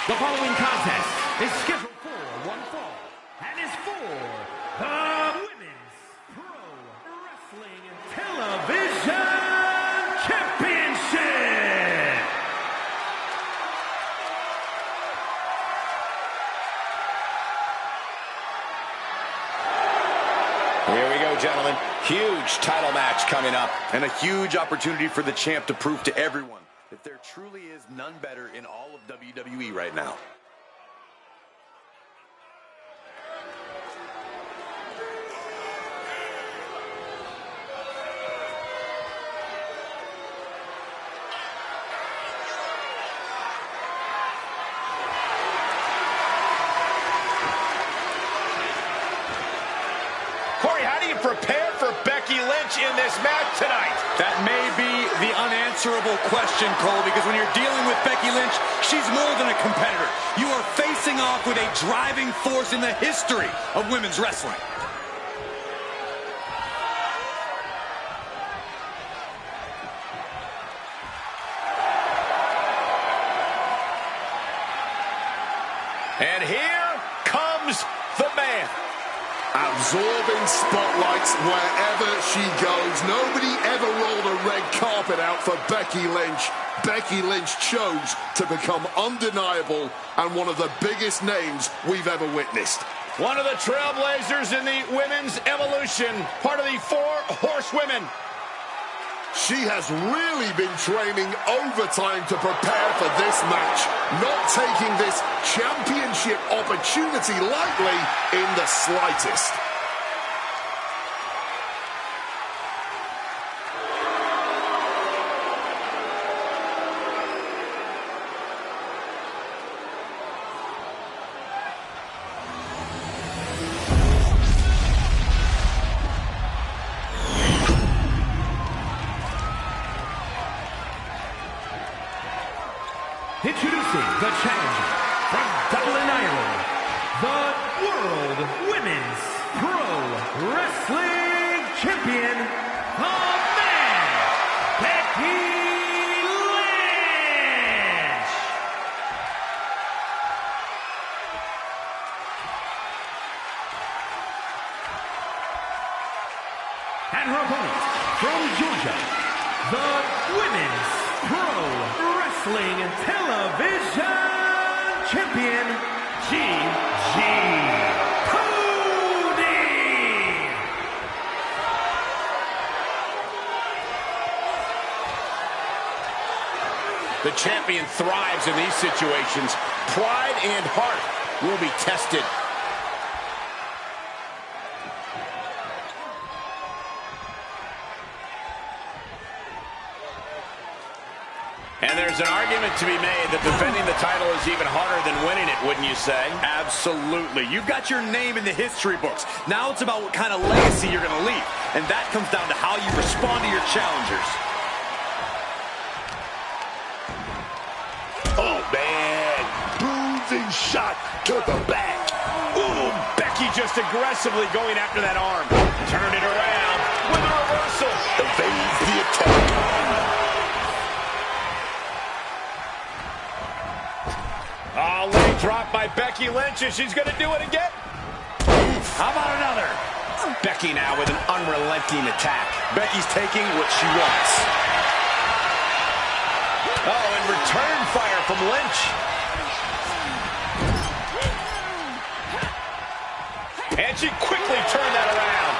The following contest is scheduled for one fall and is for the Women's Pro Wrestling Television Championship. Here we go, gentlemen. Huge title match coming up. And a huge opportunity for the champ to prove to everyone that there truly is none better in all of WWE right now. Corey, how do you prepare for Becky Lynch in this match tonight? That may be the unanswerable question, Cole, because when you're dealing with Becky Lynch, she's more than a competitor. You are facing off with a driving force in the history of women's wrestling. And here comes the man. Absorbing spotlights wherever she goes. Nobody ever rolled a red carpet out for Becky Lynch. Becky Lynch chose to become undeniable and one of the biggest names we've ever witnessed. One of the trailblazers in the women's evolution. Part of the 4 horsewomen. She has really been training overtime to prepare for this match, not taking this championship opportunity lightly in the slightest. Introducing the challenger from Dublin, Ireland, the World Women's Pro Wrestling Champion, the man, Becky Lynch. And her opponent from Georgia, the Women's Pro Wrestling Television Champion, Gigi Cody. The champion thrives in these situations. Pride and heart will be tested. And there's an argument to be made that defending the title is even harder than winning it, wouldn't you say? Absolutely. You've got your name in the history books. Now it's about what kind of legacy you're going to leave. And that comes down to how you respond to your challengers. Oh, man. Bruising shot to the back. Ooh, Becky just aggressively going after that arm. Turned it around with a reversal. Evades the attack. Oh, leg drop by Becky Lynch, and she's going to do it again. How about another? Becky now with an unrelenting attack. Becky's taking what she wants. Oh, and return fire from Lynch. And she quickly turned that around.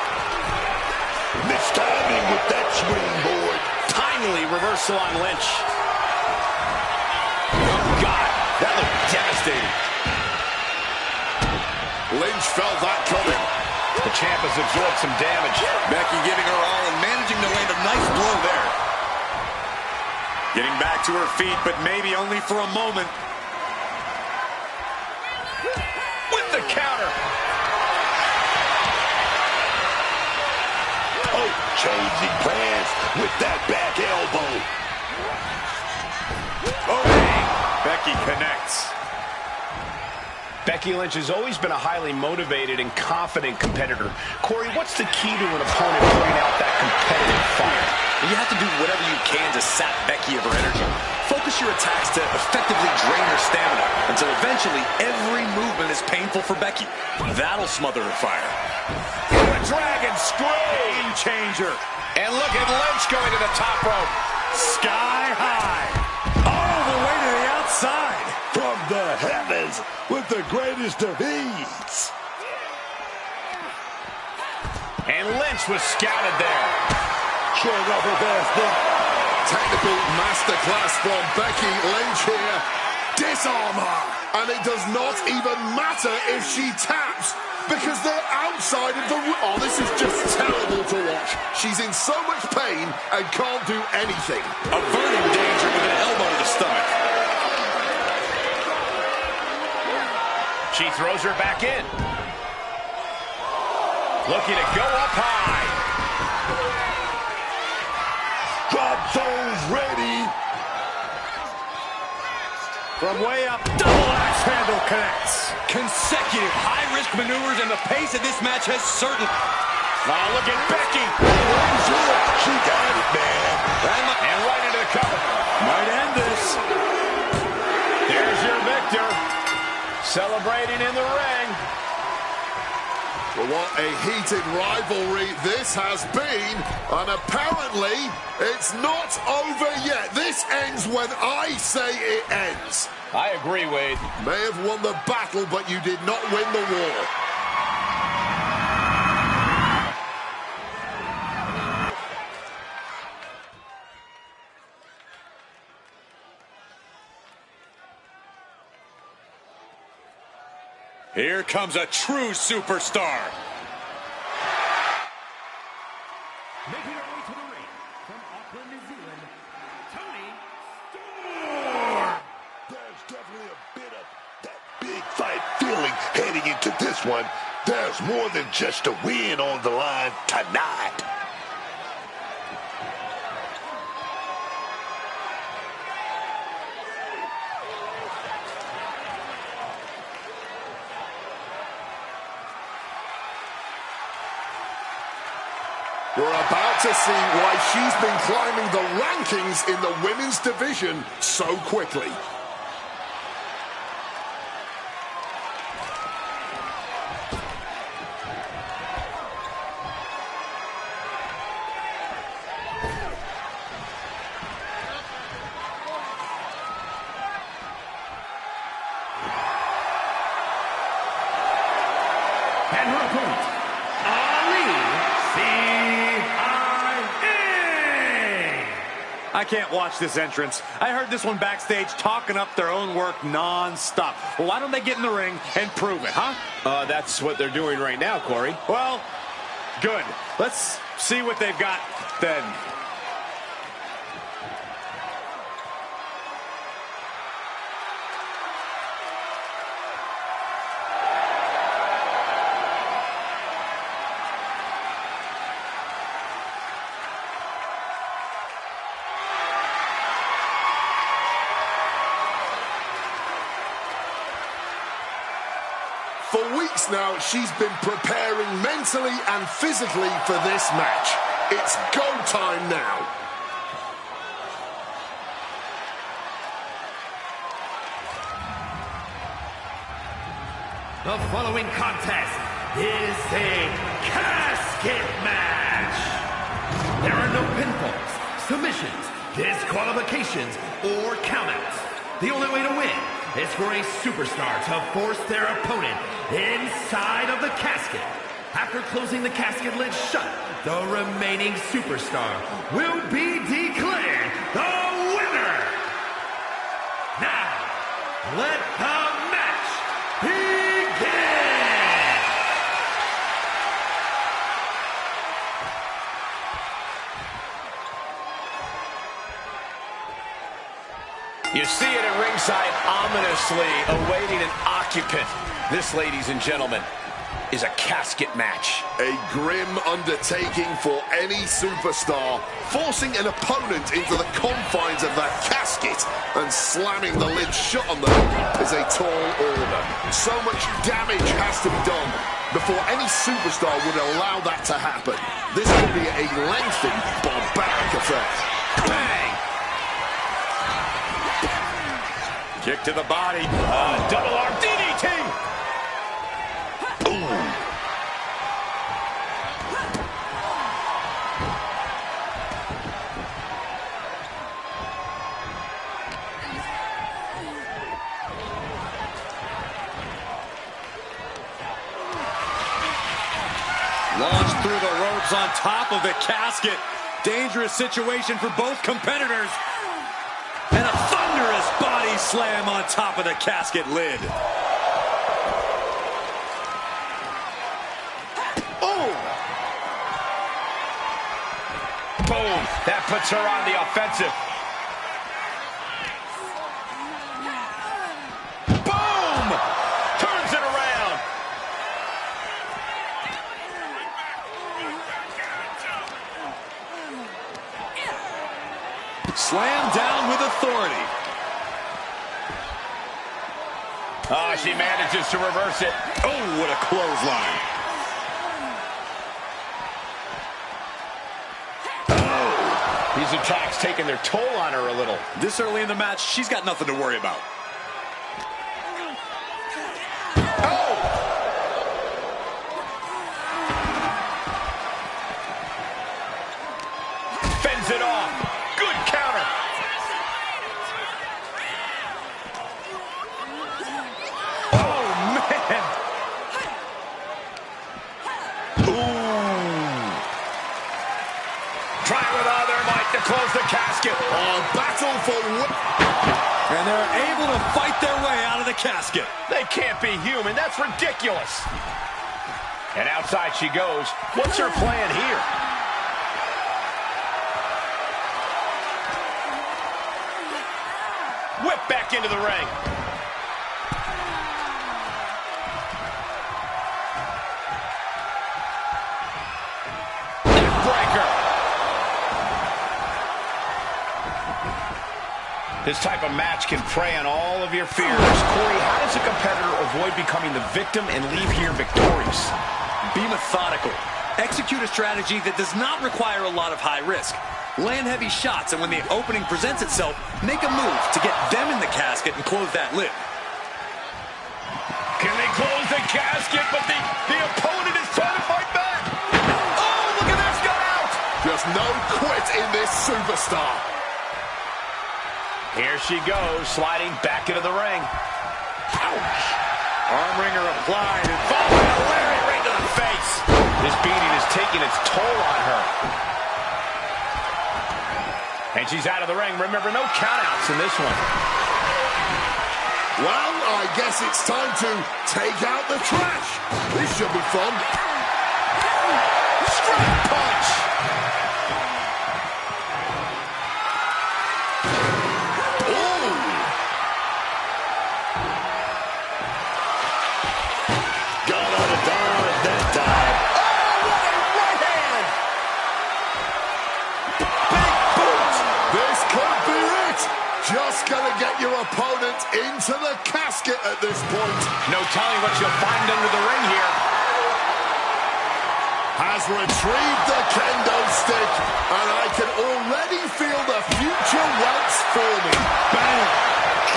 Missed timing with that springboard. Timely reversal on Lynch. Oh, God. That looked devastating. Lynch felt that coming. The champ has absorbed some damage. Becky giving her all and managing to land a nice blow there. Getting back to her feet, but maybe only for a moment. With the counter. Oh, changing plans with that back elbow. Oh, dang. Becky connects. Becky Lynch has always been a highly motivated and confident competitor. Corey, what's the key to an opponent putting out that competitive fire? You have have to do whatever you can to sap Becky of her energy. Focus your attacks to effectively drain her stamina until eventually every movement is painful for Becky. That'll smother her fire. A dragon scream changer. And look at Lynch going to the top rope. Sky high. All the way to the outside. From the heavens with the greatest of ease. And Lynch was scouted there. Showing off her best. Technical masterclass from Becky Lynch here. Disarm her. And it does not even matter if she taps because they're outside of the ring. Oh, this is just terrible to watch. She's in so much pain and can't do anything. Averting danger with an elbow to the stomach. She throws her back in. Looking to go up high. Drop zones ready. From way up, double axe handle connects. Consecutive high-risk maneuvers, and the pace of this match has certain. Oh, look at Becky. She got it, man. And right into the cover. Might end this. There's your victor. Celebrating in the ring. Well, what a heated rivalry this has been, and apparently it's not over yet. This ends when I say it ends. I agree, Wade. May have won the battle, but you did not win the war. Here comes a true superstar. Making her way to the ring from Auckland, New Zealand, Toni Storm. There's definitely a bit of that big fight feeling heading into this one. There's more than just a win on the line tonight. We're about to see why she's been climbing the rankings in the women's division so quickly. And her opponent, I can't watch this entrance. I heard this one backstage talking up their own work non-stop. Well, why don't they get in the ring and prove it, huh? That's what they're doing right now, Corey. Well, good. Let's see what they've got then. For weeks now, she's been preparing mentally and physically for this match. It's go time now. The following contest is a casket match. There are no pinfalls, submissions, disqualifications, or countouts. The only way to win is for a superstar to force their opponent inside of the casket. After closing the casket lid shut, the remaining superstar will be declared the winner. Now, let the match begin! You see it at ringside, ominously awaiting an occupant. This, ladies and gentlemen, is a casket match. A grim undertaking for any superstar, forcing an opponent into the confines of that casket and slamming the lid shut on them is a tall order. So much damage has to be done before any superstar would allow that to happen. This could be a lengthy, barbaric affair. Kick to the body. Double arm DDT. Launched through the ropes on top of the casket. Dangerous situation for both competitors. And a thunderous body slam on top of the casket lid. Oh! Boom! That puts her on the offensive. Boom! Turns it around. Slam down with authority. Oh, she manages to reverse it. Oh, what a clothesline. Oh, these attacks taking their toll on her a little. This early in the match, she's got nothing to worry about. Oh! Fends it off. Good counter. Oh, man. Ooh. Try with all their might to close the casket. A battle for... And they're able to fight their way out of the casket. They can't be human. That's ridiculous. And outside she goes. What's her plan here? Whip back into the ring. Neckbreaker. This type of match can prey on all of your fears. Corey, how does a competitor avoid becoming the victim and leave here victorious? Be methodical. Execute a strategy that does not require a lot of high risk. Land heavy shots, and when the opening presents itself, make a move to get them in the casket and close that lid. Can they close the casket? But the opponent is trying to fight back. Oh, look at this, got out. Just no quit in this superstar. Here she goes, sliding back into the ring. Ouch. Arm wringer applied and Following a lariat right to the face. This beating is taking its toll on her. And she's out of the ring. Remember, no countouts in this one. Well, I guess it's time to take out the trash. This should be fun. Straight punch. Ooh. Got out of dodge that time. Oh, what a right hand. Big boot. This could be it. Just gonna get your opponent into the casket at this point. No telling what you'll find under the ring here. Has retrieved the kendo stick, and I can already feel the future welts forming. bang!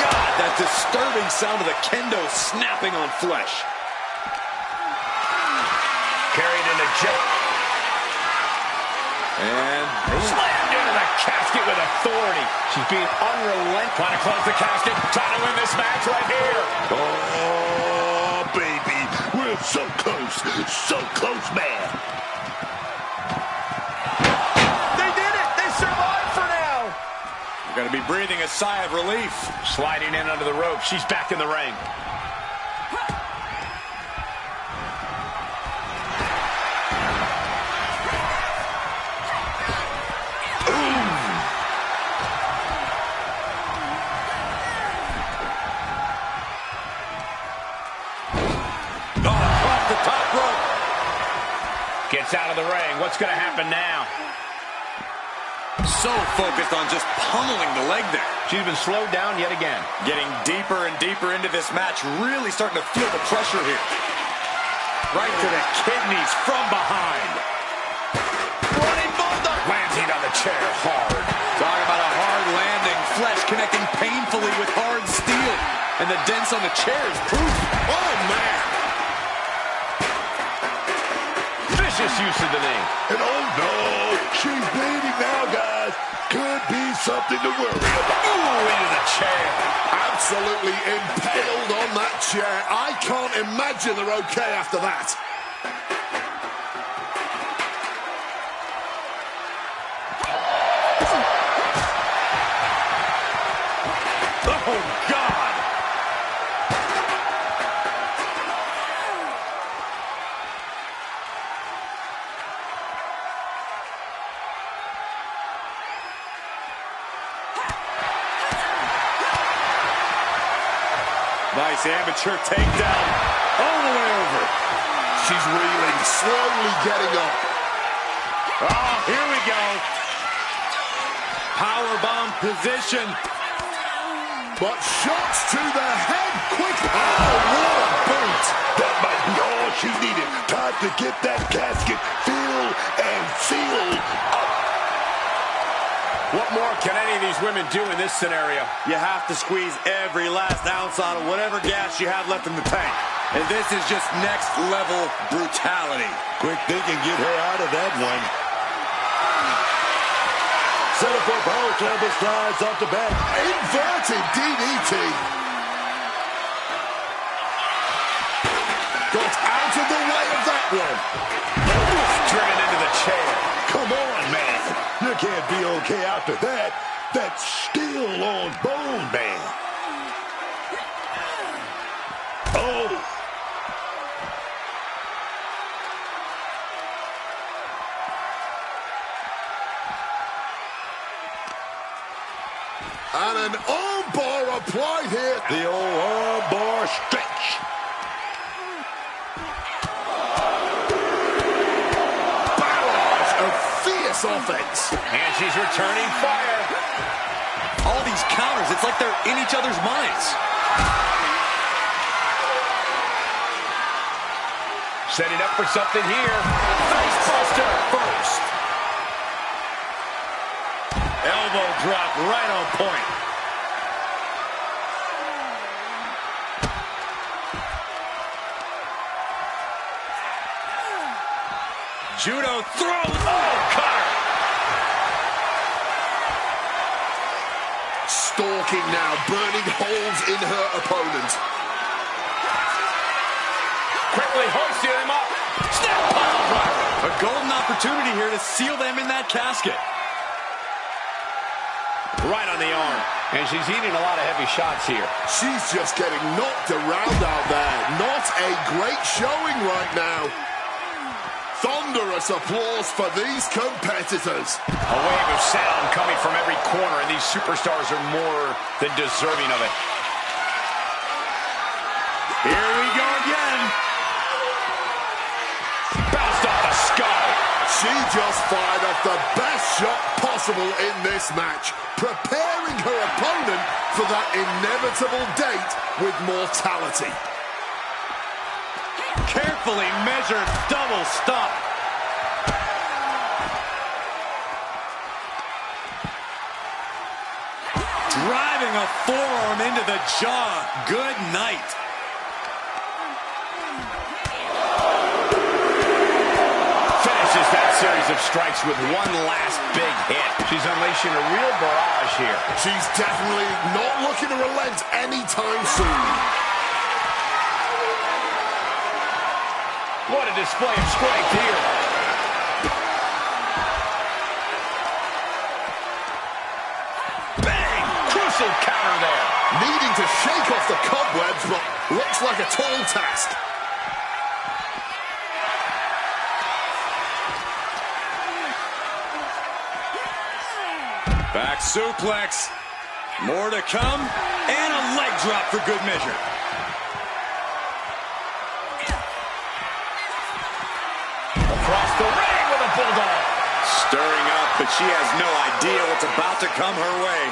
God, that disturbing sound of the kendo snapping on flesh. Carried into jet. And Slammed into the casket with authority. She's being unrelenting. Trying to close the casket. Trying to win this match right here. Oh, baby. We're so close. So close, man. They did it. They survived for now. you're going to be breathing a sigh of relief. Sliding in under the rope. She's back in the ring. Off the top rope. Gets out of the ring. What's going to happen now? So focused on just pummeling the leg there. She's been slowed down yet again. Getting deeper and deeper into this match. Really starting to feel the pressure here. Right to the kidneys from behind. Running bulldog. Landing on the chair hard. Talking about a hard landing. Flesh connecting painfully with hard steel. dents on the chair is proof. Oh, man. Vicious use of the knee. And oh no, she's bleeding now, guys. Could be something to worry about. Ooh, into the chair. Absolutely impaled on that chair. I can't imagine they're okay after that. Oh, God. Nice amateur takedown. All the way over. She's reeling, slowly getting up. Oh, here we go. Powerbomb position. But shots to the head quick. Oh, what a boot. That might be all she needed. Time to get that casket filled and sealed up. What more can any of these women do in this scenario? You have to squeeze every last ounce out of whatever gas you have left in the tank. And this is just next level brutality. Quick thinking, get her out of that one. Set up for power slam, but slides off the back. Inverted DDT. Got out of the way of that one. Driven into the chair. Come on, man. You can't be okay after that. That's still on bone, man. Oh. And an arm bar applied here. The old arm bar stretch. Barrage of fierce offense. And she's returning fire. All these counters, it's like they're in each other's minds. Setting up for something here. Facebuster first. Elbow drop right on point. Judo throw. Oh, cutter. Stalking now, burning holes in her opponent. Quickly hoisting him up. Snap pile driver. A golden opportunity here to seal them in that casket. Right on the arm. And she's eating a lot of heavy shots here. She's just getting knocked around out there. Not a great showing right now. Thunderous applause for these competitors. A wave of sound coming from every corner, and these superstars are more than deserving of it. Here we go again. Bounced off the skull. She just fired off the best shot possible in this match, preparing her opponent for that inevitable date with mortality. Carefully measured double stop. Driving a forearm into the jaw. Good night. Finishes that series of strikes with one last big hit. She's unleashing a real barrage here. She's definitely not looking to relent anytime soon. What a display of strength here. Bang! Crucial counter there. Needing to shake off the cobwebs, but looks like a tall task. Back suplex. More to come. And a leg drop for good measure. Across the ring with a bulldog. Stirring up, but she has no idea what's about to come her way.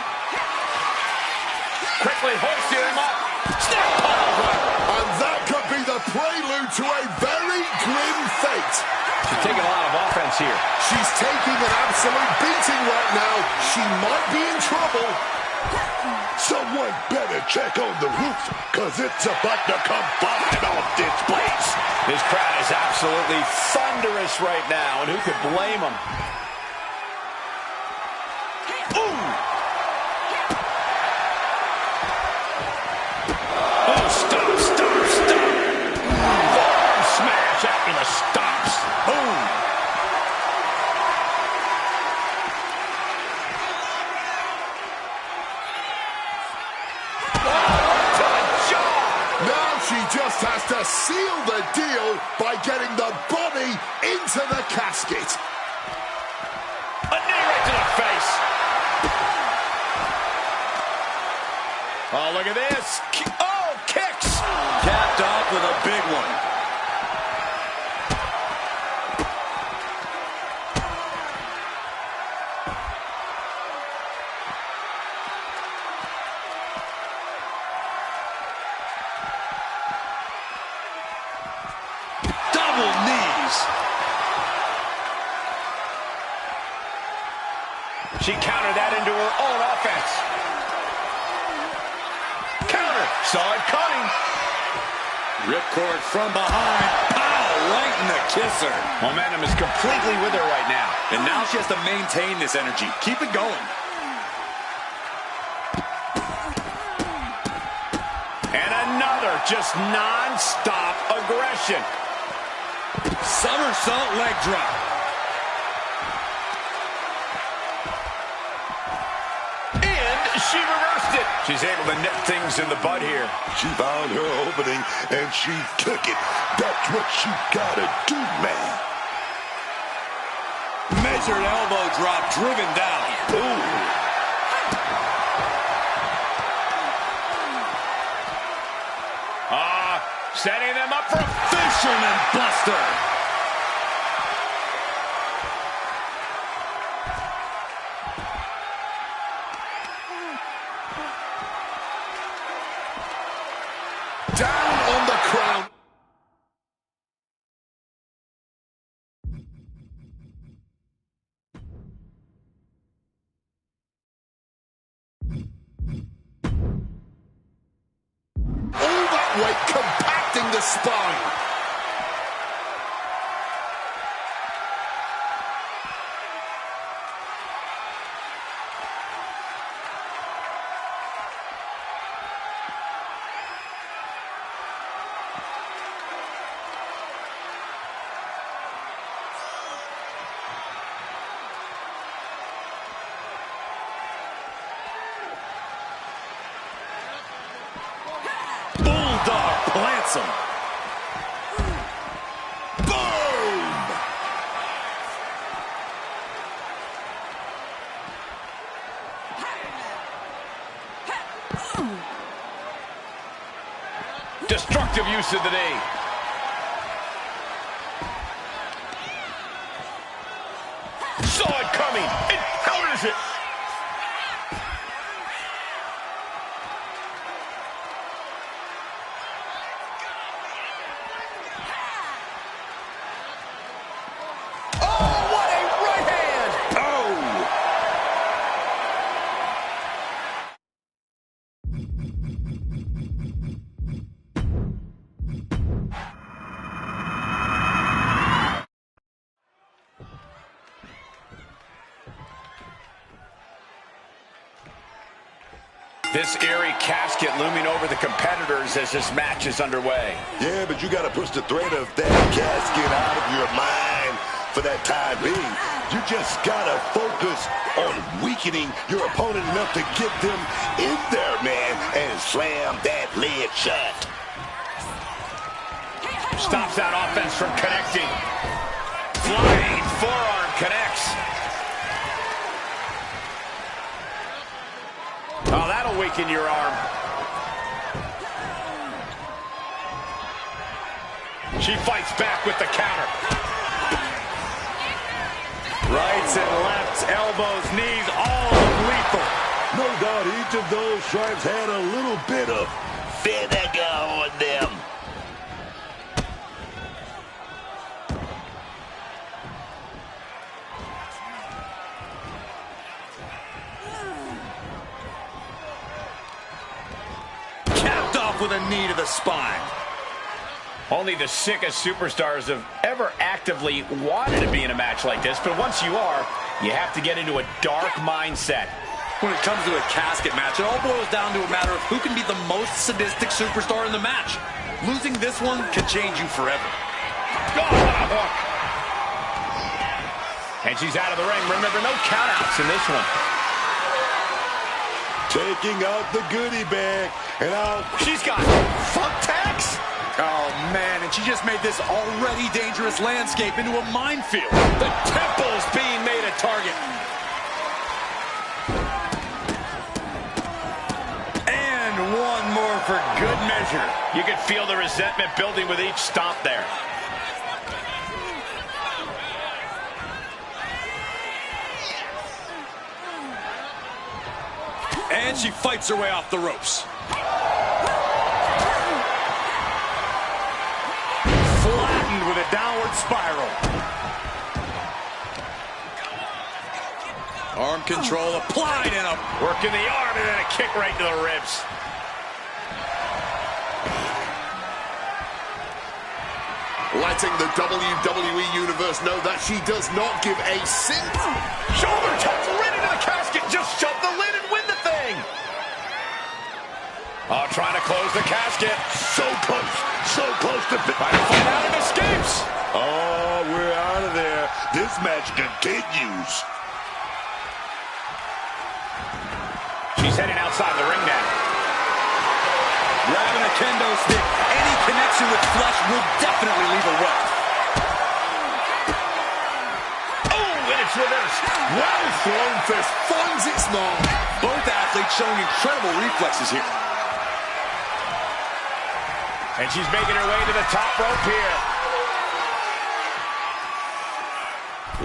Quickly hoisting him up. Snap pile driver. And that could be the prelude to a very grim fate. She's taking a lot of offense here. She's taking an absolute beating right now. She might be in trouble. Someone better check on the roof, because it's about to come flying off this place. This crowd is absolutely thunderous right now, and who could blame them? Ooh! Oh, stop! Forearm smash after the stops. Boom! She just has to seal the deal by getting the body into the casket. A knee right to the face. Oh, look at this. Oh, kicks. Capped off with a big one. She countered that into her own offense. Counter. Saw it coming. Ripcord from behind. Pow! Right in the kisser. Momentum is completely with her right now. And now she has to maintain this energy. Keep it going. And another just non-stop aggression. Somersault leg drop. She reversed it. She's able to nip things in the bud here. She found her opening, and she took it. That's what she gotta do, man. Measured elbow drop driven down. Ooh. Setting them up for a fisherman buster. Down on the crown. All that weight compacting the spine. Bulldog plants him. Boom! destructive use of the knee. Saw it coming. It counters it. This eerie casket looming over the competitors as this match is underway. Yeah, but you got to push the threat of that casket out of your mind for that time being. You just got to focus on weakening your opponent enough to get them in there, man, and slam that lid shut. Stops that offense from connecting. Flying forearm connects. Oh, that'll weaken your arm. She fights back with the counter. Rights and lefts, elbows, knees, all lethal. No doubt each of those stripes had a little bit of vinegar on them. off with a knee to the spine. Only the sickest superstars have ever actively wanted to be in a match like this, but once you are, you have to get into a dark mindset. When it comes to a casket match, it all boils down to a matter of who can be the most sadistic superstar in the match. Losing this one can change you forever. Oh, what a hook. And she's out of the ring. Remember, no countouts in this one. Taking out the goodie bag. And out. She's got thumbtacks. Oh, man, and she just made this already dangerous landscape into a minefield. The temple's being made a target. And one more for good measure. You could feel the resentment building with each stomp there. And she fights her way off the ropes. Flattened with a downward spiral. Arm control applied and a Working the arm and then a kick right to the ribs. Letting the WWE Universe know that she does not give a Shoulder taps right into the casket. Just shove the lid and win the thing. Oh, trying to close the casket. So close to Trying to find out and escapes. Oh, we're out of there. This match continues. She's heading outside the ring now. grabbing a kendo stick. Any connection with flesh will definitely leave a welt. Oh, and it's reversed. Well thrown fist finds its mark. Both athletes showing incredible reflexes here. And she's making her way to the top rope here.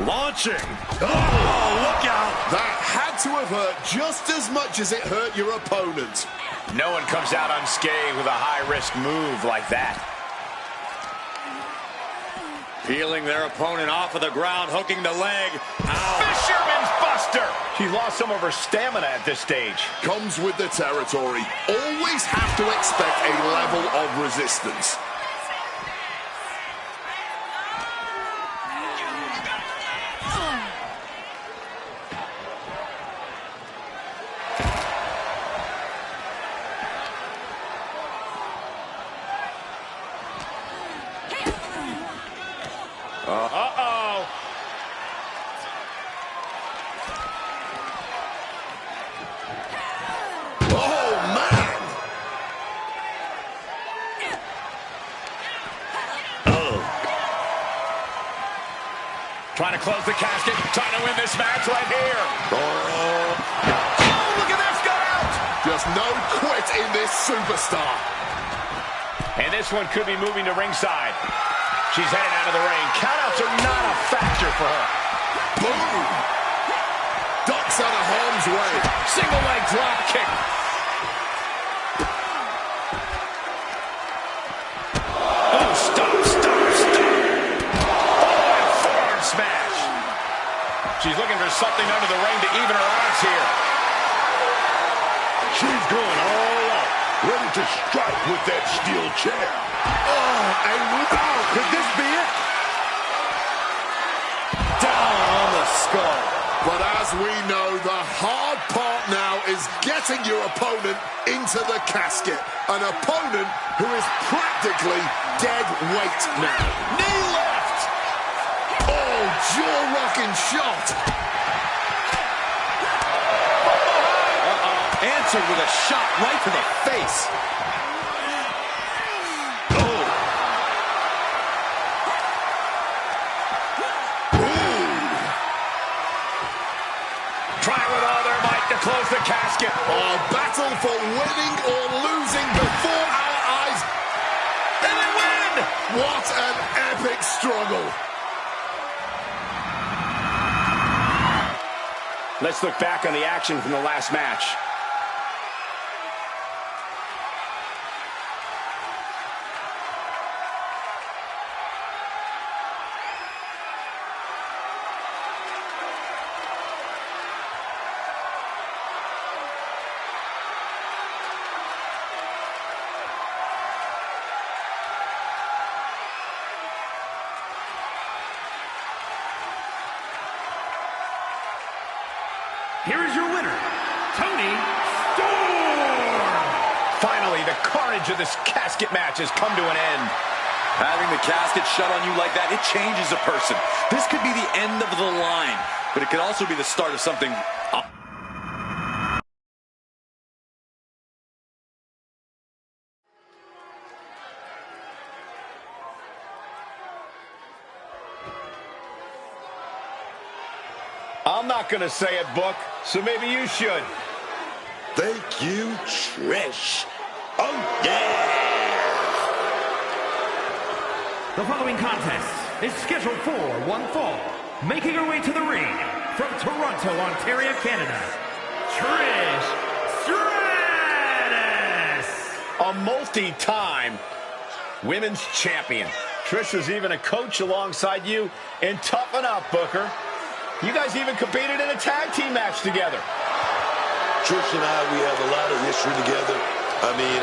Launching. Oh, look out. That had to have hurt just as much as it hurt your opponent. No one comes out unscathed with a high-risk move like that. Peeling their opponent off of the ground, hooking the leg. Ow. Fisherman's Buster. She's lost some of her stamina at this stage. Comes with the territory. Always have to expect a level of resistance. Uh-oh. Oh, man! Trying to close the casket. Trying to win this match right here. Oh, Look at this, got out. just no quit in this superstar. And this one could be moving to ringside. She's headed out of the ring. Countouts are not a factor for her. Boom! Ducks out of harm's way. Single leg drop kick. Oh, stop. Oh, and forearm smash. She's looking for something under the ring to even her odds here. She's going all out, ready to strike with that steel chair. Oh, and wow, Could this be it? Down on the skull. but as we know, the hard part now is getting your opponent into the casket. An opponent who is practically dead weight now. Knee left. Oh, jaw-rocking shot. Answered with a shot right to the face. Trying with all their might to close the casket. A battle for winning or losing before our eyes. And they win. What an epic struggle. Let's look back on the action from the last match. here is your winner, Toni Storm. Finally, the carnage of this casket match has come to an end. Having the casket shut on you like that, it changes a person. This could be the end of the line, but it could also be the start of something. I'm not going to say it, Book, so maybe you should. Thank you, Trish. Oh, yeah! The following contest is scheduled for one fall. Making her way to the ring from Toronto, Ontario, Canada, Trish Stratus. A multi-time women's champion. Trish was even a coach alongside you in Toughen Up, Booker. You guys even competed in a tag team match together. Trish and I, we have a lot of history together. I mean,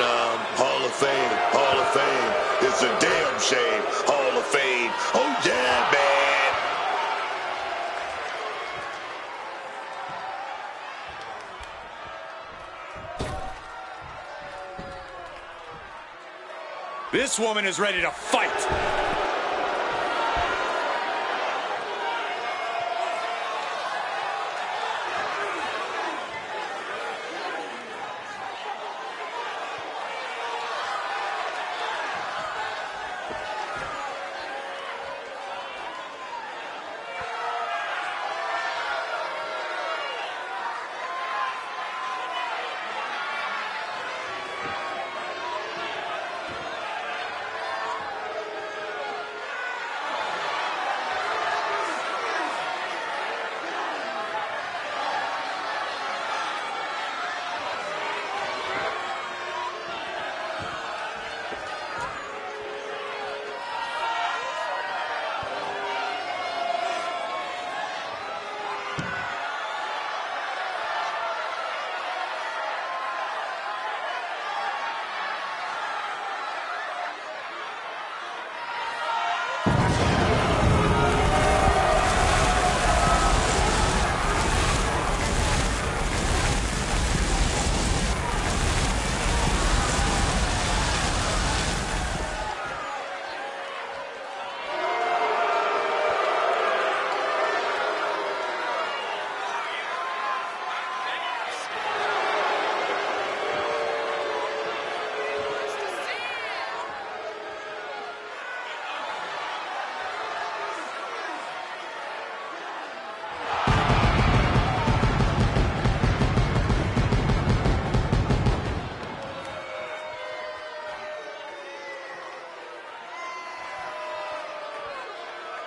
Hall of Fame, Hall of Fame. It's a damn shame, Hall of Fame. Oh, yeah, man. This woman is ready to fight.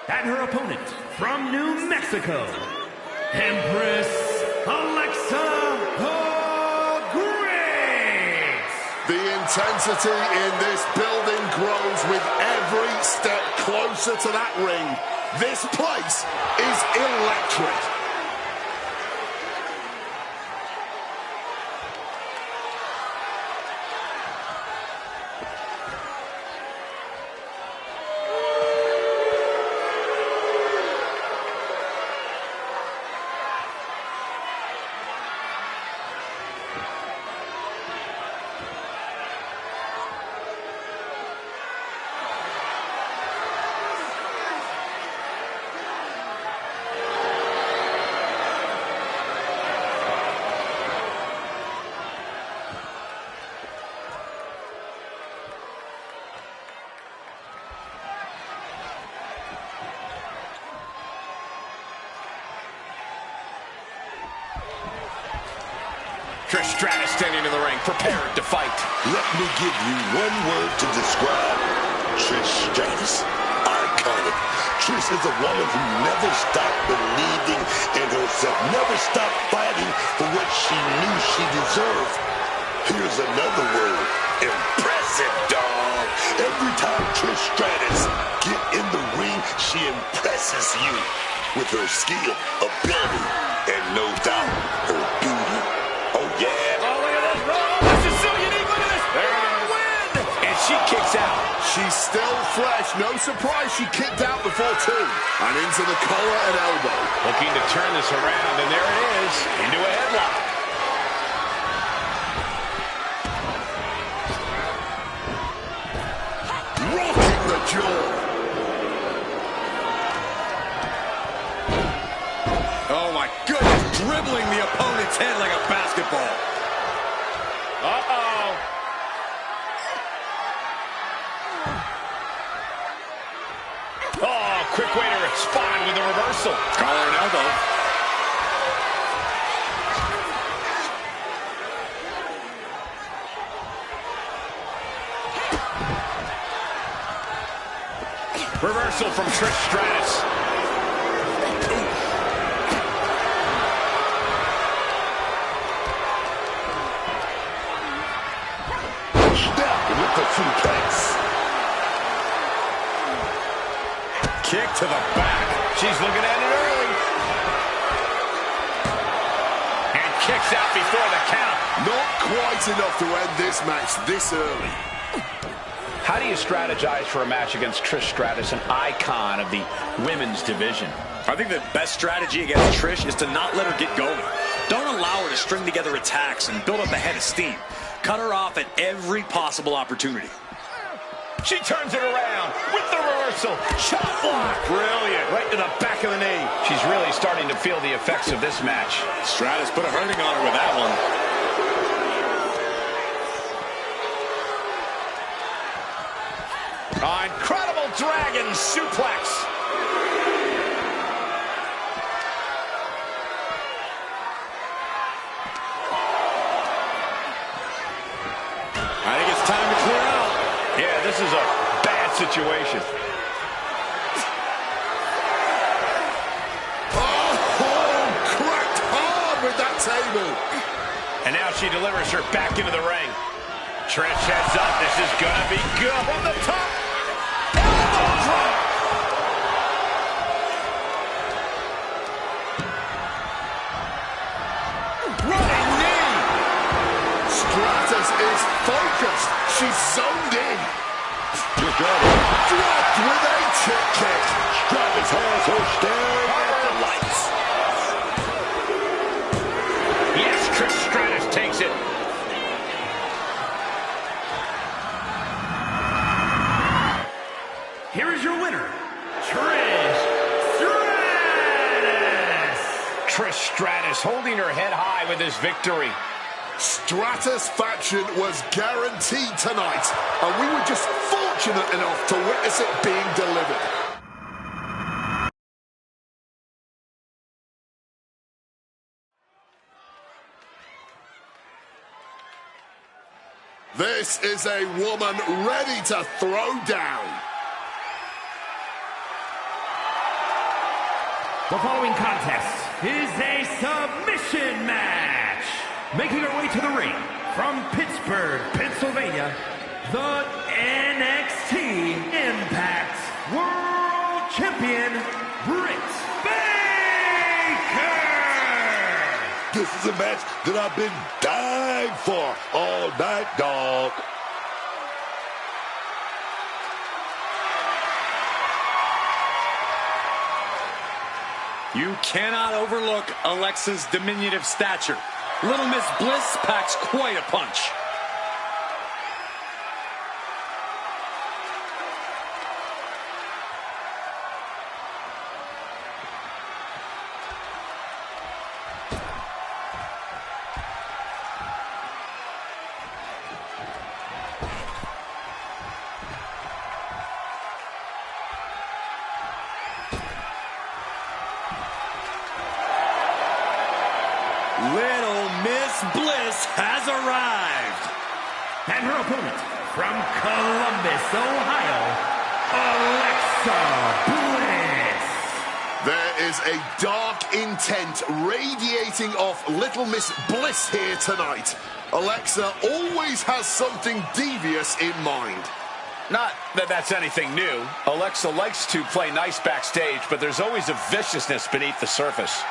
And her opponent from New Mexico, Empress Alexa Grace. The intensity in this building grows with every step closer to that ring. This place is electric. Trish Stratus standing in the ring, prepared to fight. Let me give you one word to describe Trish Stratus. Iconic. Trish is a woman who never stopped believing in herself, never stopped fighting for what she knew she deserved. Here's another word. Impressive, dog. Every time Trish Stratus get in the ring, she impresses you with her skill, ability, and no doubt, her beauty. Oh, yeah. Oh, look at this. Oh, this is so unique. Look at this. There it is. Win. And she kicks out. She's still fresh. No surprise she kicked out before two. And into the collar and elbow. Looking to turn this around, and there it is. Into a dribbling the opponent's head like a basketball. Uh-oh. Oh, quick way to respond with a reversal. Collar and elbow. Reversal from Trish Stratus. Snap with the suplex. Kick to the back. She's looking at it early. And kicks out before the count. Not quite enough to end this match this early. How do you strategize for a match against Trish Stratus, an icon of the women's division? I think the best strategy against Trish is to not let her get going. Don't allow her to string together attacks and build up a head of steam. Cut her off at every possible opportunity. She turns it around with the reversal. Shot block. Brilliant. Right to the back of the knee. She's really starting to feel the effects of this match. Stratus put a hurting on her with that one. Incredible dragon suplex. I think it's time to clear out. Yeah, this is a bad situation. Oh, cracked hard with that table. And now she delivers her back into the ring. Trish heads up. This is going to be good. From the top. Elbow drop. Running knee. Stratus is focused. She's zoned in. Just got it. Dropped with a chip kick. Stratus has her staring at the lights. Yes, Trish Stratus takes it. Here is your winner, Trish Stratus. Trish Stratus holding her head high with this victory. Stratusfaction was guaranteed tonight, and we were just fortunate enough to witness it being delivered. This is a woman ready to throw down. The following contest is a submission match. Making her way to the ring from Pittsburgh, Pennsylvania, the NXT Impact World Champion, Britt Baker. This is a match that I've been dying for all night, dog. You cannot overlook Alexa's diminutive stature. Little Miss Bliss packs quite a punch. Little Miss Bliss has arrived. And her opponent from Columbus, Ohio, Alexa Bliss. There is a dark intent radiating off Little Miss Bliss here tonight. Alexa always has something devious in mind. Not that that's anything new. Alexa likes to play nice backstage, but there's always a viciousness beneath the surface.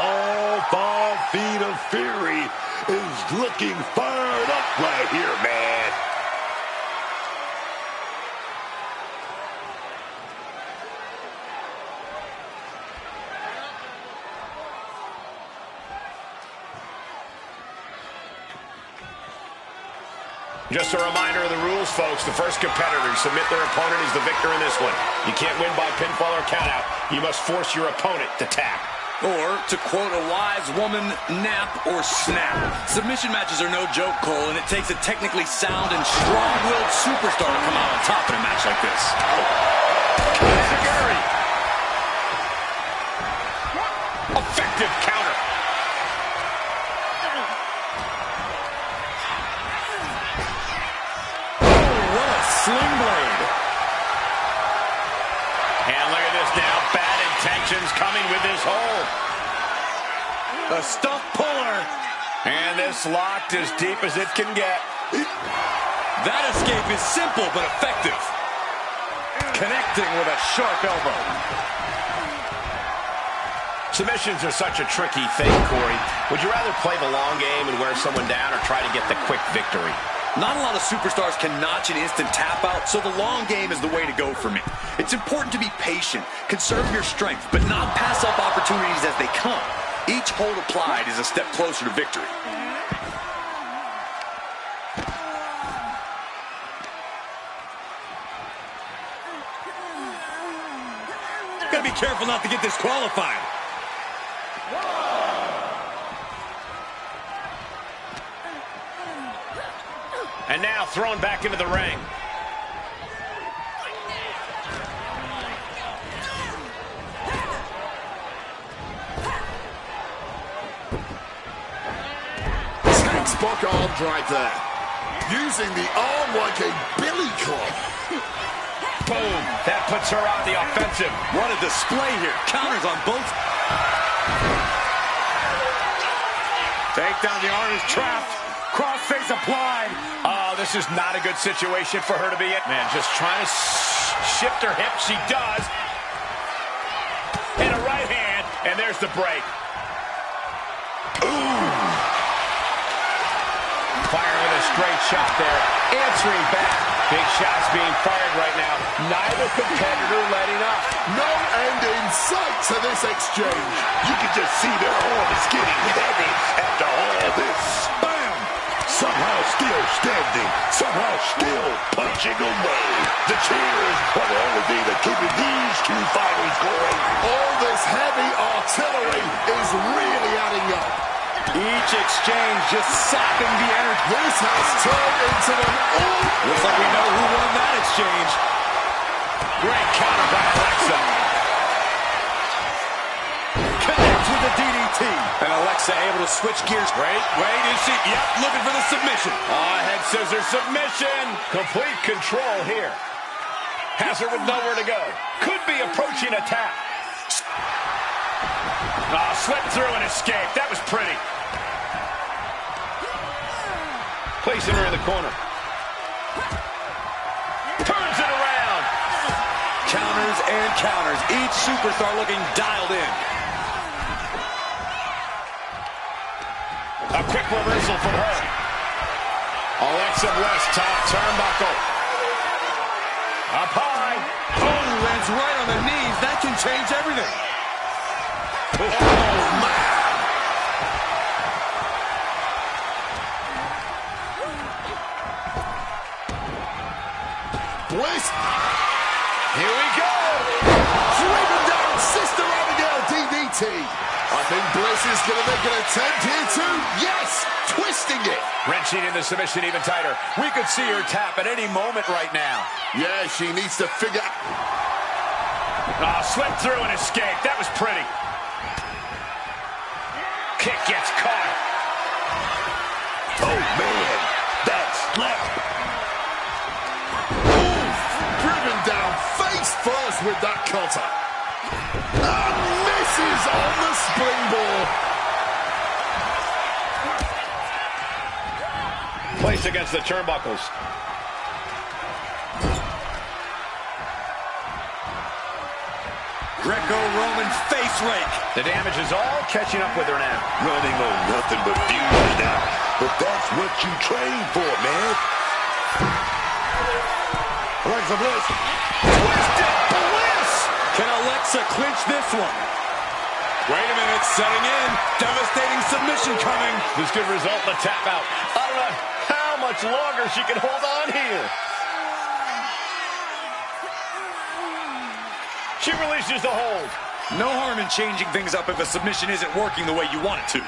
All 5 feet of fury is looking fired up right here, man. Just a reminder of the rules, folks. The first competitor to submit their opponent is the victor in this one. You can't win by pinfall or countout. You must force your opponent to tap. Or, to quote a wise woman, nap or snap. Submission matches are no joke, Cole, and it takes a technically sound and strong-willed superstar to come out on top in a match like this. Kazaguri. Effective counter. Sling blade. And look at this now. Bad intentions coming with this hold. A stump puller. And this locked as deep as it can get. That escape is simple but effective. Connecting with a sharp elbow. Submissions are such a tricky thing, Corey. Would you rather play the long game and wear someone down or try to get the quick victory? Not a lot of superstars can notch an instant tap out, so the long game is the way to go for me. It's important to be patient, conserve your strength, but not pass up opportunities as they come. Each hold applied is a step closer to victory. Gotta be careful not to get disqualified. And now thrown back into the ring. Textbook arm drag there. Using the arm like a billy club. Boom. That puts her on the offensive. What a display here. Counters on both. Takedown, the arm is trapped. Crossface applied. Oh, this is not a good situation for her to be in. Man, just trying to shift her hip. She does. And a right hand, and there's the break. Ooh. Firing with a straight shot there. Answering back. Big shots being fired right now. Neither competitor letting up. No end in sight to this exchange. You can just see their arm is getting heavy after all this. Bam! Somehow still standing. Somehow still punching away. The cheers are the only thing that keeping these two fighters going. All this heavy artillery is really adding up. Each exchange just sapping the energy. This has turned into an all... Looks like we know who won that exchange. Great counter by Alexa. Connects with the DDT. And Alexa able to switch gears. Wait, is she? Yep, looking for the submission. Head scissor submission. Complete control here. Has her with nowhere to go. Could be approaching a tap. Slipped through and escaped. That was pretty. Placing her in the corner. Turns it around. Counters and counters. Each superstar looking dialed in. A quick reversal from her. Alexa Bliss, top turnbuckle. Up high. Oh, lands right on the knees. That can change everything. Oh, man. Bliss. Here we go. Driven down, Sister Abigail DDT. I think Bliss is going to make an attempt here too. Yes, twisting it. Wrenching in the submission even tighter. We could see her tap at any moment right now. Yeah, she needs to figure... Slipped through and escaped. That was pretty. Kick gets caught. Oh, man. That's left. Driven down face first with that cutter. And misses on the springboard. Placed against the turnbuckles. Greco-Roman face rake. The damage is all catching up with her now. Running on nothing but fumes now. But that's what you train for, man. Alexa Bliss. Twisted Bliss! Can Alexa clinch this one? Wait a minute, setting in. Devastating submission coming. This could result in a tap out. I don't know how much longer she can hold on here. She releases the hold. No harm in changing things up if a submission isn't working the way you want it to.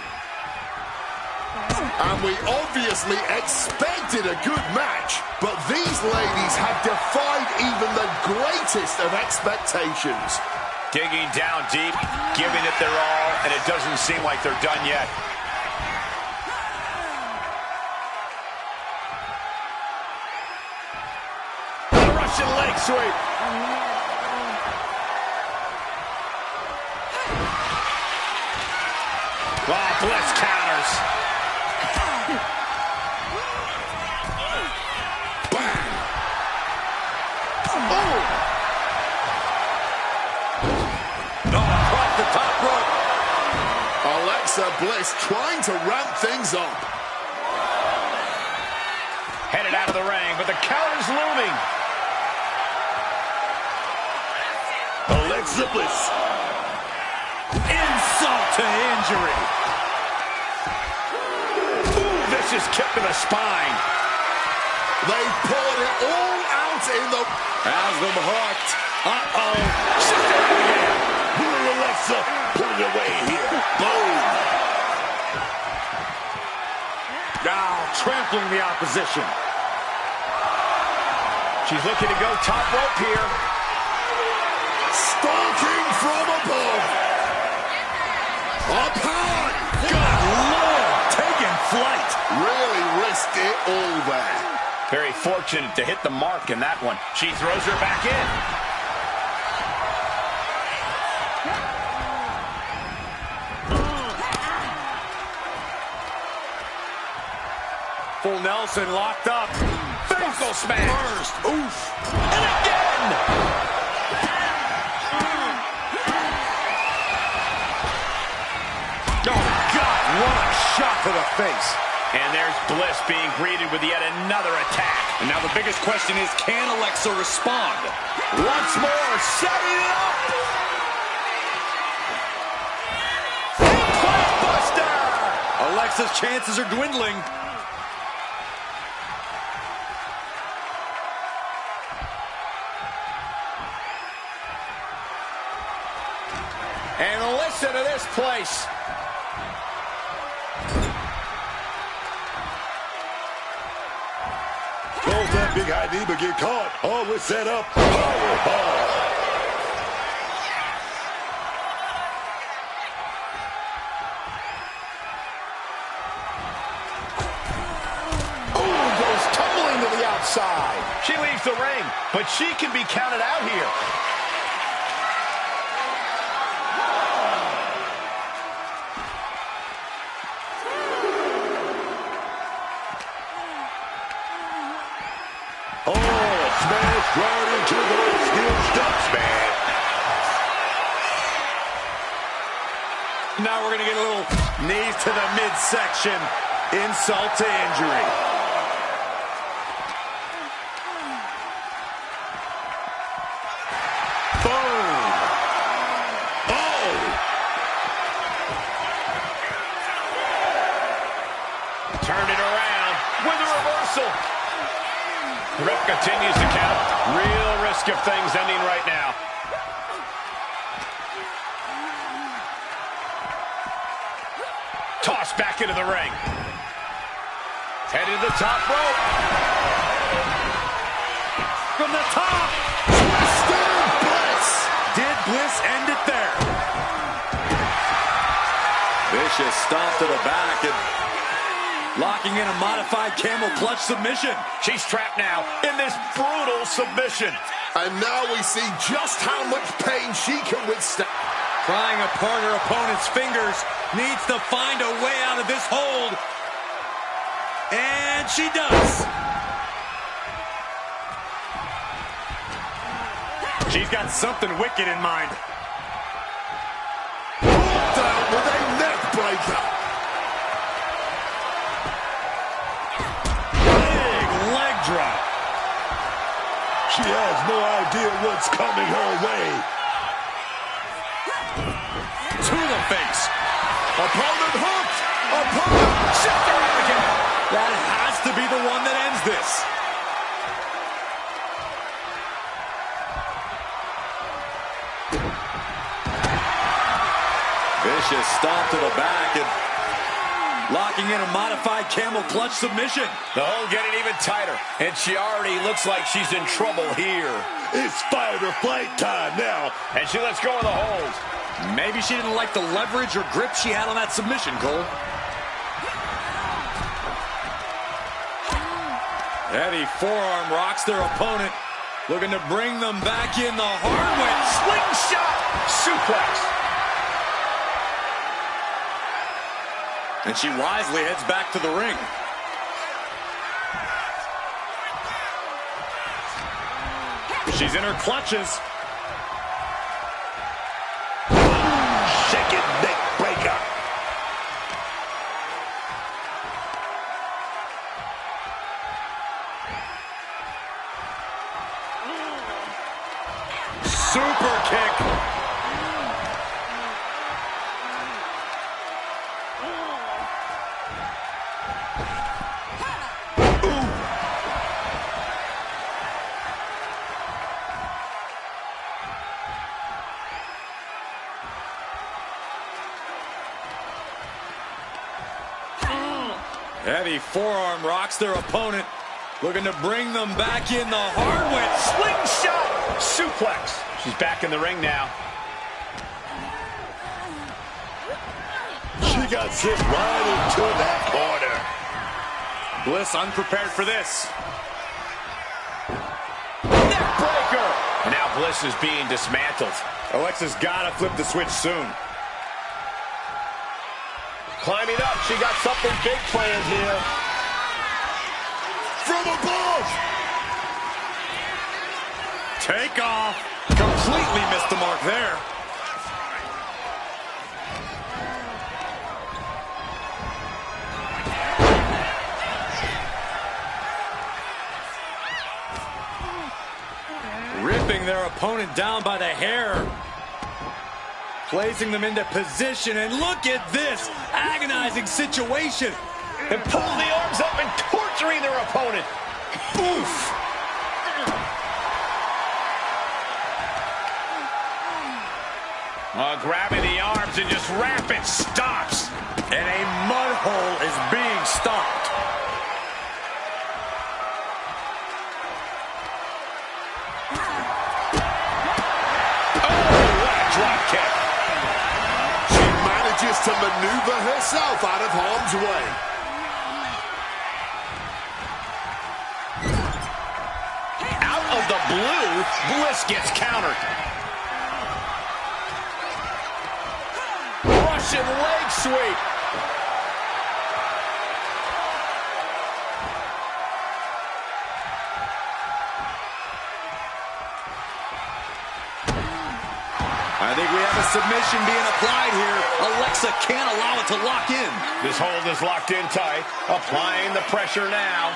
And we obviously expected a good match, but these ladies have defied even the greatest of expectations. Digging down deep, giving it their all, and it doesn't seem like they're done yet. The Russian leg sweep. Oh, Bliss counters. Across the top rope. Alexa Bliss trying to ramp things up. Headed out of the ring, but the counter's looming. Alexa Bliss. Insult to injury. Ooh, vicious kick to the spine. They poured it all out in the... Has them hooked. Uh-oh. Poor Alexa, put it away here. Boom. Now trampling the opposition. She's looking to go top rope here. Stalking from above. Up high. Good Lord, taking flight. Really risked it all there. Very fortunate to hit the mark in that one. She throws her back in. Full Nelson locked up. Buckle smash. First. Oof. And again. Oh, God, what a shot to the face. And there's Bliss being greeted with yet another attack. And now the biggest question is, can Alexa respond? Once more, setting it up. Buster. Alexa's chances are dwindling. And listen to this place. Goes that big high knee, but get caught. Oh, we're set up. Powerbomb. Ooh, goes tumbling to the outside. She leaves the ring, but she can be counted out here. Smash right into those steel steps, man. Now we're going to get a little knees to the midsection. Insult to injury. Boom. Oh! Turn it around with a reversal. The ref continues to count. Real risk of things ending right now. Toss back into the ring. Headed to the top rope. From the top. Twisted Bliss. Did Bliss end it there? Vicious stomp to the back and locking in a modified camel clutch submission. She's trapped now in this brutal submission. And now we see just how much pain she can withstand. Prying apart her opponent's fingers, needs to find a way out of this hold. And she does. She's got something wicked in mind. Down with a neck breaker. Big leg drop. She has no idea what's coming her way. To the face. Opponent hooked. Opponent Shifter again. That has to be the one that ends this. Vicious stomp to the back and locking in a modified camel clutch submission. The hold getting even tighter, and she already looks like she's in trouble here. It's fight or flight time now. And she lets go of the hold. Maybe she didn't like the leverage or grip she had on that submission, Cole. Heavy forearm rocks their opponent, looking to bring them back in the hard way. Slingshot suplex. And she wisely heads back to the ring. She's in her clutches. Shake it, neck breaker. Super kick. Heavy forearm rocks their opponent, looking to bring them back in the hard way. Slingshot suplex. She's back in the ring now. She got sent right into that corner. Bliss unprepared for this. Neck breaker. And now Bliss is being dismantled. Alexa's got to flip the switch soon. Climbing up, she got something big planned here. From above. Take off. Completely missed the mark there. Ripping their opponent down by the hair. Placing them into position, and look at this agonizing situation. And pulls the arms up and torturing their opponent. Oof. Grabbing the arms and just rapid stops. And a mud hole is being stopped. Oh, what a drop kick. Manages to maneuver herself out of harm's way. Out of the blue, Bliss gets countered. Russian leg sweep. I think we have a submission being applied here. Alexa can't allow it to lock in. This hold is locked in tight. Applying the pressure now.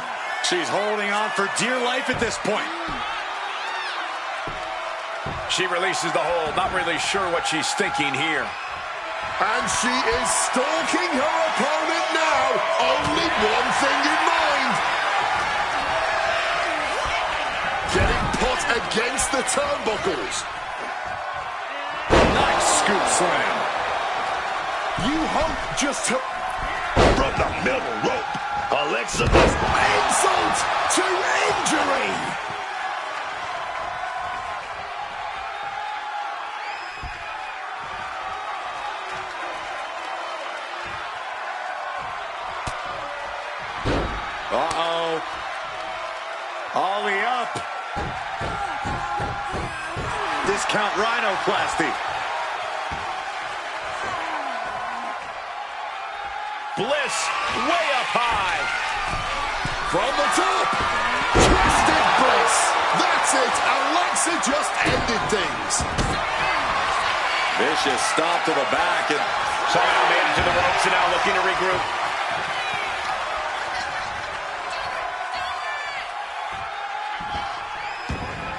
She's holding on for dear life at this point. She releases the hold, not really sure what she's thinking here. And she is stalking her opponent now. Only one thing in mind. Getting put against the turnbuckles. Nice scoop slam. You hope just to... From the middle rope. Alexa must... Insult to injury. Uh-oh. Ollie up. Discount rhinoplasty. Bliss way up high. From the top. Twisted Bliss. That's it. Alexa just ended things. Vicious stomp to the back, and Somehow made it to the ropes and now looking to regroup.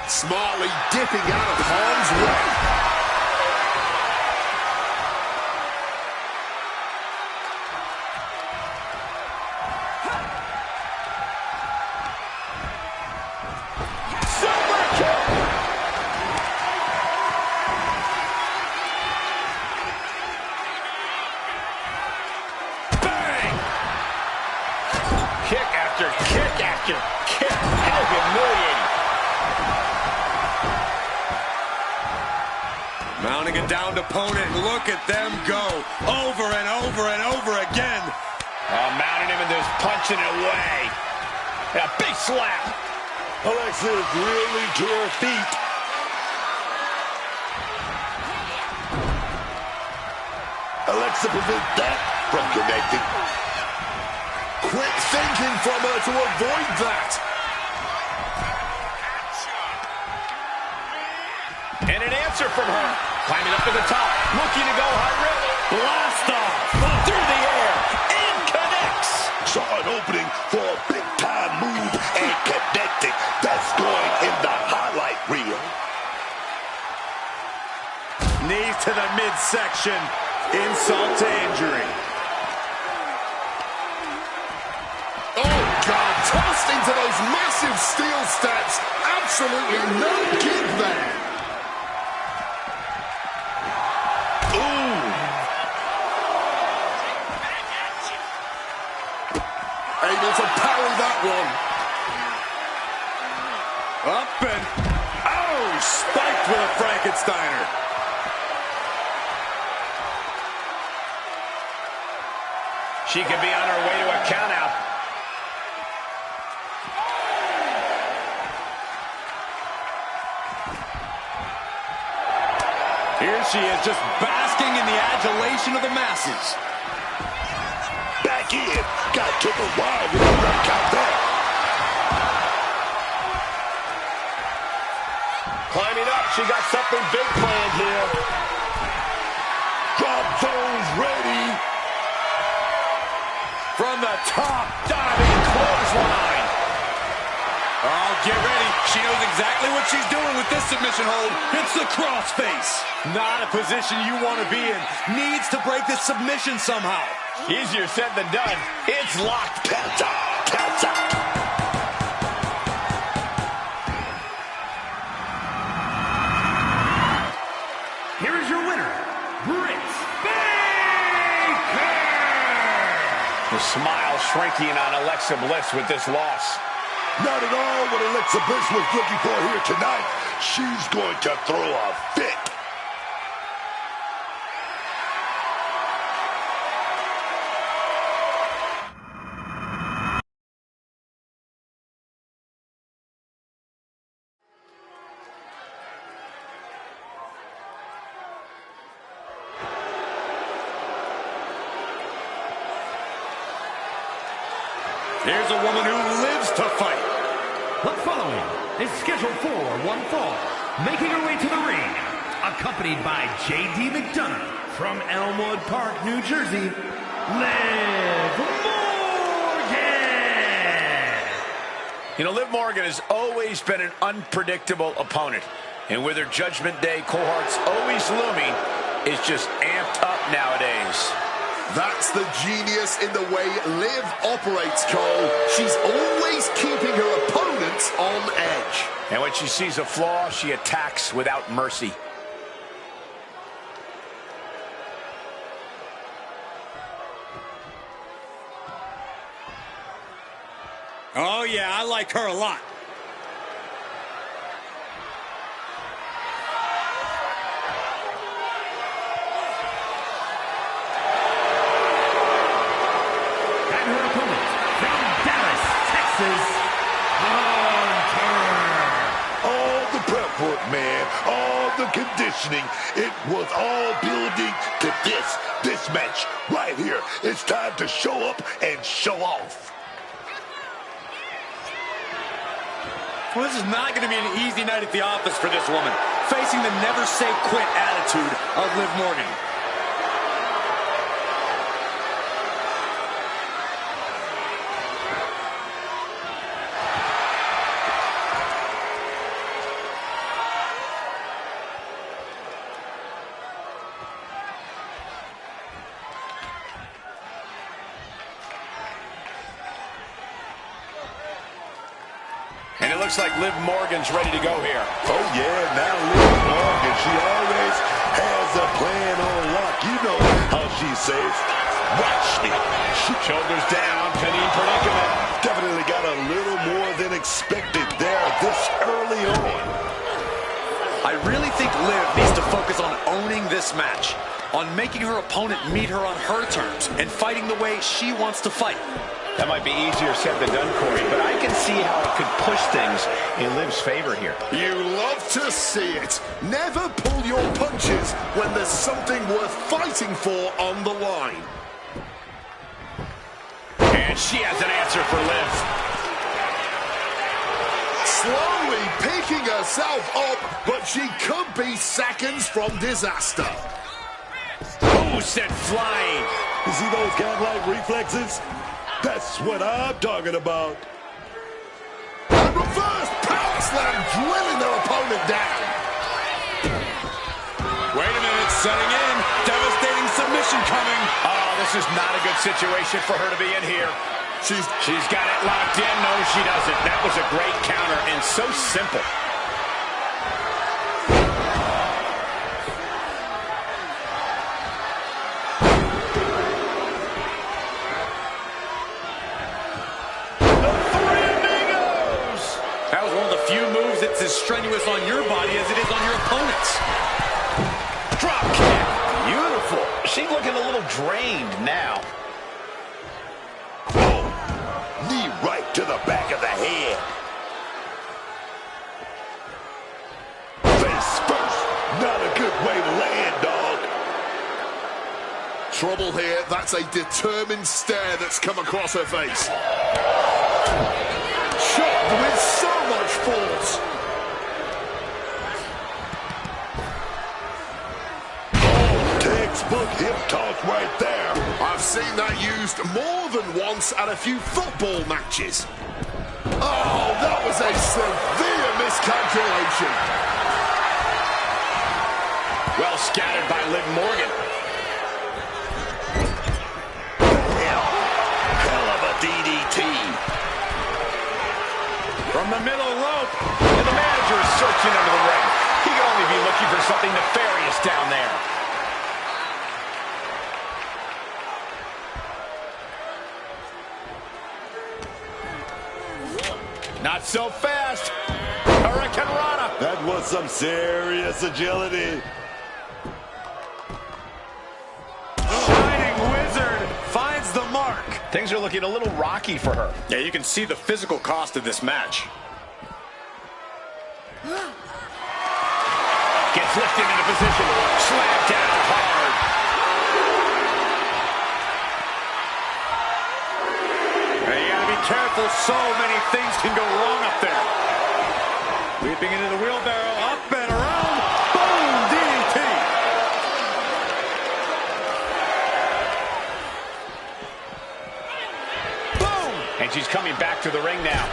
Smartly dipping out of harm's way. Mounting a downed opponent. Look at them go. Over and over and over again. Mounting him and just punching it away. A big slap. Alexa is really to her feet. Alexa prevents that from connecting. Quick thinking from her to avoid that. And an answer from her. Climbing up to the top. Looking to go high rip. Blast off. Through the air. And connects. Saw an opening for a big-time move and connecting. That's going in the highlight reel. Knees to the midsection. Insult to injury. Oh, God. Tossed into those massive steel steps. Absolutely no give there. Able to parry that one. Up and... Oh! Spiked with a Frankensteiner. She could be on her way to a countout. Here she is, just basking in the adulation of the masses. Back in. Got took a while with the run count there. Climbing up, she got something big planned here. Drop zones ready. From the top, diving clothesline. Oh, get ready. She knows exactly what she's doing with this submission hold. It's the crossface. Not a position you want to be in. Needs to break this submission somehow. Easier said than done. It's locked. Counts out. Counts out. Here is your winner, Britt Baker! The smile shrinking on Alexa Bliss with this loss. Not at all what Alexa Bliss was looking for here tonight. She's going to throw a fit. Here's a woman who lives to fight. The following is scheduled for one fall, making her way to the ring, accompanied by J.D. McDonough from Elmwood Park, New Jersey, Liv Morgan! You know, Liv Morgan has always been an unpredictable opponent. And with her Judgment Day cohorts always looming, it's just amped up nowadays. That's the genius in the way Liv operates, Cole. She's always keeping her opponents on edge. And when she sees a flaw, she attacks without mercy. Oh, yeah, I like her a lot. Conditioning. It was all building to this match right here. It's time to show up and show off. Well, this is not going to be an easy night at the office for this woman, facing the never say quit attitude of Liv Morgan. And it looks like Liv Morgan's ready to go here. Oh, yeah, now Liv Morgan, she always has a plan on lock. You know how she says, watch me. Shoulders down, pinning predicament. Definitely got a little more than expected there this early on. I really think Liv needs to focus on owning this match, on making her opponent meet her on her terms, and fighting the way she wants to fight. That might be easier said than done, Corey, but I can see how it could push things in Liv's favor here. You love to see it. Never pull your punches when there's something worth fighting for on the line. And she has an answer for Liv. Slowly picking herself up, but she could be seconds from disaster. Oh, sent flying. You see those cat-like reflexes? That's what I'm talking about. And reverse power slam, drilling their opponent down. Wait a minute, setting in. Devastating submission coming. Oh, this is not a good situation for her to be in here. She's got it locked in. No, she doesn't. That was a great counter and so simple. That was one of the few moves that's as strenuous on your body as it is on your opponent's. Drop kick. Beautiful. She's looking a little drained now. Oh, knee right to the back of the head. Face first. Not a good way to land, dog. Trouble here. That's a determined stare that's come across her face. Shot with so much force. Oh, textbook hip toss right there. I've seen that used more than once at a few football matches. Oh, that was a severe miscalculation. Well scattered by Liv Morgan. Hell of a DDT. From the middle rope. And the manager is searching under the ring. He can only be looking for something nefarious down there. Not so fast. Hurricane Rana. That was some serious agility. Shining Wizard finds the mark. Things are looking a little rocky for her. Yeah, you can see the physical cost of this match. Gets lifted into position. Slammed down hard. And you gotta be careful. So many things can go wrong up there. Leaping into the wheelbarrow, up and around. Boom! DDT. Boom! And she's coming back to the ring now.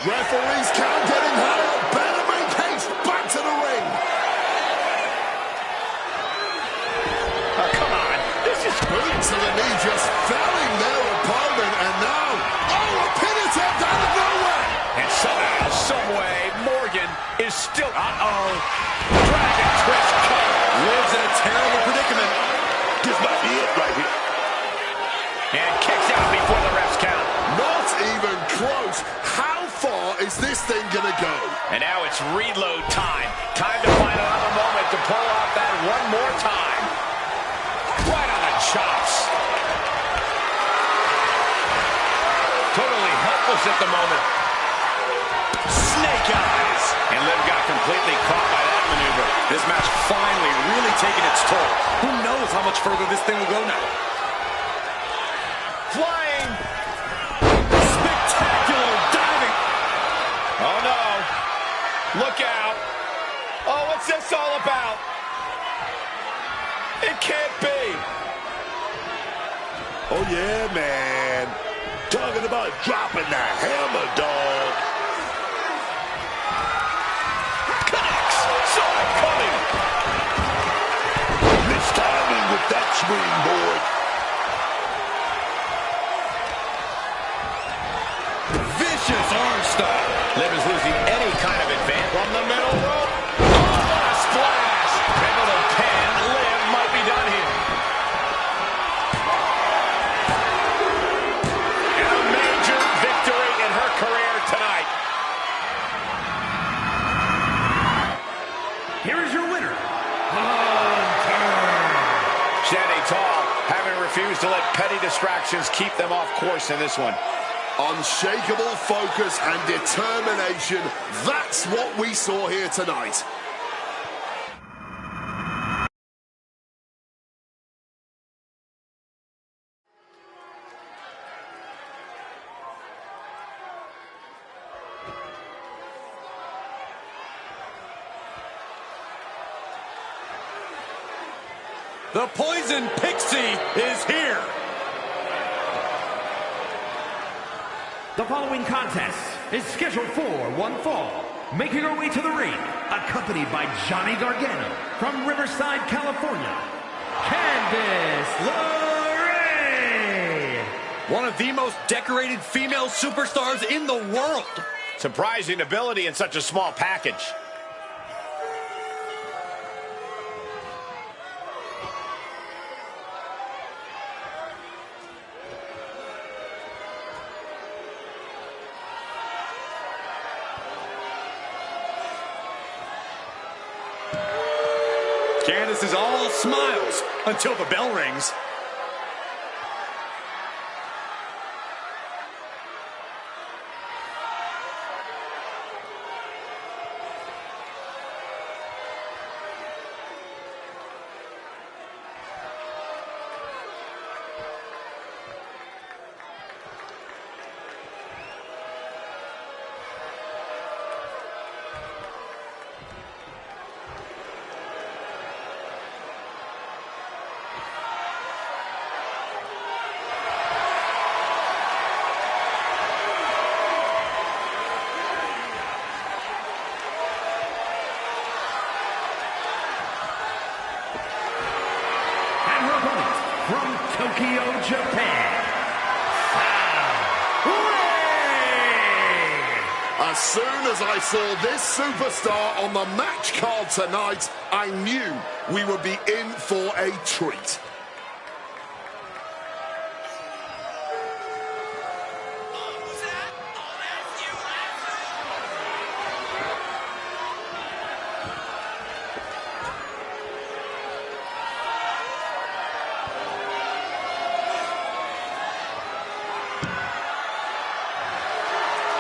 Referee's count getting higher. Better make haste. Back to the ring. Oh, come on. This is Boot to the knee, just felling their opponent. And now, oh, a pin attempt out of nowhere. And somehow, someway, Morgan is still... Uh-oh. Dragon twist cover. Liv's in a terrible predicament. This might be it right here. And kicks out before the ref's count. Not even close. How far is this thing gonna go? And now it's reload time. Time to find another moment to pull off that one more time. Right on the chops. Totally helpless at the moment. Snake eyes. And Liv got completely caught by that maneuver. This match finally really taking its toll. Who knows how much further this thing will go now? Flying. Spectacular diving. Oh, no. Look out. Oh, what's this all about? It can't be. Oh, yeah, man. Talking about dropping the hammer, dog. Connects. Saw it coming. Mistiming with that swing, boy. Vicious arm style. Liv is losing any kind of advance from the middle rope. Oh, what a splash. Able to pin. Liv might be done here. And a major victory in her career tonight. here is your winner, Hunter. Standing tall, having refused to let petty distractions keep them off course in this one. Unshakable focus and determination. That's what we saw here tonight. The Poison Pixie is here. The following contest is scheduled for one fall. Making her way to the ring, accompanied by Johnny Gargano from Riverside, California, Candice LeRae. One of the most decorated female superstars in the world. Surprising ability in such a small package. Candice is all smiles until the bell rings. From Tokyo, Japan, As soon as I saw this superstar on the match card tonight, I knew we would be in for a treat.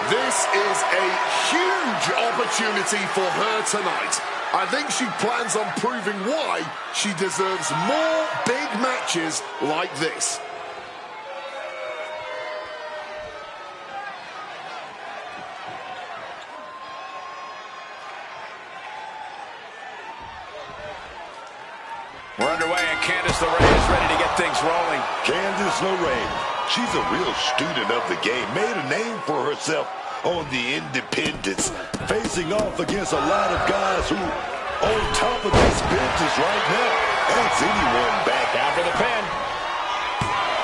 This is a huge opportunity for her tonight. I think she plans on proving why she deserves more big matches like this. We're underway and Candice LeRae is ready to get things rolling. Candice LeRae, she's a real student of the game. Made a name for herself on the independents, facing off against a lot of guys who on top of this business right now. That's anyone back. After the pin.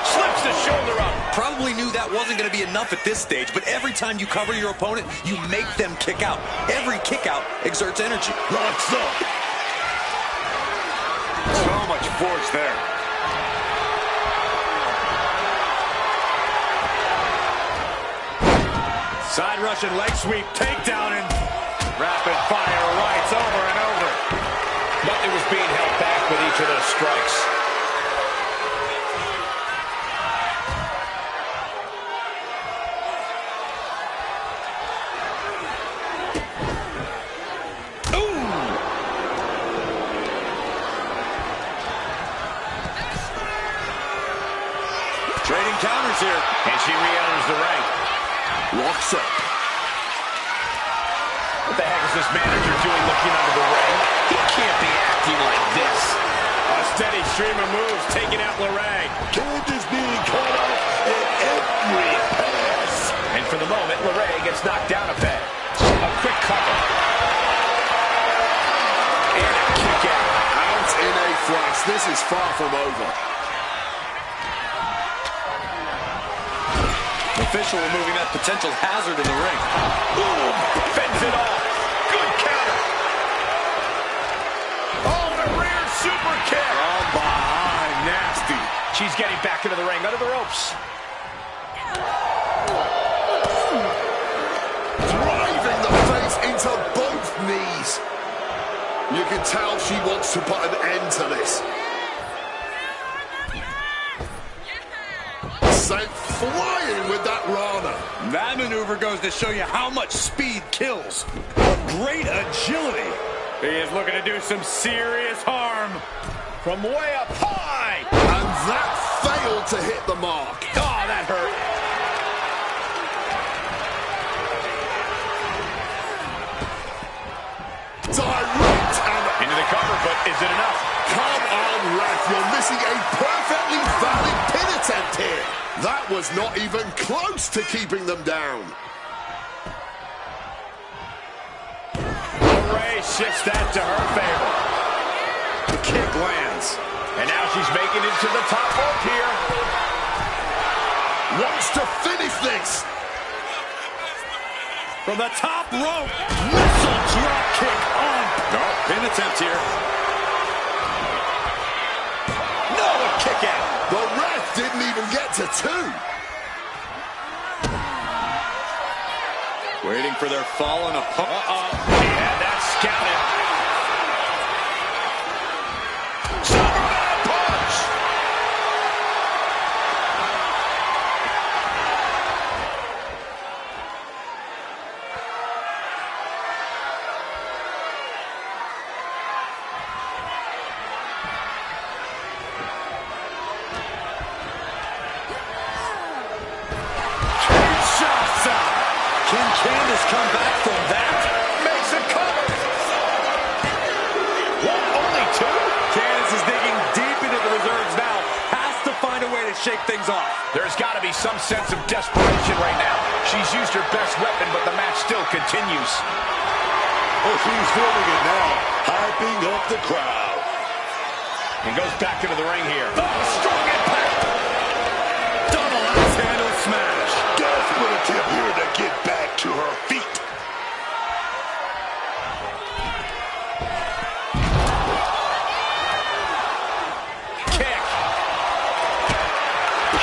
Slips the shoulder up. Probably knew that wasn't going to be enough at this stage, but every time you cover your opponent, you make them kick out. Every kick out exerts energy. Locks up. So much force there. Side Russian leg sweep, takedown, and rapid fire rights over and over. Nothing was being held back with each of those strikes. Trading counters here. And she re-enters the ring. Locks up. What the heck is this manager doing looking under the ring? He can't be acting like this. A steady stream of moves taking out LeRae. Candice being caught off at every pass. And for the moment, LeRae gets knocked down a peg. A quick cover. And a kick out. Out in a flash. This is far from over. Official removing that potential hazard in the ring. Boom! Fends it off. Good counter. Oh, and a rear super kick. From behind, nasty. She's getting back into the ring, under the ropes. Driving the face into both knees. You can tell she wants to put an end to this. Sent flying with that Rana. That maneuver goes to show you how much speed kills. Great agility. He is looking to do some serious harm. From way up high. And that failed to hit the mark. Oh, that hurt. Direct and Into the cover, but is it enough? come on, ref. You're missing a perfectly valid pin attempt here. That was not even close to keeping them down. Ray shifts that to her favor. The kick lands. And now she's making it to the top rope here. Wants to finish this. From the top rope. Missile drop kick on. No, pin attempt here. No, a kick out. The ref didn't even get to 2. Waiting for their fallen opponent. He had that scouted. Superman punch! Can Candice come back from that? Makes a cover. What, only 2? Candice is digging deep into the reserves now. Has to find a way to shake things off. There's got to be some sense of desperation right now. She's used her best weapon, but the match still continues. Oh, she's feeling it now, hyping up the crowd. And goes back into the ring here. Oh, strong impact. Double axe handle smash. Desperate attempt here to get back to her feet. Kick.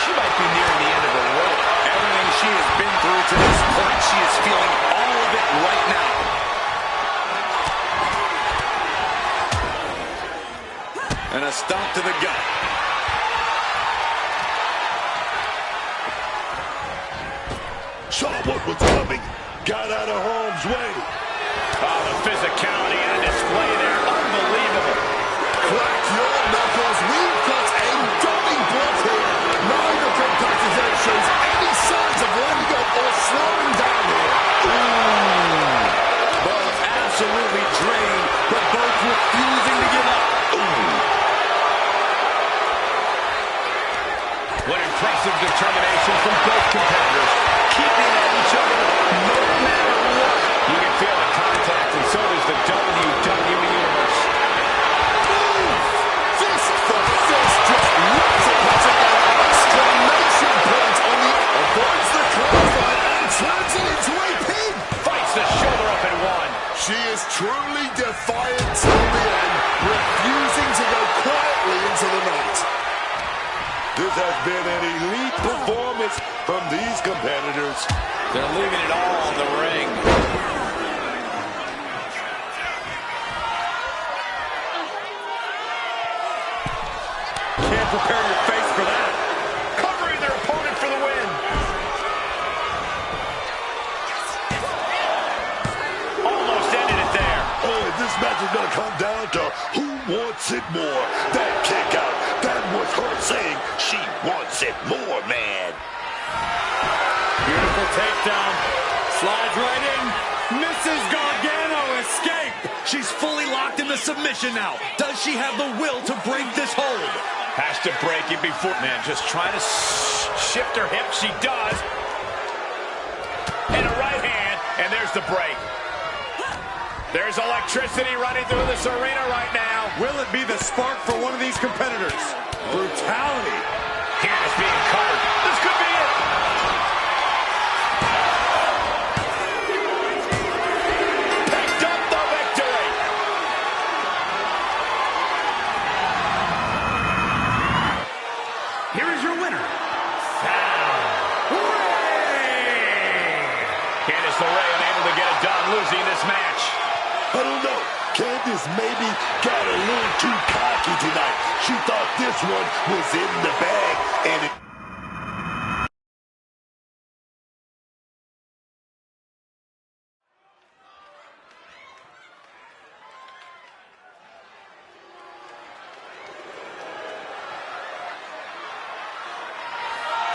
She might be nearing the end of her rope. Everything she has been through to this point, she is feeling all of it right now. And a stomp to the gut. Saw what was coming, got out of harm's way. Oh, the physicality and display there. Unbelievable. Crack your knuckles. We've got a dummy block here. Neither competitor shows any signs of letting up or slowing down here. Both absolutely drained, but both refusing to give up. What impressive determination from both competitors. Keeping at each other no matter what. You can feel the contact, and so does the WWE Universe. Fist for fist, just rips across it. Exclamation point on the avoids the clothesline and turns it into a pin. Fights the shoulder up and 1. She is truly defiant till the end, refusing to go quietly into the night. This has been an elite performance from these competitors. They're leaving it all on the ring. Can't prepare your face for that. Covering their opponent for the win. Almost ended it there. Oh, this match is going to come down to who wants it more. That kick out, that was her saying she wants it more, man. Beautiful takedown. Slides right in. Mrs. Gargano escape. She's fully locked in the submission now. Does she have the will to break this hold? Has to break it before. Man, just trying to shift her hip. She does. And a right hand. And there's the break. There's electricity running through this arena right now. Will it be the spark for one of these competitors? Brutality. Candice being covered. This could be it. Picked up the victory. Here is your winner, Candice LeRae unable to get it done, losing this match. I don't know. Candice may be got a little too cocky tonight. She thought this one was in the bag, and it...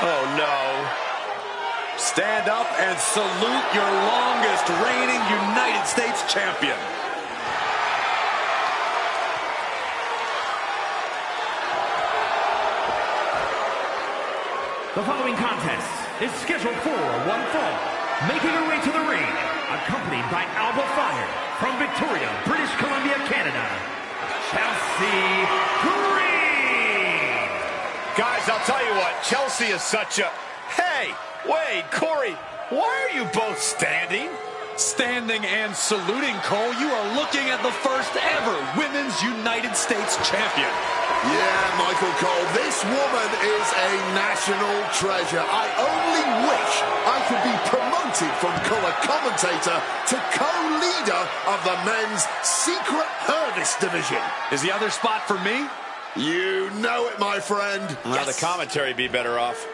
Oh, no. Stand up and salute your longest reigning United States champion. The following contest is scheduled for one fall. Making her way to the ring, accompanied by Alba Fire from Victoria, British Columbia, Canada, Chelsea Green. Guys, I'll tell you what, Chelsea is such a... Hey, Wade, Corey, why are you both standing? Standing and saluting, Cole. You are looking at the first ever Women's United States champion. Yeah, Michael Cole, this woman is a national treasure. I only wish I could be promoted from color commentator to co-leader of the men's Secret Service division. Is the other spot for me? You know it, my friend. Well, the commentary be better off.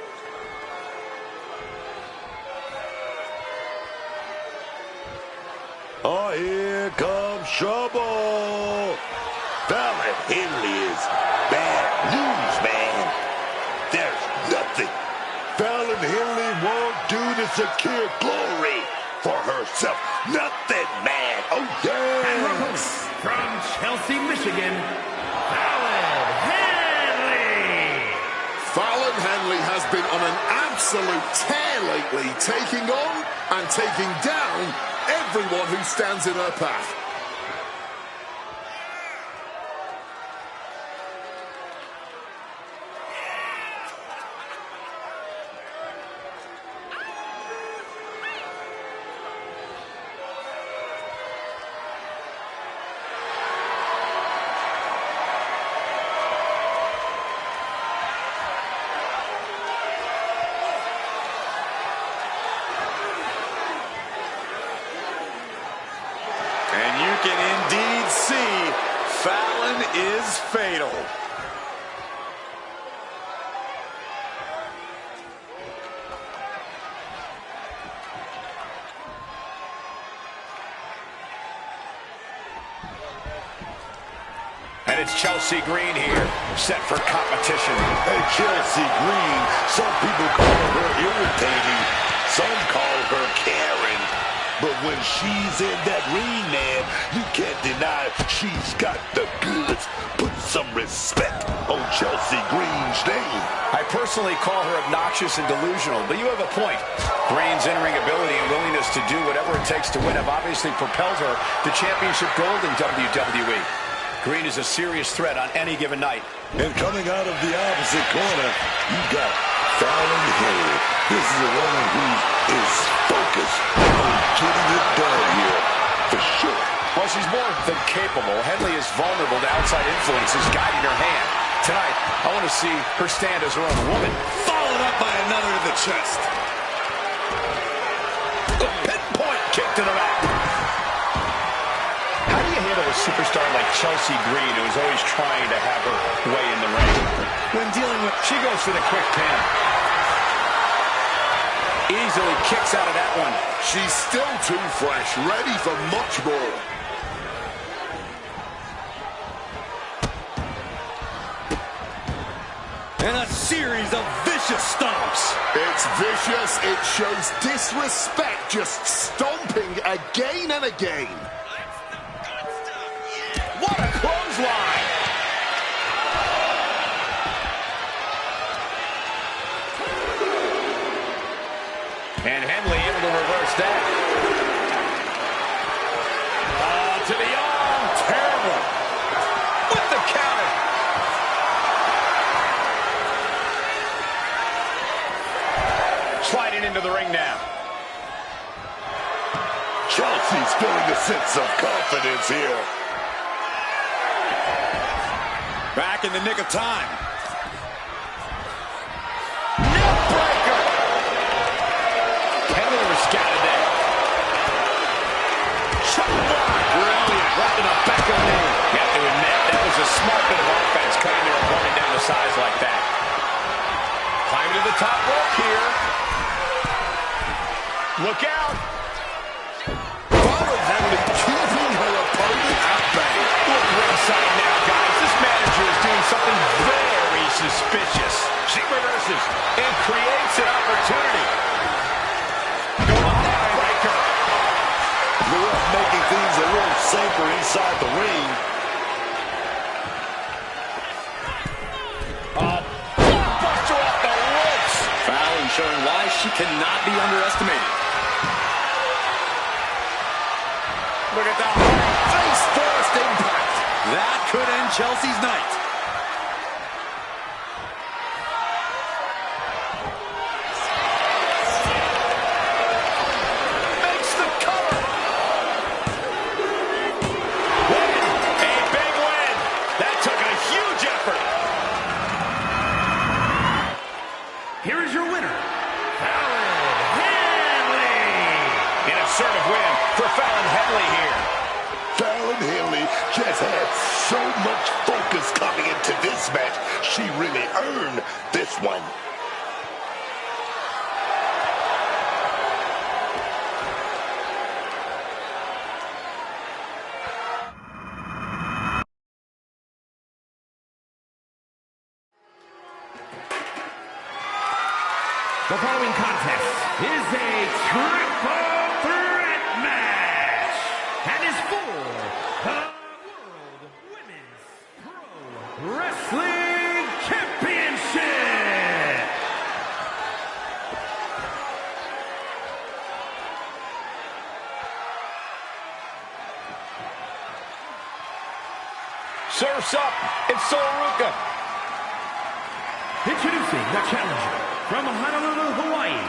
Oh, here comes trouble. Fallon Henley is bad news, man. There's nothing Fallon Henley won't do to secure glory for herself. Nothing, man. Oh, yeah. And her host from Chelsea, Michigan, Fallon Henley. Fallon Henley has been on an absolute tear lately, taking on and taking down everyone who stands in her path. And you can indeed see Fallon is fatal. And it's Chelsea Green here, set for competition. Hey, Chelsea Green, some people call her irritating, some call her Karen. But when she's in that ring, man, you can't deny she's got the goods. Put some respect on Chelsea Green's name. I personally call her obnoxious and delusional, but you have a point. Green's in-ring ability and willingness to do whatever it takes to win have obviously propelled her to championship gold in WWE. Green is a serious threat on any given night. And coming out of the opposite corner, you got Fallon Henley. This is a woman who is focused on getting it done here, for sure. Well, she's more than capable. Henley is vulnerable to outside influences guiding her hand. Tonight, I want to see her stand as her own woman. Followed up by another to the chest. A pinpoint kick to the back. How do you handle a superstar like Chelsea Green, who is always trying to have her way in the ring? When dealing with... She goes for the quick pin. Easily kicks out of that one. She's still too fresh, ready for much more. And a series of vicious stomps. It's vicious. It shows disrespect, just stomping again and again. What a clothesline! And Henley able to reverse that. To the arm. Terrible. With the counter. Sliding into the ring now. Chelsea's feeling a sense of confidence here. Back in the nick of time. Neckbreaker. Henley was scattered there. Shot block. Brilliant. Right in the back of the knee. You have to admit, smart bit of offense, cutting their opponent down to size like that. Climb to the top rope here. Look out. Fallon Henley keeping her opponent at bay. Look ringside now, guys. This manager is doing something very suspicious. She reverses and creates an opportunity. Go on, breaker. The ref making things a little safer inside the ring. Buster off the ropes. Fallon showing why she cannot be underestimated. Look at that face first impact. That could end Chelsea's night. Makes the cover. Win. A big win. That took a huge effort. Here is your winner, Fallon Henley. An assertive win for Fallon Henley here. Fallon Henley just had so much focus coming into this match. She really earned this one. The following contest is a triple threat match and is for the World Women's Pro Wrestling Championship. Surf's up. It's Soruka. Introducing the challenger from Honolulu, Hawaii,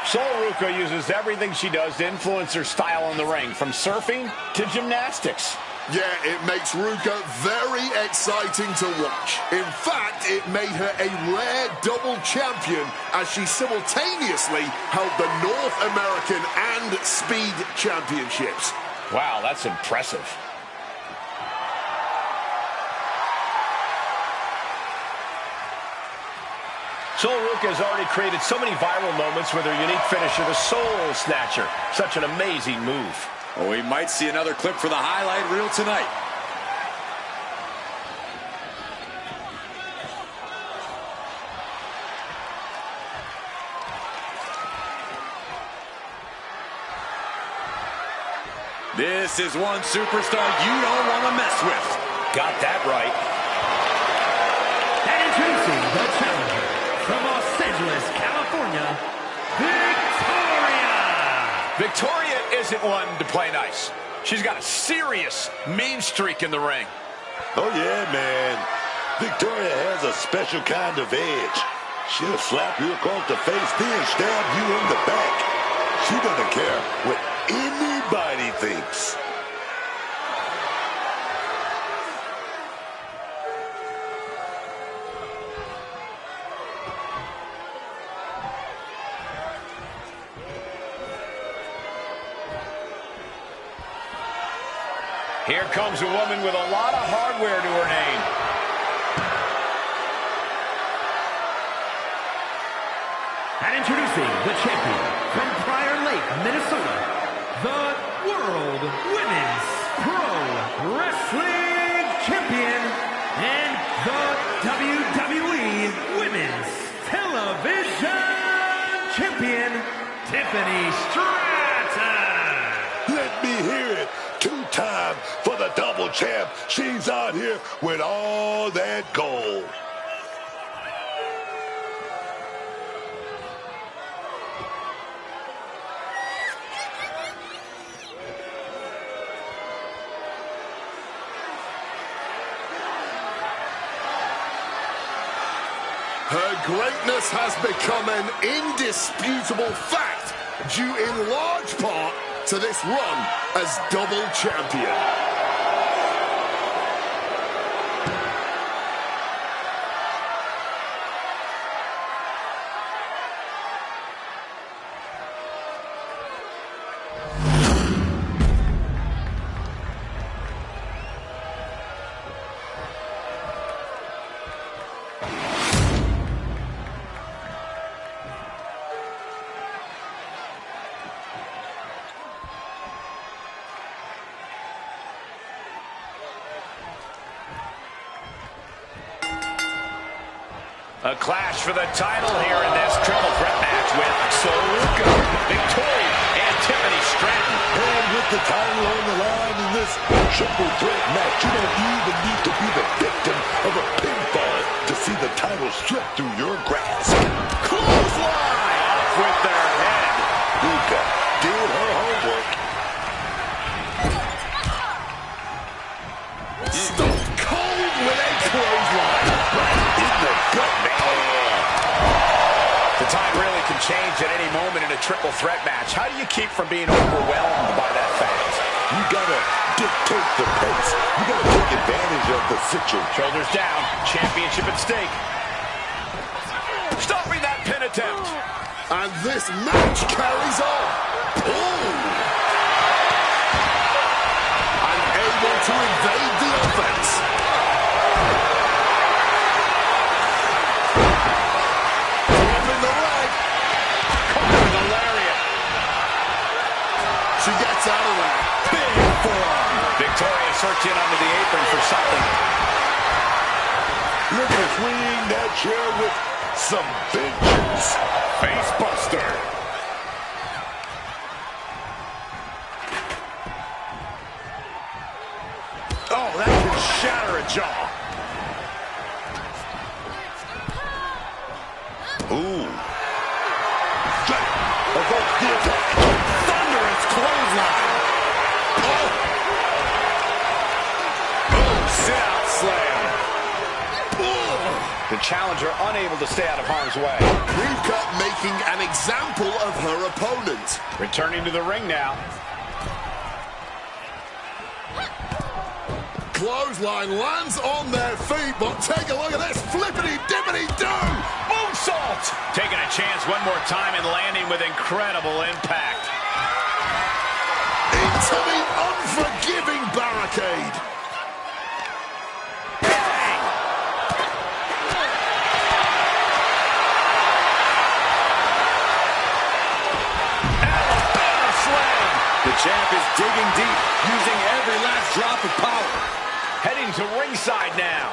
Soruka uses everything she does to influence her style in the ring, from surfing to gymnastics. Yeah, it makes Ruka very exciting to watch. In fact, it made her a rare double champion as she simultaneously held the North American and Speed Championships. Wow, that's impressive. Soruka has already created so many viral moments with her unique finisher, the Soul Snatcher. Such an amazing move. Oh, we might see another clip for the highlight reel tonight. This is one superstar you don't want to mess with. Got that right. And introducing the challenger from Los Angeles, California, Victoria. Victoria isn't one to play nice. She's got a serious mean streak in the ring. Oh, yeah, man. Victoria has a special kind of edge. She'll slap you across the face, then stab you in the back. She doesn't care what anybody thinks. Here comes a woman with a lot of hardware to her name. And introducing the champion from Prior Lake, Minnesota, the World Women's Pro Wrestling Champion and the WWE Women's Television Champion, Tiffany Stratton. Let me hear it. 2-time for the double champ. She's out here with all that gold. Her greatness has become an indisputable fact, due in large part to this run as double champion. A clash for the title here in this triple threat match with Soluka, Victoria, and Tiffany Stratton. And with the title on the line in this triple threat match, you don't even need to be the victim of a pinfall to see the title slip through your grasp. Clothesline! Off with their head. Luka did her homework. Stone cold with a clothesline. In the gut, man. The time really can change at any moment in a triple threat match. How do you keep from being overwhelmed by that fact? You gotta dictate the pace. You gotta take advantage of the situation. Shoulders down, championship at stake. Stopping that pin attempt. And this match carries on. Ooh. Unable to evade the offense. Dropping the leg. Caught with a lariat. She gets out of there. Big forearm. Victoria searching under the apron for something. Look at swinging that chair with some vengeance. Face buster. Oh, that can shatter a jaw. Ooh. Evoke the attack. Thunderous clothesline. Sit-out slam. The challenger unable to stay out of harm's way. Ruka making an example of her opponent. Returning to the ring now. Clothesline lands on their feet, but take a look at this. Flippity-dippity-do. Moonsault. Taking a chance one more time and landing with incredible impact. Into the unforgiving barricade. Bang. Alabama slam. The champ is digging deep, using every last drop of power. Heading to ringside now.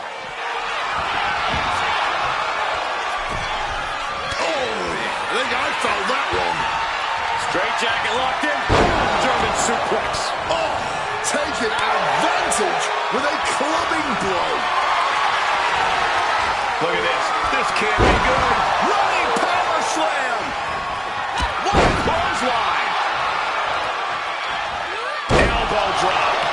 I think I felt that one. Straight jacket locked in. German suplex. Oh, taking advantage with a clubbing blow. Look at this. This can't be good. Running power slam. What a clothesline. Elbow drop.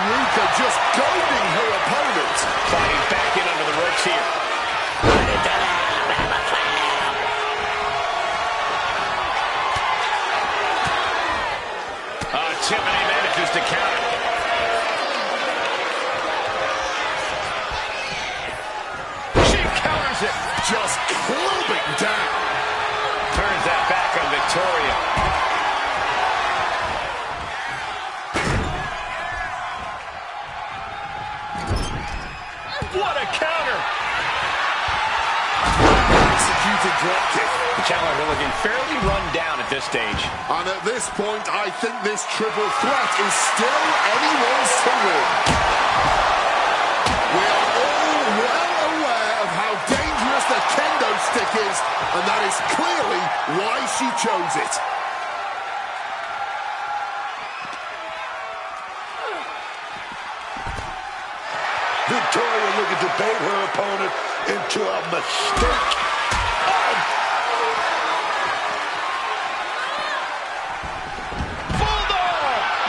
Ruka just goading her opponent. Sliding back in under the ropes here. Tiffany manages to counter. She counters it. Just clubbing down. Turns that back on Victoria. What a counter! Executed dropkick. The challenger looking fairly run down at this stage. And at this point, I think this triple threat is still anyone's to win. We are all well aware of how dangerous the kendo stick is, and that is clearly why she chose it. Victoria looking to bait her opponent into a mistake.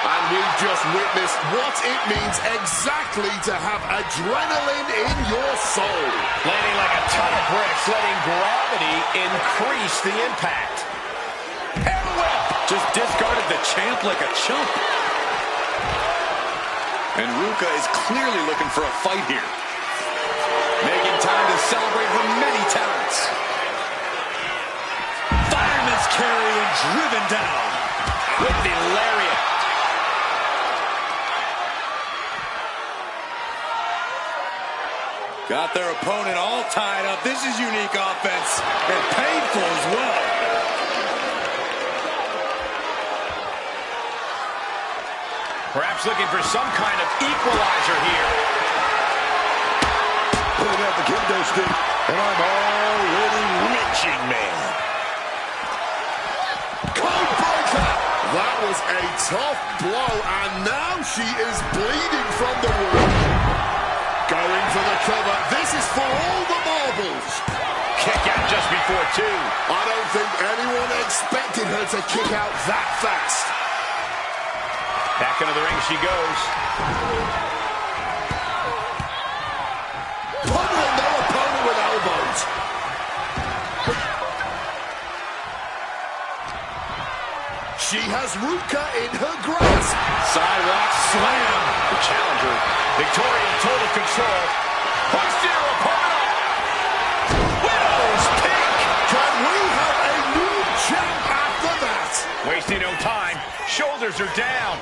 And we've just witnessed what it means exactly to have adrenaline in your soul. Landing like a ton of bricks, letting gravity increase the impact. Air whip! Just discarded the champ like a chump. And Ruka is clearly looking for a fight here. Making time to celebrate her many talents. Fireman's carry and driven down. With the lariat. Got their opponent all tied up. This is unique offense and painful as well. Perhaps looking for some kind of equalizer here. Putting out the kendo stick, and I'm already reaching, man. Code breaker! That was a tough blow, and now she is bleeding from the wound. Going for the cover. This is for all the marbles. Kick out just before 2. I don't think anyone expected her to kick out that fast. Back into the ring she goes. Pummeling their opponent with elbows. She has Ruka in her grasp. Sidewalk slam. The challenger, Victoria in total control. Hoisting her opponent up. Widow's pick. Can we have a new champ after that? Wasting no time. Shoulders are down.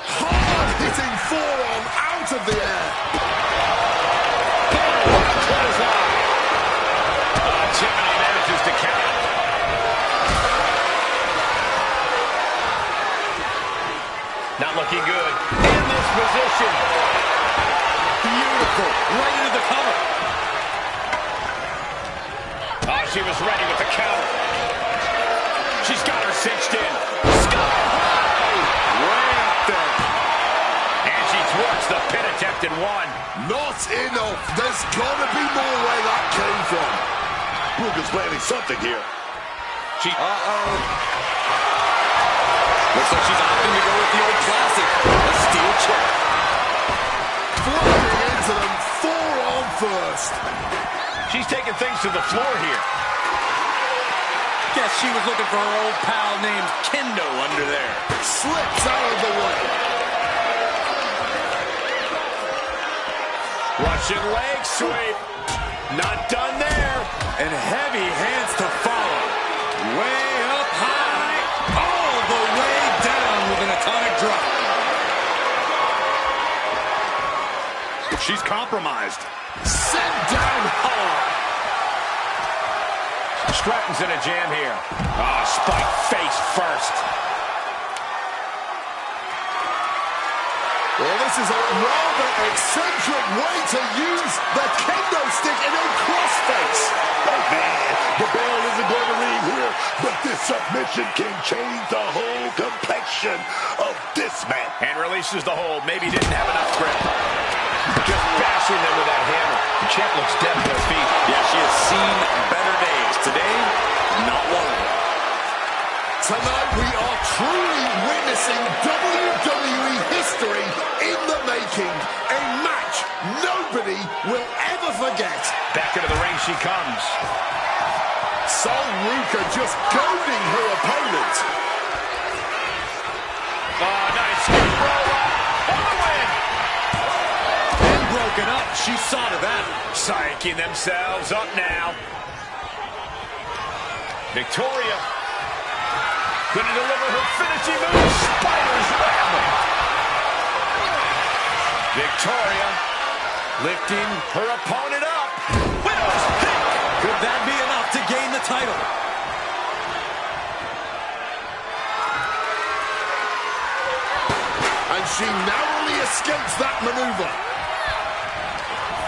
Hard-hitting forearm out of the air. Jiminy manages to count. Not looking good. In this position. Beautiful. Right into the cover. Oh, she was ready with the counter. She's got her cinched in. Sky high. Way up there. And she thwarts the pin attempt in 1. Not enough. There's got to be more where that came from. Ruka's planning something here. Looks like she's opting to go with the old classic, a steel chair. Flying into them, forearm first. She's taking things to the floor here. Guess she was looking for her old pal named Kendo under there. Slips out of the way. Russian leg sweep. Not done there. And heavy hands to follow. Way up high, all the way down with an atomic drop. She's compromised. Sent down hard. Stratton's in a jam here. Oh, spike face first. Well, this is a rather eccentric way to use the kendo stick in a crossface. Hey, man, the bell isn't going to ring here, but this submission can change the whole complexion of this match. And releases the hold. Maybe didn't have enough grip. Just bashing them with that hammer. The champ looks dead at her feet. Yeah, she has seen better days. Today, not one of them. Tonight we are truly witnessing WWE history in the making. A match nobody will ever forget. Back into the ring she comes. So Ruka just goading her opponent. Oh, nice skip roll up. For the win. And broken up. She saw to that. Psyching themselves up now. Victoria going to deliver her finishing move. Spider's web. Victoria lifting her opponent up. Widow's pick. Could that be enough to gain the title? And she narrowly escapes that maneuver.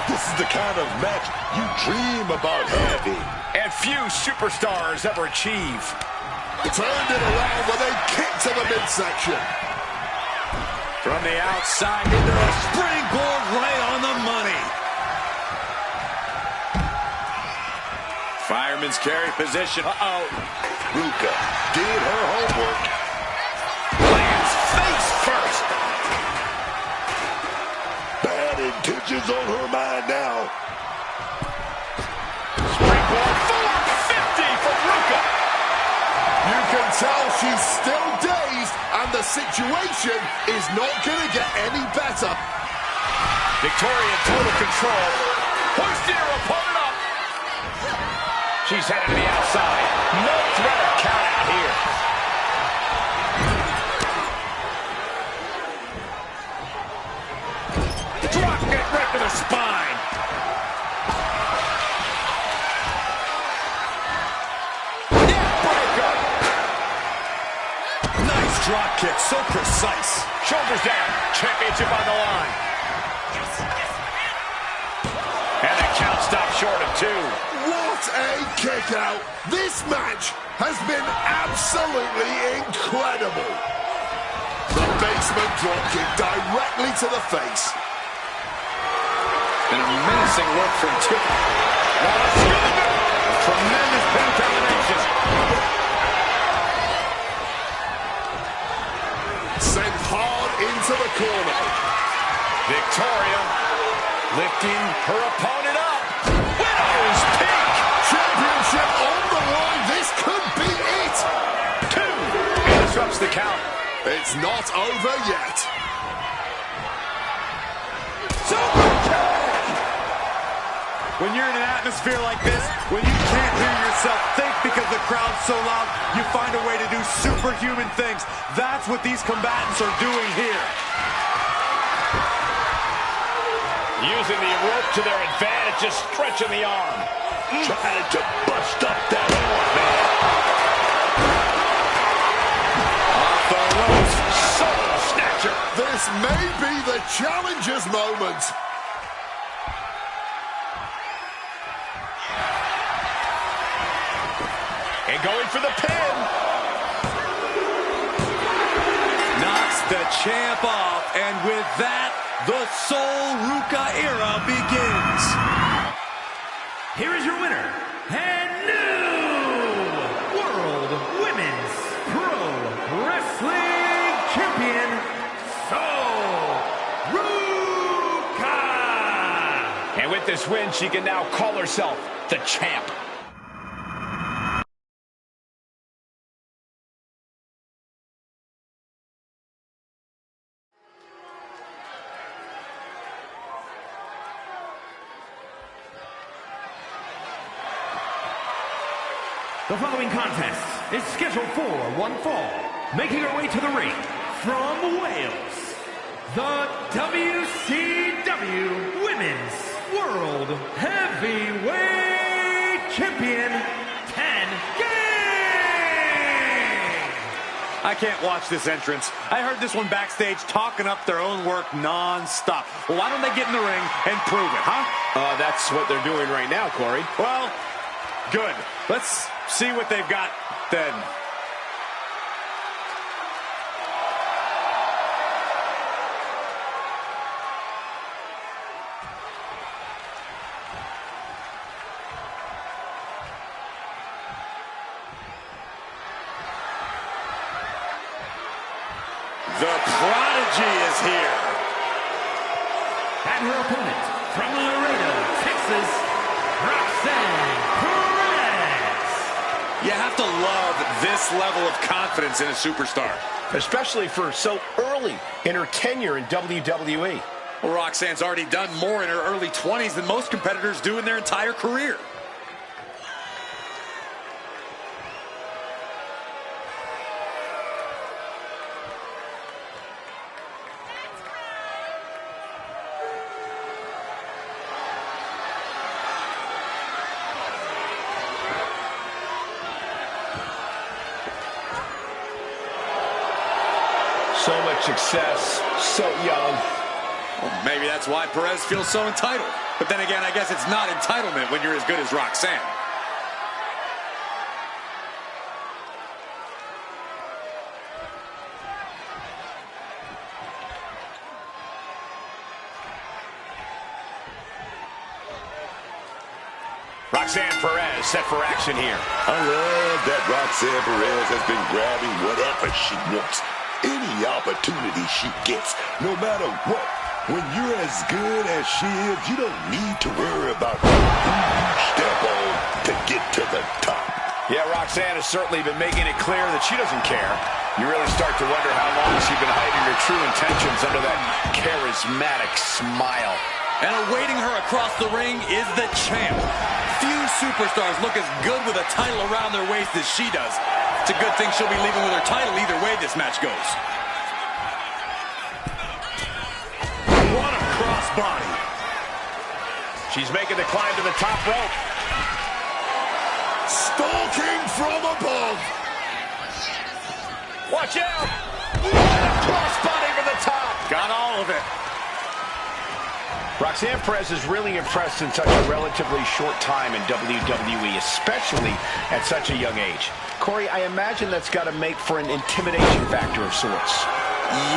This is the kind of match you dream about having. And few superstars ever achieve. Turned it around with a kick to the midsection. From the outside into a springboard right on the money. Fireman's carry position. Uh-oh. Ruka did her homework. Lands face first. Bad intentions on her mind now. Springboard 450 from Ruka. You can tell she's still dazed, and the situation is not going to get any better. Victoria in total control. Hoisting her opponent up. She's headed to the outside. No threat of count out here. Drop kick right to the spine. drop kick, so precise. Shoulders down, championship on the line. And the count stopped short of 2. What a kick out. This match has been absolutely incredible. The basement drop kick directly to the face. And a menacing look from Tiffany. Tremendous pin combination. Sent hard into the corner. Victoria lifting her opponent up. Widow's peak. Championship on the line. This could be it. 2. Interrupts the count. It's not over yet. When you're in an atmosphere like this, when you can't hear yourself think because the crowd's so loud, you find a way to do superhuman things. That's what these combatants are doing here. Using the rope to their advantage, just stretching the arm. Trying to bust up that arm, man. Off the ropes, soul snatcher. This may be the challenger's moment. And going for the pin. Knocks the champ off, and with that, the Soul Ruka era begins. Here is your winner, and new World Women's Pro Wrestling Champion, Soul Ruka! And with this win, she can now call herself the champ. The following contest is scheduled for one fall. Making her way to the ring from Wales, the WCW Women's World Heavyweight Champion, 10 Gang! I can't watch this entrance. I heard this one backstage talking up their own work non-stop. Well, why don't they get in the ring and prove it, huh? That's what they're doing right now, Corey. Well, good. Let's see what they've got then. The Prodigy is here. And her opponent from Laredo, Texas, Roxanne Perez. You have to love this level of confidence in a superstar. Especially for so early in her tenure in WWE. Well, Roxanne's already done more in her early 20s than most competitors do in their entire career. So much success, so young. Well, maybe that's why Perez feels so entitled. But then again, I guess it's not entitlement when you're as good as Roxanne. Roxanne Perez set for action here. I love that Roxanne Perez has been grabbing whatever she wants. Any opportunity she gets, no matter what. When you're as good as she is, you don't need to worry about who you step on to get to the top. Yeah, Roxanne has certainly been making it clear that she doesn't care. You really start to wonder how long she's been hiding her true intentions under that charismatic smile. And awaiting her across the ring is the champ. Few superstars look as good with a title around their waist as she does. It's a good thing she'll be leaving with her title either way this match goes. What a crossbody. She's making the climb to the top rope. Stalking from above. Watch out. Crossbody from the top. Got all of it. Roxanne Perez is really impressed in such a relatively short time in WWE, especially at such a young age. Corey, I imagine that's got to make for an intimidation factor of sorts.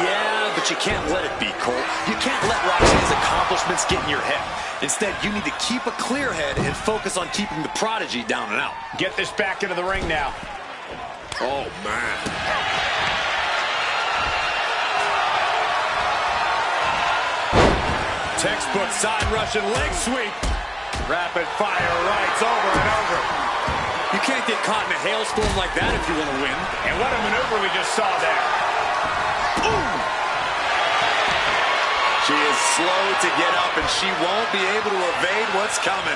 Yeah, but you can't let it be, Cole. You can't let Roxanne's accomplishments get in your head. Instead, you need to keep a clear head and focus on keeping the prodigy down and out. Get this back into the ring now. Oh, man. Textbook side Russian leg sweep. Rapid fire rights over and over. You can't get caught in a hailstorm like that if you want to win. And what a maneuver we just saw there. Ooh. She is slow to get up, and she won't be able to evade what's coming.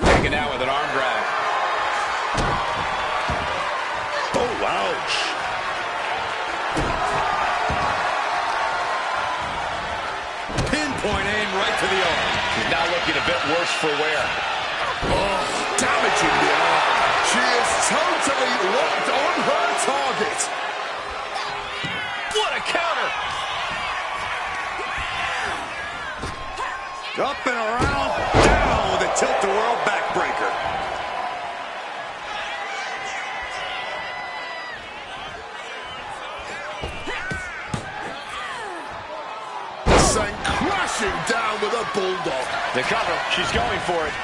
Taken out with an arm drag. Oh, ouch. Pinpoint aim right to the arm. She's now looking a bit worse for wear. Oh, damaging the arm. She is totally locked on her target. What a counter! Up and around, down with a tilt-the-world backbreaker. Sent crashing down with a bulldog. The cover, she's going for it.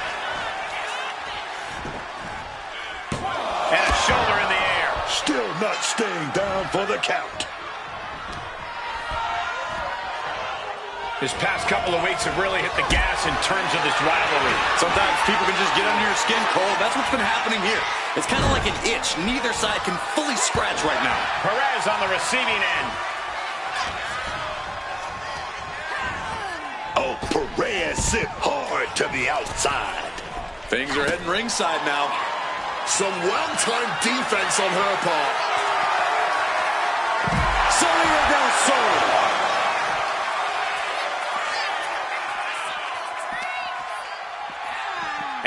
And a shoulder in the air. Still not staying down for the count. This past couple of weeks have really hit the gas in terms of this rivalry. Sometimes people can just get under your skin, Cole. That's what's been happening here. It's kind of like an itch. Neither side can fully scratch right now. Perez on the receiving end. Oh, Perez sit hard to the outside. Things are heading ringside now. Some well-timed defense on her part. Salida del Sol.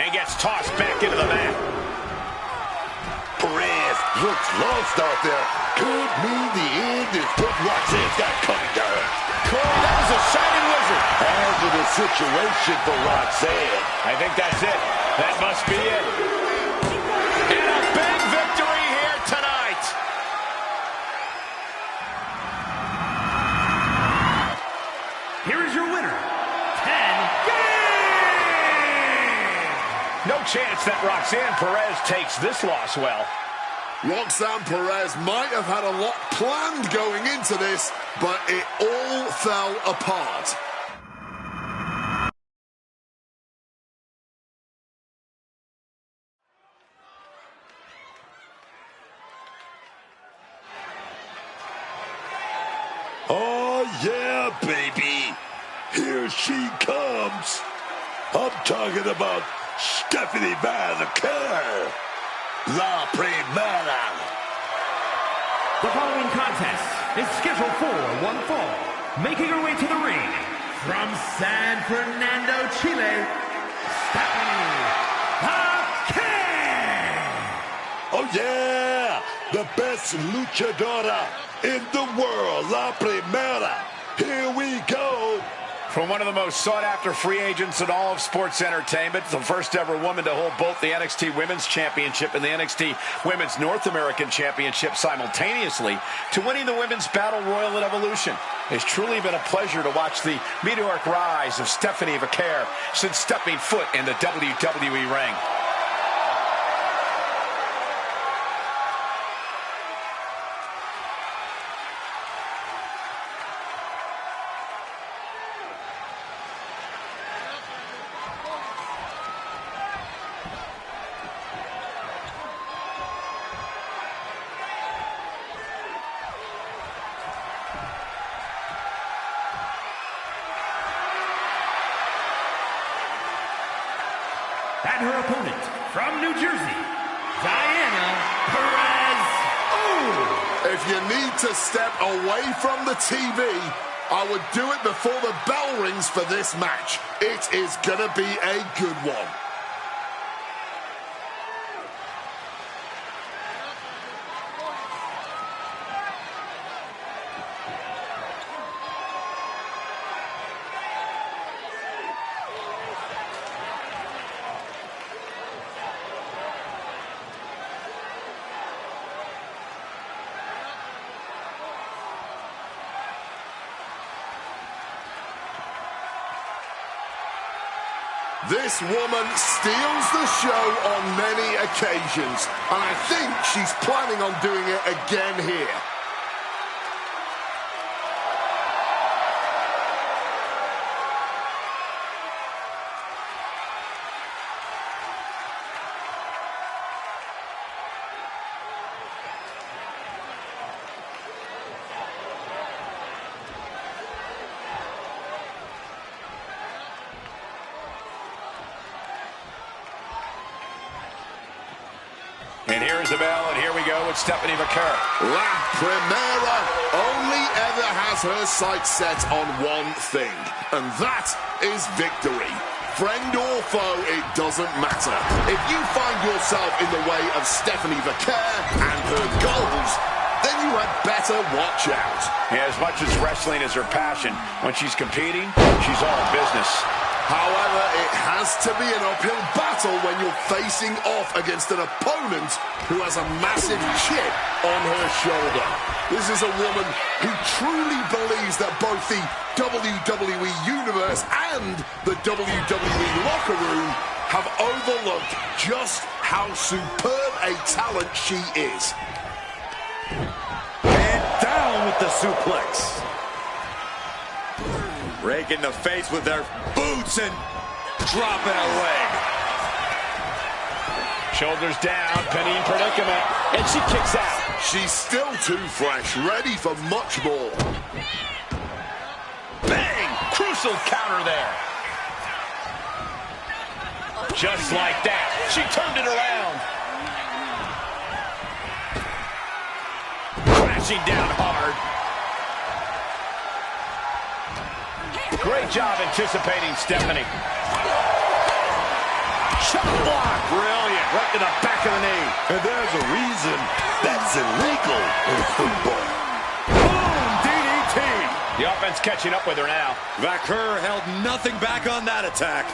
And gets tossed back into the mat. Perez looks lost out there. Could mean the end is what Roxanne's got coming to her. Cole, that was a shining wizard. Hazardous situation for Roxanne. I think that's it. That must be it. And a big victory here tonight. Here is your winner, 10 Game! No chance that Roxanne Perez takes this loss well. Roxanne Perez might have had a lot planned going into this, but it all fell apart. Oh, yeah, baby. Here she comes. I'm talking about Stephanie Van La Primera. The following contest is scheduled for one fall. Making her way to the ring from San Fernando, Chile, Stephanie Hackett! Oh, yeah. The best luchadora in the world. La Primera. Here we go. From one of the most sought-after free agents in all of sports entertainment, the first ever woman to hold both the NXT Women's Championship and the NXT Women's North American Championship simultaneously, to winning the Women's Battle Royal at Evolution. It's truly been a pleasure to watch the meteoric rise of Stephanie Vaquer since stepping foot in the WWE ring. And her opponent from New Jersey, Diana Perez. Oh! If you need to step away from the TV, I would do it before the bell rings for this match. It is going to be a good one. This woman steals the show on many occasions, and I think she's planning on doing it again here. And here's the bell, and here we go with Stephanie McCurry. La Primera only ever has her sights set on one thing, and that is victory. Friend or foe, it doesn't matter. If you find yourself in the way of Stephanie McCurry and her goals, then you had better watch out. Yeah, as much as wrestling is her passion, when she's competing, she's all business. However, it has to be an uphill battle when you're facing off against an opponent who has a massive chip on her shoulder. This is a woman who truly believes that both the WWE Universe and the WWE locker room have overlooked just how superb a talent she is. And down with the suplex. Rake in the face with their boots and dropping a leg. Shoulders down, pinning predicament, and she kicks out. She's still too fresh, ready for much more. Bang! Crucial counter there. Just like that, she turned it around. Crashing down hard. Great job anticipating Stephanie. Shot block. Brilliant. Right to the back of the knee. And there's a reason that's illegal in football. Boom! DDT. The offense catching up with her now. Vaquer held nothing back on that attack.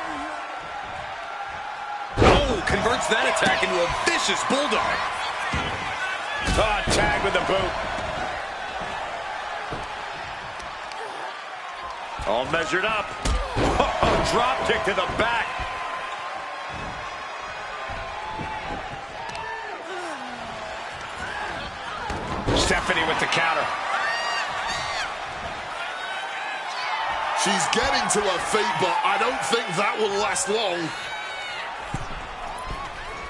Oh, converts that attack into a vicious bulldog. Oh, tag with the boot. All measured up. Oh, drop kick to the back. Stephanie with the counter. She's getting to her feet, but I don't think that will last long.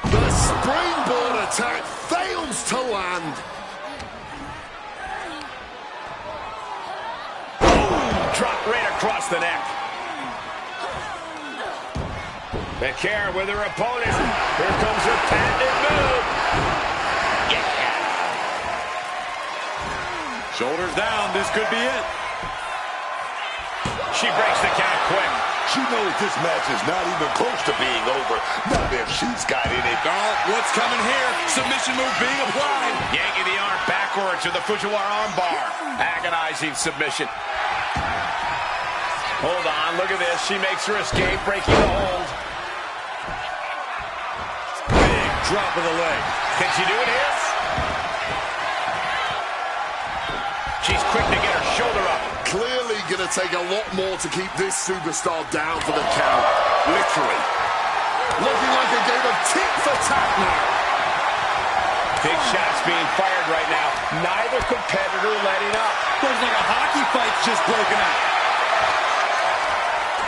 The springboard attack fails to land. Drop right across the neck. McCarron with her opponent. Here comes her patented move. Yeah. Shoulders down. This could be it. She breaks the count quick. She knows this match is not even close to being over. Not if she's got any. Oh, what's coming here? Submission move being applied. Yanking the arm backwards to the Fujiwara arm bar. Agonizing submission. Hold on, look at this. She makes her escape, breaking the hold. Big drop of the leg. Can she do it here? She's quick to get her shoulder up. Clearly going to take a lot more to keep this superstar down for the count. Literally. Looking like a game of tit for tat now. Big shots being fired right now. Neither competitor letting up. Looks like a hockey fight's just broken out.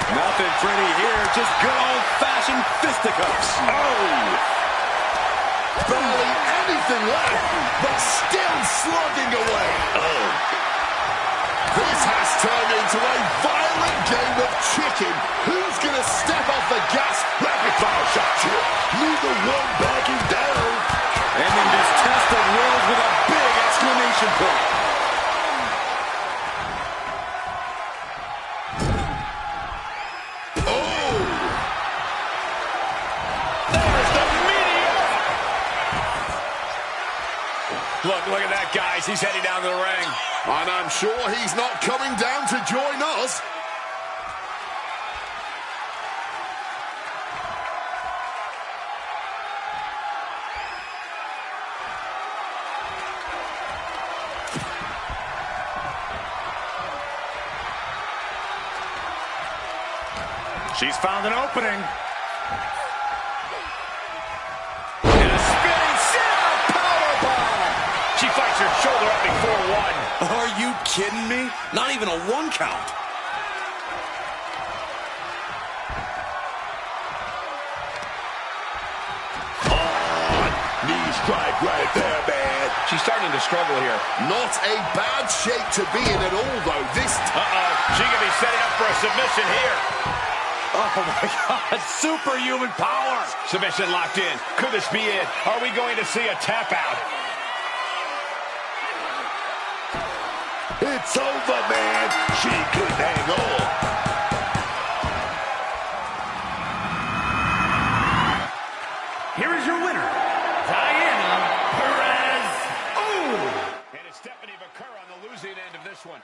Nothing pretty here, just good old-fashioned fisticuffs. Oh! Barely anything left, but still slugging away. Oh! This has turned into a violent game of chicken. Who's going to step off the gas? Rapid fire shot here. Neither one backing down. And then this test of wills with a big exclamation point. Look at that, guys. He's heading down to the ring. And I'm sure he's not coming down to join us. She's found an opening. And a spinning sit-out powerbomb. She fights her shoulder up before one. Are you kidding me? Not even a 1 count. Knee strike right there, man. She's starting to struggle here. Not a bad shape to be in at all, though. This Uh-oh. She could be setting up for a submission here. Oh, my God. Superhuman power. Submission locked in. Could this be it? Are we going to see a tap out? It's over, man. She couldn't hang on. Here is your winner, Diana Perez. Oh! And it's Stephanie Vaquer on the losing end of this one.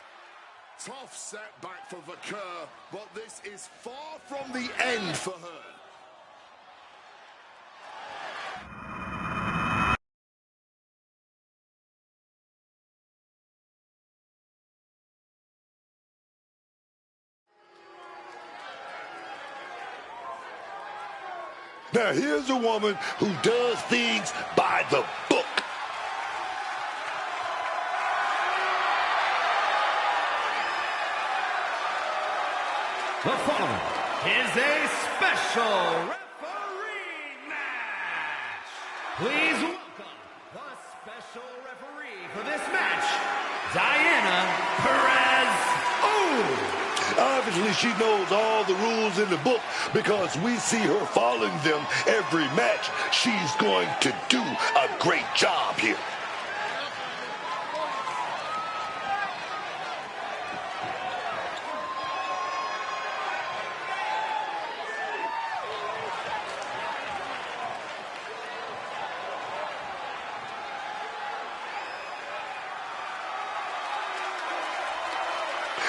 tough setback for Vaquer, but this is far from the end for her. Now here's a woman who does things by the book. The following is a special referee match. Please welcome the special referee for this match, Diana Perez. Oh! Obviously, she knows all the rules in the book because we see her following them every match. She's going to do a great job here.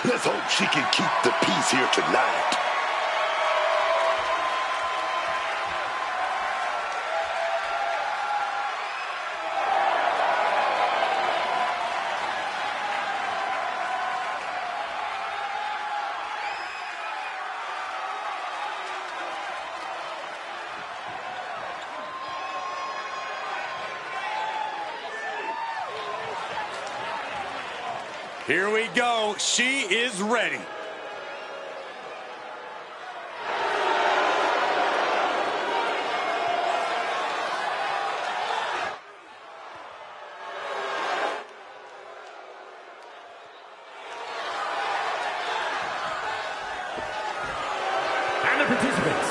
Let's hope she can keep the peace here tonight. Here we go. She is ready. And the participants,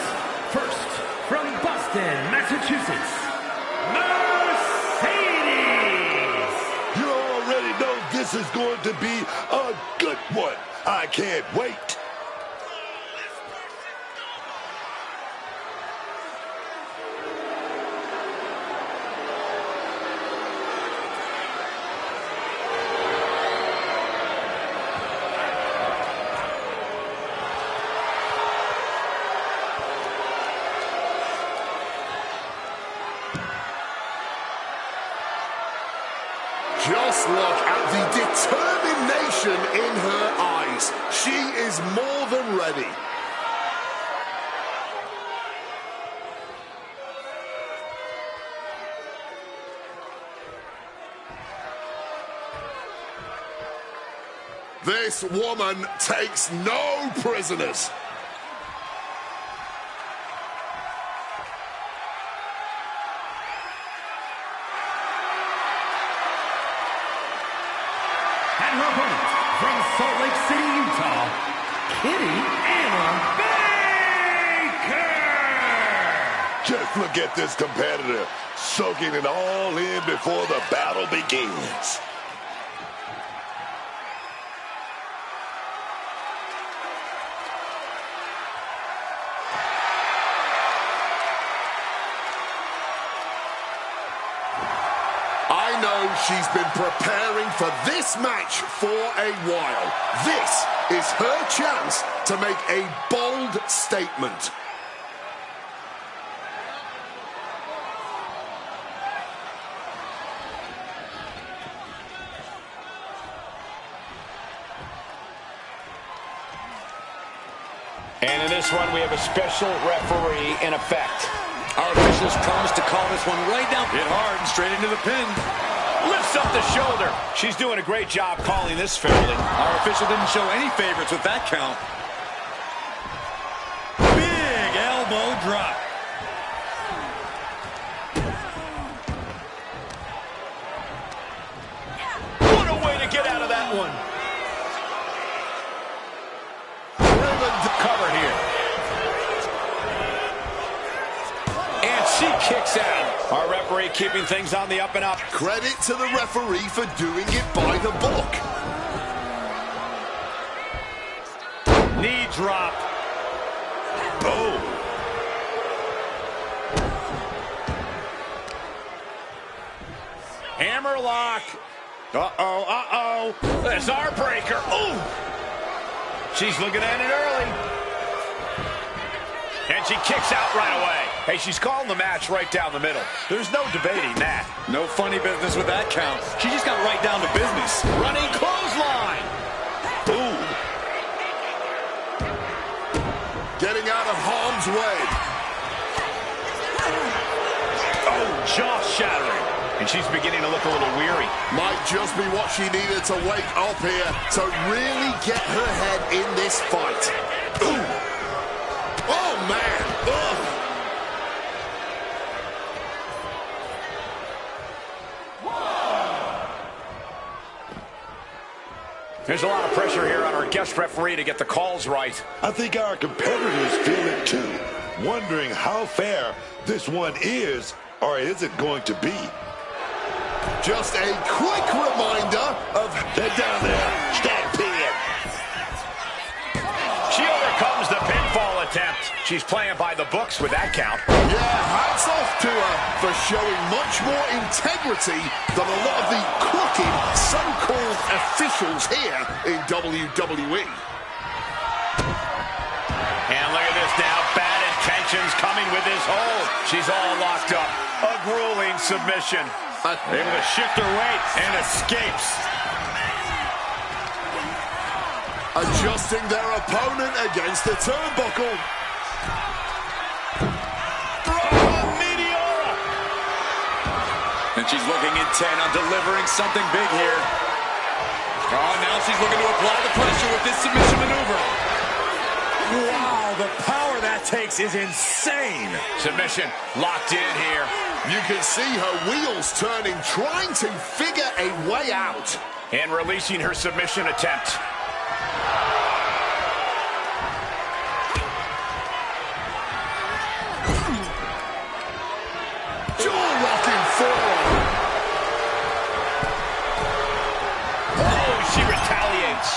first from Boston, Massachusetts, You already know this is going to be a good one. I can't wait. Just look at the determination in her eyes. She is more than ready. This woman takes no prisoners. and her opponent from Salt Lake City, Utah, Kitty Anna Baker. Just look at this competitor, soaking it all in before the battle begins. I know she's been preparing for this match for a while. This is her chance to make a bold statement. And in this one, we have a special referee in effect. Our officials promised to call this one right down. Hit hard and straight into the pin. Lifts up the shoulder. She's doing a great job calling this fairly. Our official didn't show any favorites with that count. Big elbow drop. What a way to get out of that one. Cover here. And she kicks out. Our referee keeping things on the up and up. Credit to the referee for doing it by the book. Knee drop. Oh. Hammerlock. Uh-oh, uh-oh. That's our breaker. Ooh. She's looking at it early. And she kicks out right away. Hey, she's calling the match right down the middle. There's no debating that. No funny business with that count. She just got right down to business. Running clothesline. Ooh. Getting out of harm's way. Oh, jaw-shattering. And she's beginning to look a little weary. Might just be what she needed to wake up here to really get her head in this fight. Ooh. Oh, man. Ugh. There's a lot of pressure here on our guest referee to get the calls right. I think our competitors feel it too, wondering how fair this one is, or is it going to be? Just a quick reminder of... Get down there, stack pin. She overcomes the pinfall attempt. She's playing by the books with that count. Yeah, hats off to her for showing much more integrity than a lot of the crooked so-called officials here in WWE. And look at this now. Bad intentions coming with this hold. She's all locked up. A grueling submission. Able to shift her weight and escapes. Adjusting their opponent against the turnbuckle. Meteora. And she's looking intent on delivering something big here. Oh, now she's looking to apply the pressure with this submission maneuver. Wow, the power that takes is insane. Submission locked in here. You can see her wheels turning, trying to figure a way out. And releasing her submission attempt. Jaw-rocking forearm. Oh, she retaliates.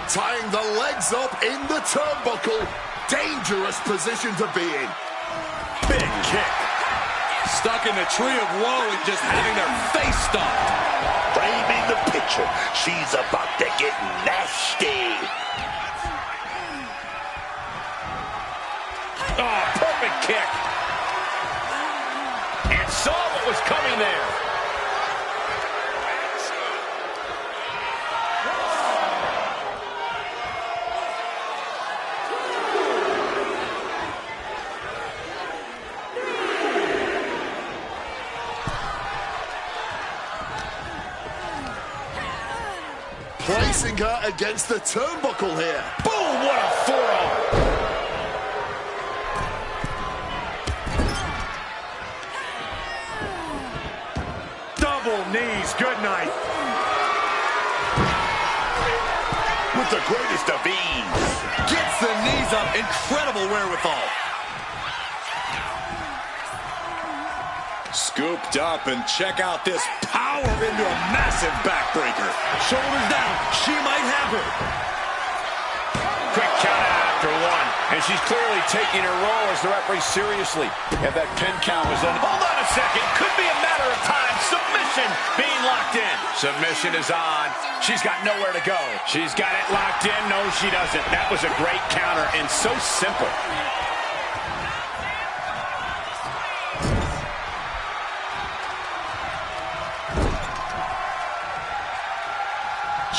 Tying the legs up in the turnbuckle. Dangerous position to be in. Big kick. Stuck in the tree of woe and just having their face stomped. Framing the picture. She's about to get nasty. Oh, perfect kick. And saw what was coming there. Placing her against the turnbuckle here. Boom, what a forearm. Double knees, good night. With the greatest of ease. Gets the knees up. Incredible wherewithal. Scooped up, and check out this power into a massive backbreaker. Shoulders down. She might have her. Quick count after one. And she's clearly taking her role as the referee seriously. And that pin count was on. Hold on a second. Could be a matter of time. Submission being locked in. Submission is on. She's got nowhere to go. She's got it locked in. No, she doesn't. That was a great counter and so simple.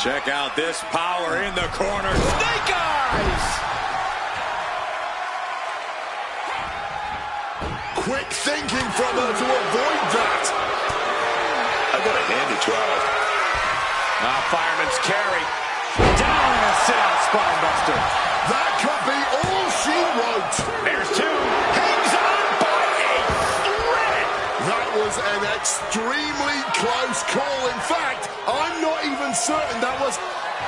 Check out this power in the corner. Snake eyes! Quick thinking from her to avoid that. I gotta hand it to her. Fireman's carry. Down in a sit-out spine buster. That could be all she wrote. There's two. Hangs on by a thread. That was an extremely close call. In fact, I'm not even certain that was...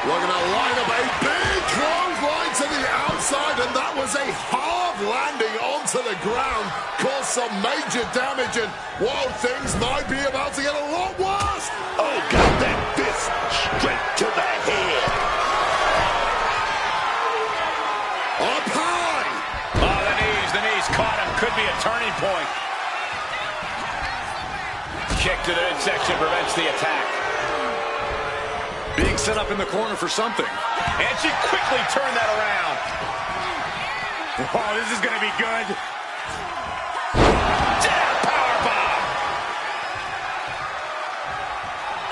We're going to line up a big clothesline to the outside, and that was a hard landing onto the ground. Caused some major damage, and whoa, things might be about to get a lot worse. Oh, got that fist straight to the head. Up high. Oh, the knees caught him. Could be a turning point. Kick to the midsection prevents the attack. Being set up in the corner for something. And she quickly turned that around. Oh, this is going to be good. Down powerbomb.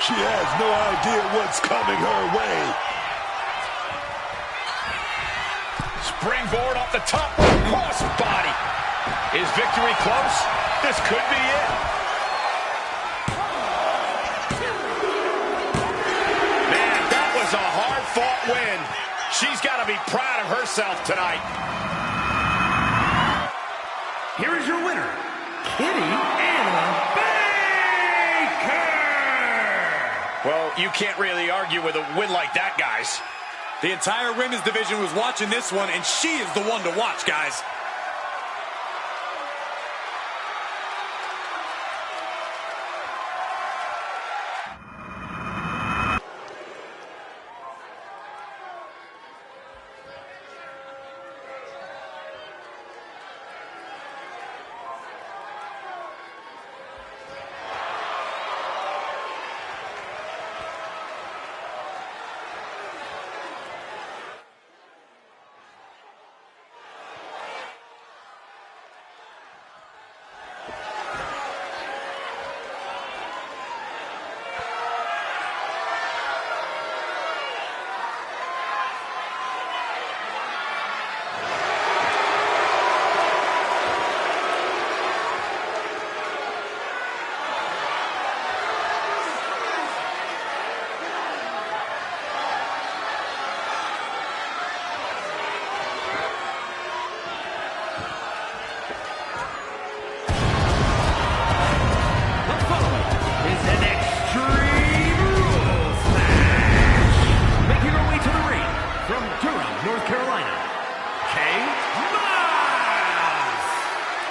She has no idea what's coming her way. Springboard off the top. Cross body. Is victory close? This could be it. A hard-fought win. She's got to be proud of herself tonight. Here is your winner, Kitty Anna Baker! Well, you can't really argue with a win like that, guys. The entire women's division was watching this one, and she is the one to watch, guys.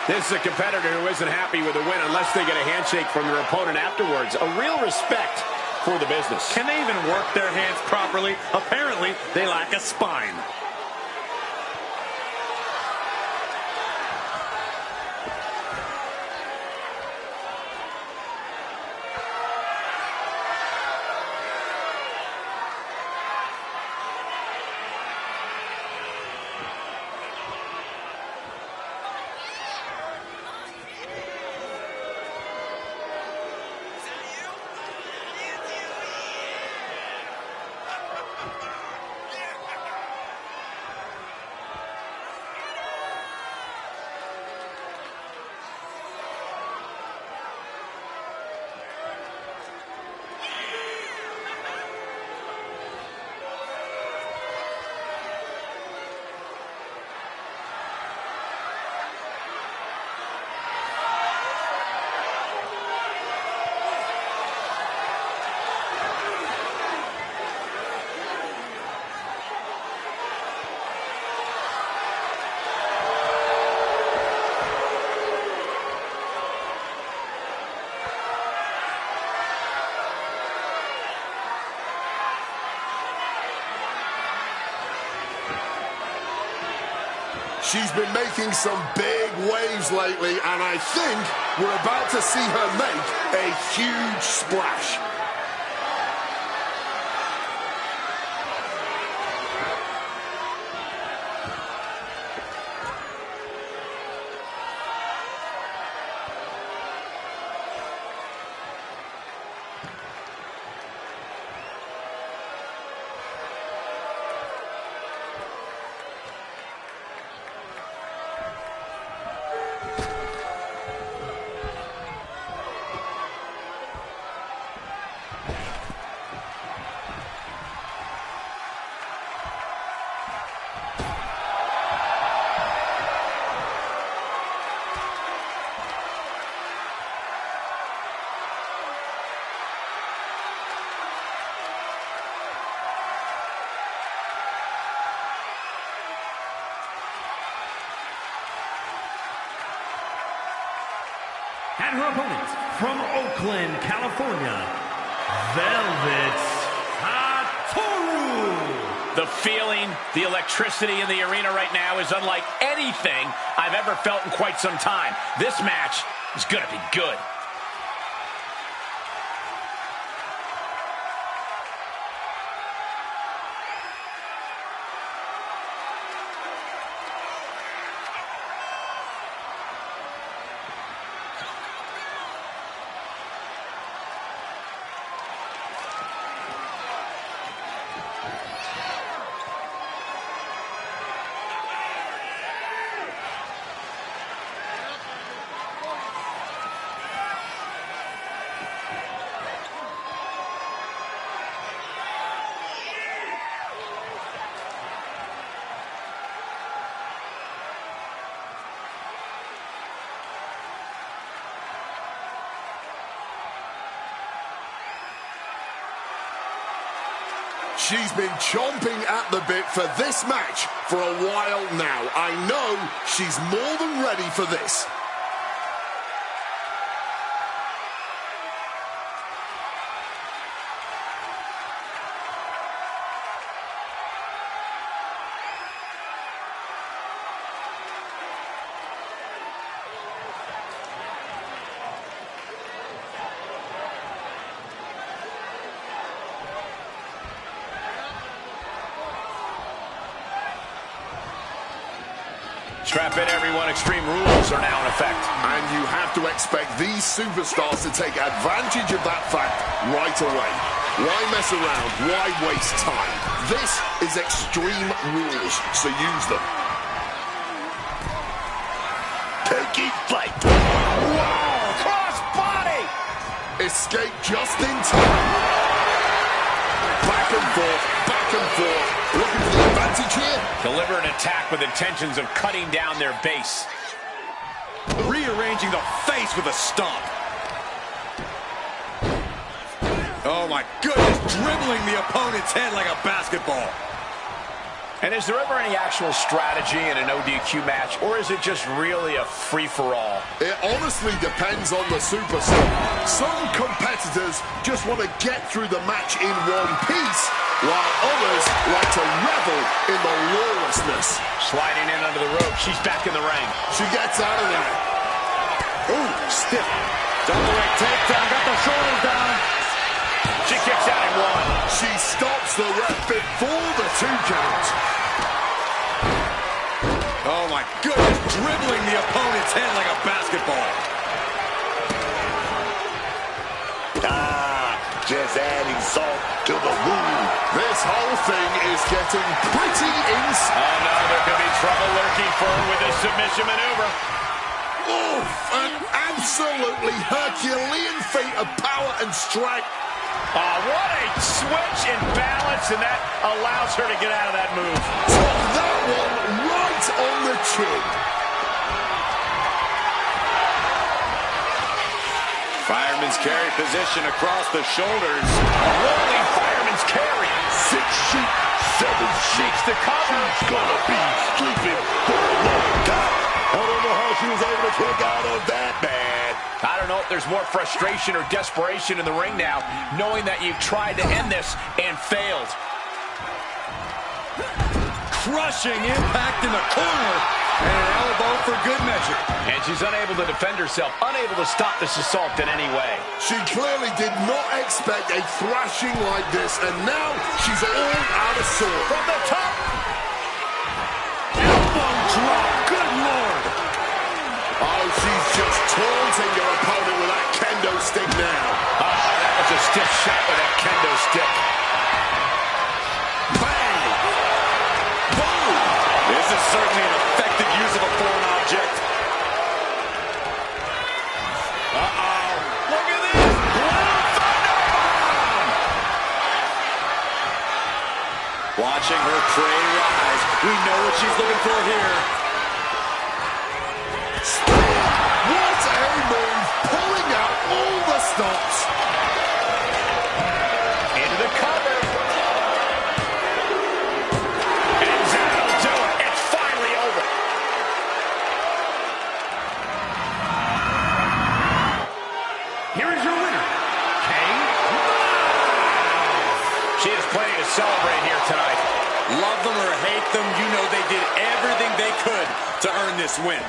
This is a competitor who isn't happy with a win unless they get a handshake from their opponent afterwards. A real respect for the business. Can they even work their hands properly? Apparently, they lack a spine. She's been making some big waves lately, and I think we're about to see her make a huge splash. And her opponent from Oakland, California, Velvet Satoru. The feeling, the electricity in the arena right now is unlike anything I've ever felt in quite some time. This match is going to be good. She's been chomping at the bit for this match for a while now. I know she's more than ready for this. Strap in, everyone. Extreme rules are now in effect. And you have to expect these superstars to take advantage of that fact right away. Why mess around? Why waste time? This is Extreme Rules, so use them. Taking flight. Whoa! Cross body! Escape just in time. Back and forth, back and forth. Looking for the advantage here. Deliver an attack with intentions of cutting down their base. Rearranging the face with a stomp. Oh my goodness, dribbling the opponent's head like a basketball. And is there ever any actual strategy in an ODQ match, or is it just really a free-for-all? It honestly depends on the superstar. Some competitors just want to get through the match in one piece, while others like to revel in the lawlessness. Sliding in under the rope, she's back in the ring. She gets out of there. Ooh, stiff. Double leg takedown, got the shoulders down. She kicks out at one. She stops the ref before the 2 count. Oh my goodness, dribbling the opponent's head like a basketball. Just adding salt to the wound. This whole thing is getting pretty insane. Oh no, there could be trouble lurking for her with this submission maneuver. Oof, an absolutely Herculean feat of power and strength. What a switch in balance, and that allows her to get out of that move. Took that one right on the chin. Fireman's carry position across the shoulders. A rolling fireman's carry. 6 sheep, 7 sheep. Seeks the cover. She's gonna be sleeping for a long time. I don't know how she was able to kick out of that, man. I don't know if there's more frustration or desperation in the ring now, knowing that you've tried to end this and failed. Crushing impact in the corner, and an elbow for good measure. And she's unable to defend herself, unable to stop this assault in any way. She clearly did not expect a thrashing like this, and now she's all out of sorts. From the top. Elbow drop, good lord. Oh, she's just taunting her opponent with that kendo stick now. That was a stiff shot with that kendo stick. Bang! Boom! This is certainly an effective use of a foreign object. Uh-oh. Look at this. Blue Thunderbomb. Watching her prey rise. We know what she's looking for here. What a move! Pulling out all the stops. Into the cover. And that'll do it. It's finally over. celebrate here tonight. Love them or hate them, you know they did everything they could to earn this win.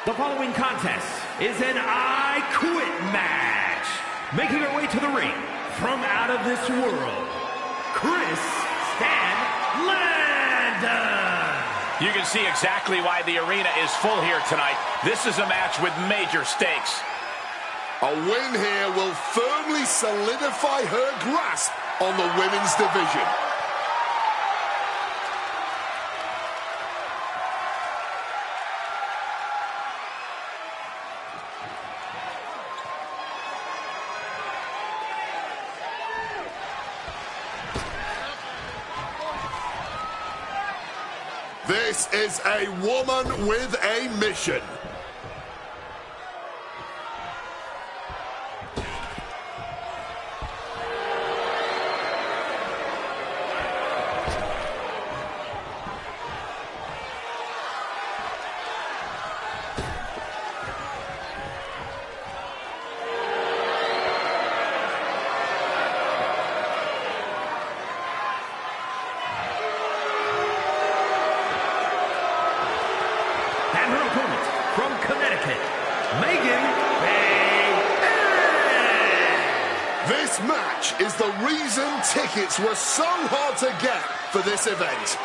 The following contest is an I Quit match. Making her way to the ring from out of this world, Chris Stan Landon. You can see exactly why the arena is full here tonight. This is a match with major stakes. A win here will firmly solidify her grasp on the women's division. This is a woman with a mission. And her opponent from Connecticut, Megan Bay. This match is the reason tickets were so hard to get for this event.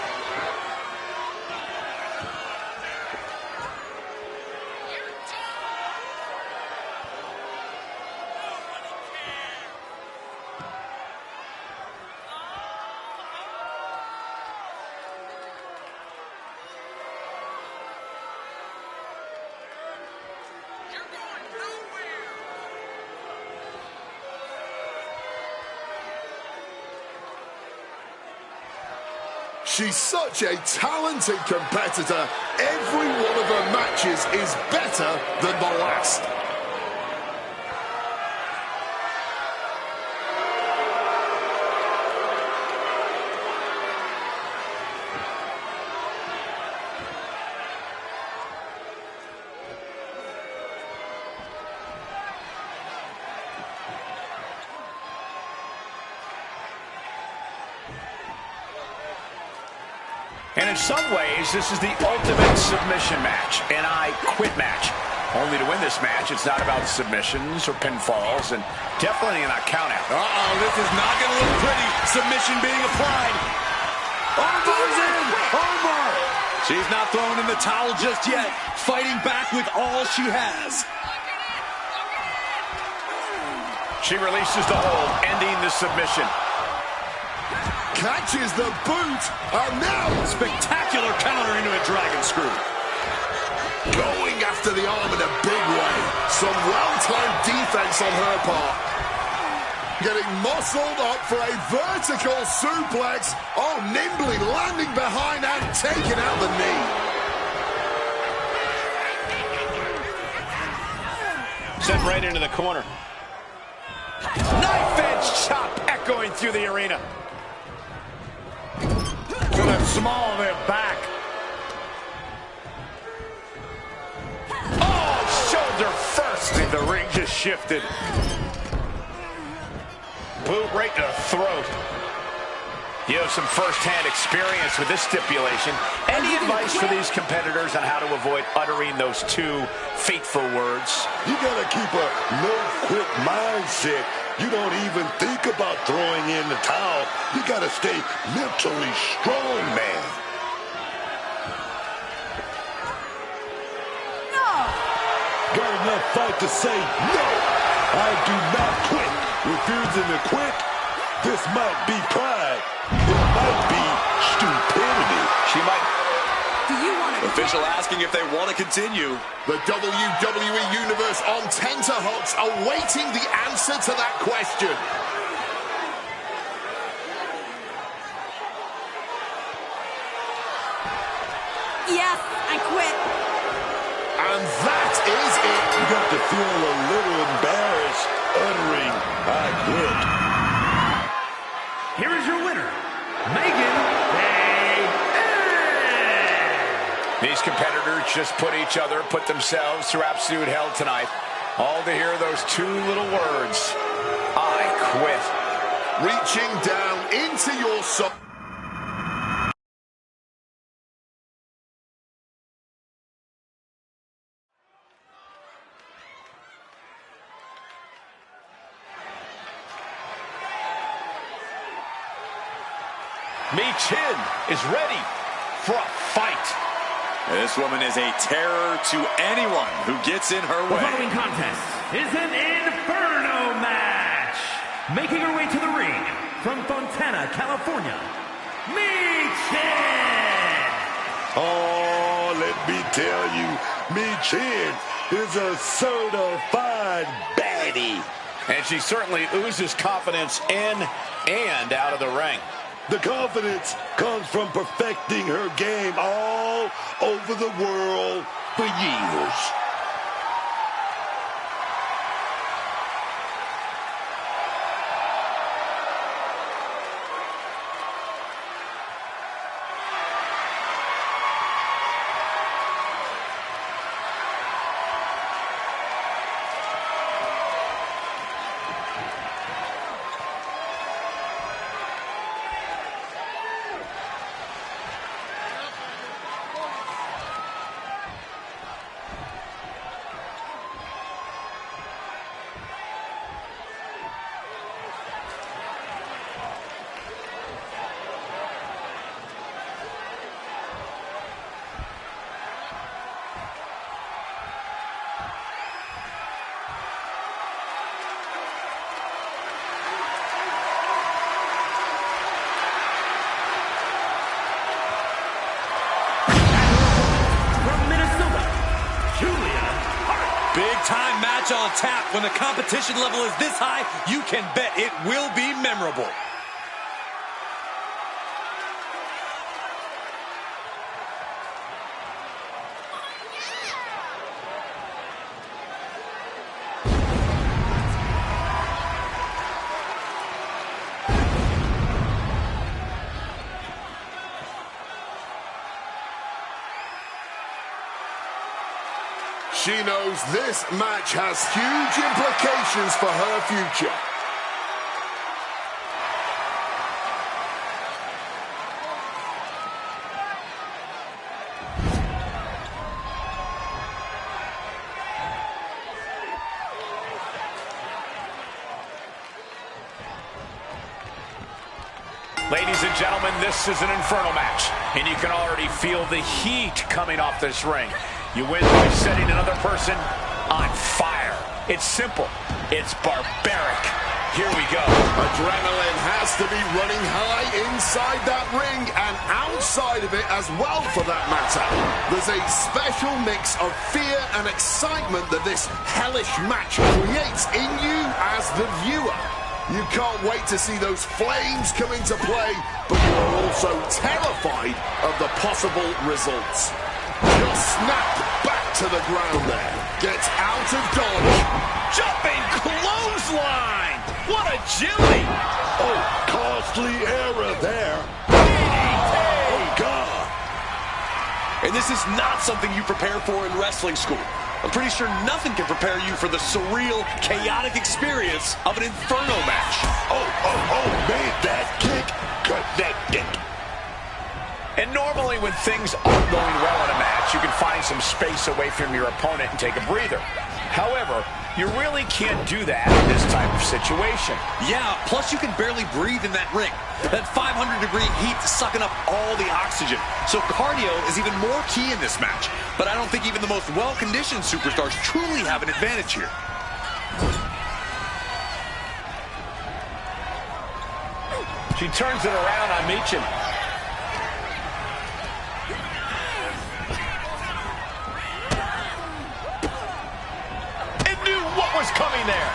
She's such a talented competitor. Every one of her matches is better than the last. And in some ways, this is the ultimate submission match, an I Quit match. Only to win this match, it's not about submissions or pinfalls, and definitely not countout. Uh-oh, this is not going to look pretty. Submission being applied. Armbar's in! Armbar! She's not throwing in the towel just yet. Fighting back with all she has. She releases the hold, ending the submission. Catches the boot, and now Spectacular counter into a dragon screw. going after the arm in a big way. Some well-timed defense on her part. Getting muscled up for a vertical suplex. Oh, nimbly landing behind and taking out the knee. Sent right into the corner. Knife edge chop echoing through the arena. To the small of their back. Oh, shoulder first. The ring just shifted. Boot right to the throat. You have some first-hand experience with this stipulation. Any advice for these competitors on how to avoid uttering those two fateful words? You gotta keep a no-quit mindset. You don't even think about throwing in the towel. You gotta stay mentally strong, man. No. Got enough fight to say no. I do not quit. Refusing to quit, this might be pride. It might be stupidity. She might. Do you want to... Official asking if they want to continue. The WWE Universe on tenterhooks awaiting the answer to that question. Yes, I quit. And that is it. You got to feel a little embarrassed uttering, I quit. Here is your winner, Megan Thee. These competitors just put themselves through absolute hell tonight. All to hear those two little words, I quit. Reaching down into your soul. Chin is ready for a fight. This woman is a terror to anyone who gets in her The way. following contest is an Inferno match. Making her way to the ring from Fontana, California, Chin. Oh, let me tell you, Chin is a certified baddie. And she certainly oozes confidence in and out of the ring. The confidence comes from perfecting her game all over the world for years. Big-time match on tap. When the competition level is this high, you can bet it will be memorable. She knows this match has huge implications for her future. Ladies and gentlemen, this is an Inferno match, and you can already feel the heat coming off this ring. You win by setting another person on fire. It's simple. It's barbaric. Here we go. Adrenaline has to be running high inside that ring and outside of it as well, for that matter. There's a special mix of fear and excitement that this hellish match creates in you as the viewer. You can't wait to see those flames come into play, but you are also terrified of the possible results. Just snap back to the ground there. Gets out of dodge. Jumping clothesline. What agility. Oh, costly error there. Oh, God. And this is not something you prepare for in wrestling school. I'm pretty sure nothing can prepare you for the surreal, chaotic experience of an Inferno match. Oh, made that kick. Cut that kick. And normally when things aren't going well in a match, you can find some space away from your opponent and take a breather. However, you really can't do that in this type of situation. Yeah, plus you can barely breathe in that ring. That 500-degree heat sucking up all the oxygen. So cardio is even more key in this match. But I don't think even the most well-conditioned superstars truly have an advantage here. She turns it around on Michin. And knew what was coming there.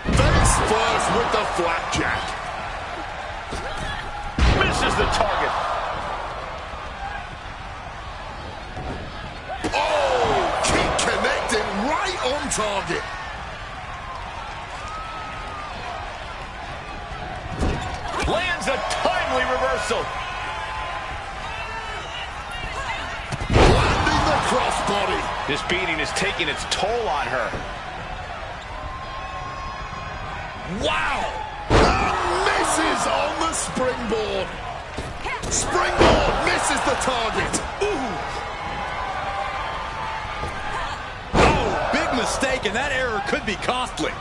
Face first with the flapjack. Misses the target. Oh, kick connecting right on target. Lands a timely reversal. Landing the crossbody. This beating is taking its toll on her. Wow! Misses on the springboard. Springboard misses the target. Ooh. Oh, big mistake, and that error could be costly.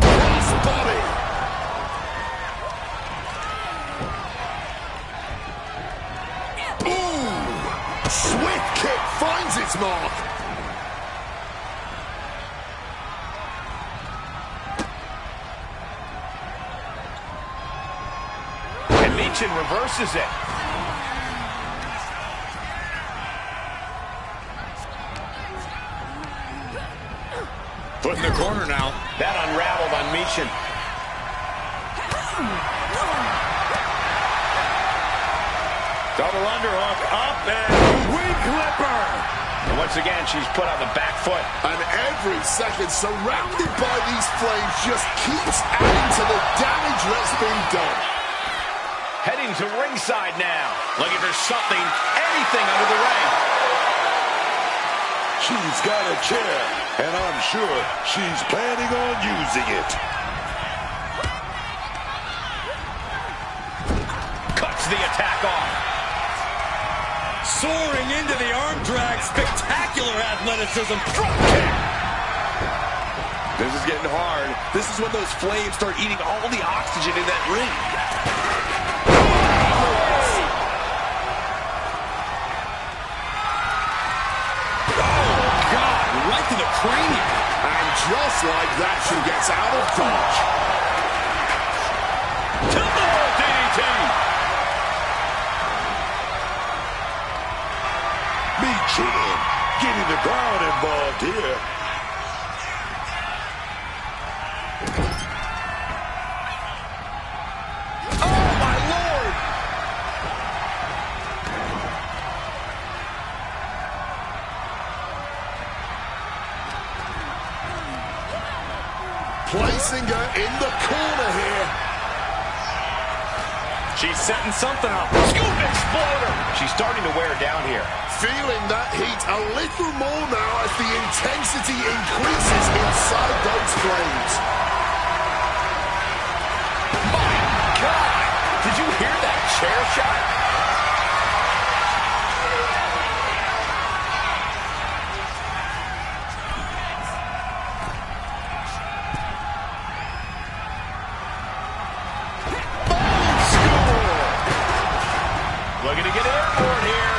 Crossbody. Ooh! Swift kick finds its mark. Michin reverses it. Foot in the corner now. That unraveled on Michin. Double underhook up and wing clipper. And once again, she's put on the back foot. And every second surrounded by these flames just keeps adding to the damage that's been done. Heading to ringside now. Looking for something, anything under the ring. She's got a chair, and I'm sure she's planning on using it. Cuts the attack off. Soaring into the arm drag. Spectacular athleticism. Drop kick. This is getting hard. This is when those flames start eating all the oxygen in that ring. Right to the cranium. And just like that, she gets out of dodge. Timberwolf DDT. Michin getting the crowd involved here. Oh, my Lord. Placing her in the corner here. She's setting something up. Scoop exploder. She's starting to wear down here. Feeling that heat a little more now as the intensity increases inside those flames. My God. Did you hear that chair shot? Looking to get airborne here.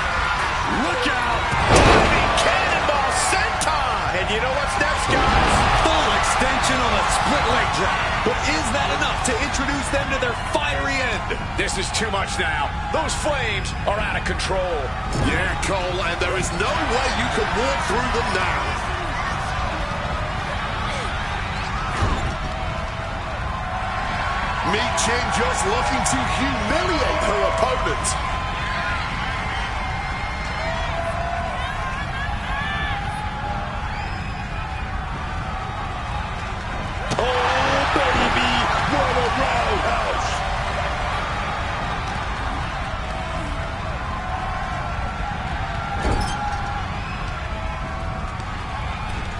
Look out. Diving cannonball senton. And you know what's next, guys? Full extension on a split leg drop. But is that enough to introduce them to their fiery end? This is too much now. Those flames are out of control. Yeah, Cole, and there is no way you can walk through them now. Michin just looking to humiliate her opponent.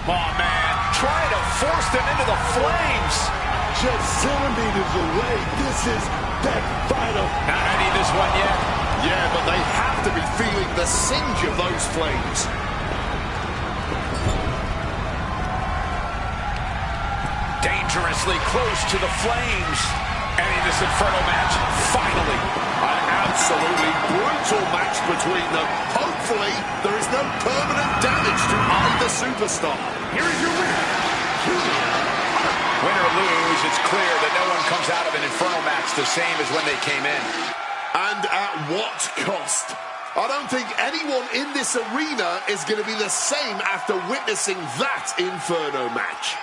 Oh, man. Trying to force them into the flames. Just centimeters away. This is that vital. Not ready this one yet. Yeah, but they have to be feeling the singe of those flames. Dangerously close to the flames. Ending this Inferno match, finally. An absolutely brutal match between them. Hopefully Hopefully, there is no permanent damage to either superstar. Here is your winner. Win or lose, it's clear that no one comes out of an Inferno match the same as when they came in. And at what cost? I don't think anyone in this arena is going to be the same after witnessing that Inferno match.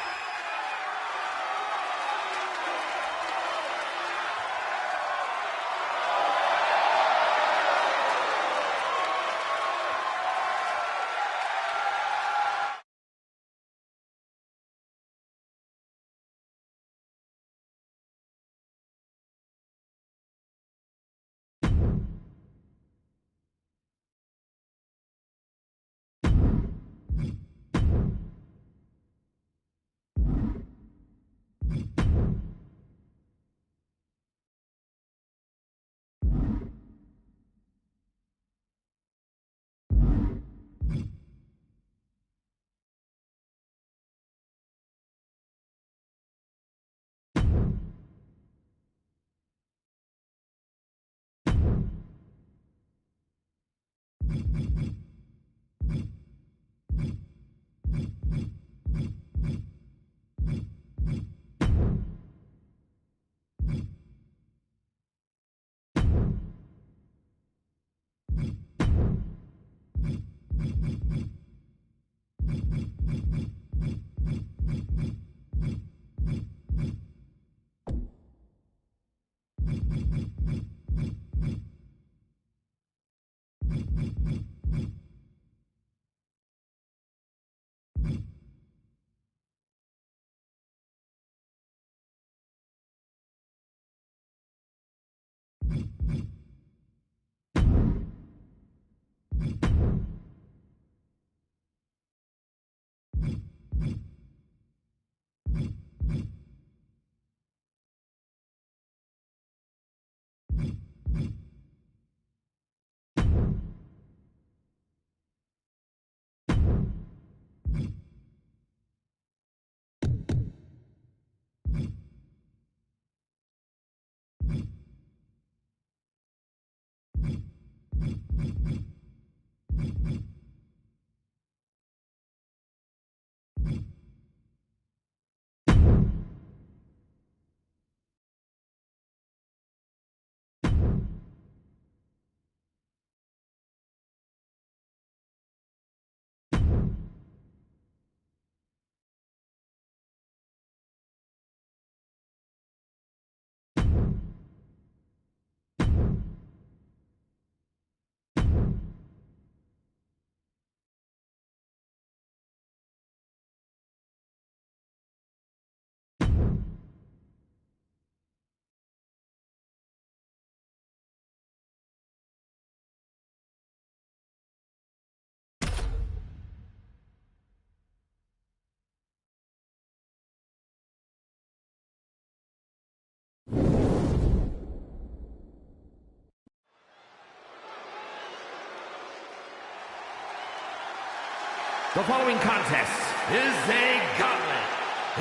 The following contest is a gauntlet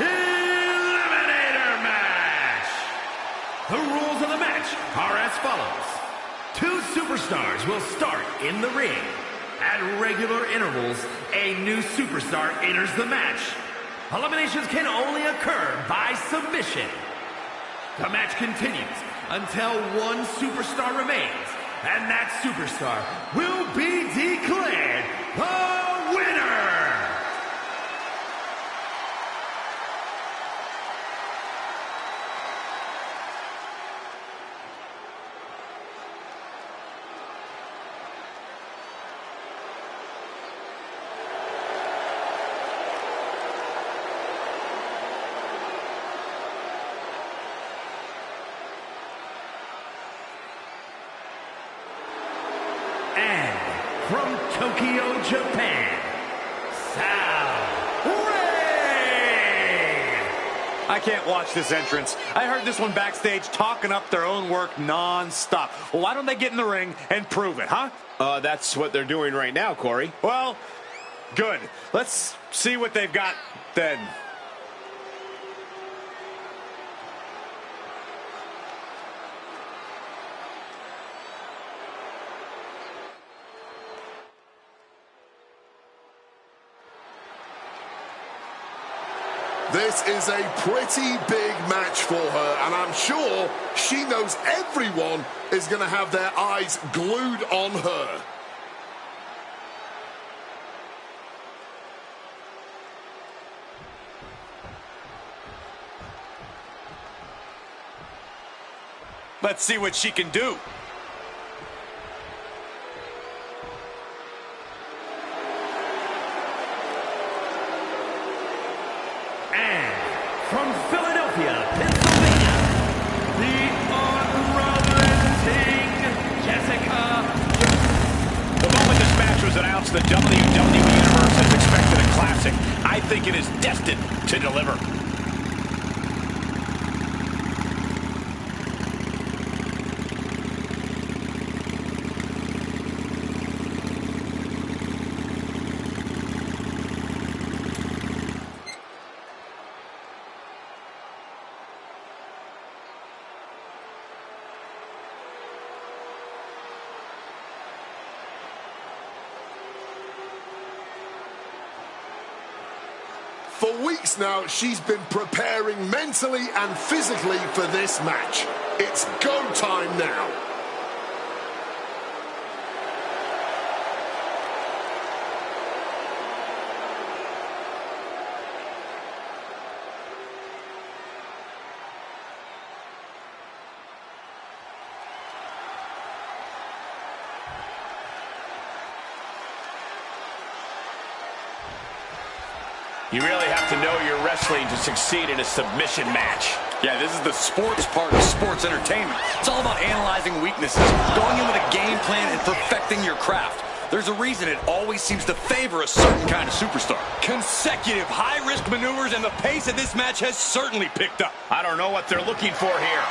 eliminator match. The rules of the match are as follows. Two superstars will start in the ring. At regular intervals, a new superstar enters the match. Eliminations can only occur by submission. The match continues until one superstar remains, and that superstar will be declared the winner! And from Tokyo, Japan, I can't watch this entrance. I heard this one backstage talking up their own work non-stop. Well, why don't they get in the ring and prove it, huh? That's what they're doing right now, Corey. Well, good. Let's see what they've got then. This is a pretty big match for her, and I'm sure she knows everyone is going to have their eyes glued on her. Let's see what she can do. And from Philadelphia, Pennsylvania, the unrelenting Jessica. The moment this match was announced, the WWE Universe has expected a classic. I think it is destined to deliver. For weeks now, she's been preparing mentally and physically for this match. It's go time now. You really have to know your wrestling to succeed in a submission match. Yeah, this is the sports part of sports entertainment. It's all about analyzing weaknesses, going in with a game plan, and perfecting your craft. There's a reason it always seems to favor a certain kind of superstar. Consecutive high-risk maneuvers, and the pace of this match has certainly picked up. I don't know what they're looking for here.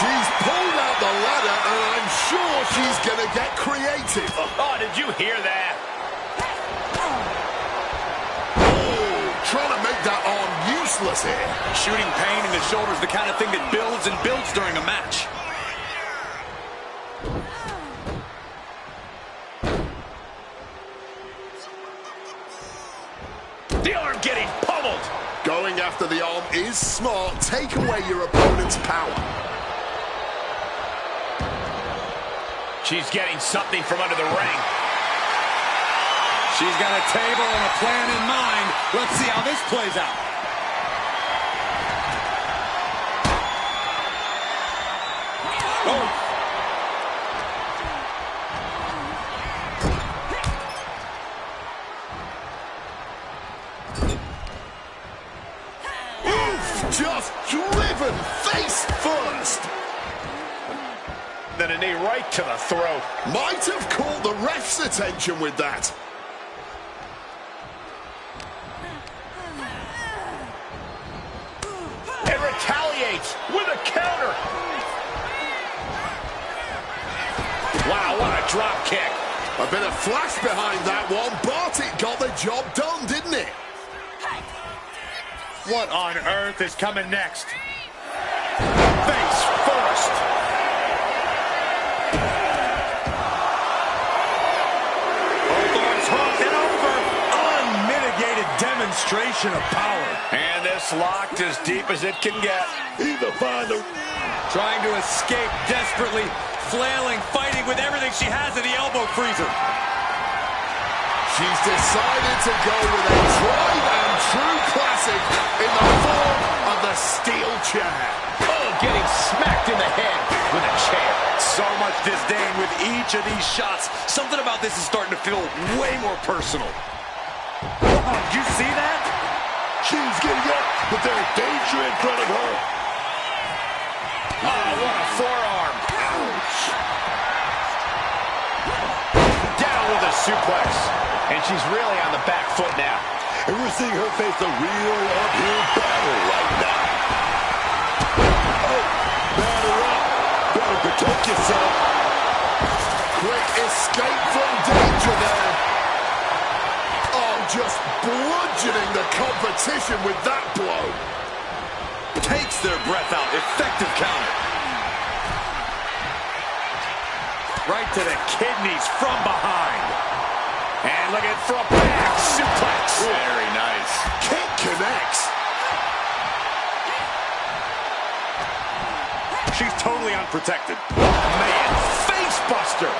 She's pulled out the ladder, and I'm sure she's going to get creative. Oh, did you hear that? Trying to make that arm useless here. Shooting pain in the shoulder is the kind of thing that builds and builds during a match. The arm getting pummeled. Going after the arm is smart. Take away your opponent's power. She's getting something from under the ring. She's got a table and a plan in mind. Let's see how this plays out. Oof! Just driven face first. Then a knee right to the throat. Might have caught the ref's attention with that. And retaliates with a counter. Wow, what a drop kick. A bit of flash behind that one, but it got the job done, didn't it? What on earth is coming next? Face first. Both arms hooked and over. Unmitigated demonstration of power. And this locked as deep as it can get. Either find a... Trying to escape desperately, flailing, fighting with everything she has in the elbow freezer. She's decided to go with a tried and true classic in the form of the steel chair. Oh, getting smacked in the head with a chair. So much disdain with each of these shots. Something about this is starting to feel way more personal. Oh, did you see that? She's getting up, but there's danger in front of her. Oh, what a forearm. Ouch. Down with a suplex. And she's really on the back foot now. And we're seeing her face a real uphill battle right now. Oh, batter up. Better protect yourself. Quick escape from danger there. Oh, just bludgeoning the competition with that blow. Takes their breath out. Effective counter. Right to the kidneys from behind. And looking for a back suplex. Very nice. Kick connects. She's totally unprotected. Oh, man. Face buster.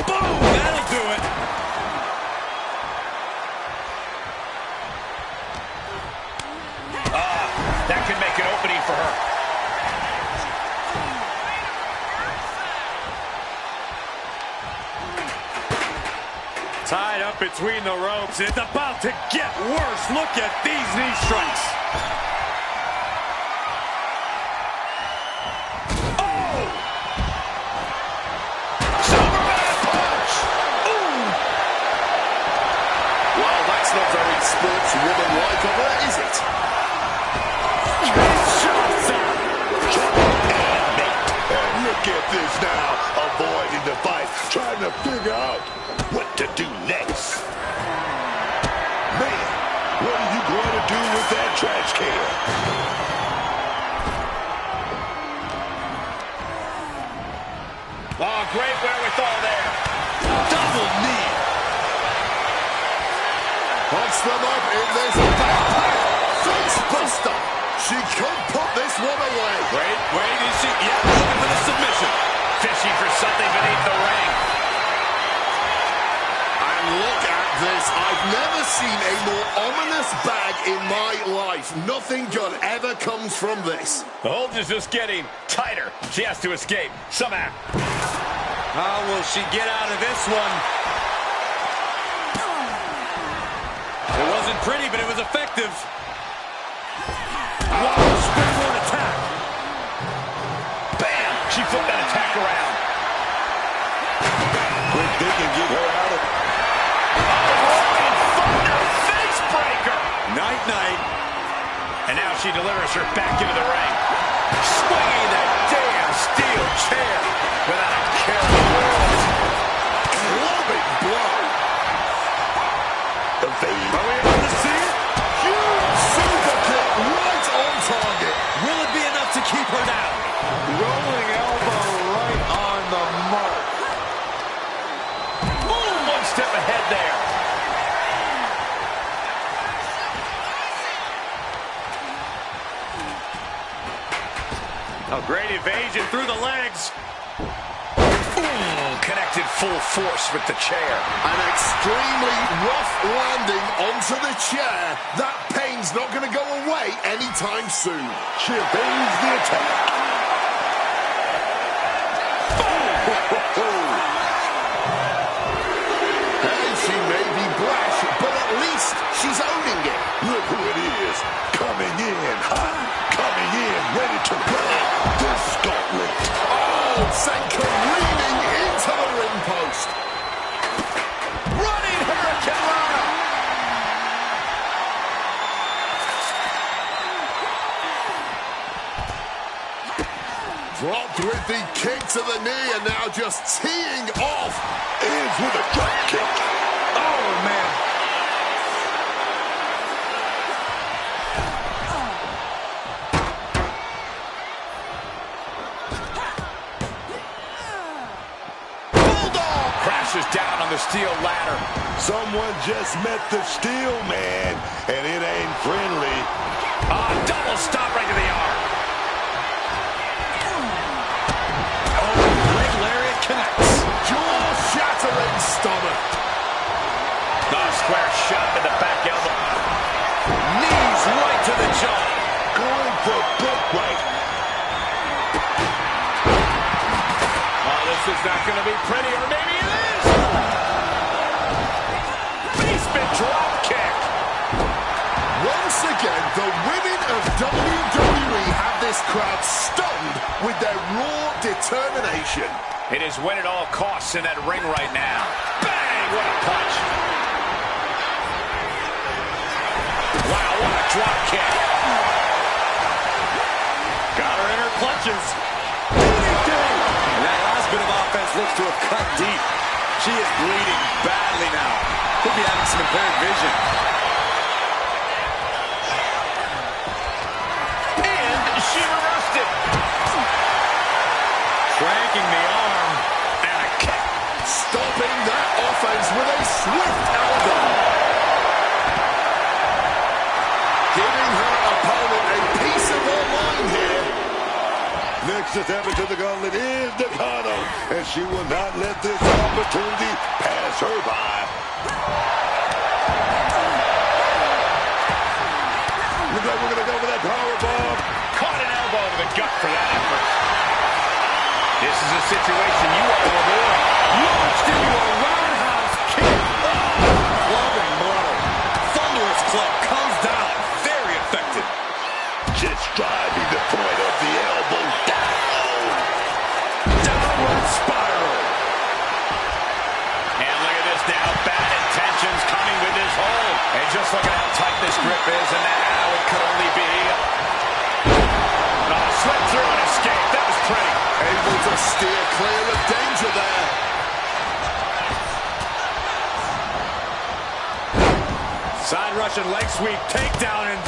Boom! That'll do it. That could make an opening for her. Tied up between the ropes. It's about to get worse. Look at these knee strikes. Oh! Superman punch! Ooh! Well, that's not very sportswoman-like of her, is it? And look at this now, avoiding the fight, trying to figure out what to do next. Man, what are you going to do with that trash can? Oh, great wherewithal there. Double knee. Puts them up in this backpack. Face buster. She could put this one away. Wait, is she? Yeah, looking for the submission. Fishing for something beneath the ring. And look at this. I've never seen a more ominous bag in my life. Nothing good ever comes from this. The hold is just getting tighter. She has to escape somehow. How will she get out of this one? It wasn't pretty, but it was effective. Wow, springboard attack. Bam! She flipped that attack around. Quick, they can get her out of... Rolling thunder face breaker. Night-night. And now she delivers her back into the ring. Swinging that damn steel chair without a care in the world. Clubbing blow. Evade. Are we able to see it? Huge super kick right on target. Will it be enough to keep her down? Rolling elbow right on the mark. Boom! One step ahead there. A great evasion through the legs. Boom! Connected full force with the chair. An extremely rough landing onto the chair. That pain's not going to go away anytime soon. She evades the attack. And she may be brash, but at least she's owning it. Look who it is. Coming in hot. Coming in ready to run. This gauntlet. Oh, sent careening into the ring post. Running Hurricane Rana. Dropped with the kick to the knee and now just teeing off. Ends with a drop kick. Oh, man. Bulldog crashes down on the steel ladder. Someone just met the steel man, and it ain't friendly. Double stop right to the arm. Leg lariat connects. Jaw-shattering stomach. Square shot in the back elbow. Knees right to the jaw. Going for butt right. Oh, this is not going to be pretty, or maybe it is. Basement drop kick. Once again, the women of WWE have this crowd stunned with their raw determination. It is win at all costs in that ring right now. Bang! What a punch. Wow, what a drop kick. Got her in her clutches. And that last bit of offense looks to have cut deep. She is bleeding badly now. Could be having some impaired vision. And she reversed it. Cranking the arm. And a kick. Stopping that offense with Next to step into the gauntlet is Nakano, and she will not let this opportunity pass her by. Looks like we're going to go for that powerbomb. Caught an elbow to the gut for that effort. This is a situation you want to avoid. Launched into a roundhouse kick. Loving blow. Thunderous club comes down. Very effective. Just driving the point of the elbow down. Downward spiral. And look at this now. Bad intentions coming with this hold. And just look at how tight this grip is. And now it could only be. Slip through and escape. That was pretty. Able to steer clear of danger there. Side Russian leg sweep. Takedown and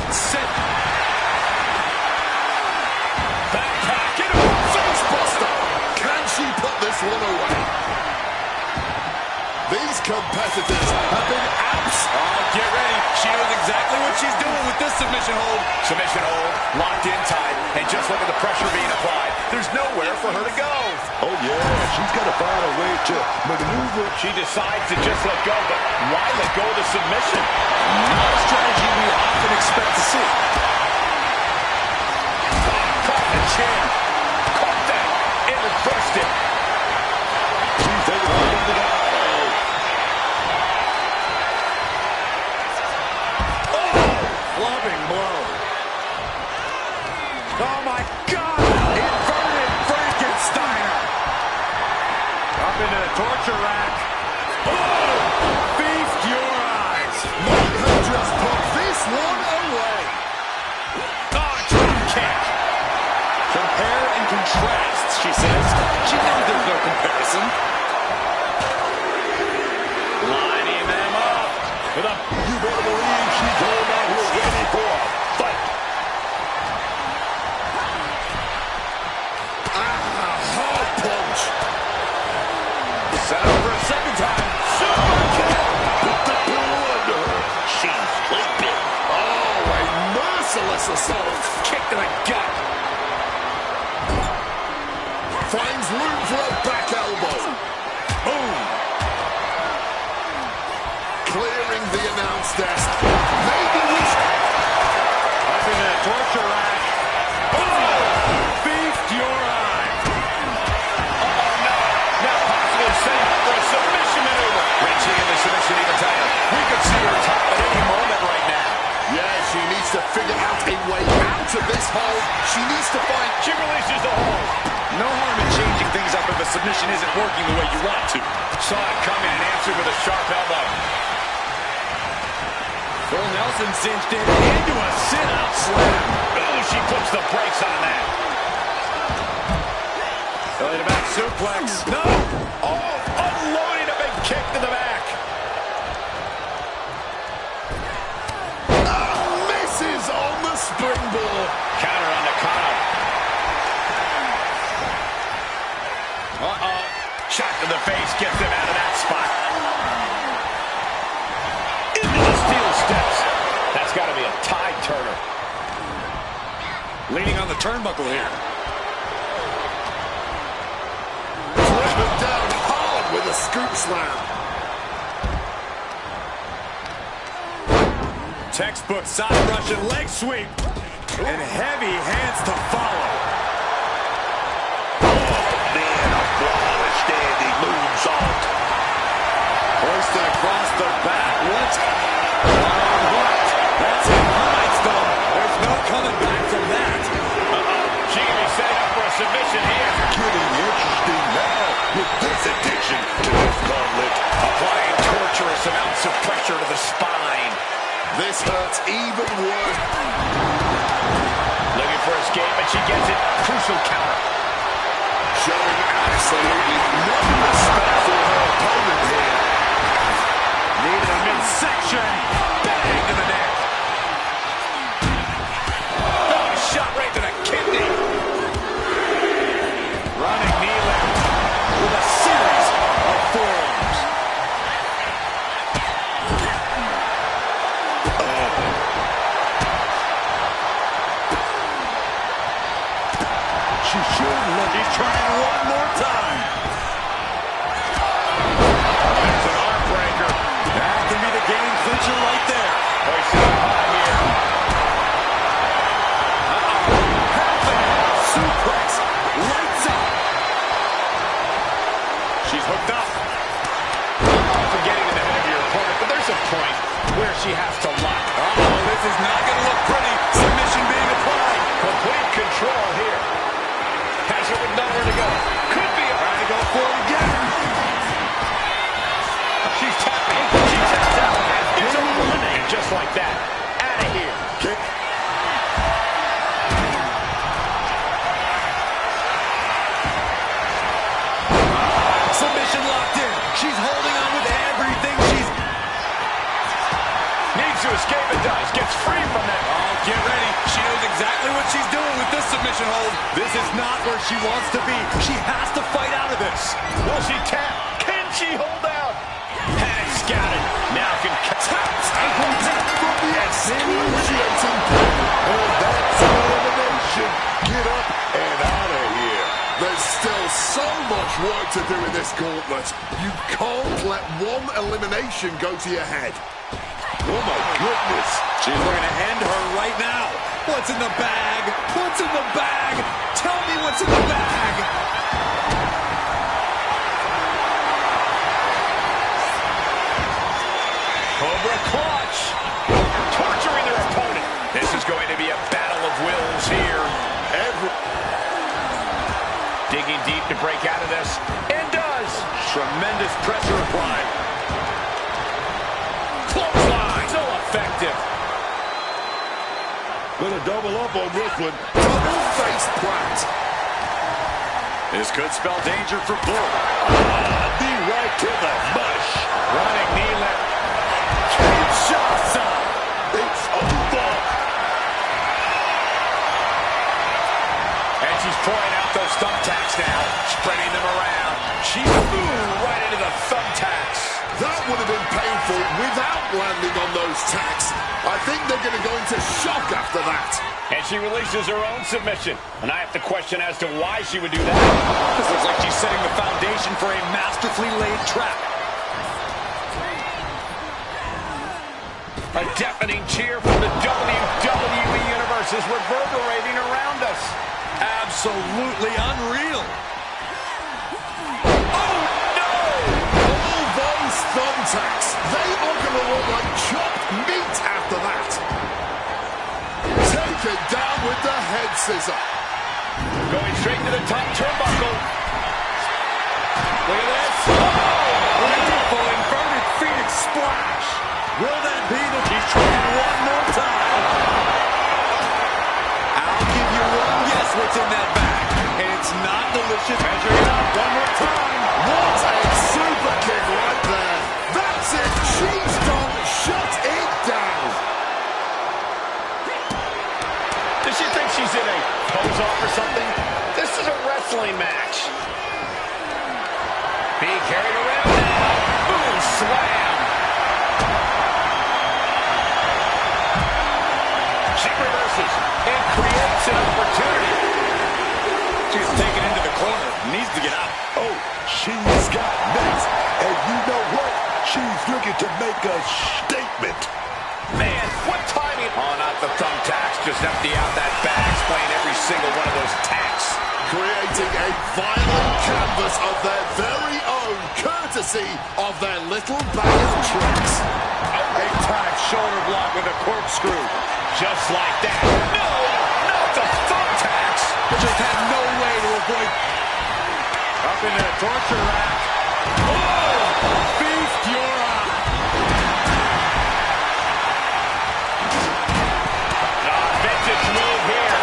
sit. Backpack into a face buster. Can she put this one away? These competitors have been abs. Oh, get ready. She knows exactly what she's doing with this submission hold. Submission hold, locked in tight, and just look at the pressure being applied. There's nowhere for her to go. Oh, yeah, she's got to find a way to maneuver. She decides to just let go, but why let go of the submission? Not a strategy we often expect to see. Caught the chin. Caught that. And reversed it. She's taking hold of the guy. Loving blow. Oh my God! Inverted Frankensteiner. Up into the torture rack. Oh! Feast your eyes. Might have just put this one away. Oh, drop kick. Compare and contrast, she says. She knows there's no comparison. Lining them up. With a... You better believe she came out here ready for a fight. Hard punch. Set up for a second time. Super kick. Put the pillow under her. She's sleeping. Oh, a merciless assault. Kick to the gut. Finds room for a back elbow. Boom. Clearing the announce desk. Maybe we should... Up into the torture rack. Oh! Feast your eyes. Oh, no. Now possibly setting up for a submission maneuver. Reaching in the submission even tighter. We could see her top at any moment right now. Yeah, she needs to figure out a way out of this hole. She needs to find... She releases the hold. No harm in changing things up if a submission isn't working the way you want to. Saw it coming and answered with a sharp elbow. Phil Nelson cinched in into a sit-out slam. Oh, she puts the brakes on that. Belly to back suplex. No! Oh, unloading a big kick to the back. Misses on the springboard. Counter on Nakano. Uh-oh. Shot to the face gets him out of that spot. Into the steel steps. That's got to be a tide turner. Leaning on the turnbuckle here. Driven down hard with a scoop slam. Textbook side Russian leg sweep. And heavy hands to follow. Man, a flawless standing moonsault. Hoisted across the back. What? One-on-one. That's a milestone. There's no coming back from that. She can be setting up for a submission here. Getting interesting now with this addition to this gauntlet. Applying torturous amounts of pressure to the spine. This hurts even worse. Looking for escape, and she gets it. Crucial counter. Showing absolutely no respect for her opponent here. Needed a midsection. Bang to the neck. Oh, shot right to the kidney. Running knee lift with a series of forearms. She's trying one more time. That's an arm breaker. That can be the game clincher right there. Hoisted up high here. Half and half suplex. Lights up. She's hooked up. For getting in the head of your opponent, but there's a point where she has to lock. Uh-oh, this is not going to look pretty. Submission being applied. Complete control here. Has her with nowhere to go. Could be trying to go for it again. She's tapping. She taps out. It's eliminated just like that. Out of here. Kick. Submission locked in. She's holding on with everything. She's needs to escape and does. Gets free from that. Oh, get ready. She knows exactly what she's doing with this submission hold. This is not where she wants to be. She has to fight out of this. Will she tap? Can she hold out? Panic scouted. Now can taps. Ankle tap from the excruciating pain. Oh, that's an elimination. Get up and out of here. There's still so much work to do in this gauntlet. You can't let one elimination go to your head. Oh, my goodness. She's looking to end her right now. What's in the bag? What's in the bag? Tell me what's in the bag. Cobra clutch. Torturing their opponent. This is going to be a battle of wills here. Digging deep to break out of this. And does. Tremendous pressure applied. Clothesline. So effective. Gonna double up on this one. Double face plant. This could spell danger for Bull. Knee right to the mush. Running knee lift. Kinshasa. It's over. And she's pouring out those thumbtacks now. Spreading them around. She's right into the thumbtacks. That would have been painful without landing on those tacks. I think they're going to go into shock after that. And she releases her own submission. And I have to question as to why she would do that. This looks like she's setting the foundation for a masterfully laid trap. A deafening cheer from the WWE Universe is reverberating around us. Absolutely unreal. Oh, no! All those thumbtacks, they are going to look like chopped meat after that. Take it down with the head scissor. Going straight to the top turnbuckle. Look at this. Oh, beautiful inverted Phoenix splash. Will that be the... She's trying one more time. I'll give you one guess what's in that bag. And it's not delicious. Measuring it up one more time. What a super kick right there. That's it. She's done. Shut it down. Does she think she's in a pose-off or something? This is a wrestling match. Being carried around now. Boom, slam. She reverses and creates an opportunity. She's taken into the corner. Needs to get out. Oh, she's got next. And you know what? She's looking to make a statement. Man, what timing. Oh, not the thumbtacks. Just empty out that bag. Playing every single one of those tacks. Creating a violent canvas of their very own, courtesy of their little bag of tricks. A tied shoulder block with a corkscrew. Just like that. No, not the thumbtacks. Just had no way to avoid. Up into the torture rack. Oh, feast your eye. Vintage move here.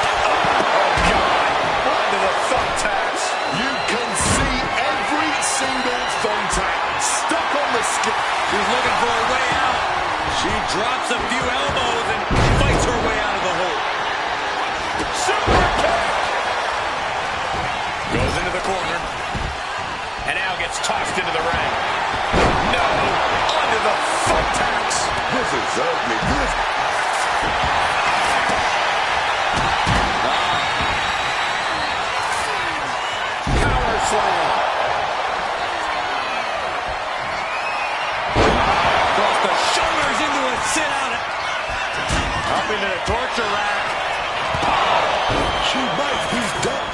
Oh, God. Onto the thumbtacks. You can see every single thumbtack stuck on the skin. She's looking for a way out. She drops a few elbows and fights her way out of the hole. Super kick! Goes into the corner. And now gets tossed into the ring. No! Onto the thumbtacks. This is ugly. Up into the torture rack. She might be done.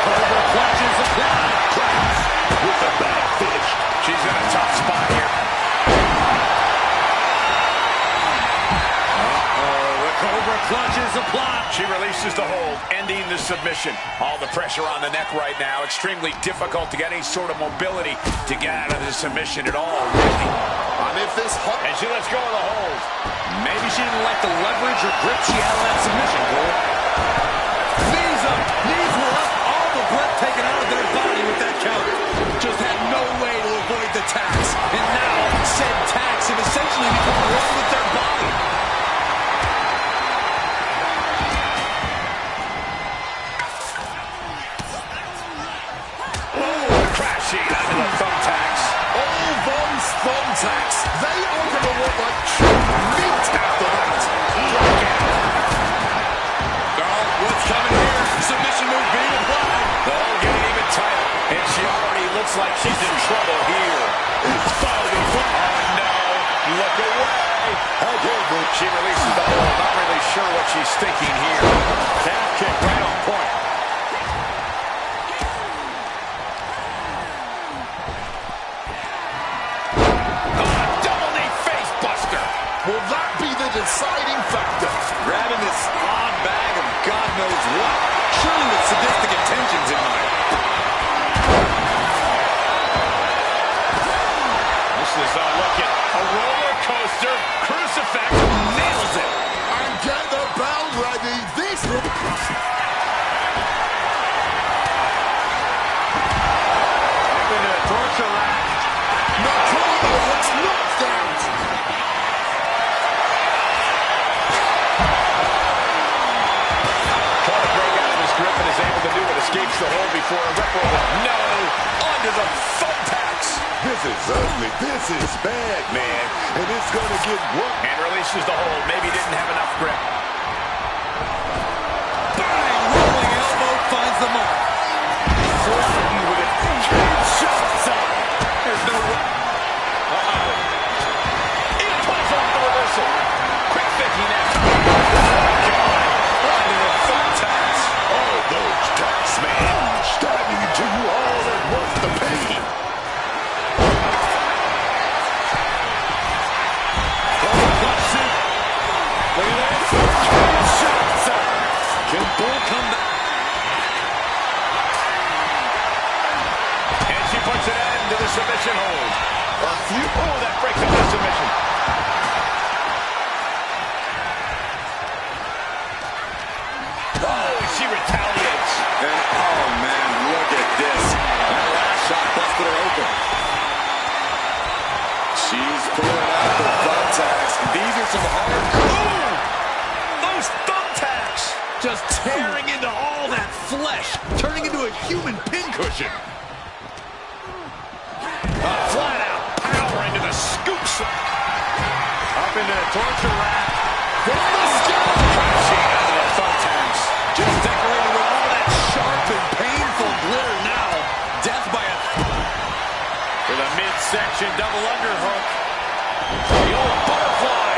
Cobra clutches applied. With a bad finish. She's in a tough spot here. The Cobra clutches applied. She releases the hold, ending the submission. All the pressure on the neck right now. Extremely difficult to get any sort of mobility to get out of the submission at all, really. And if this hot... And she lets go of the hold. Maybe she didn't like the leverage or grip she had on that submission, Cole. Knees up, knees were up, all the breath taken out of their body with that counter. Just had no way to avoid the tax. And now, said tax have essentially become one with their body. Crashing under the thumbtacks. All those thumbtacks, they are going to look like cheap meat after that. Girl, what's coming here? Submission move being applied. The hold getting even tighter. And she already looks like she's in trouble here. It's fighting. Oh, no. Look away. She releases the hold. Not really sure what she's thinking here. Calf kick right on point. Will that be the deciding factor? Grabbing this odd bag of God knows what. Surely with sadistic intentions in mind. This is a roller coaster. Crucifix nails it. And get the bell ready. This... Up into the torture rack. Nakano looks knocked out. Grip and is able to do it. Escapes the hold before a reparable. No! Under the thumbtacks. This is ugly. This is bad, man. And it's going to get worse. And releases the hold. Maybe didn't have enough grip. Bang! Rolling elbow finds the mark. Flattened with it. Shots up. There's no way. Impulse off the reversal. Quick thinking next. Under the thumbtacks. All those tacks, man. Stabbing into you all at once. The pain. Look at that. Shots up. Can Bull come back? And she puts an end to the submission hold. Oh, that breaks up the submission. Oh, she retaliates. And oh man, look at this. That last shot busted her open. She's pulling out the thumbtacks. These are some hard. Ooh, those thumbtacks. Just tearing into all that flesh, turning into a human pincushion. Flat out power into the scoops. Up into the torture rack. From the sky. Crashing under the thumbtacks. Just decorated with all that sharp and painful glitter now. Death by a... With a midsection double underhook. The old butterfly.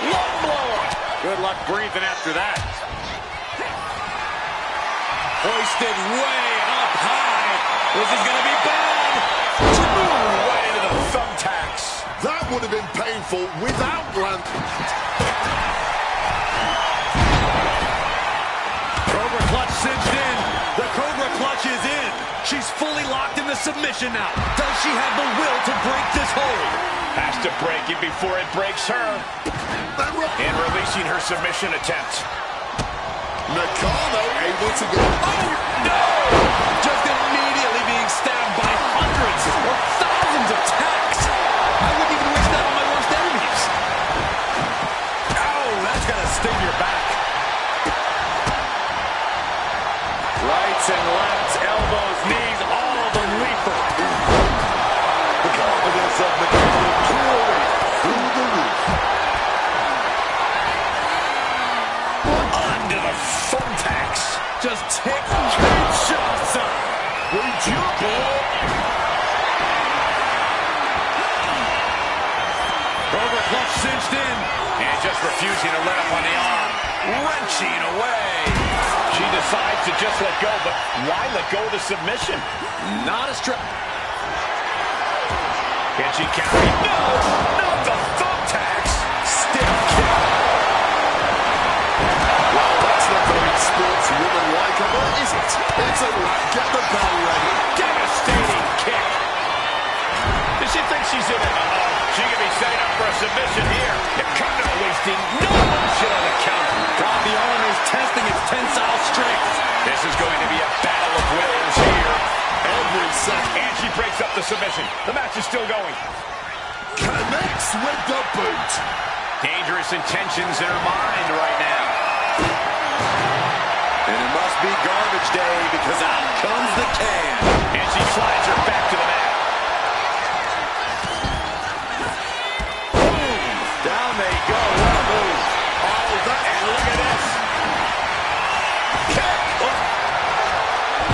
Lung blower. Good luck breathing after that. Hoisted way up high. This is going to be bad. Right into the thumbtacks. That would have been painful without land. Cobra clutch cinched in. The Cobra clutch is in. She's fully locked in the submission now. Does she have the will to break this hold? Has to break it before it breaks her. And releasing her submission attempt. Nakano able to get... Oh, no! Just immediately being stabbed by hundreds or thousands of tacks. I wouldn't even wish that on my worst enemies. Oh, that's got to sting your back. Rights and lefts, elbows, knees, all of them lethal. The confidence of Nakano clearly through the roof. Under the thumbtacks. Just take shots up. We jump. Cobra clutch cinched in. And just refusing to let up on the arm. Wrenching away. She decides to just let go, but why let go of the submission? Not a strap. Can she carry? No! Not the thumbtacks! Stiff kick. Well, that's not very sportswoman-likeable, is it? It's a wrap. Get the bell ready. Devastating kick. Does she think she's in it? She could be setting up for a submission here. Nakano wasting no motion on the counter. God, the arm is testing its tensile strength. This is going to be a battle of wills here. Every second. And she breaks up the submission. The match is still going. Connects with the boot. Dangerous intentions in her mind right now. And it must be garbage day because out comes the can. And she slides her back to the mat. Boom! Down they go. What a move. Oh, that, and look at this. Kick.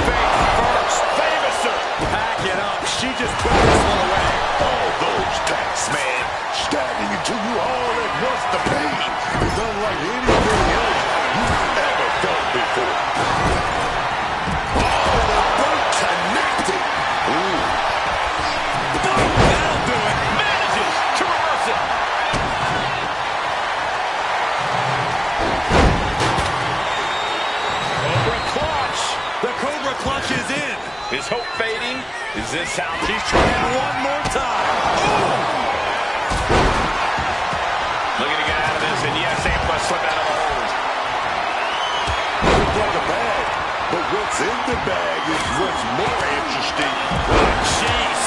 Face first. Famouser. Pack it up. She just put this one away. All those tacks, man. Stabbing into you all at once. The pain is unlike anything else you've ever felt before. Oh, the boot connected. Ooh. Boom. That'll do it. Manages to reverse it. Cobra clutch. The Cobra clutch is in. Is hope fading? Is this how She's trying one more time. looking to get out of this? And yes, able to slip out of the hold. Looks like a bag, but what's in the bag is what's more interesting. Oh, jeez.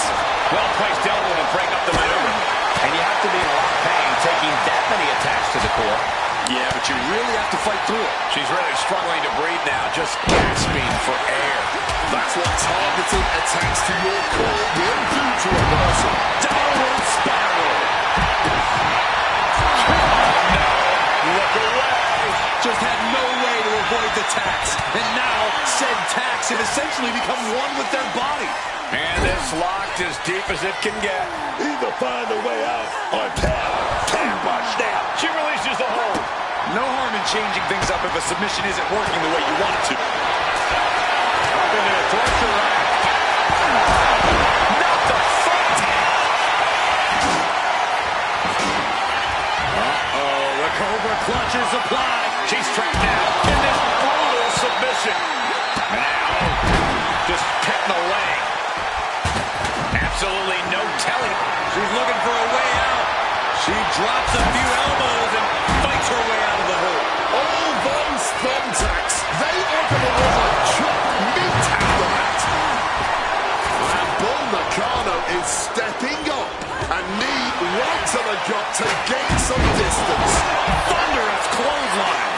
Well-placed elbow to break up the maneuver. And you have to be in a lot of pain taking that many attacks to the core. Yeah, but you really have to fight through it. She's really struggling to breathe now, just gasping for air. That's what targeted attacks to your core will do to a person. Downward spiral. No, look away. Just had no way to avoid the tax. And now, said tax have essentially become one with their body. And this locked as deep as it can get. Either find a way out or tap or snap. She releases the hold. No harm in changing things up if a submission isn't working the way you want it to. Up into the torture rack. Not the front. Uh-oh, the Cobra clutch is applied. She's trapped now in this brutal submission. Now, just petting the leg. Absolutely no telling. She's looking for a way out. She drops a few elbows and fights her way out of the hole. All those thumbtacks, they are going to look like chopped meat out the mat. And Bull Nakano is stepping up. A knee right to the gut to gain some distance. Thunderous clothesline.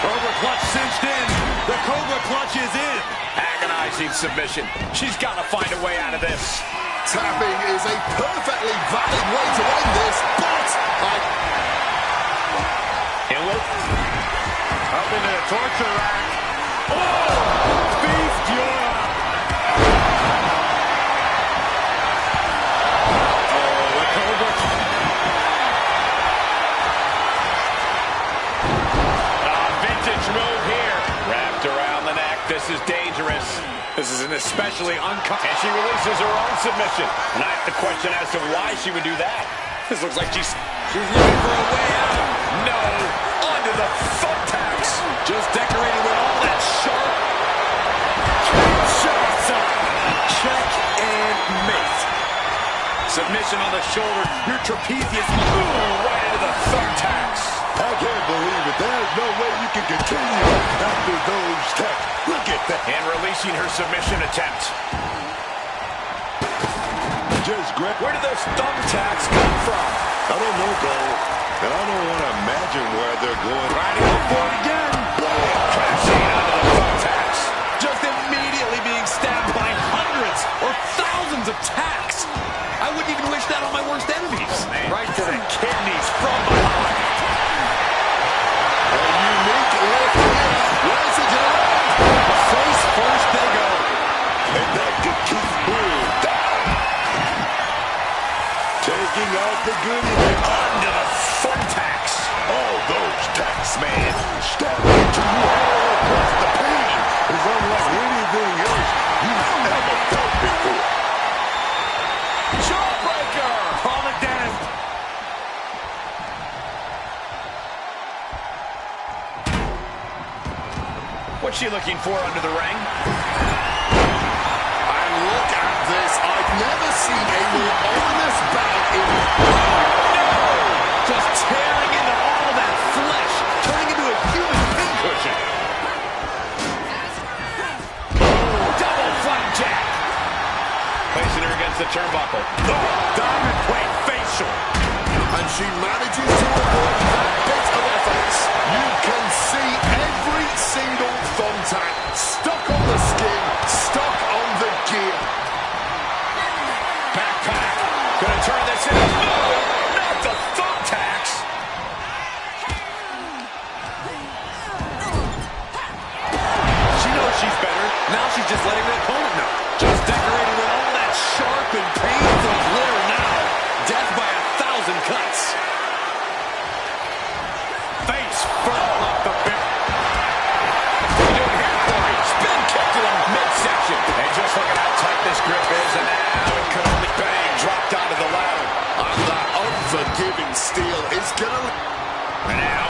Cobra clutch cinched in. The Cobra clutch is in. Agonizing submission. She's got to find a way out of this. Tapping is a perfectly valid way to end this, but It will. Up into the torture rack. Oh! Feast your the Cobra. Vintage move here. Wrapped around the neck. This is dangerous. This is an especially uncomfortable. And she releases her own submission. And I have to question as to why she would do that. This looks like she's looking for a way out. No. Onto the thumbtacks. Just decorated with all that sharp. Check and mate. Submission on the shoulder. Your trapezius. Ooh, right into the thumbtacks. I can't believe it. There's no way you can continue after those tacks. Look at that. And releasing her submission attempt. Just grab. Where did those thumbtacks come from? I don't know, Cole. And I don't want to imagine where they're going. Riding up for it again. Crashing onto the thumbtacks. Just immediately being stabbed by hundreds or thousands of tacks. I wouldn't even wish that on my worst enemies. Right to the kidneys from behind. a unique look here. Where's it going? Face first they go. And that could keep moving. bringing out the goodies. Under the thumbtacks. All those tacks, man, stabbing to you all across the pain is unlike anything else you've ever felt before. Jawbreaker. Call it down. What's she looking for under the ring? And look at this. I've never seen a more honest bout in... Just tearing into all that flesh, turning into a human pincushion. Double flapjack. Placing her against the turnbuckle. Oh, diamond plate facial. And she manages to avoid that bit of offense. You can see every single thumbtack stuck on the skin, stuck on the gear. Backpack. Gonna turn this in. No, not the thumbtacks. She knows she's better. Now she's just letting her opponent know. Just decorated with all that sharp and painful glitter now. Death by 1,000 cuts. Face firm off the bit. Doing here, Corey. Spin kick to the midsection. And just look at how tight this grip is. And now it could only bang. Dropped onto the ladder. And that unforgiving steel is gonna... And now,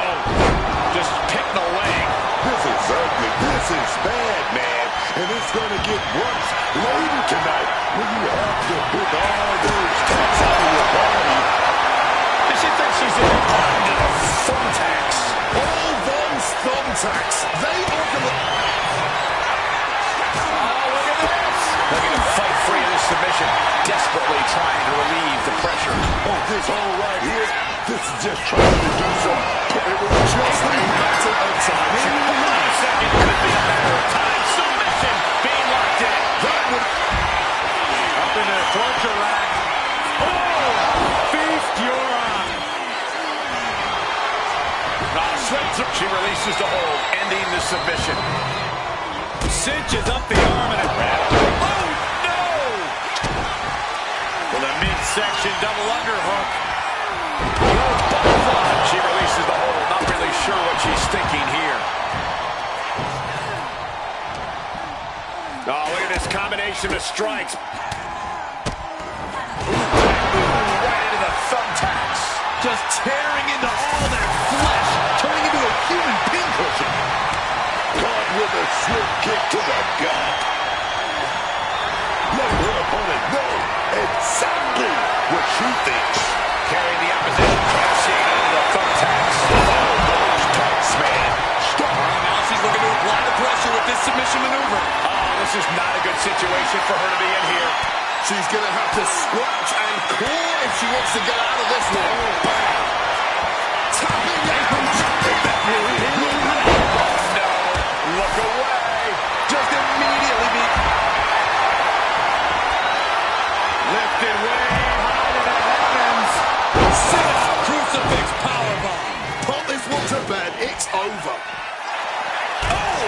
just hitting the leg. This is ugly. This is bad, man. And it's going to get worse later tonight when you have to put all those tacks out of your body. Does she think she's in under the thumbtacks? All those thumbtacks, they are gonna... Oh, look at this. Looking to fight free of this submission. Desperately trying to relieve the pressure. Oh, this hole right here, this is just trying to do some... It was just a matter of time. A second could be a matter of time. Submission being locked in. That would... Up into the torture rack. Oh, feast your eyes. She releases the hold, ending the submission. Cinches up the arm and it wrapped her. Oh, no! With a midsection double underhook. She releases the hold, not really sure what she's thinking here. Oh, look at this combination of strikes. Right into the thumbtacks. Just tearing into all that flesh, turning into a human pincushion. Caught with a swift kick to the gut. Let her opponent know exactly what she thinks. Carrying the opposition, crashing into the thumbtacks. All those tacks, man. Stop. Now she's looking to apply the pressure with this submission maneuver. Oh, this is not a good situation for her to be in here. She's going to have to scratch and claw if she wants to get out of this one. Bam! Tapping out! No, look away. Just immediately be lifted way high to the heavens. Six crucifix powerbomb. Put this one to bed. It's over. Oh!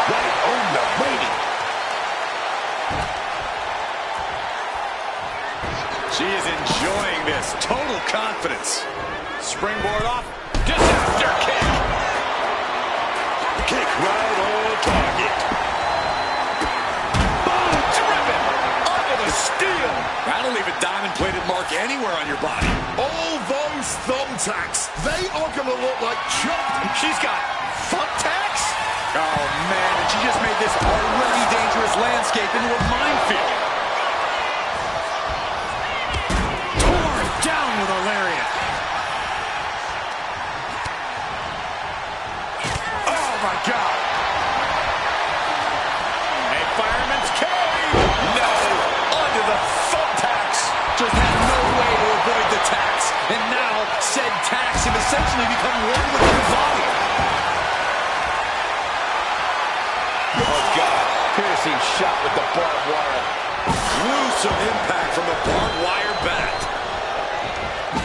Right on the money. She is enjoying this. Total confidence. Springboard off. Disaster kick. Kick right on target. Boom! Driven. Under the steel. That'll leave a diamond-plated mark anywhere on your body. All those thumbtacks, they are going to look like chopped. She's got thumbtacks? Oh, man. And she just made this already dangerous landscape into a minefield. Torn down with a lariat. Oh, my God. A fireman's carry. No. Under the thumbtacks. Just had no way to avoid the tacks. And now, said tacks have essentially become one with her body. Oh, God. Piercing shot with the barbed wire. Gruesome impact from the barbed wire bat.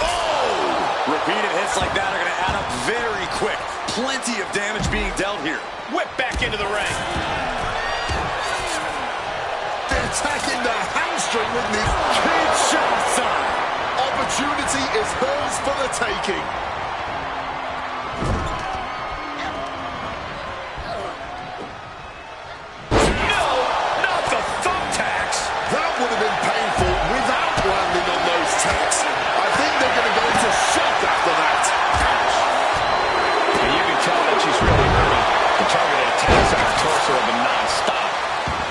Oh! Repeated hits like that are going to add up very quick. Plenty of damage being dealt here. Whip back into the ring. attacking the hamstring with this Kinshasa. opportunity is hers for the taking. No, not the thumbtacks. That would have been painful without landing on those tacks. I think they're going to go into shock after that. And you can tell that she's really hurting. The targeted attacks on her torso have been non-stop.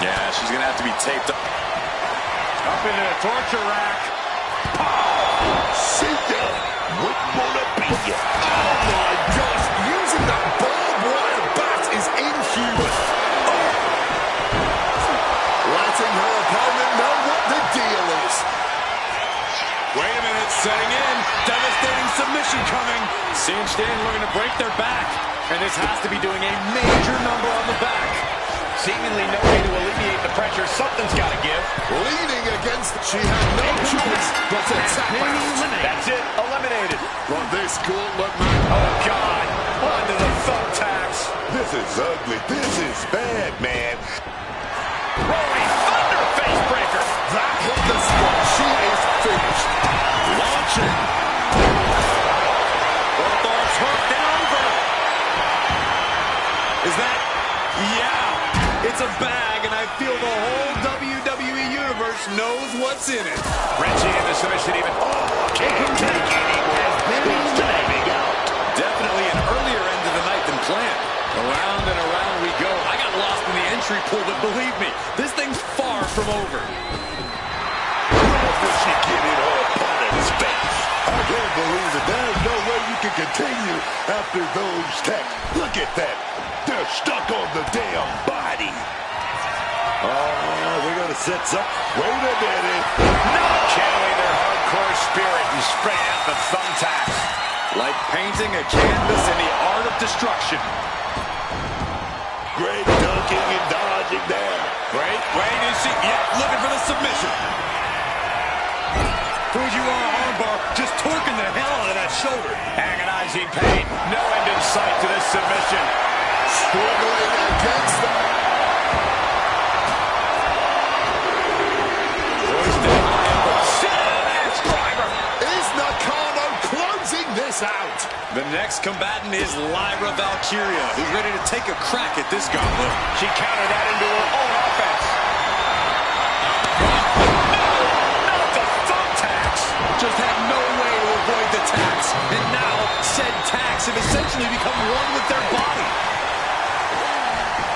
Yeah, she's going to have to be taped up. Up into the torture rack. Sit down. Wouldn't want to be you. Oh my gosh, using that barbed wire bat is inhuman. Letting her opponent know what the deal is. Wait a minute, setting in. Devastating submission coming. Cinched in, looking to break their back. And this has to be doing a major number on the back. Seemingly no way to alleviate the pressure. Something's got to give. Leaning against, she had no choice but to tap out. That's it. Eliminated. But this gauntlet match. Oh, God. Onto the thumbtacks. This is ugly. This is bad, man. Rolling Thunder face breaker. That hit the spot. She is finished. Launching. Both arms hooked and over. Is that? Yeah. It's a bag, and I feel the whole WWE Universe knows what's in it. Wrenching in the submission even. Oh, can't take anywhere. He's diving out. Definitely an earlier end of the night than planned. Around and around we go. I got lost in the entry pool, but believe me, this thing's far from over. Did she get in her opponent's face? I can't believe it. There's no way you can continue after those attacks. Look at that. They're stuck on the damn body. Oh, we're going to set some. Wait a minute. No! Channeling their hardcore spirit and spraying out the thumbtacks. Like painting a canvas in the art of destruction. Great dunking and dodging there. Great. Wait, is she? Yep, looking for the submission. Fujiwara armbar just torquing the hell out of that shoulder. Agonizing pain. No end in sight to this submission. Struggling against them. Hoisted high. Sit-ass driver. Is Nakano closing this out? The next combatant is Lyra Valkyria, who's ready to take a crack at this gauntlet. She countered that into her own offense. Just had no way to avoid the tax. And now, said tax have essentially become one with their body.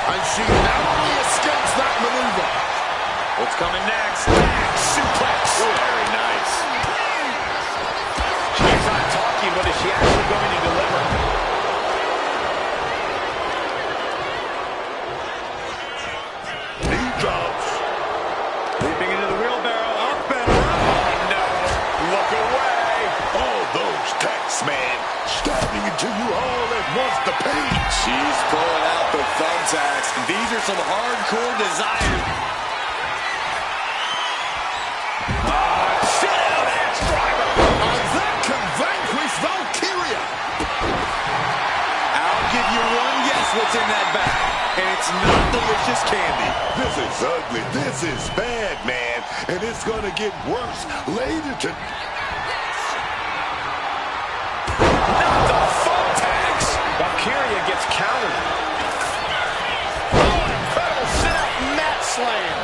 And she narrowly escapes that maneuver. What's coming next? Tax suplex. Very nice. She's not talking, but is she actually going to deliver? Knee drops. Leaping into the wheelbarrow, up and around. Oh, no. Look away. All those attacks, man. Stabbing into you all at once. The pain. She's pulling out the thumbtacks. These are some hardcore desires. Sit-ass driver. And that can vanquish Valkyria. I'll give you one guess what's in that bag. And it's not delicious candy. This is ugly. This is bad, man. And it's going to get worse later to... Not the thumbtacks. Valkyria gets countered. Oh, incredible sit-up mat slam.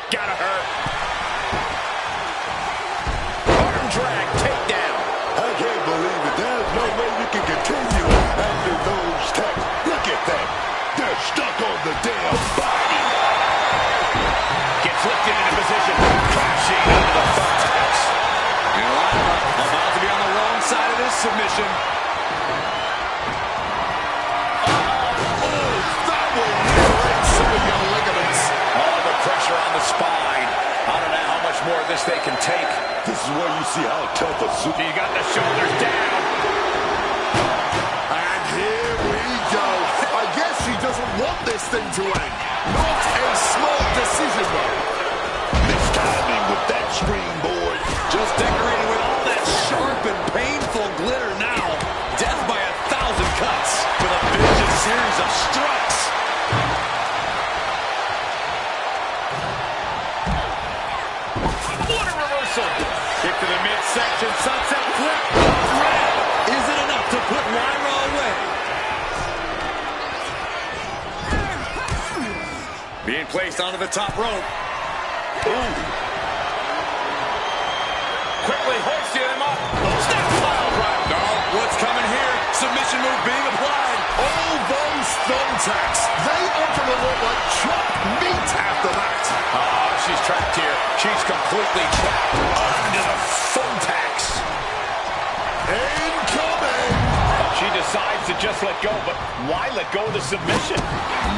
Gotta hurt. Arm drag takedown. I can't believe it. There's no way you can continue after those attacks. Look at that. They're stuck on the damn body. Gets lifted into position. Crashing into the thumbtacks. And Lyra about to be on the wrong side of this submission. That will liberate some of your ligaments. All the pressure on the spine. I don't know how much more of this they can take. This is where you see how tough a super... She got the shoulders down. And here we go. I guess she doesn't want this thing to end. Not a smart decision, though. Mistiming with that springboard. Just decorated with all that sharp and painful glitter now. Death by 1,000 cuts with a vicious series of strikes. placed onto the top rope. Ooh. Quickly hoisting him up. Step pile driver. No, what's coming here? Submission move being applied. All those thumbtacks, they often look like chopped meat after that. Oh, she's trapped here. She's completely trapped under the thumbtacks. Incoming! She decides to just let go, but why let go of the submission?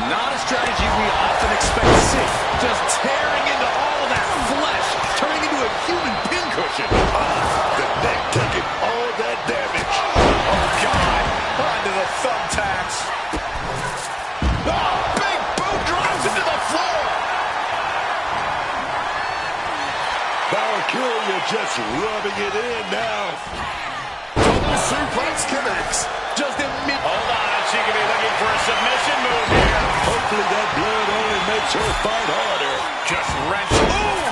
Not a strategy we often expect to see. Just tearing into all that flesh, turning into a human pincushion. The neck taking all that damage. Oh, God. Onto the thumbtacks. Oh, big boot drives into the floor. Valkyria just rubbing it in now. Double suplex connects. Just immediately. Hold on, she could be looking for a submission move here. Hopefully that blood only makes her fight harder. Just wrench. Ooh!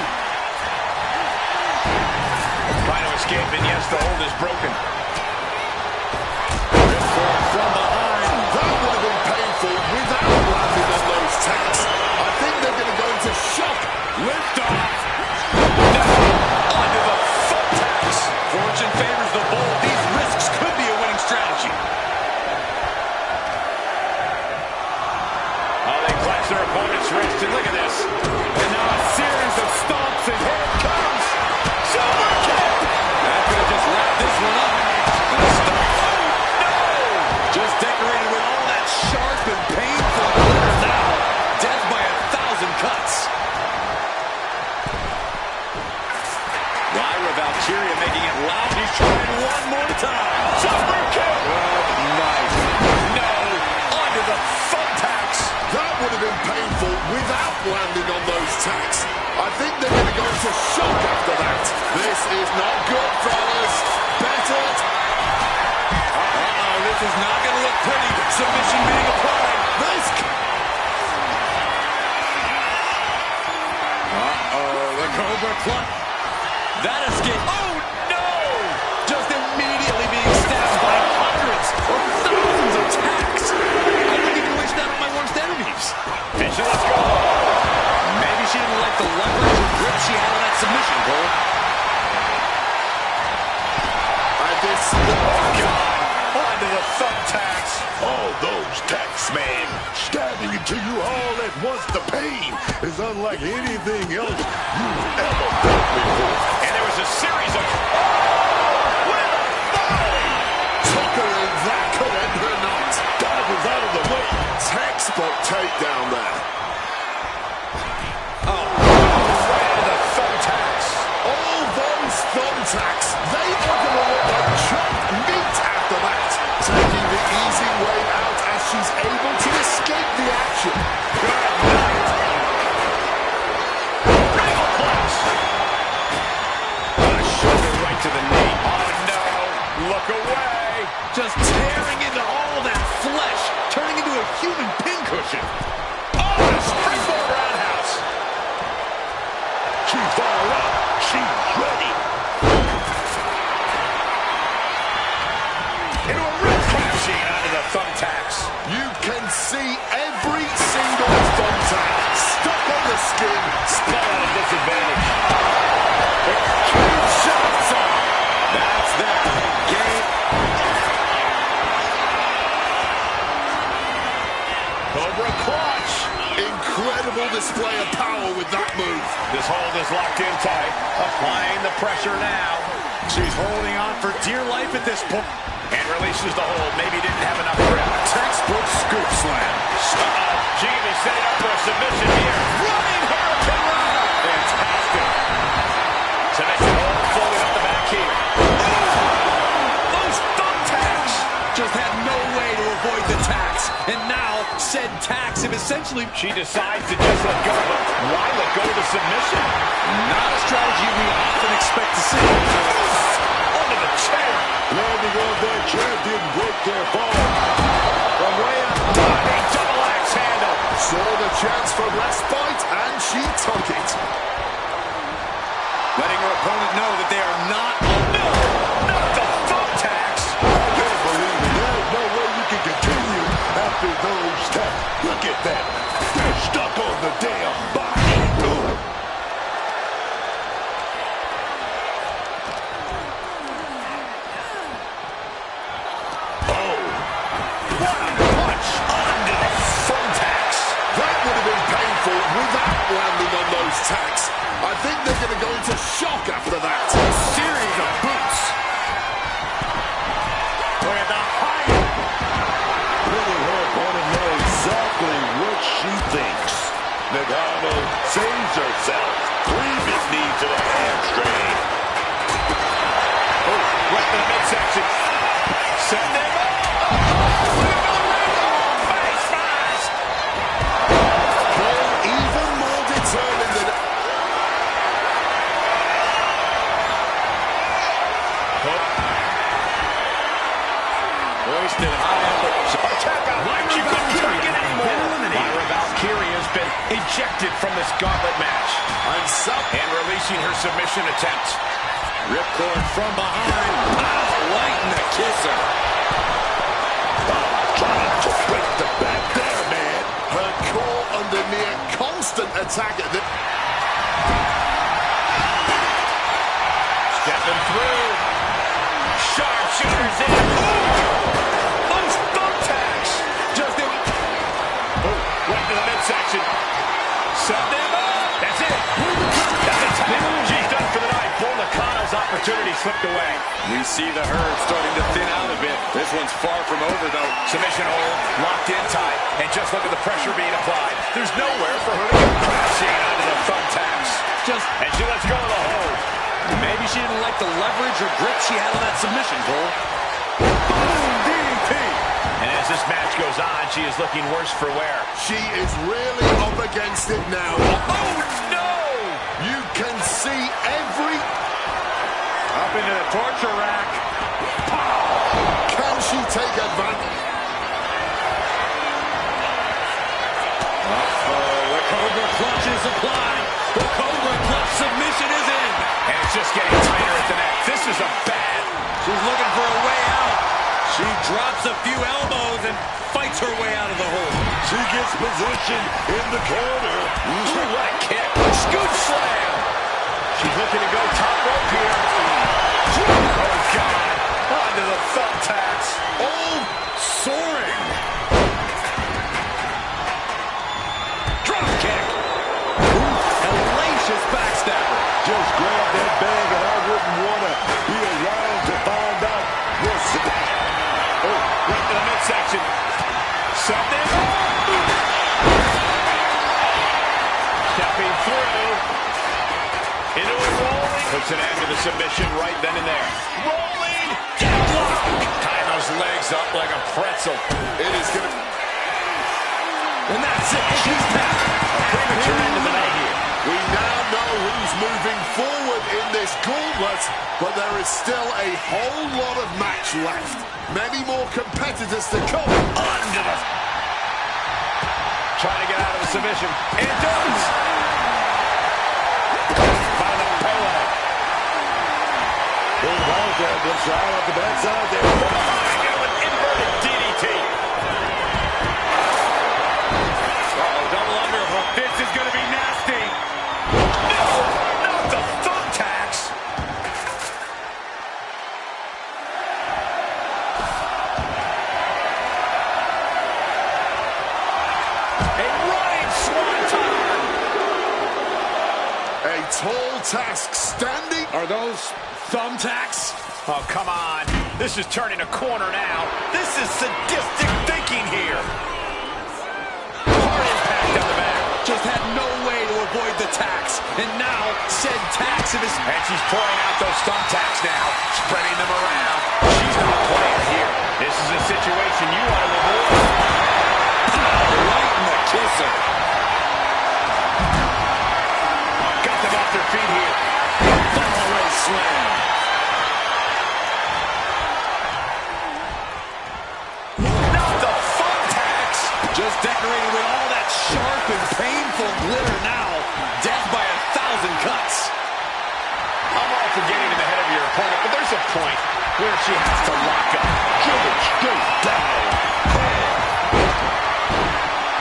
Trying to escape, and yes, the hold is broken. From behind. That would have been painful without landing on those tacks. I think they're going to go into shock. Lift off. Onto the thumbtacks. Fortune favors the bold. These risks could be a winning strategy. Oh, they clench their opponent's wrist, and look at this. And now a series of stomps, and here it comes. Silver kick. That could have just wrapped this one up. And a stomp. Just decorated with all that sharp and painful glitter now. Death by 1,000 cuts. Lyra Valkyria making it loud. He's trying one more time. Silver kick. Nice. No. Onto the thumbtacks. That would have been painful without landing on those tacks. I think they're going to go into shock after that. This is not good, fellas. Better. This is not going to look pretty. Submission being applied. This. The Cobra Clutch. That escape. Oh, no! Just immediately being stabbed by hundreds or thousands of attacks. I wouldn't even wish that on my worst enemies. And she lets go. Maybe she didn't like the leverage or grip she had on that submission, Cole. This. Oh, God. Onto the thumbtacks. All those tacks, man, stabbing into you all at once. The pain is unlike anything else you've ever felt before. And there was a series of... with a volley. Tucker, and that could end her night. Divers out of the way. Textbook takedown there. Right into the thumbtacks. All those thumbtacks, they are going to look like chopped meat after that. Taking the easy way out as she's able to escape the action. Good night. Regal clutch. A shoulder right to the knee. Oh, no. Look away. Just tearing into all that flesh, turning into a human pincushion. Oh, a springboard roundhouse. She's fired up. She's ready. Into a rib crashing onto the thumbtacks. You can see every single thumbtack stuck on the skin. Spell at a disadvantage. Huge shots on. That's that game. Cobra clutch. Incredible display of power with that move. This hold is locked in tight. Applying the pressure now. She's holding on for dear life at this point. And releases the hold. Maybe didn't have enough grip. Textbook scoop slam. She can be setting up for a submission here. Running Hurricane Rana. Fantastic. Submission hold floating up the back here. Those thumbtacks just had no way to avoid the tacks. And now said tacks have essentially... She decides to just let go, but why let go of the submission? Not a strategy we often expect to see. Under the chair. Landing on that chair didn't break their fall. From way up top, a double axe handle. Saw the chance for respite, and she took it. Letting her opponent know that they are not... No, not the thumbtacks. I can't believe it. There's no way you can continue after those taps. Look at that. They're stuck on the the damn body. Ooh. Without landing on those tacks. I think they're going to go into shock after that. A series of boots. Look at the height. Letting her opponent know exactly what she thinks. Nagano saves herself. Previous knee to the hamstring. Oh, right to the midsection. Send him up. Hoisted high up. She couldn't take it anymore. Lyra Valkyrie has been ejected from this gauntlet match. And releasing her submission attempt. Ripcord from behind. Pow! Right in the kisser. Trying to break the back there, man. Her core under near constant attack at the... Stepping through. Sharpshooters in. Those thumbtacks. Just in. Oh, right to the midsection. Set them up. That's it. That's a tap. She's done for the night. Bull Nakano's opportunity slipped away. We see the herd starting to thin out a bit. This one's far from over, though. Submission hold, locked in tight, and just look at the pressure being applied. There's nowhere for her to go crashing onto the thumbtacks. And she lets go of the hold. Maybe she didn't like the leverage or grip she had on that submission, Cole. Boom, DDT. And as this match goes on, she is looking worse for wear. She is really up against it now. Oh, no! You can see every... Up into the torture rack. Can she take advantage? The Cobra clutch is applied. The Cobra clutch submission is in. And it's just getting tighter at the neck. This is a bad... She's looking for a way out. She drops a few elbows and fights her way out of the hole. She gets position in the corner. Ooh, what a kick. Scoop slam. She's looking to go top rope here. Oh, God. Onto the thumbtacks. Oh, Soaring. Drop kick. Hellacious backstabber. Just grab that bag and I wouldn't want to be around to find out what's it. Oh, right to the midsection. Something. Stepping through. Into a rolling. Puts an end to the submission right then and there. Rolling. Deadlock. Tying those legs up like a pretzel. it is going to... And that's it. She's tapped. A premature end to the night here. We now know who's moving forward in this gauntlet, but there is still a whole lot of match left. Many more competitors to come. Under the... Trying to get out of the submission. And does. Found a pillow. Big Wildcat gets right off the backside there. Into an inverted DDT. Double underhook. This is going to be nasty. No, not the thumbtacks. A running swanton. A tall task standing. Are those thumbtacks? Oh, come on. This is turning a corner now. This is sadistic thinking here. Hard impact down the back. Just had no way to avoid the tacks. And now, said tacks in his... And she's pouring out those thumbtacks now, spreading them around. She's not playing here. This is a situation you want to avoid. Right in the kisser. Got them off their feet here. Fallaway slam. Not the thumbtacks. Just decorated with all that sharp and painful glitter now. Death by 1,000 cuts. I'm all for getting in the head of your opponent, but there's a point where she has to lock up. Dribble straight down.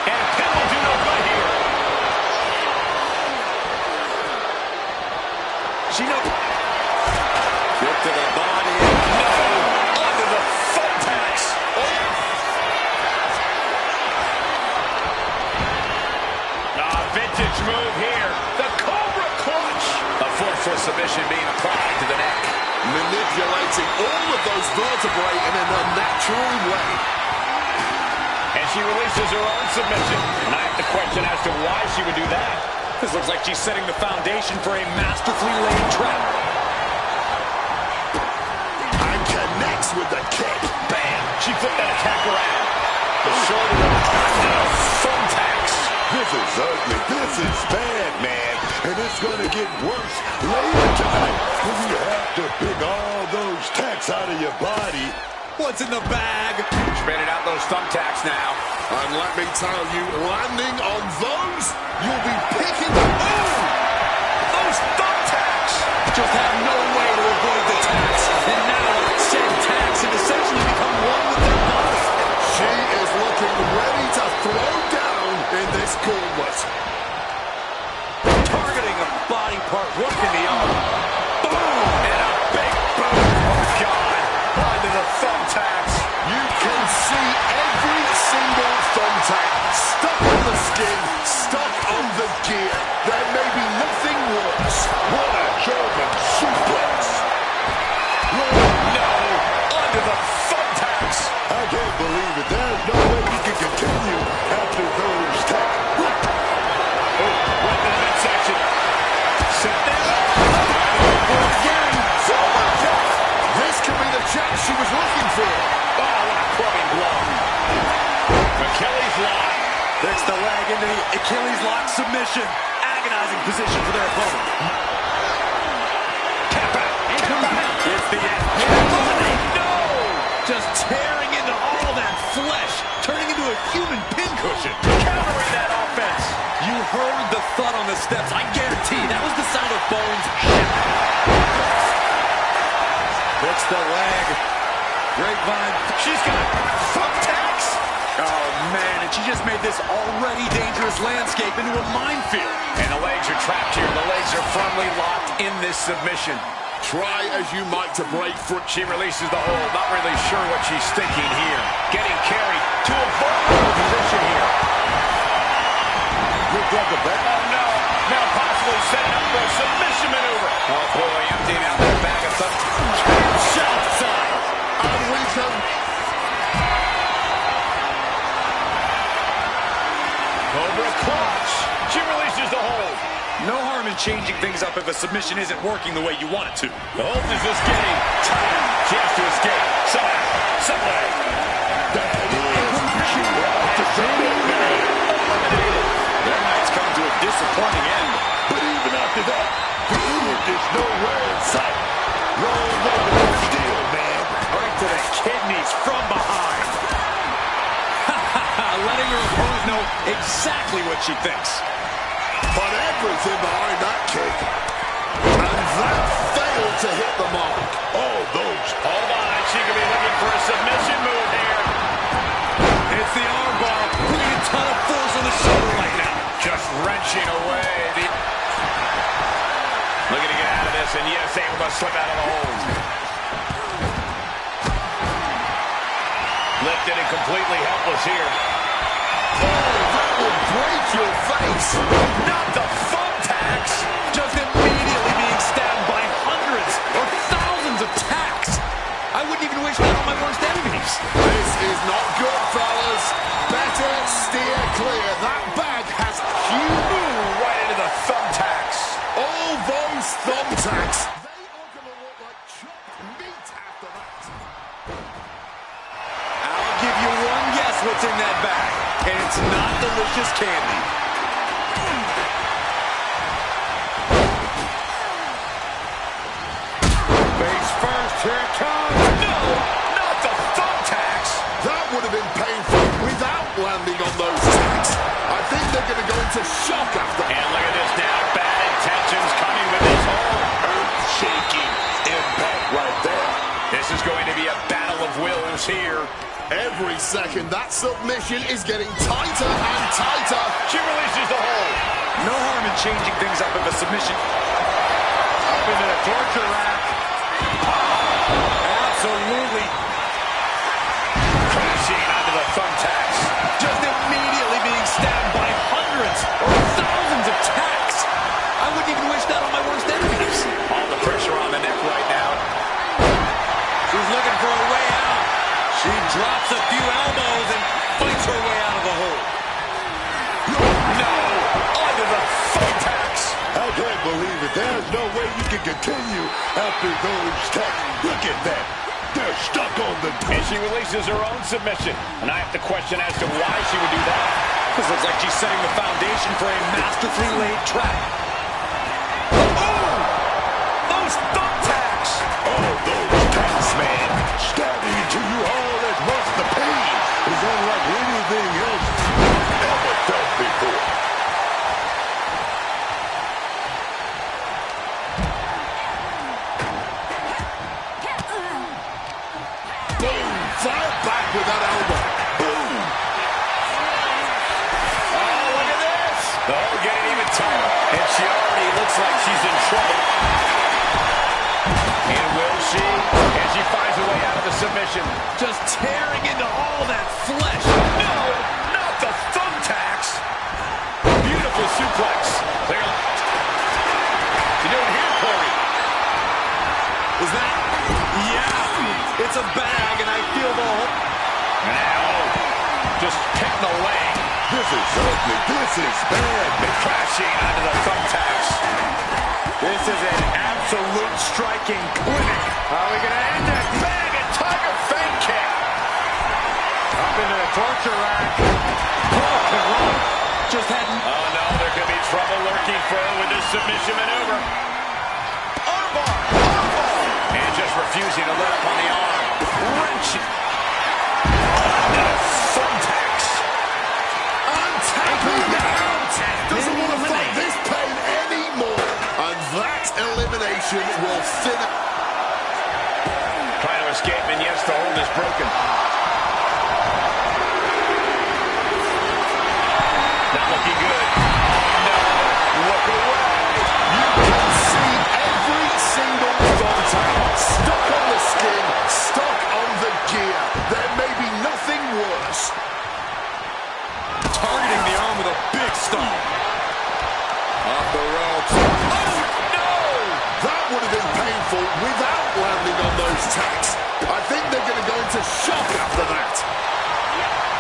And a pin will do no good here. Huge move here. The Cobra Clutch. A forceful submission being applied to the neck. Manipulating all of those vertebrae in an unnatural way. And she releases her own submission. And I have to question as to why she would do that. This looks like she's setting the foundation for a masterfully laid trap. And connects with the kick. Bam! She flipped that attack around. The shoulder of thumbtacks. This is ugly. This is bad, man. And it's going to get worse later tonight when you have to pick all those tacks out of your body. What's in the bag? Spinning out those thumbtacks now. And let me tell you, landing on those, you'll be picking them. Oh! Those thumbtacks! Just have no way to avoid the tacks. And now, said tacks have essentially become one with their body. She is looking ready to throw down in this gauntlet. Targeting a body part, working the arm. Boom! And a big boom. Oh, God. Onto the thumbtacks. You can see every single thumbtack stuck on the skin, stuck on the gear. There may be nothing worse. What a German suplex. No! Onto the thumbtacks. I can't believe it. There's no way you can continue after those tacks. Right to the midsection. Set there. Again, this could be the chance she was looking for. Oh, what a clubbing blow. Achilles lock. Fix the leg into the Achilles lock submission. Agonizing position for their opponent. Tap out. It's the end. No! Just tearing into all that flesh, turning into a human pincushion. Countering that offense. You heard the thud on the steps. I guarantee that was the sound of bones shattering. Fix the leg. Grapevine. She's got thumbtacks. Oh, man, and she just made this already dangerous landscape into a minefield. And the legs are trapped here. The legs are firmly locked in this submission. Try as you might to break free. She releases the hold. Not really sure what she's thinking here. Getting carried to a vulnerable position here. Look like a back. Oh, no. Now possibly setting up for a submission maneuver. Oh, boy, emptying out that bag of thumbtacks. Shot side. And we can... Cobra clutch. She releases the hold. No harm in changing things up if a submission isn't working the way you want it to. The hold is just getting tight. She has to escape. Some way. She lost the submission. Their night's come to a disappointing end. But even after that, the end is nowhere in sight. Long way to steal, man. Right to the kidneys from behind. Letting her opponent know exactly what she thinks. Put everything behind that kick. And that failed to hit the mark. All those. Hold on. She could be looking for a submission move here. It's the armbar, putting a ton of force on the shoulder right now. Just wrenching away. Looking to get out of this, and yes, able to slip out of the hold. Lifted and completely helpless here. Oh, that will break your face. Not the thumbtacks. Just immediately being stabbed by hundreds or thousands of tacks. I wouldn't even wish that on my worst enemies. This is not good, fellas. Better steer clear. That bag has huge... Right into the thumbtacks. All those thumbtacks. They are going to look like chopped meat after that. I'll give you one guess what's in that bag, and it's not delicious candy. Face first, here it comes. No, not the thumbtacks. That would have been painful without landing on those tacks. I think they're going to go into shock after. And look at this now. Bad intentions coming with this hold. Earth-shaking impact right there. This is going to be a battle of wills here. Every second, that submission is getting tighter and tighter. She releases the hold. No harm in changing things up if a submission. Up into the torture rack. Absolutely. Crashing onto the thumbtacks. Just immediately being stabbed by hundreds or thousands of continue after those tags. Look at that. They're stuck on the top. And she releases her own submission. And I have to question as to why she would do that. This looks like she's setting the foundation for a masterfully laid trap. Oh! Those thumbtacks! Oh, those tacks, man. Stabbing into you all at once. The pain is unlike anything else you've ever felt before. Boom! Fire back with that elbow. Boom! Oh, look at this! Oh, getting even tighter. And she already looks like she's in trouble. And will she? And she finds a way out of the submission. Just tearing into all that flesh. No! Not the thumbtacks! Beautiful suplex. Clearly. You doing here, Corey? Is that? Yeah! It's a bag, and I feel the whole... Now, just picking away. This is ugly. This is bad. Crashing onto the thumbtacks. This is an absolute striking clinic. How are we going to end it? Bang! A tiger feint kick. Up into the torture rack. Oh, just had... oh, no, there could be trouble lurking for her with this submission maneuver. Armbar! Armbar! And just refusing to let up on the arm. Wrenching. Oh, thumbtacks. Untapping out. Doesn't want to fight this pain anymore. And that elimination will thin out. Trying to escape, and yes, the hold is broken. Not looking good. Oh, no. Look away. You can see every single contact stuck on the skin, stuck on the gear. There may be nothing worse. Targeting the arm with a big stomp. Off the ropes. Oh, no! That would have been painful without landing on those tacks. I think they're going to go into shock after that.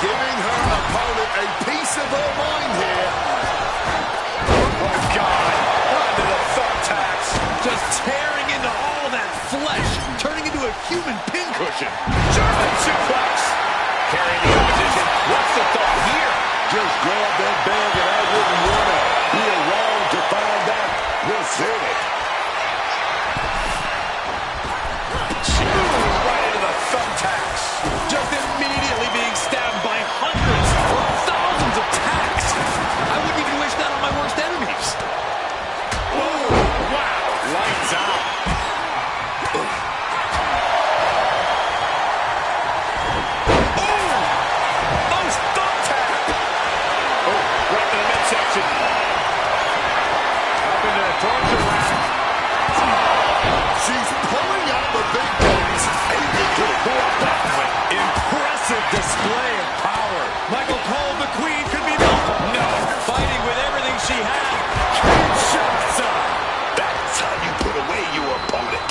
Giving her opponent a piece of her mind here. Oh, God. Onto the thumbtacks. Just tearing into all that flesh. Turning into a human pincushion. German suplex. Carrying the opposition. What's the thought here? Just grab that bag and I wouldn't want to be around to find out what's in it. Right into the thumbtacks. Just immediately being stabbed by hundreds or thousands of tacks. I wouldn't even wish that on my worst enemies. Oh, wow. Lights out. Those thumbtacks. Oh, right to the midsection. Up into the torture rack. She's pulling out the big guns, aiming to pull up that way. Impressive display of power. Michael Cole, the queen, could be the... No, fighting with everything she had. Kinshasa. That's how you put away your opponent.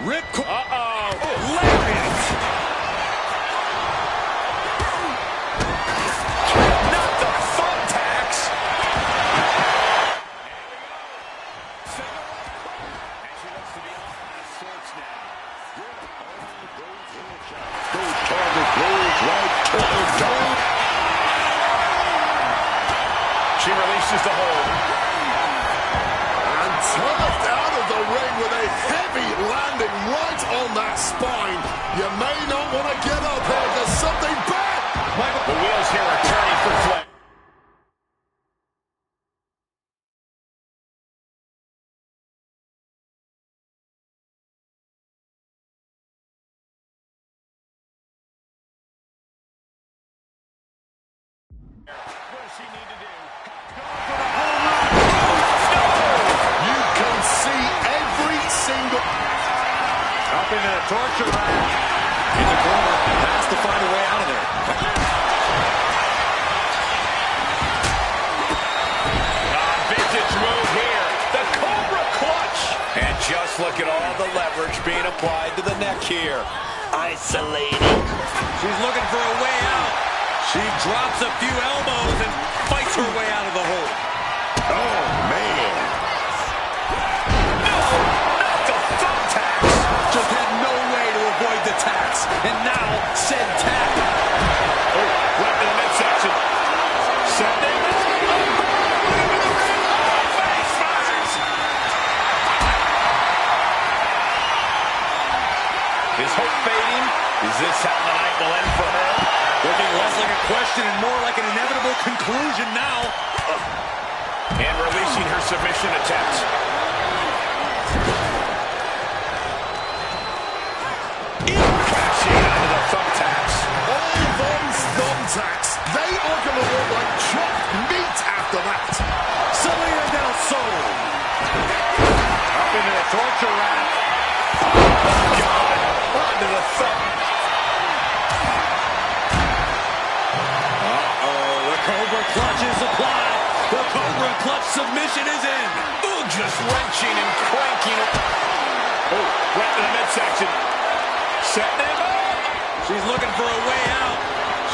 Rip... Uh-oh. Lariat. Not the thumbtacks. Those target blows right to the dome. She releases the hold. And tossed out of the ring with a heavy landing right on that spine. You may not want to get up here. There's something bad. The wheels here are turning for Flair. What does she need to do? You can see every single... Up into the torture rack. In the corner. Has to find a way out of there. Vintage move here. The Cobra clutch. And just look at all the leverage being applied to the neck here. Isolating. She's looking for a way out. She drops a few elbows and fights her way out of the hole. Oh, man. No, not the thumbtacks. Just had no way to avoid the tax. And now, said tap. Oh, right to the midsection. Sending. Face first. Is hope fading? Is this how the night will end for her? Looking less like a question and more like an inevitable conclusion now. And releasing her submission attempt. Crashing onto the thumbtacks. All those thumbtacks, they are going to look like chopped meat after that. Selena Del Sol. Up into the torture rack. Oh, God. Onto the thumb. The Cobra clutch is applied. The Cobra clutch submission is in. Ooh, just wrenching and cranking. Oh, right to the midsection. Setting him up. She's looking for a way out.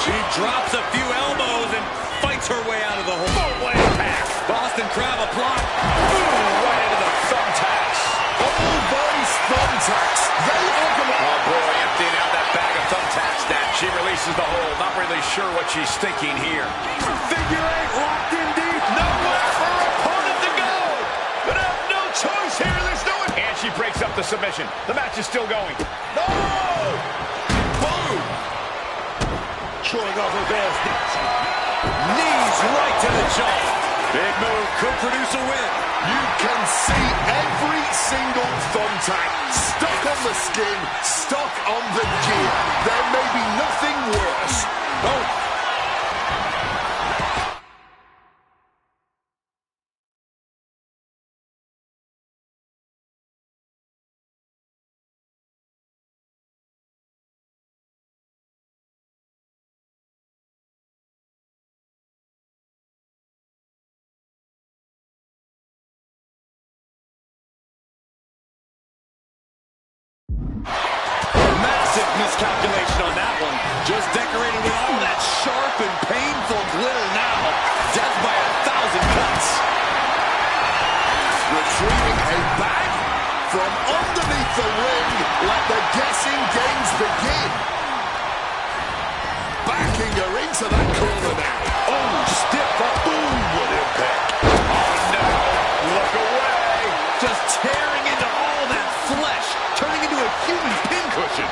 She drops a few elbows and fights her way out of the hole. Footway attack. Boston Crab applied. Ooh, right into the thumbtacks. All those thumbtacks, they are going to... Oh, boy, emptying out that bag of thumbtacks now. She releases the hole. Not really sure what she's thinking here. Figure eight locked in deep. Nowhere for her opponent to go. But have no choice here. There's no one. And she breaks up the submission. The match is still going. No! Boom! Showing off her best. Knees right to the jaw. Big move could produce a win. You can see every single thumbtack stuck on the skin, stuck on the gear. There may be nothing worse. Oh. Massive miscalculation on that one. Just decorated with all that sharp and painful glitter now. Death by 1,000 cuts. Retrieving a bag from underneath the ring. Let the guessing games begin. Backing her into that corner now. Oh, stiff up. Boom, what impact. Oh, no. Look away. Just tearing into all that flesh. Turning into a human pincushion.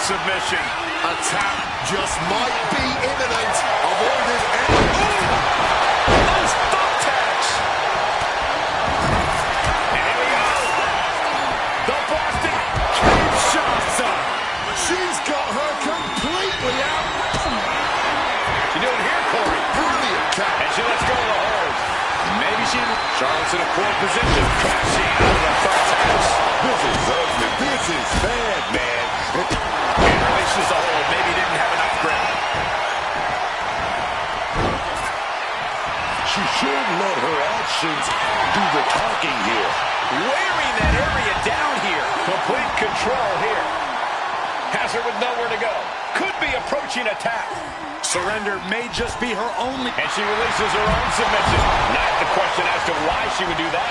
Submission. A tap just might be imminent. Avoided any... Those thumbtacks. And here we go. The Boston Kinshasa. She's got her completely out. You doing here, Corey? Brilliant catch. And she lets go of the hold. Maybe Charlotte's in a poor position. Crashing out of the thumbtacks. This is ugly. This is bad, man. And releases the hold. Maybe didn't have enough grip. She should let her actions do the talking here. Wearing that area down here. Complete control here. Has her with nowhere to go. Could be approaching a tap. Surrender may just be her only... And she releases her own submission. Not the question as to why she would do that.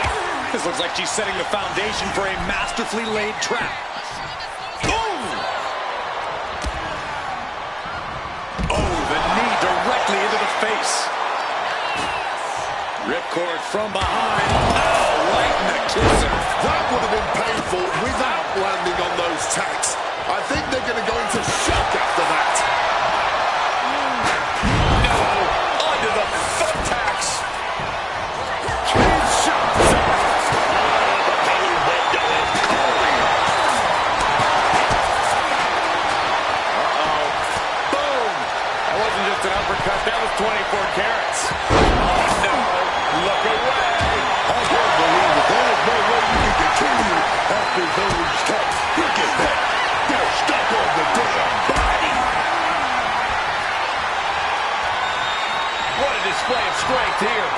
This looks like she's setting the foundation for a masterfully laid trap. Boom! Oh, the knee directly into the face. Ripcord from behind. Oh, right in the kisser. That would have been painful without landing on those tacks. I think they're going to go into shock after that. No, under the thumbtacks. Uppercut, that was 24 carats. Oh, no. Look away. Oh, through those cuts. Look at that. They're stuck on the damn body. What a display of strength here.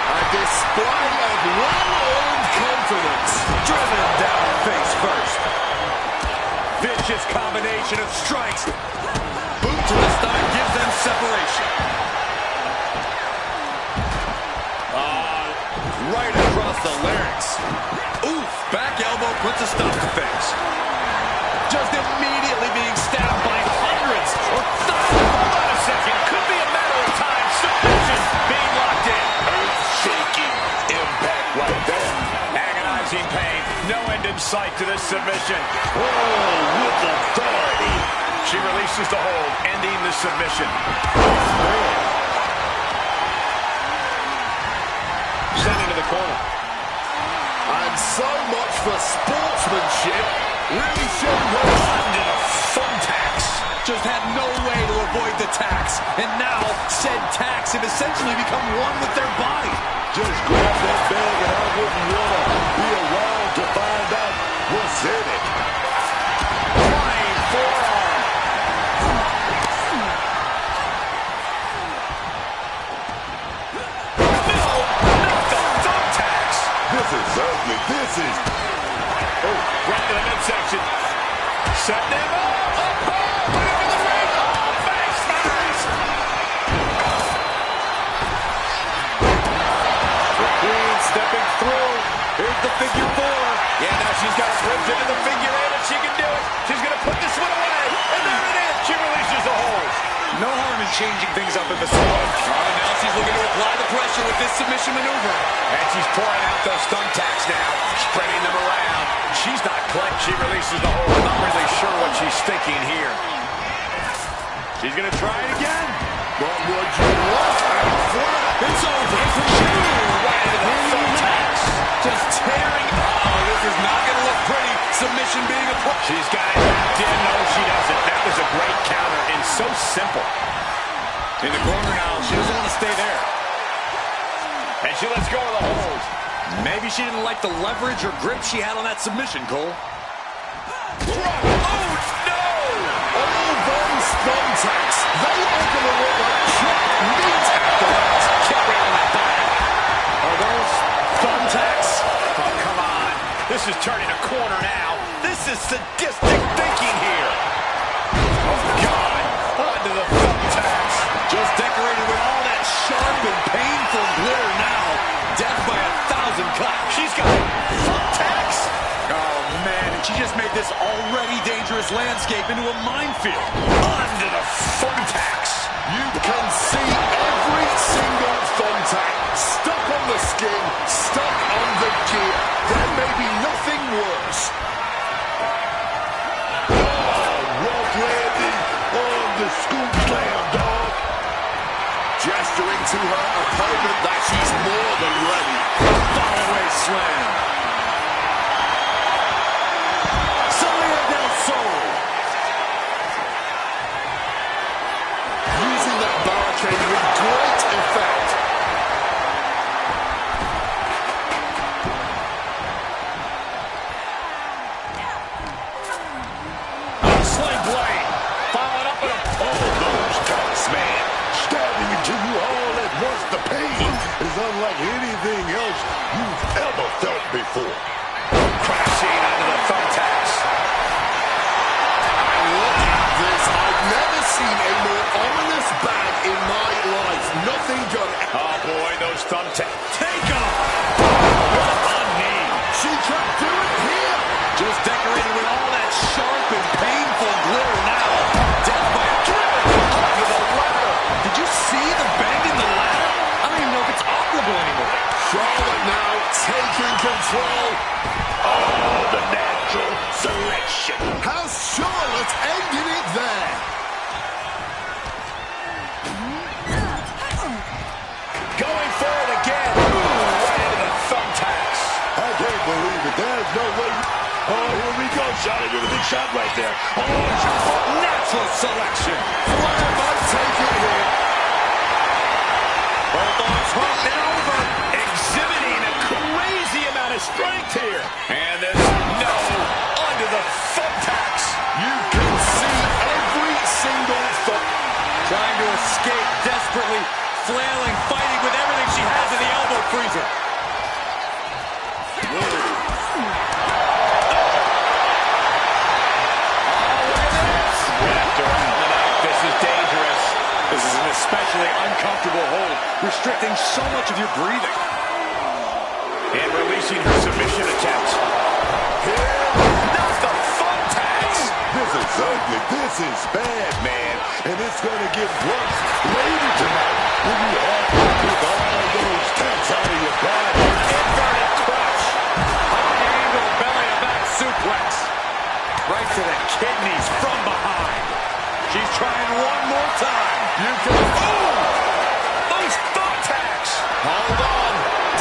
A display of well-earned confidence. Driven down face first. Vicious combination of strikes. Boot to the stomach gives them separation. Right across the larynx. Oof, back elbow puts a stop to things. Just immediately being stabbed by hundreds or thousands. Hold on a second, could be a matter of time. Submission being locked in. Earth-shaking impact right there. Agonizing pain. No end in sight to this submission. Oh, with authority. She releases the hold, ending the submission. Sent into the corner. And so much for sportsmanship. Really showing her Under the thumbtacks. Just had no way to avoid the tacks. And now, said tacks have essentially become one with their body. Just grab that bag and I wouldn't want to be around to find out what's in it. Flying forearm. No, not the thumbtacks. This is ugly. This is... Oh, right to the midsection. Set them up. Put him in the ring. Oh, face first. The Queen stepping through. Here's the figure four. Yeah, now she's got a bridge into the figure eight, and she can do it. She's going to put this one away. And there it is. She releases the hold. No harm in changing things up in the squad. Now she's looking to apply the pressure with this submission maneuver. And she's pouring out those thumbtacks now, spreading them around. She's not clipped. She releases the hold. Not really sure what she's thinking here. She's going to try it again. But would you look and flat? It's over. Right into the thumbtacks. Just tearing. Oh, this is not going to look pretty. Submission being applied. She's got it wrapped in. No, she doesn't. That was a great counter and so simple. In the corner now. She doesn't want to stay there. And she lets go of the hold. Maybe she didn't like the leverage or grip she had on that submission, Cole. Oh, no! All those thumbtacks, they are going to look like chopped meat after that. Kick right on that body. Are those thumbtacks? Oh, come on. This is turning a corner now. This is sadistic thinking here. Oh, God. Onto the thumbtacks. Just decorated with all that sharp and painful glitter now. Death by 1,000 cuts. She's got thumbtacks. Oh, man, and she just made this already dangerous landscape into a minefield. Onto the thumbtacks. You can see every single thumbtack stuck on the skin, stuck on the gear. There may be nothing worse. Rough landing on the scoop slam, dog. Gesturing to her opponent that she's more than ready. Fallaway slam. Salida del Sol. Using that barricade with great effect. Sling blade. Followed up with a... Oh, those cuts, man. Stabbing into you all at once. The pain is unlike anything else you've ever felt before. Crashing onto the thumbtacks. Look at this. I've never seen a more ominous bag in my life. Nothing gonna... Oh, boy, those thumbtacks. Take off. On knee. She can do it here. Just decorated with all that sharp and painful glitter now. Death by a Onto the ladder. Did you see the bend in the ladder? I don't even know if it's operable anymore. Charlotte now taking control. Oh, the natural selection. Has Charlotte ended it there? Going forward again. Right into the thumbtacks. I can't believe it. There's no way. Oh, here we go, Charlotte, with a big shot right there. Oh, Natural selection. Flair might take it here. Both arms hooked and over. Exhibiting a crazy amount of strength here. And this escape desperately, flailing, fighting with everything she has in the elbow freezer. This is dangerous. This is an especially uncomfortable hold, restricting so much of your breathing. And releasing her submission attempt. Not the thumbtacks. This is ugly. This is bad, man. And it's going to get worse later tonight when you have to pick all those tacks out of your body. Inverted clutch. High angle belly-to-back suplex. Right to the kidneys from behind. She's trying one more time. You can... Oh! Those thumbtacks. Hold on.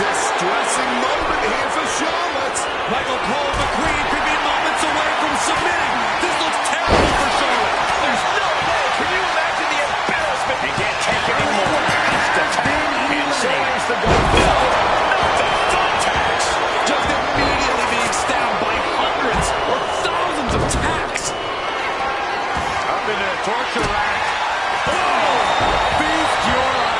Distressing moment here for Charlotte. Michael Cole, the Queen, could be moments away from submitting. This looks terrible for Charlotte. There's no way. Can you imagine the embarrassment? He can't take it anymore. It's the tap. Insane. The goal. No, not the thumbtacks. Just immediately being stabbed by hundreds or thousands of tacks. Up into the torture rack. Oh! Beast, you're out.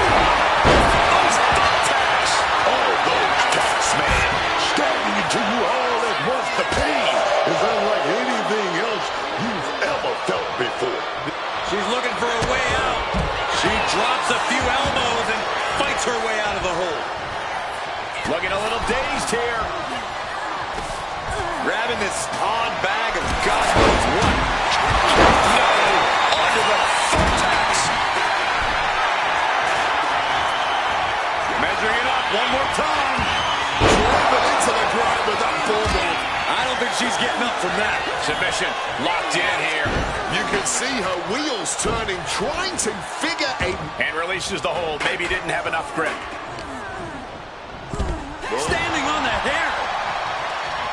Those thumbtacks. Oh, those tacks, man. Stabbing into you all at once. The pain is unlike anything else you've ever felt before. She's looking for a way out. She drops a few elbows and fights her way out of the hole. Looking a little dazed here. Grabbing this odd bag of God knows what. No, onto the thumbtacks. Measuring it up one more time. Driven into the ground with that bulldog. I don't think she's getting up from that. Submission locked in here. You can see her wheels turning, trying to figure a... And releases the hold. Maybe didn't have enough grip. Standing on the hair.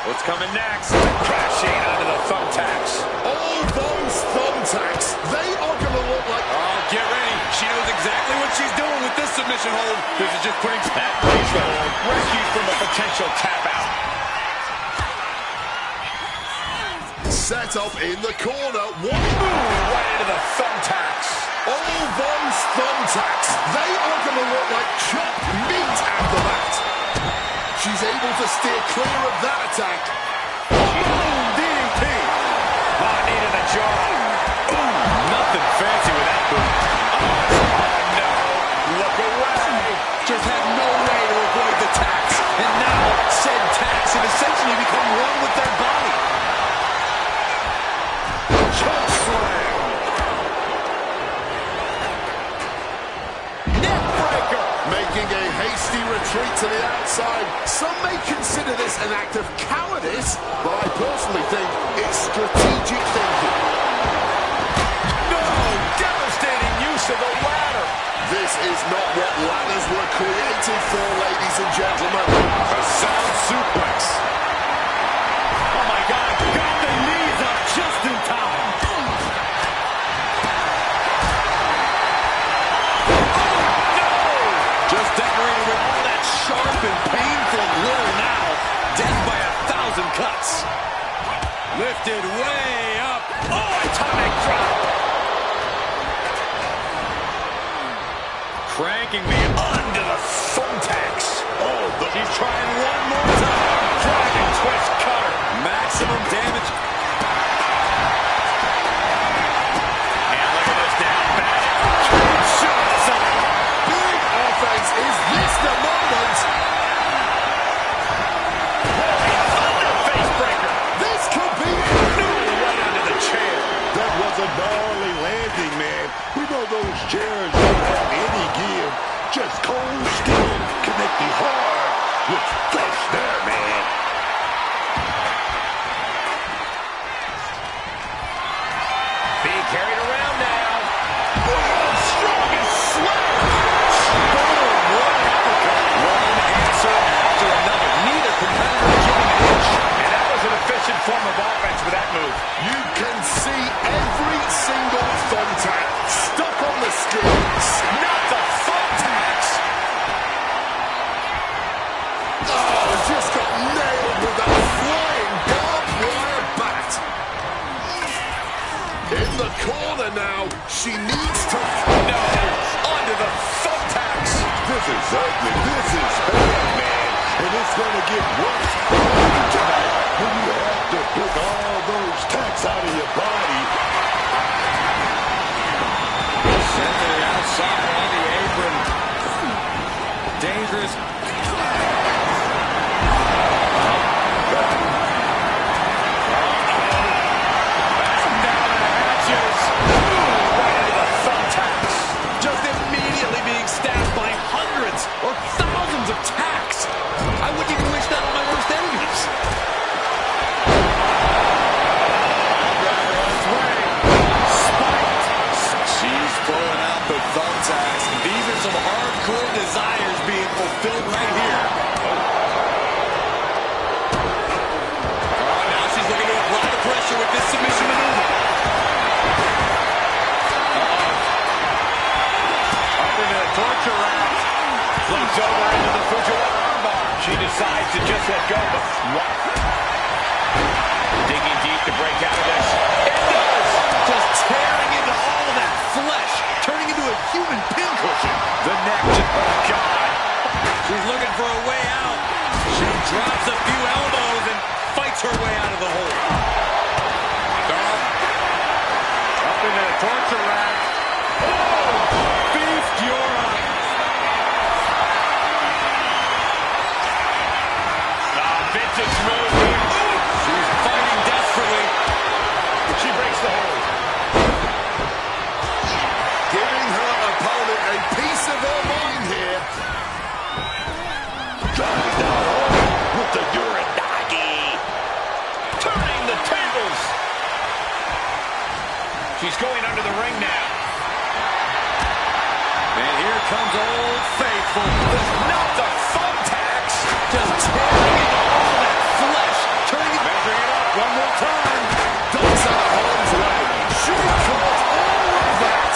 What's coming next? Crashing onto the thumbtacks. All those thumbtacks, they are going to look like... Oh, get ready. She knows exactly what she's doing with this submission hold. This is just putting... That breaks the hold. Rescued from a potential tap out. Set up in the corner. One Ooh, right into the thumbtacks. All those thumbtacks, they are going to look like chopped meat after that. She's able to steer clear of that attack. Boom, DDT. Oh, knee to the jaw. Ooh, nothing fancy with that boot. Oh, no. Look away. Just had no way to avoid the tacks. And now, said tacks have essentially become one with their body. Choke slam. Neck breaker. Making a hasty retreat to the outside. Some may consider this an act of cowardice, but I personally think it's strategic thinking. No, devastating use of the ladder. This is not what ladders were created for, ladies and gentlemen. A sound suplex. Oh, my God. Got the knees up just in time. Just decorated with all that sharp and painful glitter now. Dead by 1,000 cuts. Lifted way up. Oh, atomic drop. Cranking me Onto the thumbtacks. Oh, She's trying one more time. Dragon twist cutter. Maximum damage. And look at this down back. Big offense. Is this the moment? Thunder face breaker. This could be it. Right under the chair. that was a gnarly landing, man. We know those chairs don't have any give. Just cold steel connecting hard with flesh there, man. Being carried around now. Oh, strongest slam. Boom, one uppercut. One answer after another. Neither competitor giving an inch. And that was an efficient form of offense with that move. You can see every single thumbtack stuck on the skin. Not the thumbtacks. Oh, the corner now. She needs to... No, onto the thumbtacks. This is ugly. This is bad, man. And it's going to get worse tonight when you have to pick all those tacks out of your body. Sent to the outside on the apron. Dangerous. Just immediately being stabbed by hundreds or thousands of tacks. I wouldn't even wish that on my worst enemies. She's pulling out the thumbtacks. These are some hardcore desires being fulfilled right here. Oh, now she's looking to apply the pressure with this submission maneuver. Torture rack. Flips over into the Fujiwara armbar. She decides to just let go, but what? Digging deep to break out of this. It does! Just tearing into all of that flesh, turning into a human pincushion. The neck just, oh God. She's looking for a way out. She drops a few elbows and fights her way out of the hole. Up into the torture rack. Oh! Beast Yora. Vintage move here. She's fighting desperately. She breaks the hold. Giving her opponent a piece of her mind here. Driving down home with the Uranagi. Turning the tables. She's going under the ring now. And here comes Old Faithful. Not the thumbtacks. Just tearing into all of that flesh, turning into... Measuring it up one more time. Ducks out of harm's way. She caught all of that.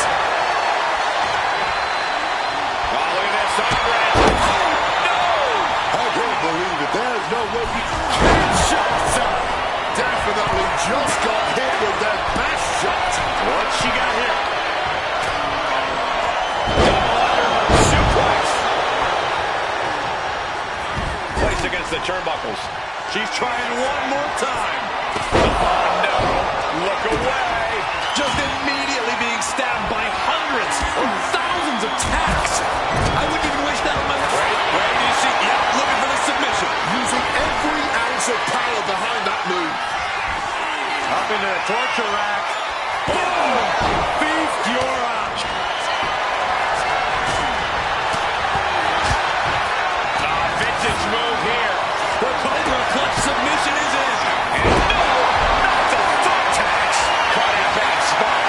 Oh, look at this. Armbar. Oh, no! I can't believe it. There's no way you Chin shots up. Definitely just got hit with that bash shot. What's she got here? Double under suplex. Placed against the turnbuckles. She's trying one more time. Oh, no. Look away. Just immediately being stabbed by hundreds or thousands of tacks. I wouldn't even wish that on my... Wait, do you see? Yep, looking for the submission. Using every ounce of power behind that move. Up into the torture rack. Boom! Beast Yora. Vintage move here. The Cobra clutch submission is in. And no, not the thumbtacks. Caught in a bad spot.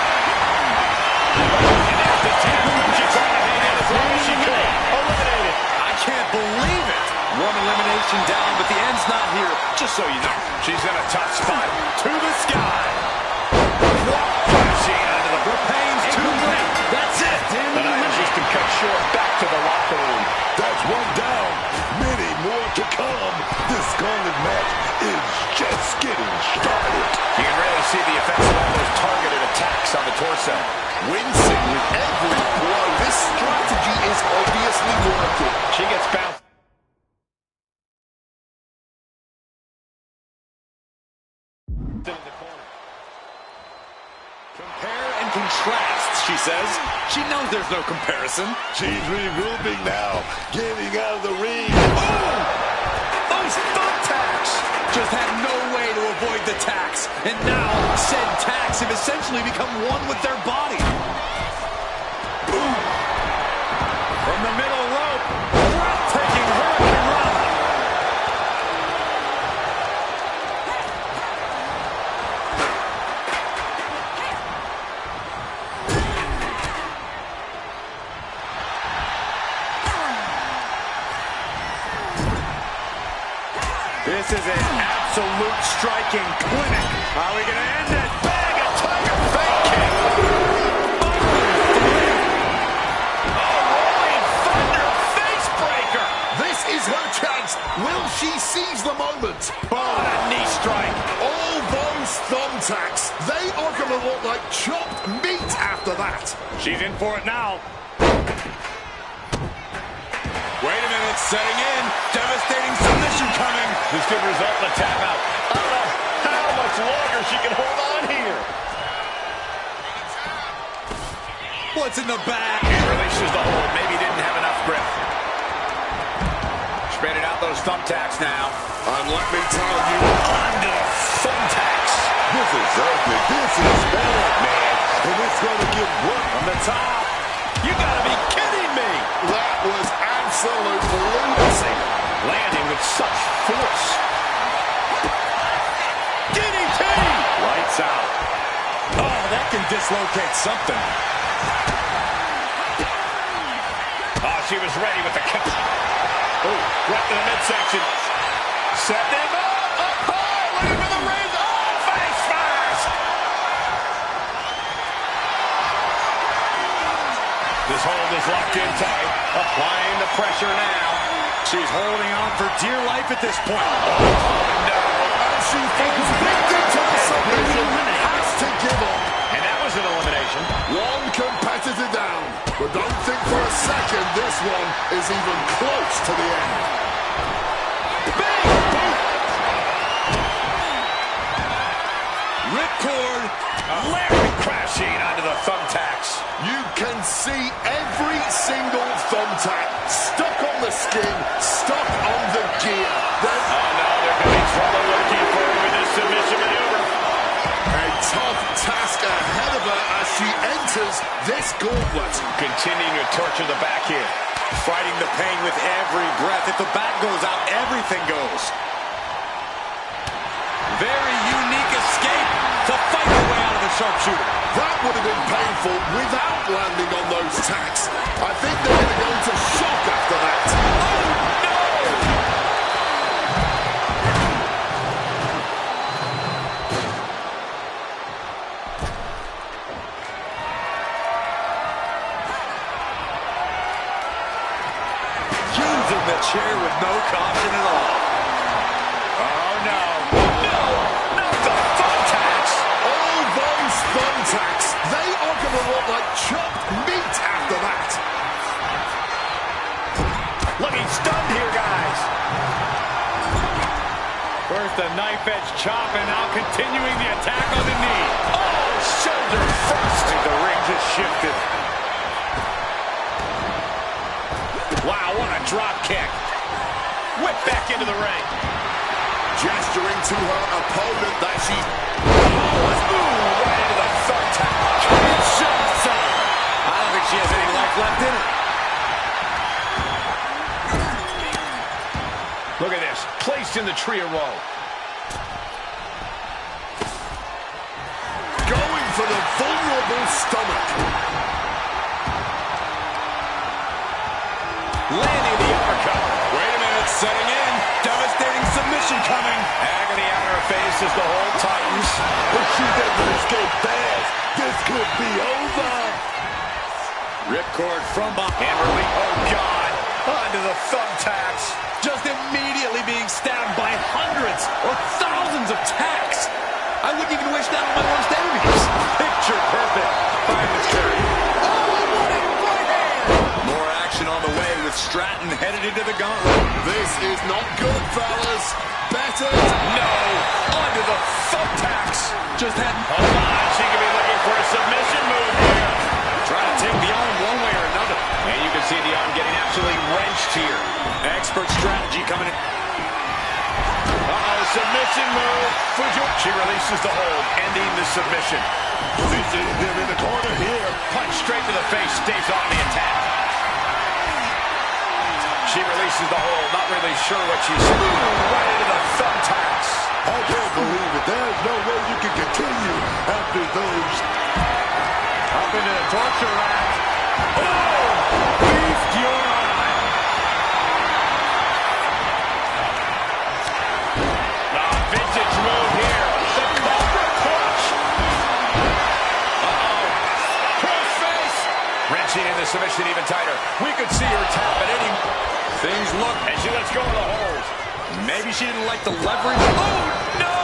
And there's the tap. She tried to hang out as long as she could. Eliminated. I can't believe it. One elimination down, but the end's not here. Just so you know, she's in a tough spot. To the sky. Crashing onto the... The pain's too great. That's it. The night she's been cut short. Back to the locker room. That's one down. Many more to come. This scarlet match is just getting started. You can really see the effects of all those targeted attacks on the torso. Wincing with every blow. This strategy is obviously working. She gets bounced. In the corner. Compare and contrast, she says. She knows there's no comparison. She's regrouping now, getting out of the ring. Oh! Those thumbtacks! Just had no way to avoid the tacks. And now, said tacks have essentially become one with their body. Boom! From the middle rope. Breathtaking hurricane run. This is an absolute striking clinic. Are we going to end it? Bag of tiger fake kick. Rolling thunder face breaker. This is her chance. Will she seize the moment? Oh, and a knee strike. All those thumbtacks, they are going to look like chopped that. She's in for it now. Wait a minute, setting in. Devastating submission coming. This could result in a tap out. I don't know how much longer she can hold on here. What's in the back? He releases the hold. Maybe he didn't have enough grip. Spreading out those thumbtacks now. And let me tell you, Onto the thumbtacks. This is ugly. This is bad, man. And it's going to get worse. From the top. You gotta be kidding me. that was absolute lunacy. Landing with such force. DDT! Lights out. Oh, that can dislocate something. Oh, she was ready with the kick. Oh, right to the midsection. Setting him up high, looking for the raise. Oh, face first. This hold is locked in tight. Applying the pressure now. She's holding on for dear life at this point. Oh, no. And she falls victim to the submission. Has to give up. And that was an elimination. One competitor down. But don't think for a second this one is even close to the end. Bang! Boom! Ripcord. Larry crashing onto the thumbtacks. You can see every single thumbtack stuck on the skin, stuck on the gear. Oh, no, they're going to be trouble looking for her with this submission maneuver. A tough task ahead of her as she enters this gauntlet. Continuing to torture the back here. Fighting the pain with every breath. If the back goes out, everything goes. Very unique escape to fight the way out of the sharpshooter. That would have been painful without landing on those tacks. I think they're going to go into shock after that. Oh, no! Using the chair with no caution at all. Oh, no. No! Not the thumbtacks! All those thumbtacks, they are going to look like chopped meat after that. Looking stunned here, guys. First a knife edge chop and now continuing the attack on the knee. Oh, shoulder first. I think the ring just shifted. Wow, what a drop kick. Whip back into the ring. Gesturing to her opponent that she... Ooh, right into the thumbtack. I don't think she has any life left in her. Look at this. Placed in the tree of woe. Going for the vulnerable stomach. Landing the uppercut. Wait a minute, setting in. Devastating submission coming. Agony on her face as the hold tightens. If she doesn't escape fast, this could be over. Ripcord from behind. And release. Oh, God. Onto the thumbtacks. Just immediately being stabbed by hundreds or thousands of tacks. I wouldn't even wish that on my worst enemies. Picture perfect. Fireman's carry. More action on the way with Stratton headed into the gauntlet. This is not good, fellas. Better. No. Onto the thumbtacks. Just had... Hold on. She could be looking for a submission move here. Trying to take the arm one way or another. And you can see the arm getting absolutely wrenched here. Expert strategy coming in. Uh-oh, submission move. She releases the hold, ending the submission. They're in the corner here. Punch straight to the face, stays on the attack. She releases the hold, not really sure what she's doing. Right into the thumbtacks. I can't believe it. There's no way you can continue after those. Up into the torture rack. Oh! Beefed your eye. Vintage move here. The Cobra Clutch. Uh-oh. Crossface. Wrenching in the submission even tighter. We could see her tap at any... Things look as she lets go of the hold. Maybe she didn't like the leverage. Oh, no!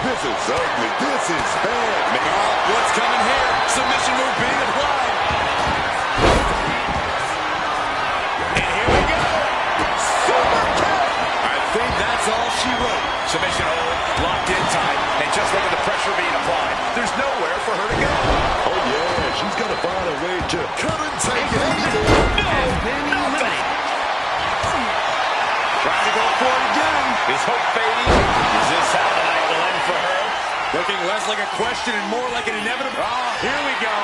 This is ugly. This is bad, man. What's coming here? Submission move being applied. to... Couldn't take it anymore. Has been eliminated. Trying to go for it again. Is hope fading? Is this how the night will end for her? Looking less like a question and more like an inevitable. Oh, here we go.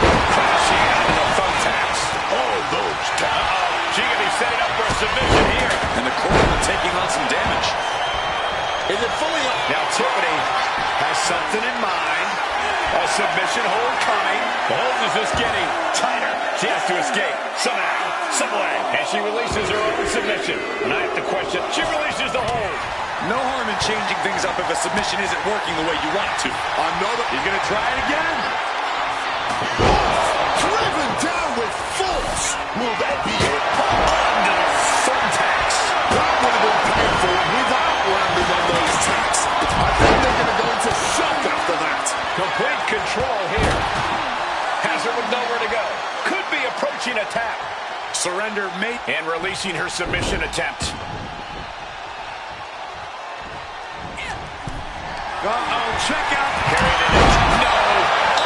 Crashing into the thumbtacks. All those taps. She could be setting up for a submission here. And the corner taking on some damage. Is it fully up? Now Tiffany has something in mind. A submission hold coming. The hold is just getting tighter. She has to escape somehow, some way. And she releases her own submission. And I have to question. She releases the hold. No harm in changing things up if a submission isn't working the way you want it to. He's going to try it again. Driven down with force. Will that be it? Under the thumbtacks. That would have been painful without landing on those tacks. I think they're going to go into shock after that. Complete control here. Has her with nowhere to go. Could be approaching a tap. Surrender mate. And releasing her submission attempt. Uh-oh, check out. Carried it in. No.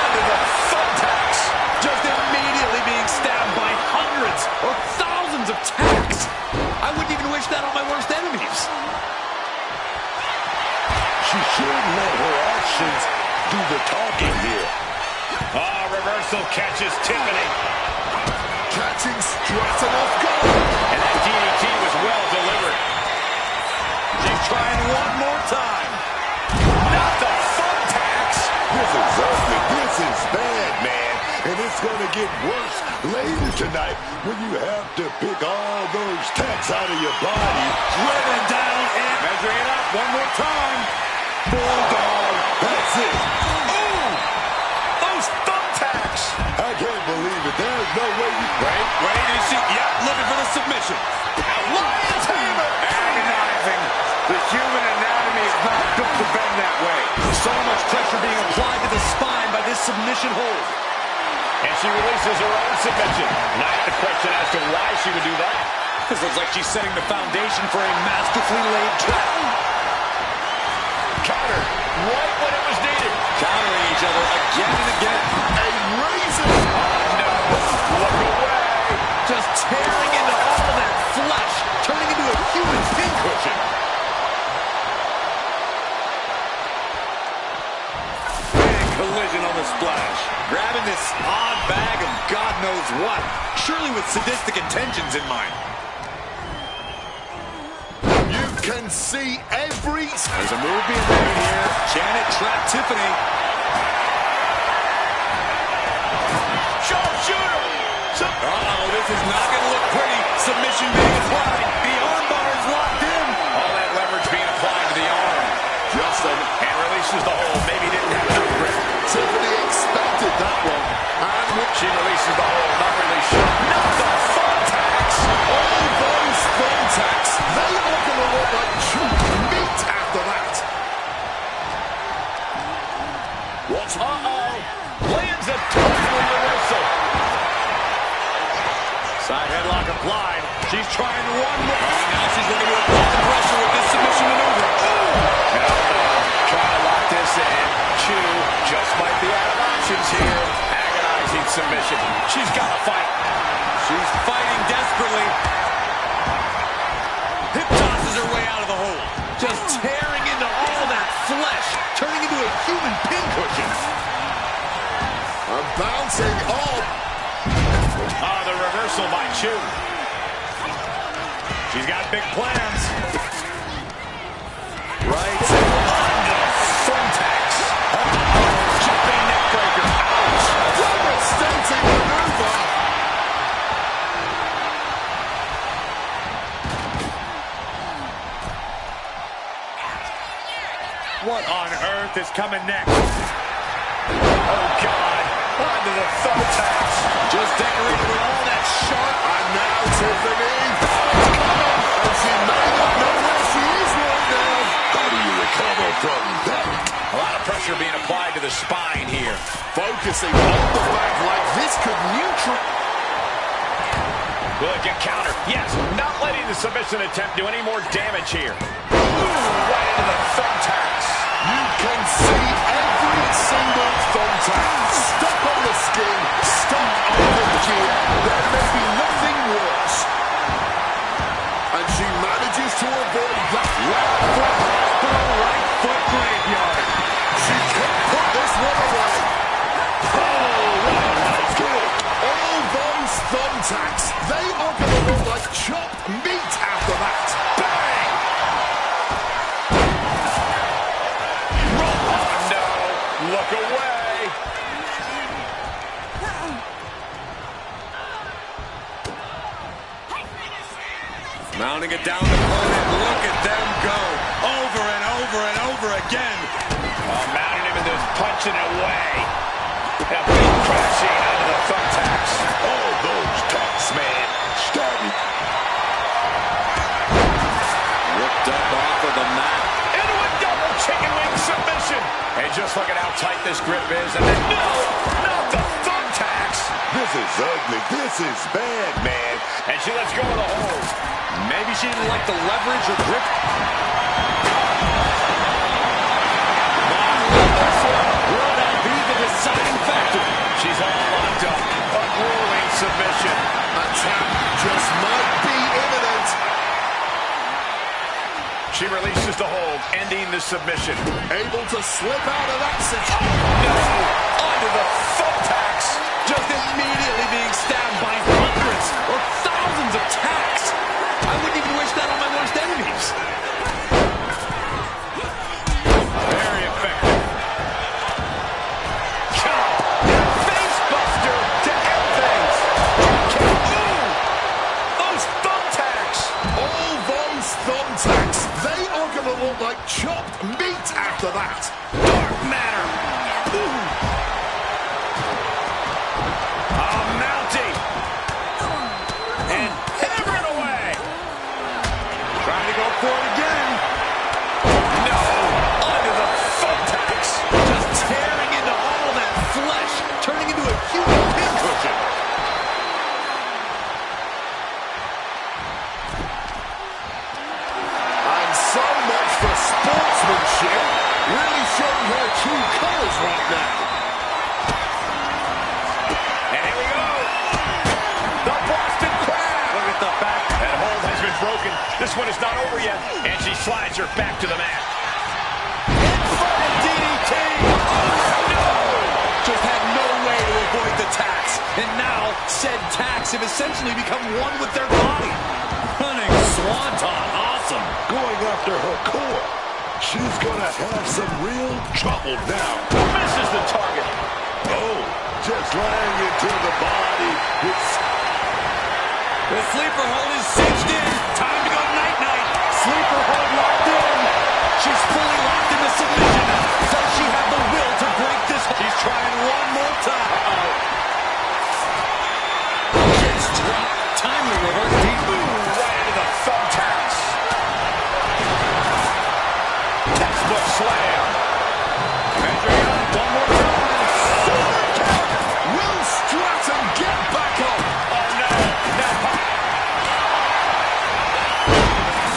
Under the thumbtacks. Just immediately being stabbed by hundreds or thousands of tacks. I wouldn't even wish that on my worst enemies. She should let her actions do the talking here. Oh, reversal catches Tiffany. Catching Stratton off guard. And that DDT was well delivered. She's trying one more time. Not the thumbtacks. This is ugly. This is bad, man. And it's going to get worse later tonight when you have to pick all those tacks out of your body. Driven down and measuring it up one more time. Bulldog. That's it. Ooh! Those thumbtacks. I can't believe it. There's no way you... Wait, is she? Yep, looking for the submission. Lion's hammer. Agonizing. The human anatomy is not built to bend that way. So much pressure being applied to the spine by this submission hold. And she releases her own submission. And I have to question as to why she would do that. This looks like she's setting the foundation for a masterfully laid trap. Counter right when it was needed. Countering each other again and again. A razor. Oh, no. Look away. Just tearing into all that flesh, turning into a human pincushion. Big collision on the splash. Grabbing this odd bag of God knows what. Surely with sadistic intentions in mind. You can see every... There's a move being made here. Janet trapped Tiffany. Sharpshooter. Uh-oh, this is not going to look pretty. Submission being applied. The armbar is locked in. All that leverage being applied to the arm. Justin. And releases the hold. Maybe didn't have enough grip. Tiffany expected that one. And She releases the hold. Not really sure. Not the thumbtacks. all those thumbtacks, they are going to look like cheap meat after that. What's lands a total reversal. Side headlock applied. She's trying one more. Now she's looking to apply the pressure with this submission maneuver. Trying to lock this in. Chu just might be out of options here. Agonizing submission. She's got to fight. She's fighting desperately. Hip tosses her way out of the hole. Just tearing into all that flesh, turning into a human pincushion. And bouncing off. The reversal by Chu. She's got big plans. Right. Thumbtacks. Jumping neck breaker. Ouch. Devastating maneuver. What on earth is coming next? Oh, God. Onto the thumbtacks. Just decorated with all that sharp. And now Tiffany. And she may not know where she is right now. How do you recover from that? A lot of pressure being applied to the spine here. Focusing on the back like this could neutral. Will it get counter? Yes. Not letting the submission attempt do any more damage here. Ooh, right into the thumbtacks. You can see every single thumbtack stuck on the skin Look away. Mounting it down the opponent. Look at them go. Over and over and over again. Mounting him and then punching it away. That big crashing out of the thumbtacks. Oh, those talks, man. Starting. Ripped up off of the mat. Into a double chicken wing submission. And just look at how tight this grip is. And then, no, not the thumbtacks. This is ugly. This is bad, man. And she lets go of the hold. Maybe she didn't like the leverage or grip. Will that be the deciding factor? She's all locked up. A grueling submission. Attack just might be imminent. She releases the hold, ending the submission. Able to slip out of that situation. No! Onto the thumbtacks. Just immediately being stabbed by hundreds or thousands of tacks. I wouldn't even wish that on my worst enemies. Very effective. Chop! Face buster to end things. Ooh! Those thumbtacks! All those thumbtacks, they are going to look like chopped meat after that. Dark matter. Ooh! Mounting. And hammering away. Trying to go for it again. No! Onto the thumbtacks. Just tearing into all that flesh, turning into a huge pincushion. And so much for sportsmanship. Really showing her true colors right now. And here we go. The Boston Crab. Look at the back. That hold has been broken. This one is not over yet. And she slides her back to the mat. Inverted DDT. No! Just had no way to avoid the tacks. And now, said tacks have essentially become one with their body. Running swanton. Awesome. Going after her core. She's gonna have some real trouble now. Misses the target. Oh, just laying into the body. The sleeper hold is cinched in. Time to go night-night. Sleeper hold locked in. She's fully locked into submission. Does she have the will to break this? She's trying one more time. Just dropped. Timely reverse deep move. Right into the thumbtacks. Textbook slam. Measuring up one more time. Will Stratton get back up? Oh no. Now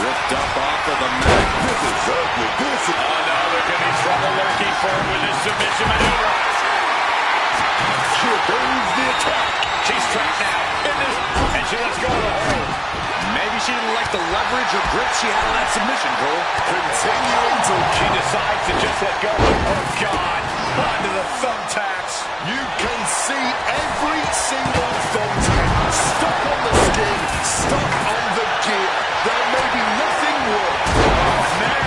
Ripped up off of the mat. This is ugly. This is... oh no, there could be trouble lurking for her with this submission maneuver. She evades the attack. She's trapped now. And she lets go of the hold. Maybe she didn't like the leverage or grip she had on that submission, Cole. Continuing to... She decides to just let go. Oh God. Onto the thumbtacks. You can see every single thumbtack stuck on the skin, stuck on the gear. There may be nothing worse. Oh man.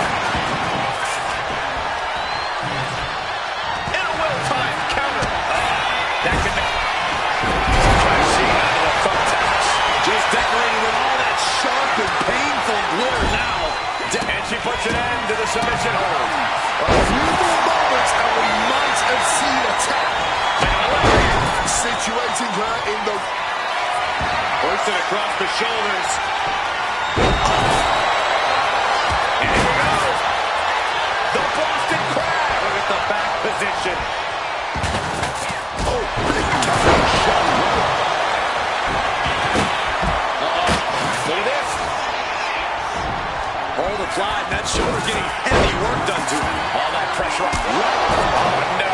In a well-timed counter. That can make... crashing onto the thumbtacks. Just decorated with all that sharp and painful glitter now. And she puts an end to the submission hold. A few more moments and we might have seen a tap. Situating her in the... Hoisted across the shoulders. And here we go. The Boston Crab. Look at the back position. Oh, big time shot. Look at this. Hold the fly, and that shoulder getting heavy work done to him. All that pressure up. Oh no.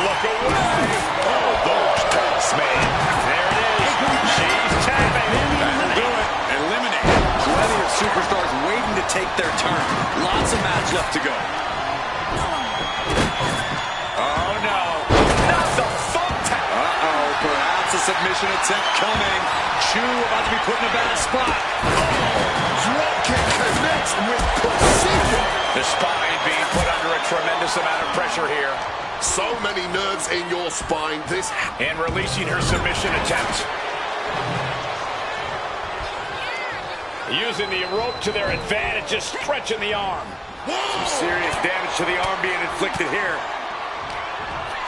Look away. Oh, those taps, man. There it is. She's tapping. That'll do it. Eliminated. Plenty of superstars waiting to take their turn. Lots of match left to go. Oh no. Not the thumbtack. Uh-oh, perhaps a submission attempt coming. Chu about to be put in a bad spot. Drop kick connects with precision. The spine being put under a tremendous amount of pressure here. So many nerves in your spine. And releasing her submission attempt. Using the rope to their advantage, just stretching the arm. Some serious damage to the arm being inflicted here.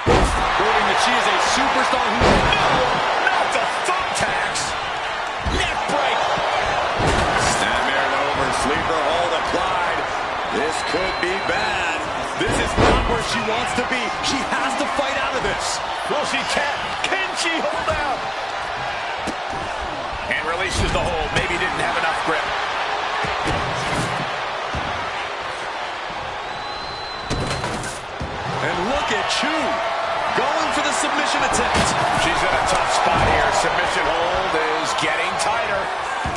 Proving that she is a superstar who... No! Not the thumbtacks! Neck break! Snapmare over, sleeper hold applied. This could be bad. This is not where she wants to be. She has to fight out of this. Will she tap? Can she hold out? And releases the hold. Maybe didn't have enough grip. And look at Chu going for the submission attempt. She's in a tough spot here. Submission hold is getting tighter.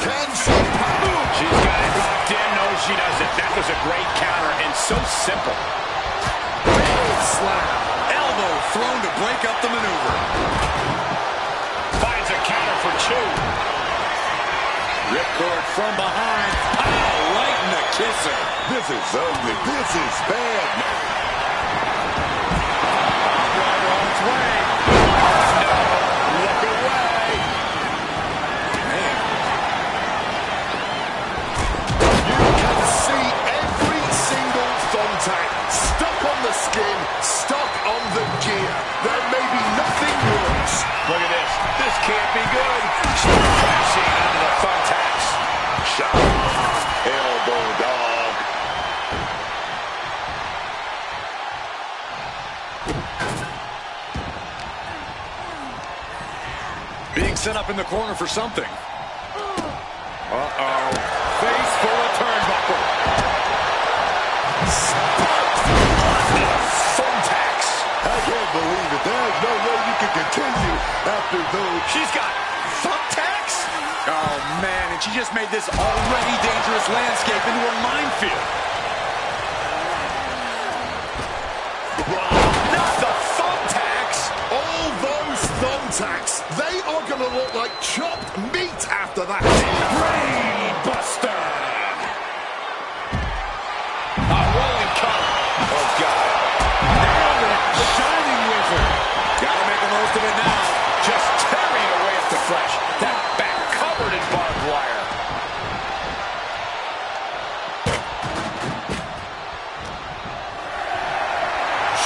Can she? She's got it locked in. No, she doesn't. That was a great counter and so simple. Slap. Elbow thrown to break up the maneuver. Finds a counter for Chu. Ripcord from behind. Pow! Right in the kisser. This is ugly. This is bad. Driver on its way. No, look away. Man. You can see every single thumbtack stuck on the skin, stuck on the gear. There may be nothing worse. Look at this. This can't be good. She's crashing into the thumbtacks. Shot. Elbow dog. Being set up in the corner for something. Uh-oh. Face full of turnbuckle. Thumbtacks. I can't believe it. There's no way you can continue after those. She's got thumbtacks? Oh, man, and she just made this already dangerous landscape into a minefield. Not the thumbtacks. All those thumbtacks, they are going to look like chopped meat after that. Brainbuster. A rolling cover. Oh, God. Nailed it. The Shining Wizard. Gotta make the most of it now. Just tearing away at the flesh. That back covered in barbed wire.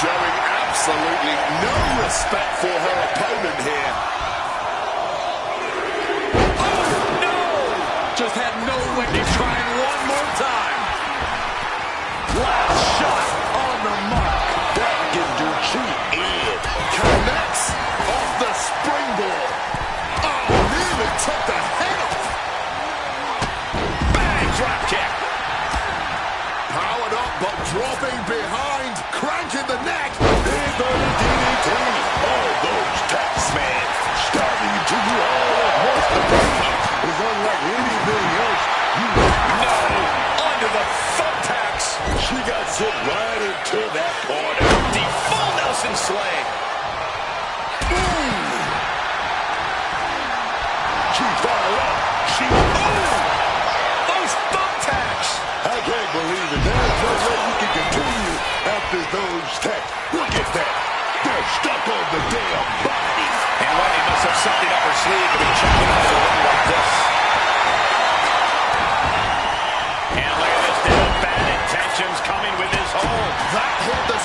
Showing absolutely no respect for her opponent here. Oh, no! Just had no way. He's trying one more time. Last shot on the mark. That gives your cheek in. Connects off the springboard. Oh, nearly took the head off. Bang! Drop kick. Powered up, but dropping behind. Cranking the neck. Big on the DDT. All those tax man starting to do all at once. The pain is unlike anything else. No! Under the thumbtacks. She got sent right into that corner. The full Nelson slaying. She fired up. She. Those thumbtacks. I can't believe it. There's no way you can continue after those tacks. Look at that. They're stuck on the damn body. And Wendy must have something up her sleeve to be checking out a win like this. And look at this deal. Bad intentions coming with his hold. That hit the...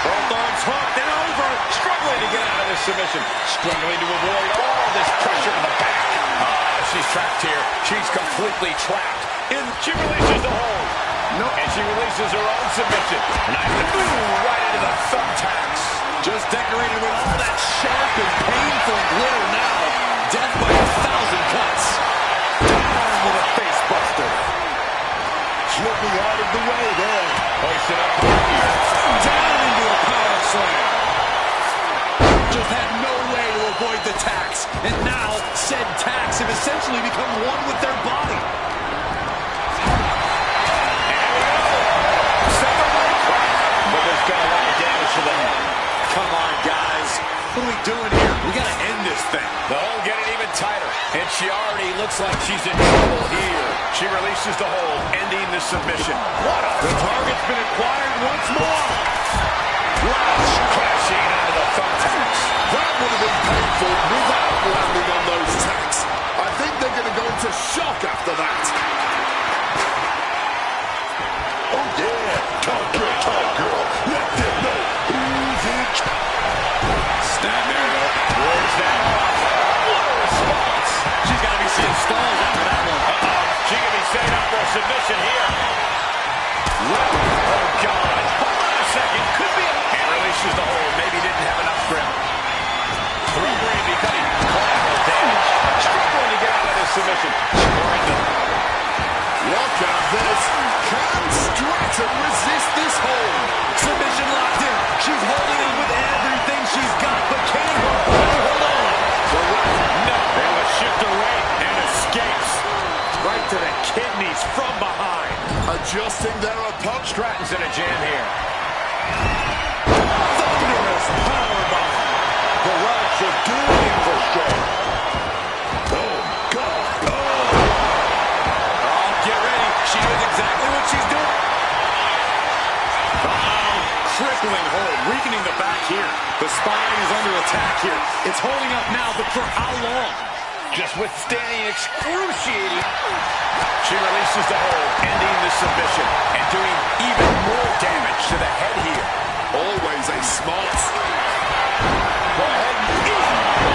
Both arms hooked and over. Struggling to get out of this submission. Struggling to avoid all this pressure in the back. She's trapped here. She's completely trapped. And she releases the hold. No. And she releases her own submission. Knife to right into the thumbtacks. Just decorated with all that sharp and painful glitter now. Death by 1,000 cuts. Down with a face buster. Slipping out of the way there. Hoisted up. Down into a power slam. Just had no way to avoid the tacks. And now, said tacks have essentially become one with their body. But there's been a lot of damage to them. Come on, guys. What are we doing here? We gotta end this thing. The hold getting even tighter. And she already looks like she's in trouble here. She releases the hold, ending the submission. What a... The target's been acquired once more. powerful without landing on those tacks. I think they're going to go into shock after that. Oh, yeah. Talk, girl. Let them know who's in charge. Snap arrow. Where's that off? What a response. She's got to be seeing stalls after that one. She could be setting up for a submission here. Oh, God. Hold on a second. Could be a... And releases the hold. Maybe didn't have enough grip. Through becoming collateral damage. Struggling to get out of this submission. Look at this. Can Stratton resist this hold? Submission locked in. She's holding on with everything she's got, but can her body hold on? No. Able to shift away and escapes. Right to the kidneys from behind. Adjusting their opponent. Stratton's in a jam here. Thunderous powerbomb. The rocks are good infrastructure. Oh, God. Oh, get ready. She knows exactly what she's doing. Crippling hold, weakening the back here. The spine is under attack here. It's holding up now, but for how long? Just withstanding excruciating. She releases the hold, ending the submission, and doing even more damage to the head here. Always a smart. Go ahead and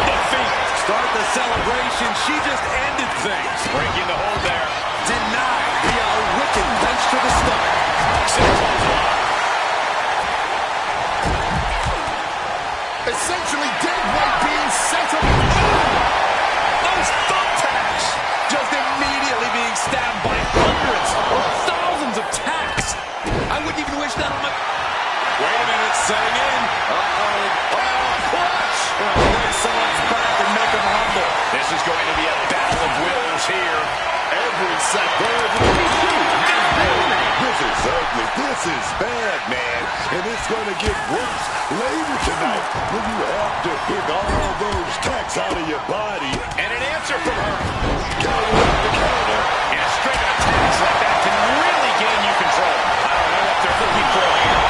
defeat. Start the celebration. She just ended things. Breaking the hold there. Denied via a wicked punch to the stomach. Essentially dead weight being set up. Those thumbtacks Just immediately being stabbed by hundreds or thousands of tacks. I wouldn't even wish that on my... Wait a minute, setting in. clutch. Break someone's back and make them humble. This is going to be a battle of wills here. Every second. This is ugly. This is bad, man. And it's going to get worse later tonight when you have to pick all those tacks out of your body. And an answer from her. Counter after counter. And a string of attacks like that can really gain you control. I don't know what they're looking for here.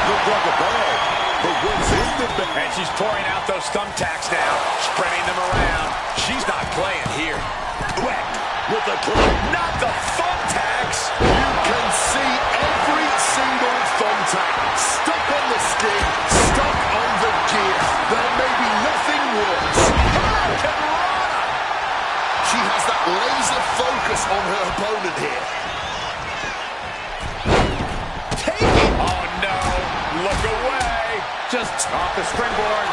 Look like a bag, but what's in the bag? And she's pouring out those thumbtacks now, spreading them around. She's not playing here. Whack with the club. Not the thumbtacks. You can see every single thumbtack stuck on the skin, stuck on the gear. There may be nothing worse. She has that laser focus on her opponent here. Take it. Oh, no. Look away. Just off the springboard.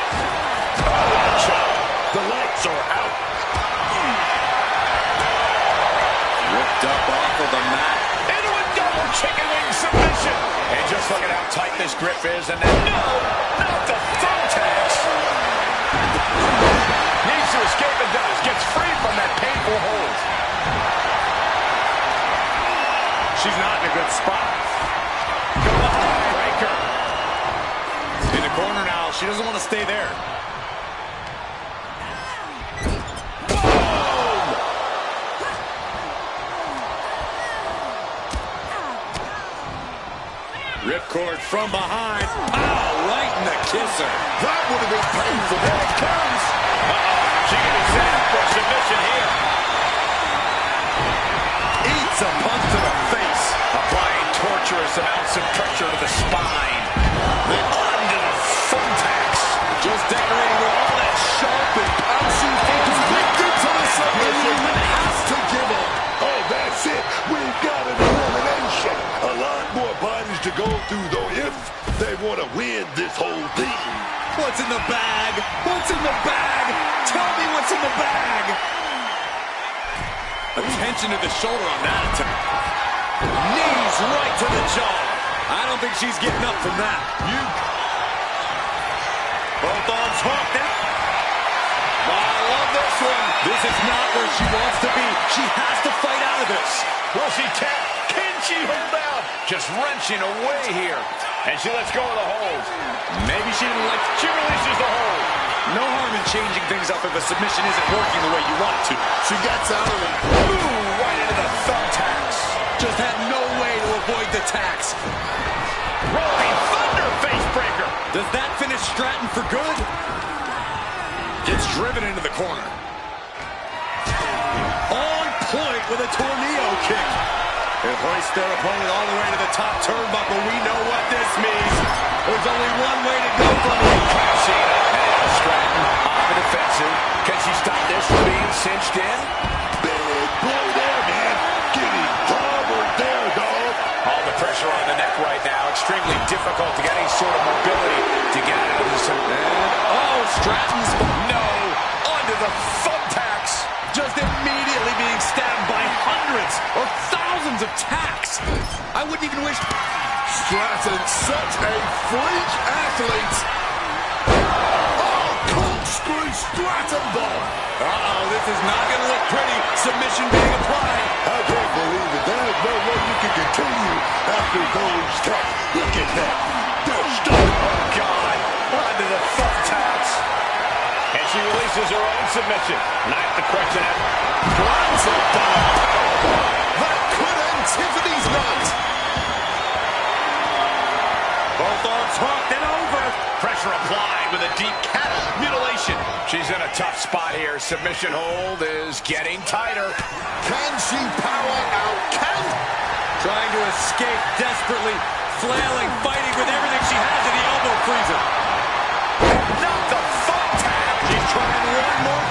The lights are out. Ripped up off of the mat. Into a double chicken wing submission. And just look at how tight this grip is. And then, no, not the thumbtacks. Needs to escape and does. Gets free from that painful hold. She's not in a good spot. Go behind. Breaker. In the corner now. She doesn't want to stay there. Ripcord from behind. Pow! Right in the kisser. That would have been painful. Here it comes. She can be set up for a submission here. Eats a punch to the face. Applying torturous amounts of pressure to the spine. Then onto the thumbtacks. Just decorating with all that sharp and punching It's victim to the submission. Has to give up. Oh, that's it. We've got an elimination. A lot more bodies to go through, though, if they want to win this whole thing. What's in the bag? What's in the bag? Tell me what's in the bag. Attention to the shoulder on that attack. Knees right to the jaw. I don't think she's getting up from that. Both arms hooked now. Oh, I love this one. This is not where she wants to be. She has to fight out of this. Will she tap? Can she hold down? Just wrenching away here. And she lets go of the hold. Maybe she didn't like... She releases the hold. No harm in changing things up if a submission isn't working the way you want it to. She gets out of that. Ooh, right into the thumbtacks. Just had no way to avoid the tacks. Rolling Thunder face breaker. Does that finish Stratton for good? driven into the corner. On point with a tornado kick. They hoist their opponent all the way to the top turnbuckle. We know what this means. There's only one way to go from here. Cena and Stratton on the defensive. Can she stop this from being cinched in? Big boy there, man. Getting clobbered there, dog. All the pressure on the neck right now. Extremely difficult to get any sort of mobility to get out of this. And, Stratton's... No! Onto the thumbtacks. Just immediately being stabbed by hundreds or thousands of tacks. I wouldn't even wish... Stratton, such a freak athlete. Oh, corkscrew Stratton bomb. This is not going to look pretty. Submission being applied. I can't believe it. There's no way you can continue after those taps. Look at that. They're stuck. Oh, God. Onto the thumbtacks. And she releases her own submission. Not the question at Blinds it down. That could end Tiffany's night. Both arms hooked and over. pressure applied with a deep cattle mutilation. She's in a tough spot here. Submission hold is getting tighter. Can she power out? Trying to escape desperately, flailing, fighting with everything she has in the elbow freezer. Not the foot tap. She's trying one more.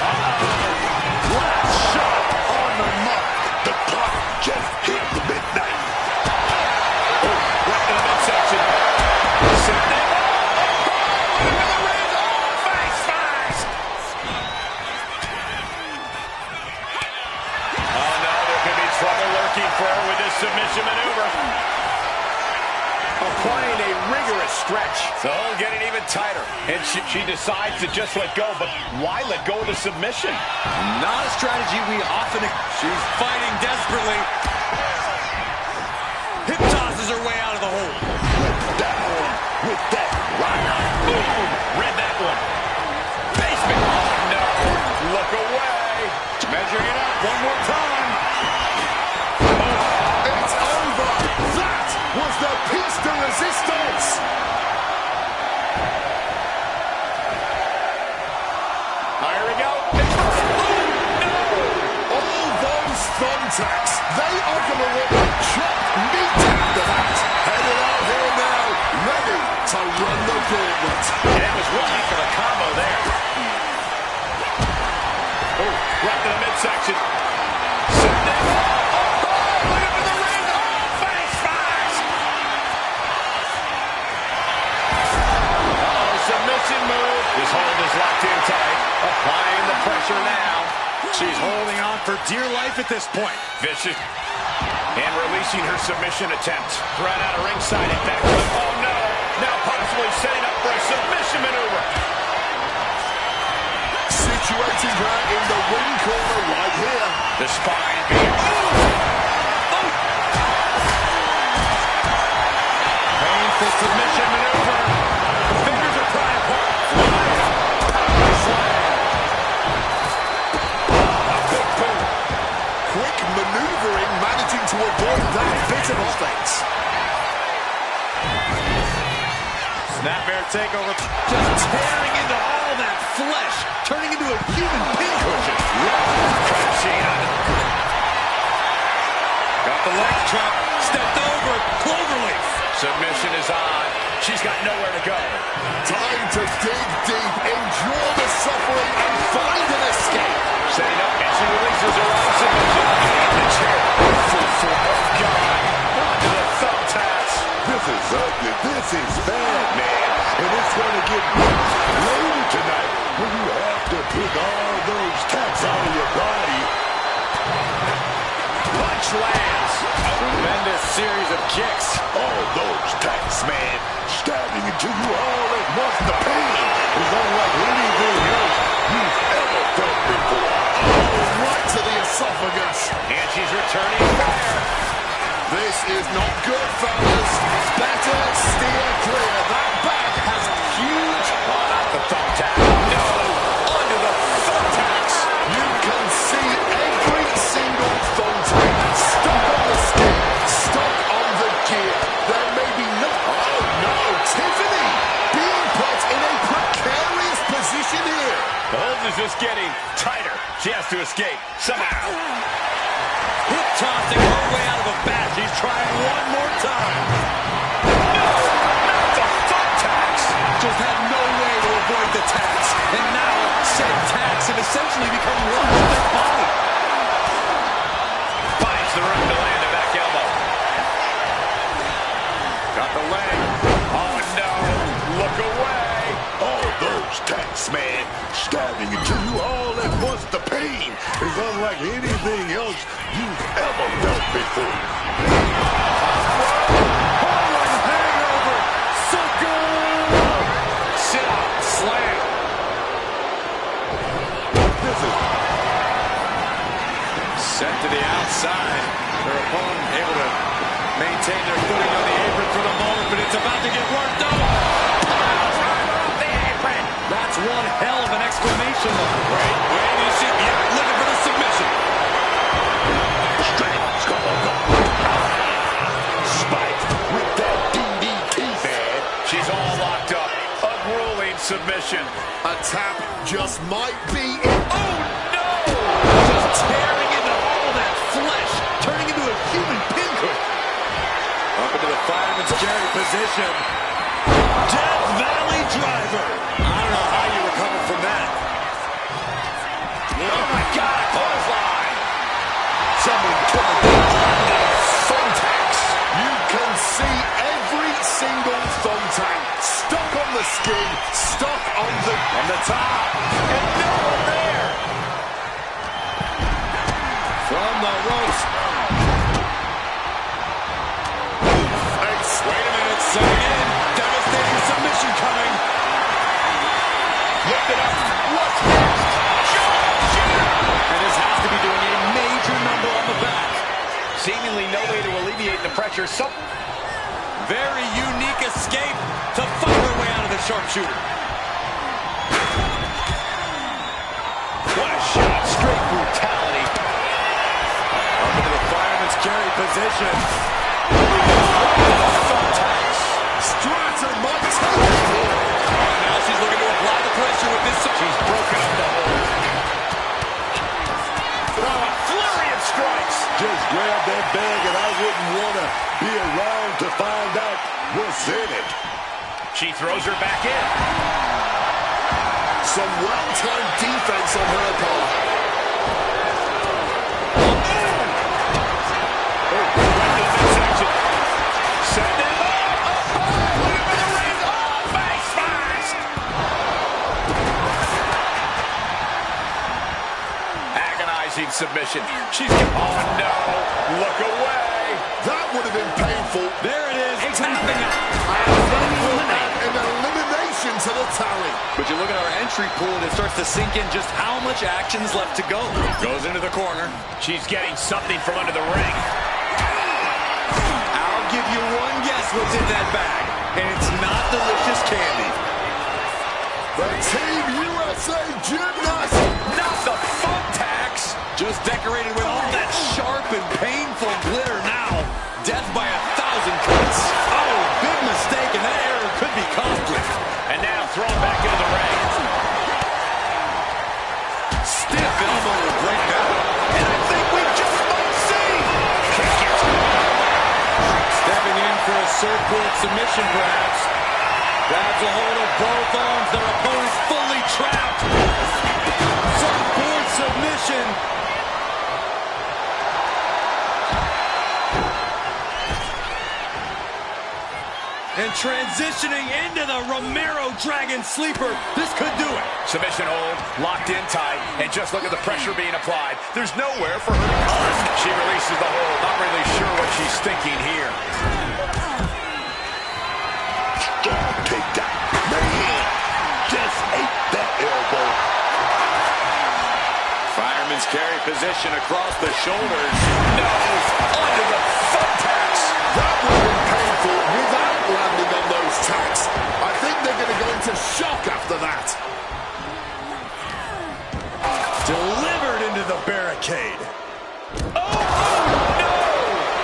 Last shot on the mark. The clock just hit midnight. Oh, right to the midsection. Sending. Oh no, there could be trouble lurking for her with this submission maneuver. Applying a rigorous stretch. The hold getting even tighter. And she decides to just let go, but why let go of the submission? Not a strategy we often... She's fighting desperately. Hip tosses her way out of the hole. Down with that right. Boom! Read that one. Basement. Oh no. Look away. Measuring it out one more time. It's over. That was the piece de resistance. Here we go. All those thumbtacks, they are going to look like chopped meat after that. Headed out here now, ready to run the gauntlet. Yeah, it was one heck of a combo there. Oh, right to the midsection. Sending. Oh, look up in the ring. Oh, face first. Oh, submission move. This hold is locked in tight. Applying the pressure now. She's holding on for dear life at this point. Vicious. And releasing her submission attempt. Threat out of ringside and back. Oh, no. Now possibly setting up for a submission maneuver. Situating her in the ring corner right here. The spine being... Painful submission maneuver. The fingers are prying apart. Power slam. A big boom. Quick maneuvering, managing to avoid that bit of offense. Snapmare takeover. Just tearing into all that flesh. Turning into a human pincushion. Crashing on it. Got the leg trap. Stepped over. Cloverleaf. Submission is on. She's got nowhere to go. Time to dig deep, endure the suffering, and find an escape. Setting up, and she releases her own submission. And the chair. Oh, God. Onto the thumbtacks. This is ugly. This is bad, man. And it's going to get worse later tonight when you have to pick all those tacks out of your body. Punch lands. A tremendous series of kicks. All those tacks, man. Stabbing into you all at once. The pain is unlike anything else you've ever felt before. Oh, right to the esophagus. And she's returning fire. This is not good, fellas. Better steer clear. That back has huge... Oh, not the thumbtack. No. Onto the thumbtacks. You can see every single thumbtack stuck on the skin, stuck on the gear. There may be no... Oh, no. Tiffany being put in a precarious position here. Hold is just getting tighter. She has to escape somehow. Hip tossing her way out of a bat. She's trying one more time. No, not the foot tax. Just had no way to avoid the tax. And now said tax have essentially become one with their body. Finds the room to land a back elbow. Got the leg. Oh no, look away. Oh, those tacks, man. Stabbing into you all at once. The pain is unlike anything else you've ever felt before. Hangover. Sucker. Sit up, slam. This is Set to the outside. Their opponent able to maintain their footing on the apron for the moment, but it's about to get worked up. That's one hell of an exclamation mark. Wait to see. Yeah, looking for the submission. Spike with that DDT, man. She's all locked up. A grueling submission. A tap just might be it. Oh no! Just tearing into all that flesh, turning into a human pinhook. Up into the fireman's carry position. Death Valley Driver. I don't know how you recover from that. Oh my God! Clothesline. Someone killing the Thumbtacks. You can see every single thumbtack stuck on the skin, stuck on the top, and no one there. From the ropes. Wait a minute, setting in. Devastating submission coming. Lift it up. What's next? And this has to be doing a major number on the back. Seemingly no way to alleviate the pressure. Very unique escape to fight her way out of the sharpshooter. What a shot. Straight brutality. Up into the fireman's carry position. Stratton might take it here. Now she's looking to apply the pressure with this. She's broken up the hold. Oh, a flurry of strikes. Just grab that bag and I wouldn't want to be around to find out what's in it. She throws her back in. Some well-timed defense on her part. Submission. She's oh no! Look away! That would have been painful. There it is. Tapping out. An elimination to the tally. But you look at our entry pool and it starts to sink in just how much action's left to go. Goes into the corner. She's getting something from under the ring. I'll give you one guess what's in that bag, and it's not delicious candy. The Team USA Gymnast. Not the thumbtacks. Just decorated with all that sharp and painful glitter now. Death by 1,000 cuts. Oh, big mistake, and that error could be costly. And now thrown back into the ring. Stiff elbow to break that. And I think we just might see. Stepping in for a surfboard submission, perhaps. Grabs a hold of both arms. Their opponent's fully trapped. Surfboard submission. And transitioning into the Romero Dragon Sleeper. This could do it. Submission hold, locked in tight, and just look at the pressure being applied. There's nowhere for her to go. She releases the hold. Not really sure what she's thinking here. Strong takedown. Man, just ate that elbow. Fireman's carry position across the shoulders. Nose under the thumbtacks. That would have been painful without landing on those tacks. I think they're going to go into shock after that. Delivered into the barricade. Oh, no!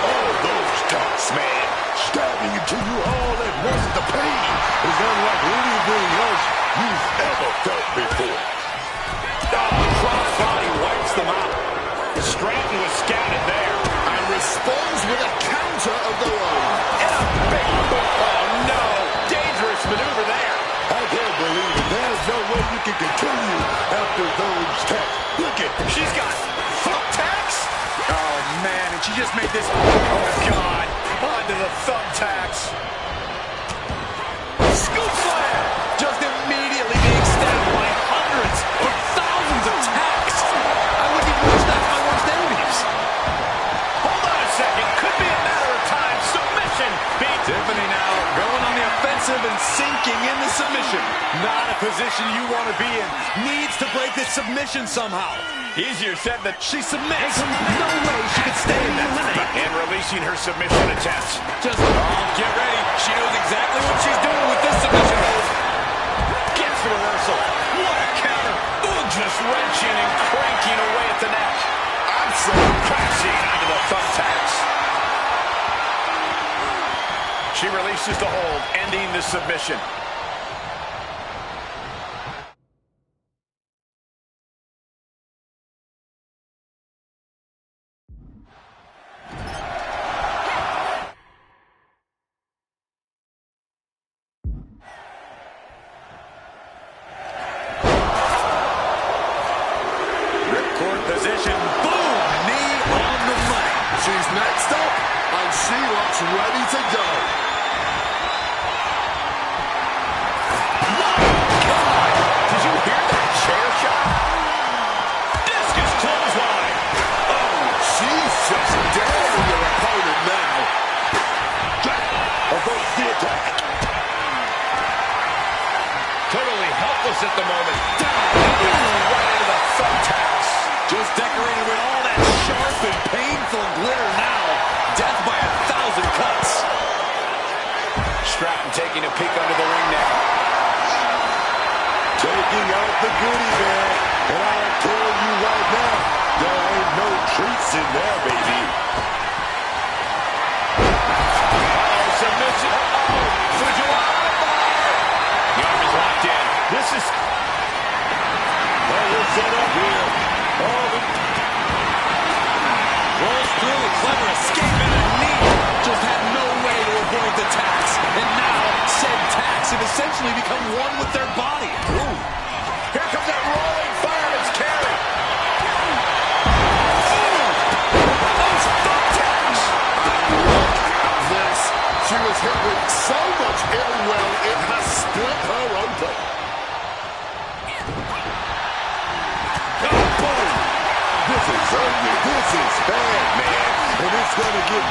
Oh, those tacks, man. Stabbing into you all at once. The pain is unlike anything else you've ever felt before. you can continue after those tags. Look at, She's got thumbtacks. Oh, man, and she just made this. Oh, God. Onto the thumbtacks. Scoop slam. Just immediately being stabbed by hundreds or thousands of tacks. I wouldn't even wish that to my worst enemies. Hold on a second. Could be a matter of time. Submission. Tiffany now going on the offensive and sinking in the submission. Not a position you want to be in. Needs to break this submission somehow. Easier said than She submits. No way she could stay in that spot. and releasing her submission attempts. Just get ready. She knows exactly what she's doing with this submission move. Gets the reversal. What a counter. Ooh, just wrenching and cranking away at the neck. Absolutely crashing onto the thumbtacks. She releases the hold, ending the submission. Ripcord position. Boom! Knee on the money. She's next up, and she looks ready to go. Did you hear that chair shot? Discus clothesline. Oh, she's just daring your opponent now. avoids the attack. Totally helpless at the moment. Right into the thumbtacks. Just decorated with all that sharp and painful glitter now. Death by 1,000 cuts. Stratton taking a peek under the ring now. Taking out the goodie bag. And I'll tell you right now, there ain't no treats in there, baby. Submission. Fujiwara. The arm is locked in. This is... Oh, we're set up here. Rolls through a clever escape and a knee. Just had no way to avoid the tacks. And now, said tacks have essentially become one with their body. Ooh. Here comes that rolling fireman's carry. Those thumbtacks. Look at this. She was hit with so much ill will, it has split her open. This is ugly. This is bad, man. And it's going to get...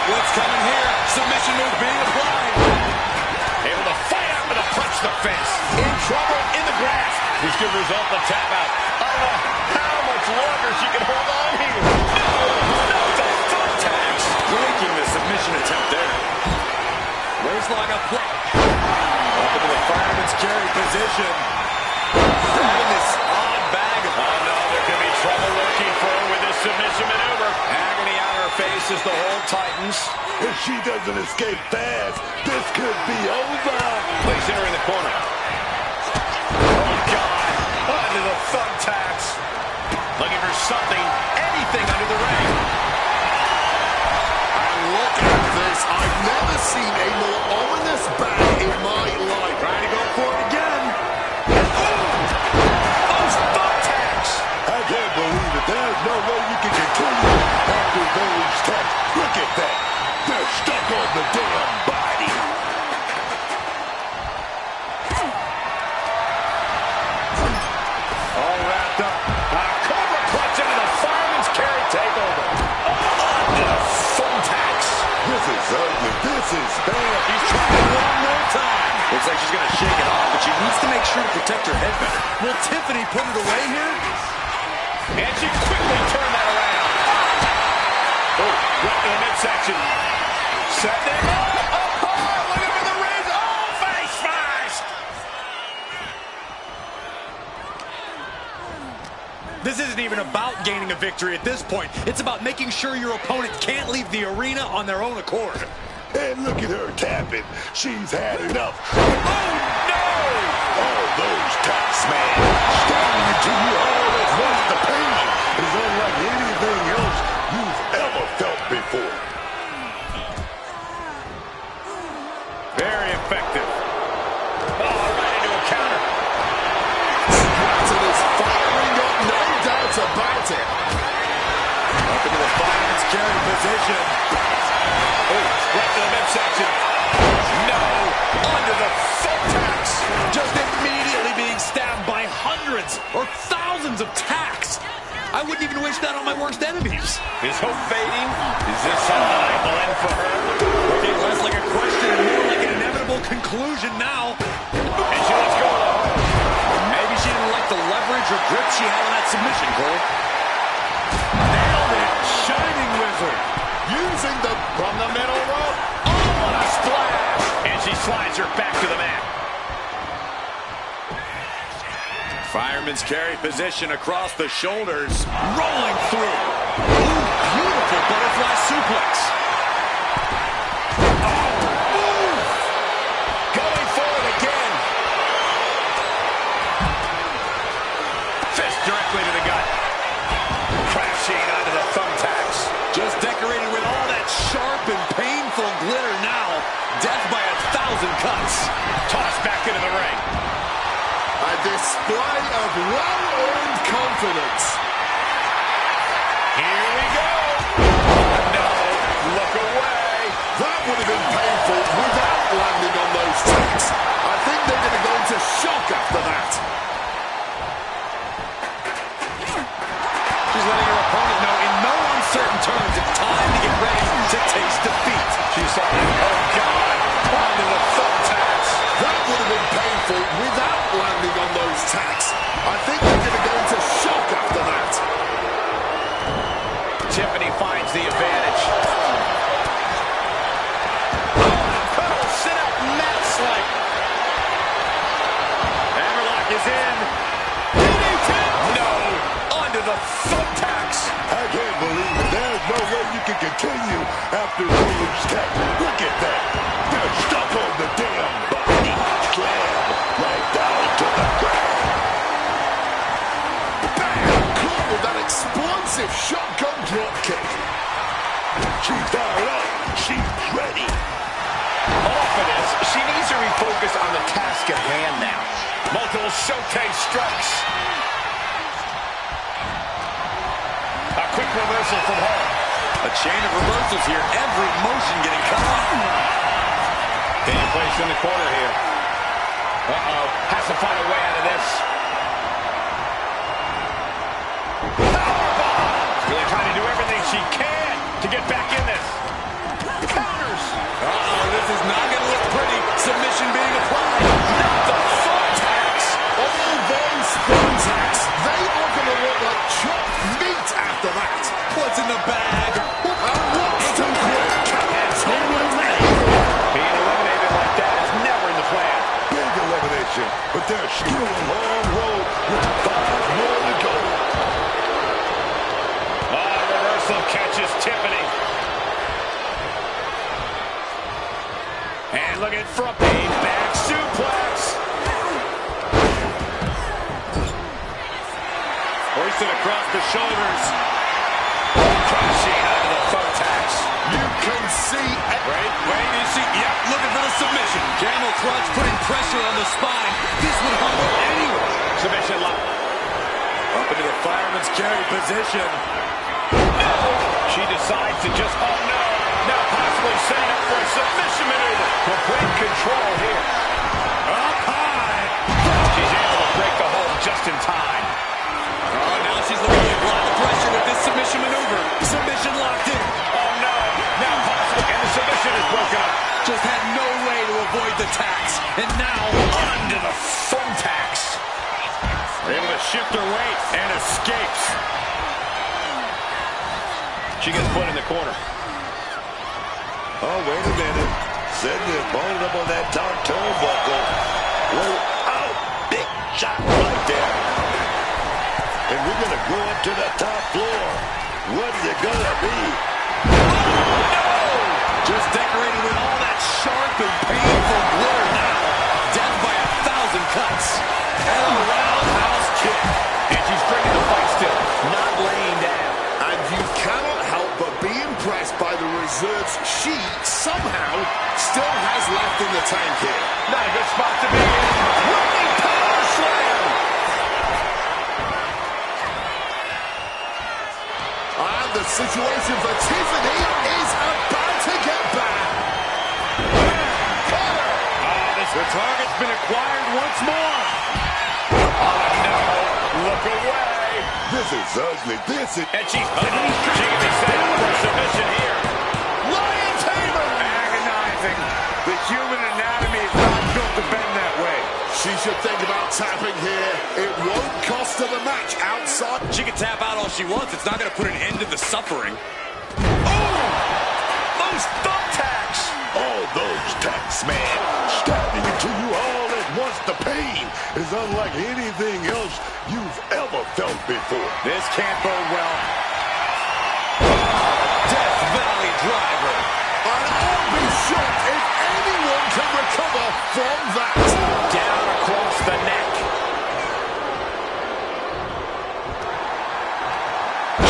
What's coming here? Submission move being applied. Able to fight out with a punch to the face. In trouble in the grass. This could result in a tap out. I don't know how much longer she can hold on here. No, the thumbtacks. Breaking the submission attempt there. Waistlock up play. Up into the fireman's carry position. Grabbing this odd bag of... Oh, no, there could be trouble lurking for her with this submission maneuver. Agony on her face as the hold tightens. If she doesn't escape fast, this could be over. Placing her in the corner. Oh, God. Onto the thumbtacks. Looking for something, anything under the ring. And look at this. I've never seen a more ominous bag in my life. Trying to go for it again. Those thumbtacks. I can't believe it. There's no way you can continue after those taps. Look at that. They're stuck on the damn body. All wrapped up. Cobra clutch into the fireman's carry takeover. Onto the thumbtacks. This is ugly. This is bad. He's trying one more time. Looks like she's going to shake it off, but she needs to make sure to protect her head better. Will Tiffany put it away here? And she quickly turned that around. Oh, right in the midsection. Set them up. Oh, looking for the rings. Oh, face first. This isn't even about gaining a victory at this point. It's about making sure your opponent can't leave the arena on their own accord. And look at her tapping. She's had enough. Oh, no. All those taps, man. Stabbing until you always want the pain is unlike anything else you've ever felt before. Very effective. Oh, right into a counter. midsection. No, under the thumbtacks. Just immediately being stabbed by hundreds or thousands of tacks. I wouldn't even wish that on my worst enemies. Is hope fading? Is this a final end for her? Looking less like a question and more like an inevitable conclusion now. And she lets go. Maybe she didn't like the leverage or grip she had on that submission, Cole. Nailed it. Shining Wizard. Using the From the middle rope. Oh, what a splash. And she slides her back to the mat. Fireman's carry position across the shoulders. Rolling through. Ooh, beautiful butterfly suplex. Oh, move. Going for it again. Fist directly to the gut. Crashing onto the thumbtacks. Just decorated with all that sharp and painful glitter now. Death by 1,000 cuts. Tossed back into the ring. A display of well-earned confidence. Here we go. No, look away. That would have been painful without landing on those tacks. I think they're going to go into shock after that. She's letting her opponent know in no uncertain terms it's time to get ready to taste defeat. She saw it. Oh, God. Onto the thumbtacks. That would have been painful without landing on those tacks. I think they're going to go into shock after that. Tiffany finds the advantage. Incredible sit-up mat swipe. Hammerlock is in. DDT. No. Onto the thumbtacks. I can't believe it. There's no way you can continue after Williams' tap. Look at that. They're stuck on the damn body. Slam right down to the ground. Bam! Caught with that explosive shotgun drop kick. She's fired up. She's ready. Off of this, she needs to refocus on the task at hand now. Multiple showcase strikes. A quick reversal from her. A chain of reversals here. Every motion getting cut off. Being placed in the corner here. Uh-oh. Has to find a way out of this. Powerbomb! Really trying to do everything she can to get back in this. Counters. Uh-oh, this is not going to look pretty. Submission being applied. Not the thumbtacks. All those thumbtacks, they are going to look like chopped meat after that. What's in the bag? And what's too quick? Being eliminated like that is never in the plan. Big elimination, but there's still a long road with 5 more to go. Reversal catches Tiffany. And looking for a back suplex. Hoisted across the shoulders. Crashing onto the thumbtacks. You can see... Wait, you see, yep, looking for the submission. Camel clutch putting pressure on the spine. This would humble anyone. Submission lock. Up into the fireman's carry position. No. She decides to just, oh no. Now possibly setting up for a submission maneuver. Complete control here. Up high. She's able to break the hold just in time. Oh, now she's looking to apply the pressure with this submission maneuver. Submission locked in. Oh no. Now possibly, and the submission is broken up. Just had no way to avoid the tax. And now, Onto the thumbtacks. Able to shift her weight and escapes. She gets put in the corner. Oh, wait a minute. Setting the opponent up on that top turnbuckle. Whoa, out. Big shot right there. And we're going to go up to the top floor. What is it going to be? just decorated with all that sharp and painful glitter now. Death by 1,000 cuts. And a roundhouse kick. And she's bringing the fight still, not laying down. And you cannot help but be impressed by the reserves she somehow still has left in the tank here. Not a good spot to be in. Running power slam. And the situation for Tiffany is about to get bad. fired once more. Oh, no. Look away. This is ugly. This is... And she can be set up for submission here. Lion Tamer. Agonizing. The human anatomy is not built to bend that way. She should think about tapping here. It won't cost her the match outside. She can tap out all she wants. It's not going to put an end to the suffering. Oh! Those thumbtacks! all those tacks, man. Stabbing into you all at once. The pain is unlike anything else you've ever felt before. This can't bode well. Death Valley Driver. And I'll be shocked if anyone can recover from that. Down across the neck.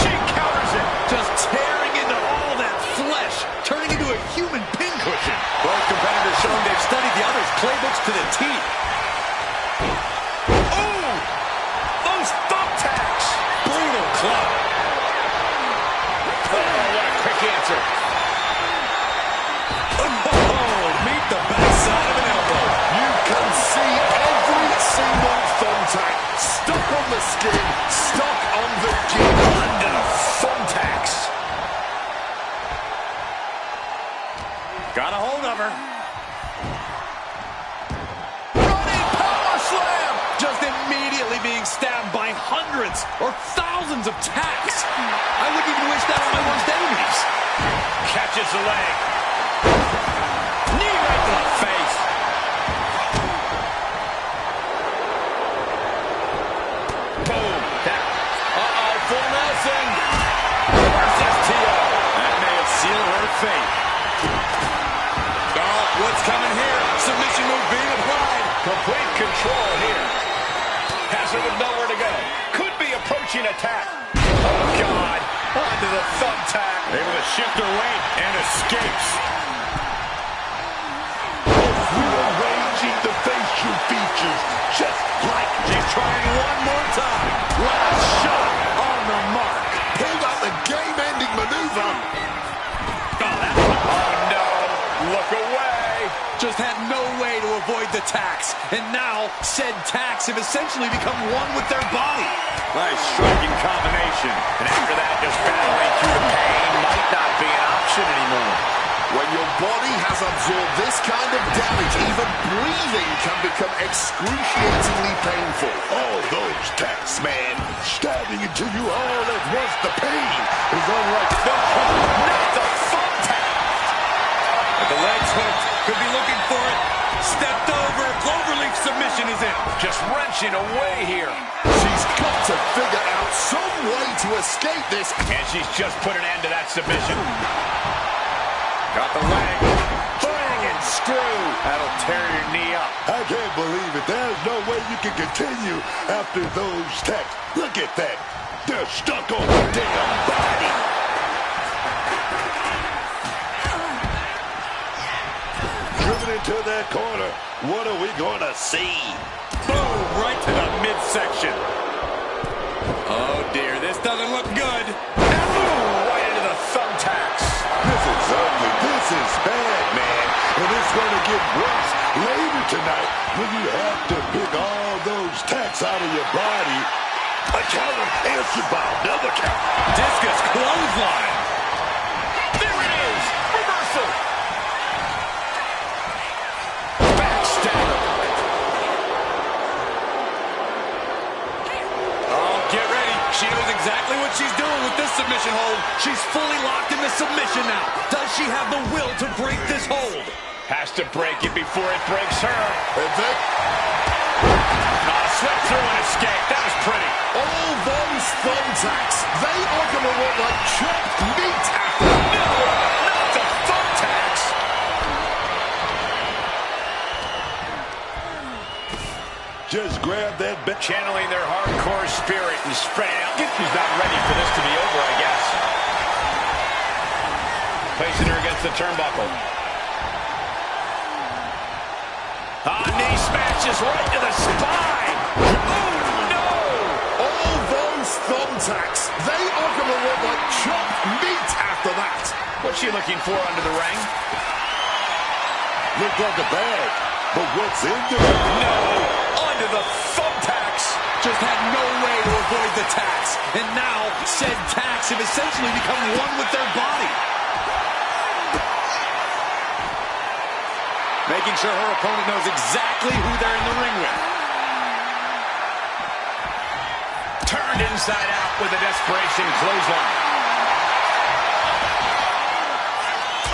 She counters it. Just tearing into all that flesh, turning into a human pincushion. Both competitors showing they've studied the other's playbooks to the teeth. Oh! Those thumbtacks! Brutal club. Oh, what a quick answer. Oh, meet the backside of an elbow. You can see every single thumbtack stuck on the skin, stuck on the gin. Under the thumbtacks. Got a hold of her. Running power slam. Just immediately being stabbed by hundreds or thousands of tacks. I wouldn't even wish that on my worst enemies. Catches the leg. Knee right to the face. Boom. Uh-oh, full Nelson. Versus T.O. That may have sealed her fate. Oh, what's coming here? Submission move being applied. Complete control here. Has her with nowhere to go. Could be approaching attack. Oh, God. Onto the thumbtack. Able to shift her weight and escapes. Rearranging the facial features just like She's trying one more time. Last shot on the mark. Pulled out the game-ending maneuver. Oh, no. Look away. Just had no way to avoid the tacks. And now, said tacks have essentially become one with their body. Nice striking combination. And after that, just battling through the pain might not be an option anymore. When your body has absorbed this kind of damage, even breathing can become excruciatingly painful. all those tacks, man. Stabbing into you all at once. The pain is unlike Not the thumbtack. But the legs hooked. Could be looking for it. Stepped over. Cloverleaf submission is in. Just wrenching away here. She's got to figure out some way to escape this. And she's just put an end to that submission. Got the leg. Bang and screw. That'll tear your knee up. I can't believe it. There's no way you can continue after those tacks. Look at that. They're stuck on the damn body. Driven into that corner. What are we going to see? Boom, right to the midsection. Oh, dear. This doesn't look good. And boom, right into the thumbtacks. This is ugly. This is bad, man. And it's going to get worse later tonight when you have to pick all those tacks out of your body. A counter answered by another counter. Discus clothesline. There it is. Reversal. Backstabber. Oh, get ready. She knows exactly what she's doing with this submission hold. She's fully locked in the submission now. Does she have the will to break this hold? Has to break it before it breaks her. And then Swept through and escape. That was pretty. all those thumbtacks, they are going to look like chopped meat after. No, not the thumbtacks. Just grab that bit. Channeling their hardcore spirit and spreading out. She's not ready for this to be over, I guess. Placing her against the turnbuckle. Knee smashes right to the spine. Oh, no! All those thumbtacks, they are going to look like chopped meat after that. What's she looking for under the ring? Looked like a bag. but what's in there? No! Onto the thumbtacks! Just had no way to avoid the tax. And now, said tax have essentially become one with their body. Making sure her opponent knows exactly who they're in the ring with. Turned inside out with a desperation clothesline.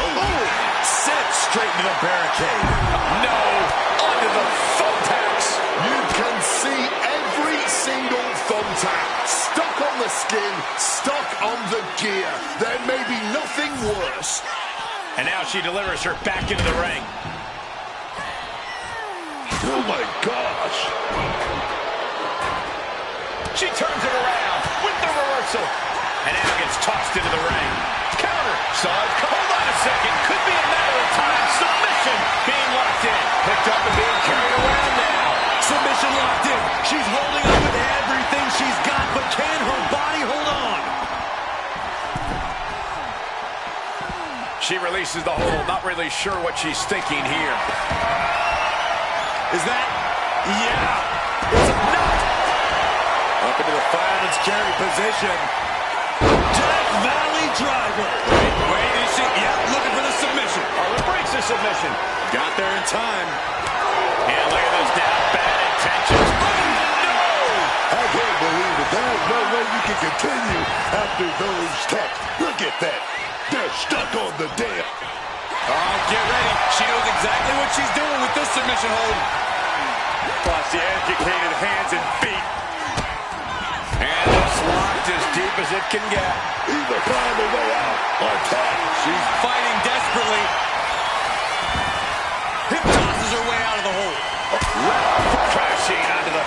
Oh, sent straight into the barricade. No! Onto the thumbtacks! You can see every single thumbtack stuck on the skin, stuck on the gear. There may be nothing worse. And now she delivers her back into the ring. Oh my gosh! She turns it around with the reversal. And now gets tossed into the ring. Counter. Saw it. Hold on a second. Could be a matter of time. Submission being locked in. Picked up and being carried around now. Submission locked in. She's holding on with everything she's got, but can her body hold on? She releases the hold. Not really sure what she's thinking here. Is that? Yeah. It's a knot. Up into the fireman's carry position. Death Valley driver. Wait, is she? Yeah, looking for the submission. Oh, it breaks the submission. Got there in time. And look at this now. Bad intentions. Oh, no! I can't believe it. There's no way you can continue after those taps. Look at that. They're stuck on the damn. Oh, get ready. She knows exactly what she's doing with this submission hold. Plus the educated hands and feet. And it's locked as deep as it can get. Either find a way out or tap. She's fighting desperately. Hip tosses her way out of the hole. Crashing onto the...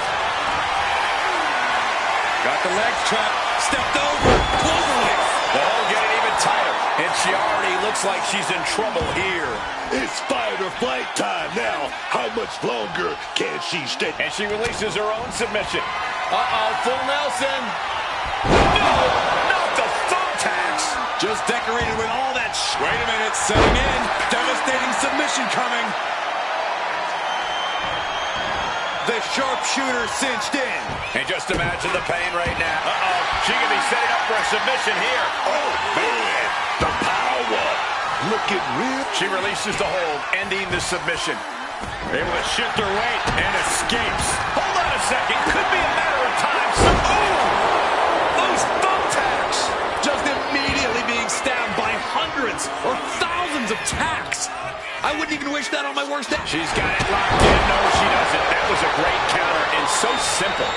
Got the legs trapped. Stepped over. Cloverleaf. The hole getting even tighter. And she already looks like she's in trouble here. It's fight or flight time now. How much longer can she stay? And she releases her own submission. Uh-oh, full Nelson. No! Not the thumbtacks! Just decorated with all that Wait a minute, setting in. Devastating submission coming. The sharpshooter cinched in. And just imagine the pain right now. Uh-oh, she could be setting up for a submission here. Oh, man, the power. Looking real. She releases the hold, ending the submission. Able to shift her weight and escapes. Hold on a second, could be a matter of time. Those thumbtacks. Just immediately being stabbed by hundreds or thousands of tacks. I wouldn't even wish that on my worst day. She's got it locked in. No, she doesn't. That was a great counter and so simple.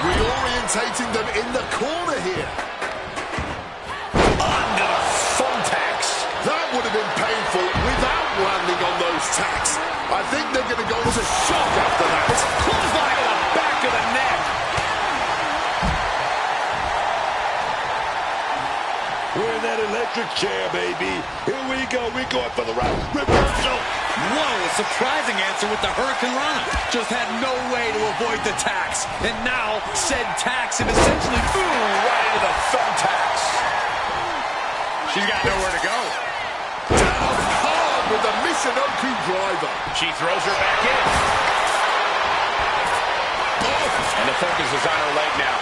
Reorientating them in the corner here. Under the thumbtacks. That would have been painful without landing on those tacks. I think they're going to go into shock after that. Clothesline to the back of the neck. We're in that electric chair, baby. Here we go. We're going for the right reversal. Whoa, a surprising answer with the Hurricane Rana. Just had no way to avoid the tacks. And now, said tacks have essentially right into the thumbtacks. She's got nowhere to go. Down hard with the Michinoku driver. She throws her back in. And the focus is on her leg now.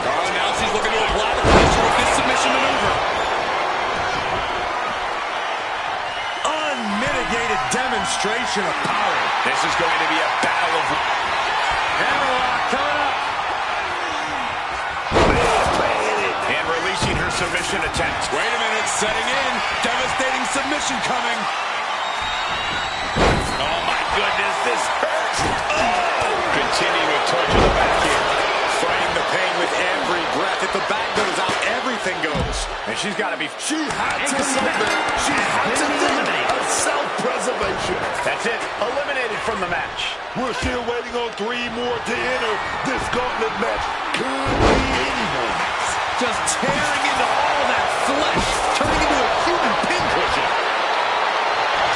Oh, now she's looking to apply the pressure with this submission maneuver. Unmitigated demonstration of power. This is going to be a battle of... Hammerlock coming up. And releasing her submission attempt. Wait a minute, setting in. Devastating submission coming. Oh my goodness, this hurts. Oh! Continuing to torture the back here. Fighting the pain with every breath. If the back goes out, everything goes. And she's got to be... She had to submit. She had to think of self-preservation. That's it. Eliminated from the match. We're still waiting on 3 more to enter this gauntlet match. Could be anyone's. Just tearing into all that flesh. Turning into a human pincushion.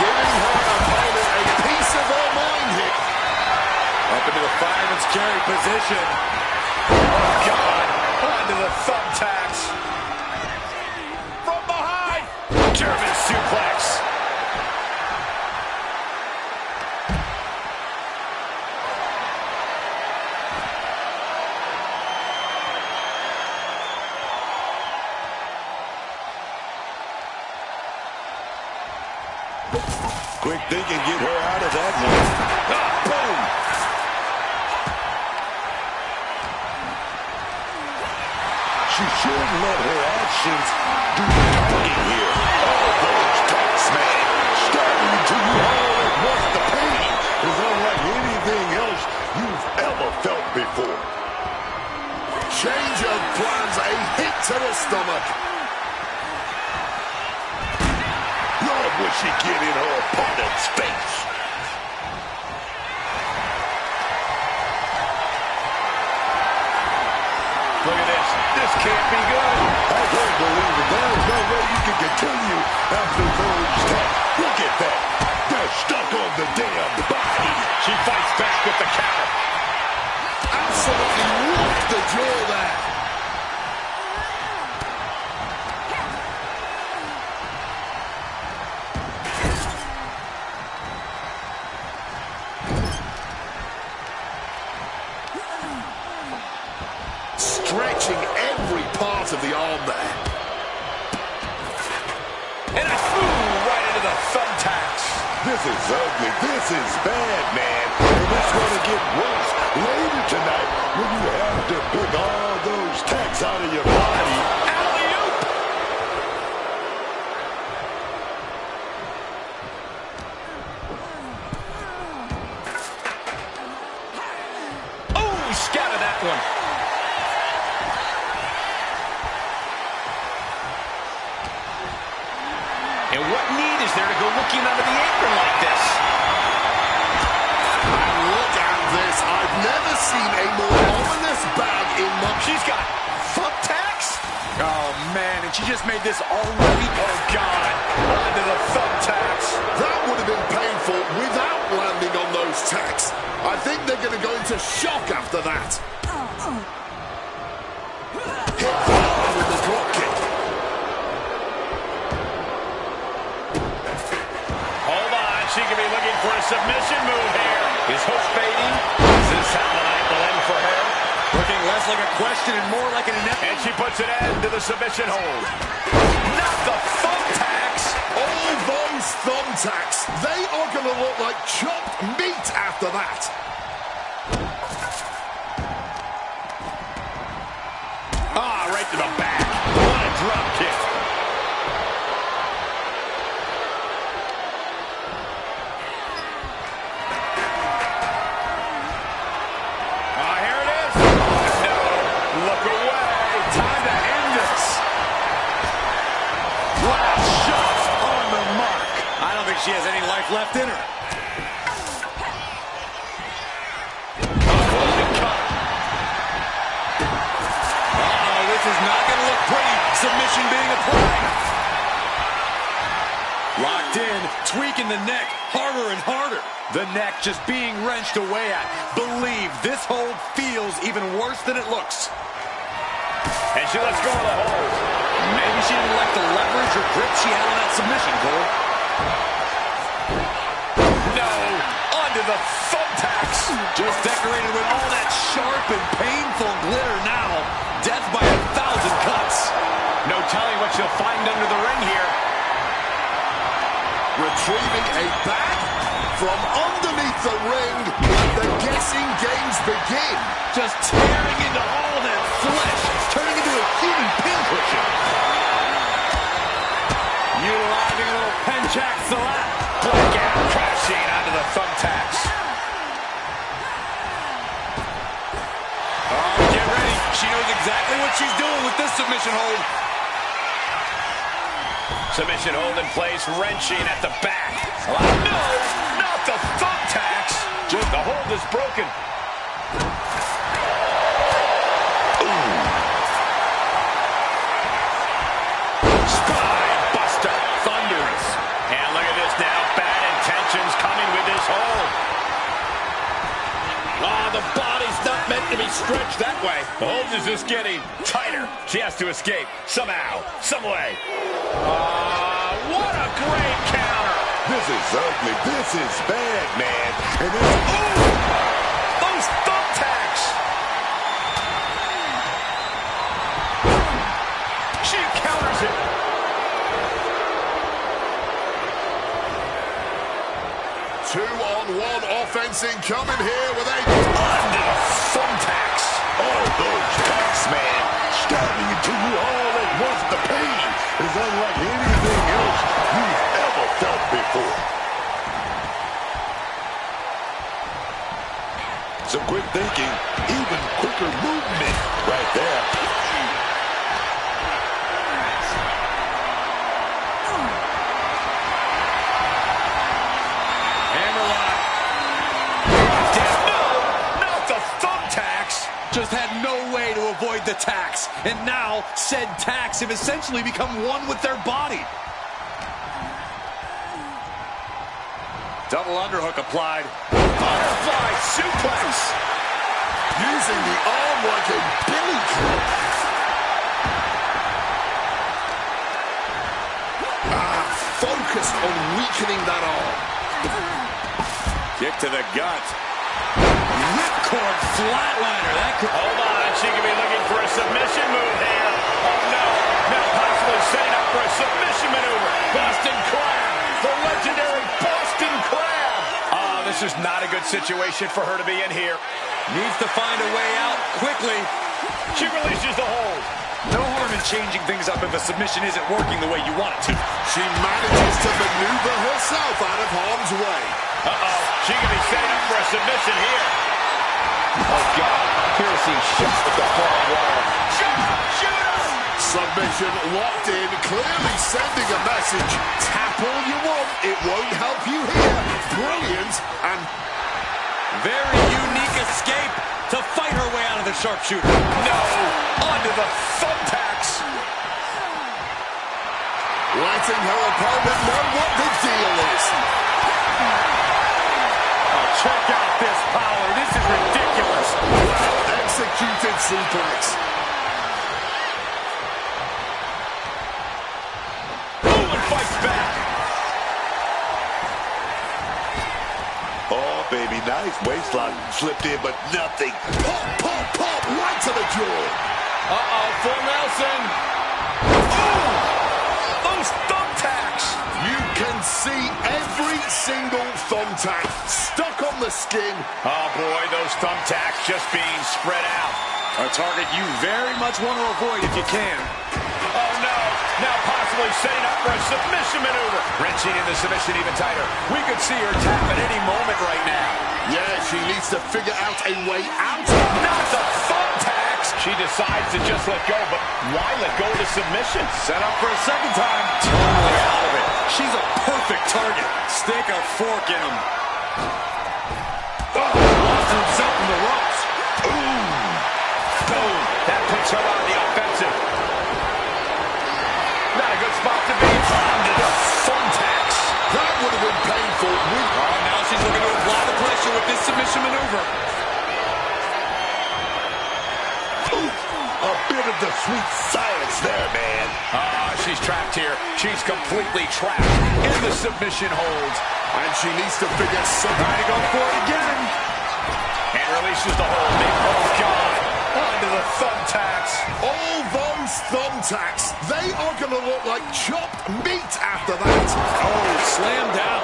Giving her opponent a piece of her mind here. Up into the fireman's carry position. Oh, God. Onto the thumbtacks. From behind. Quick thinking, get her out of that one. Boom! She should let her actions do the talking here. Oh, those attacks, man. Starting to you all at once. The pain is unlike anything else you've ever felt before. Change of plans, a hit to the stomach. Lord, would she get in her opponent's face? Look at this. This can't be good. I can't believe it. There's no way you can continue after those attacks. Look at that. They're stuck on the damn body. She fights back with the counter. Absolutely rocked the jaw there. Stretching every part of the arm there. And a right into the thumbtacks. This is ugly. This is bad, man. And it's going to get worse later tonight when you have to pick all those tacks out of your body. Alley-oop. Oh, scattered that one. And what need is there to go looking under the apron like this? And look at this. I've never seen a more ominous bag in my... She's got thumbtacks? Oh, man, and she just made this already. Oh, God. Onto the thumbtacks. That would have been painful without landing on those tacks. I think they're going to go into shock after that. Hit hard with the drop kick. Hold on, she could be looking for a submission move here. Is Hook fading? Is this how the night will end for her? Looking less like a question and more like an inevitable. And she puts an end to the submission hold. Not the thumbtacks. All those thumbtacks, they are going to look like chopped meat after that. Ah, right to the back. What a drop kick. Ah, here it is. No, look away. Time to end this. Last shot on the mark. I don't think she has any life left in her. This is not going to look pretty. Submission being applied. Locked in, tweaking the neck harder and harder. The neck just being wrenched away at. Believe this hold feels even worse than it looks. And she lets go of the hold. Maybe she didn't like the leverage or grip she had on that submission, Cole. No, onto the thumbtacks. Just decorated with all that sharp and painful glitter now. Death by 1,000 cuts. No telling what she'll find under the ring here. Retrieving a bag from underneath the ring. Let the guessing games begin. Just tearing into all that flesh. Turning into a human pincushion. Utilizing a little penchack salad. Blackout crashing onto the thumbtacks. Get ready. She knows exactly what she's doing with this submission hold. Submission hold in place, wrenching at the back. Oh, no, not the thumbtacks. Just the hold is broken. Spine buster. Thunderous. And look at this now. Bad intentions coming with this hold. Oh, the body's not meant to be stretched that way. The hold is just getting tighter. She has to escape somehow, some way. What a great counter. This is ugly. This is bad, man. And it's... Those thumbtacks. She counters it. 2-on-1 offense incoming here with a under thumbtacks. Oh, those tacks, man. Stabbing into you all at once. The pain is unlike anything else you've ever felt before. Some quick thinking, even quicker movement right there. Just had no way to avoid the tacks. And now, said tacks have essentially become one with their body. Double underhook applied. Butterfly suplex. Using the arm like a billy club. Focused on weakening that arm. Kick to the gut. Ripcord flatliner. That could... Hold on, she could be looking for a submission move here. Oh no, now possibly setting up for a submission maneuver. Boston Crab, the legendary Boston Crab. This is not a good situation for her to be in here. Needs to find a way out quickly. She releases the hold. No harm in changing things up if a submission isn't working the way you want it to. She manages to maneuver herself out of harm's way. Uh-oh, she could be setting up for a submission here. Oh, God. Piercing shots with the barbed wire. Submission locked in, clearly sending a message. Tap all you want, it won't help you here. Brilliant and very unique escape to fight her way out of the sharpshooter. No, onto the thumbtacks. Letting her opponent know what the deal is. Oh, check out this power. This is ridiculous. Executed suplex. Fights back. Oh, baby, nice waistline. Slipped in, but nothing. Pop, pop, pop, right to the jaw. Uh-oh, full Nelson. Oh, those thumbtacks. You can see every single thumbtack stuck on the skin. Oh, boy, those thumbtacks just being spread out. A target you very much want to avoid if you can. Oh, no. Now possibly setting up for a submission maneuver. Wrenching in the submission even tighter. We could see her tap at any moment right now. Yeah, she needs to figure out a way out. Not the thumbtacks. She decides to just let go, but why let go of the submission? Set up for a second time. Totally out of it. She's a perfect target. Stick a fork in him. Oh, lost himself in the ropes. Ooh. Boom. That puts her on the offensive. Not a good spot to be. Under the thumbtacks. That would have been painful. Now she's looking to apply the pressure with this submission maneuver. A bit of the sweet silence there, man. She's trapped here. She's completely trapped in the submission hold. And she needs to figure something. Trying to go for it again. And releases the hold. Oh, God. Onto the thumbtacks. All those thumbtacks, they are going to look like chopped meat after that. Oh, slammed down.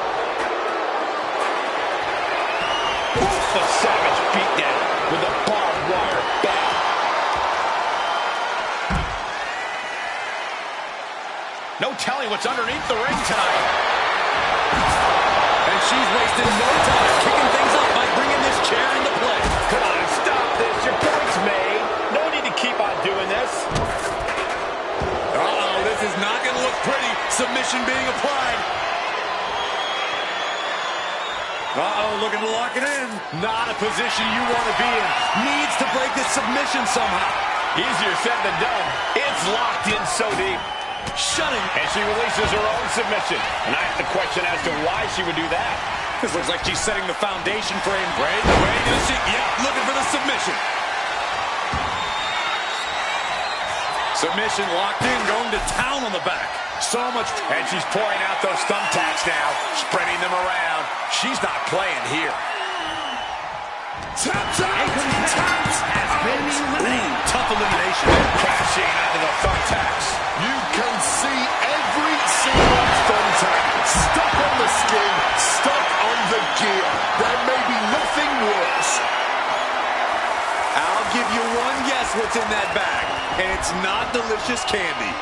A savage beatdown with a barbed wire bat. No telling what's underneath the ring tonight. And she's wasting no time kicking things up by bringing this chair into play. Come on, stop this. Your point's made. No need to keep on doing this. Uh-oh, this is not going to look pretty. Submission being applied. Uh-oh, looking to lock it in. Not a position you want to be in. Needs to break this submission somehow. Easier said than done. It's locked in so deep. Shutting. And she releases her own submission. And I have to question as to why she would do that. This looks like she's setting the foundation for him. Wait to see. Yeah, looking for the submission. Submission locked in, going to town on the back. So much. And she's pouring out those thumbtacks now, spreading them around. She's not playing here. Tapped out. Tapped out. Tough elimination. Crashing onto the thumbtacks. You can see every single thumbtack stuck on the skin, stuck on the what's in that bag, and it's not delicious candy.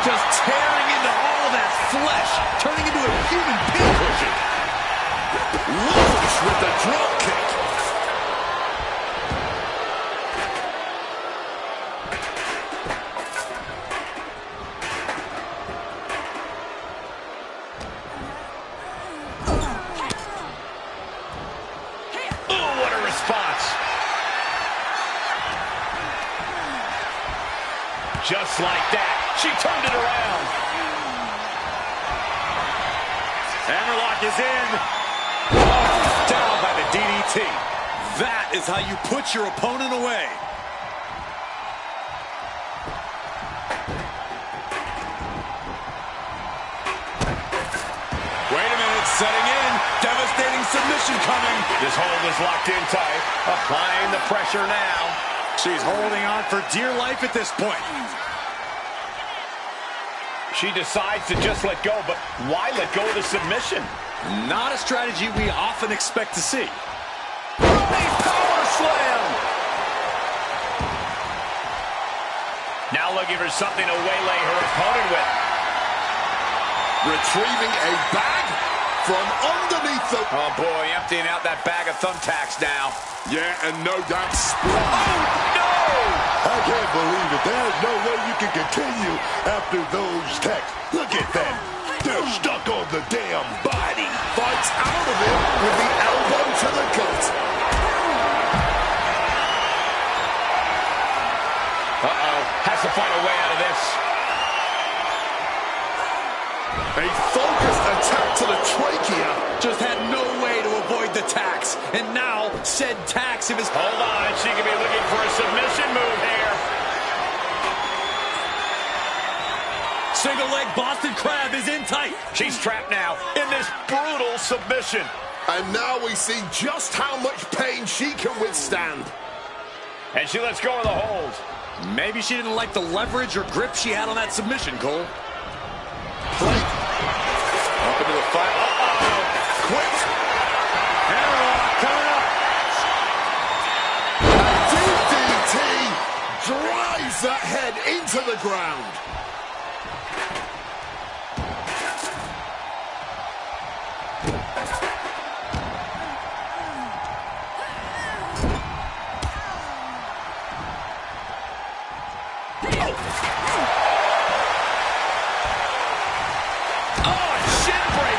Just tearing into all that flesh, turning into a human pincushion. Launch with the drop kick. Oh, what a response. Just like that. She turned it around. Hammerlock is in. Oh, down by the DDT. That is how you put your opponent away. Wait a minute, setting in. Devastating submission coming. This hold is locked in tight. Applying the pressure now. She's holding on for dear life at this point. She decides to just let go, but why let go of the submission? Not a strategy we often expect to see. Running power slam! Now looking for something to waylay her opponent with. Retrieving a bag from underneath the... Oh boy, emptying out that bag of thumbtacks now. Yeah, and no doubt split. Oh no! I can't believe it. There's no way you can continue after those tacks. Look at that. They're stuck on the damn body. Fights out of it with the elbow to the gut. Uh-oh. Has to find a way out of this. A focused attack to the trachea. Just had no way to avoid the tax. And now, said tax of his... Hold on, she could be looking for a submission move here. Single leg Boston Crab is in tight. She's trapped now in this brutal submission. And now we see just how much pain she can withstand. And she lets go of the hold. Maybe she didn't like the leverage or grip she had on that submission, Cole. Plate. Up into the fight. Uh-oh. Quick. Hammerlock coming up. A DDT drives that head into the ground.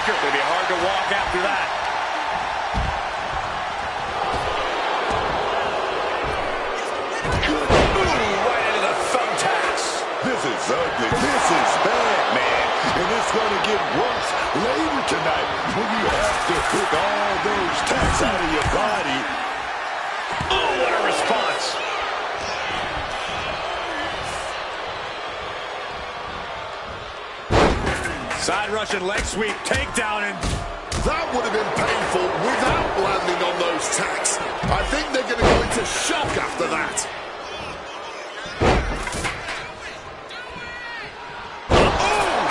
It'll be hard to walk after that. Ooh, right into the thumbtacks. This is ugly. This is bad, man. And it's going to get worse later tonight when you have to pick all those tacks out of your body. Oh, what a response. Side Russian leg sweep, takedown, and... That would have been painful without landing on those tacks. I think they're going to go into shock after that. Oh!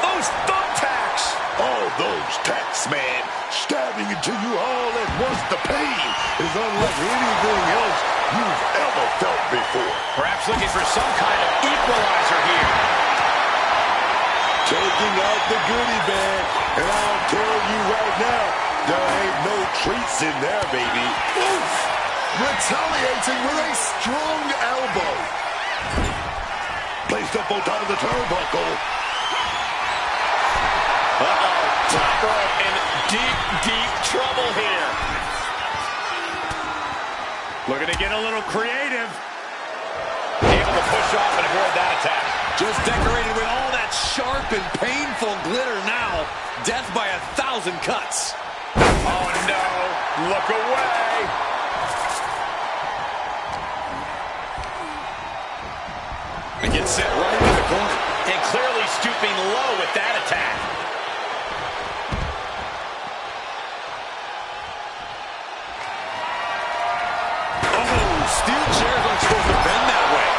Those thumbtacks! All those tacks, man, stabbing into you all at once. The pain is unlike anything else you've ever felt before. Perhaps looking for some kind of equalizer here. Taking out the goodie bag, and I'll tell you right now, there ain't no treats in there, baby. Oof! Retaliating with a strong elbow. Placed up on top of the turnbuckle. Uh-oh, top rope in deep, deep trouble here. Looking to get a little creative. Able to push off and avoid that attack. Just decorated with all that sharp and painful glitter now. Death by 1,000 cuts. Oh, no. Look away. And gets set right into the corner. And clearly stooping low with that attack. Oh, steel chairs aren't supposed to bend that way.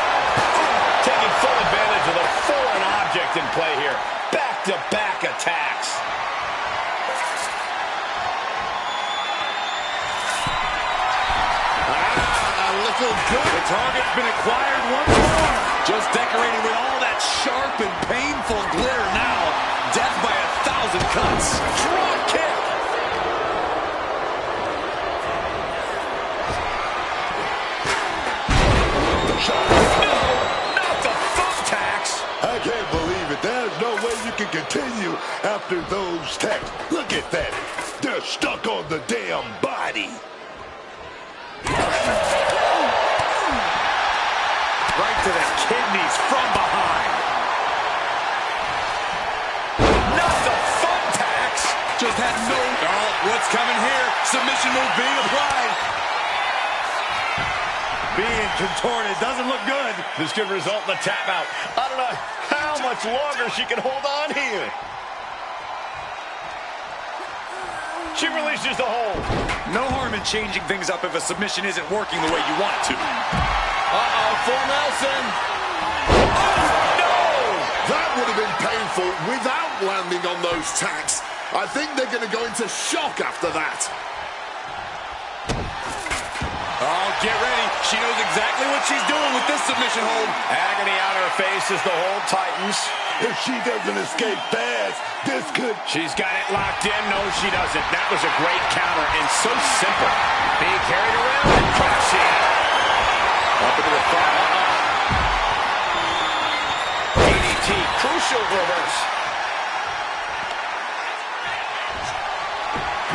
Taking full advantage of the foreign object in play here. Back to feel good. The target's been acquired once more. Just decorating with all that sharp and painful glitter now. Death by 1,000 cuts. Drop kick. No, not the thumbtacks. I can't believe it. There's no way you can continue after those tacks. Look at that. They're stuck on the damn body. Right to the kidneys from behind. Not the thumbtacks. Just had no... Oh, what's coming here? Submission move being applied. Being contorted doesn't look good. This could result in a tap out. I don't know how much longer she can hold on here. She releases the hold. No harm in changing things up if a submission isn't working the way you want it to. Uh-oh, full Nelson. Oh, no! That would have been painful without landing on those tacks. I think they're going to go into shock after that. Oh, get ready. She knows exactly what she's doing with this submission hold. Agony on her face as the hold tightens. If she doesn't escape fast, this could... She's got it locked in. No, she doesn't. That was a great counter and so simple. Being carried around and crashing. Up into the front. DDT, crucial reverse.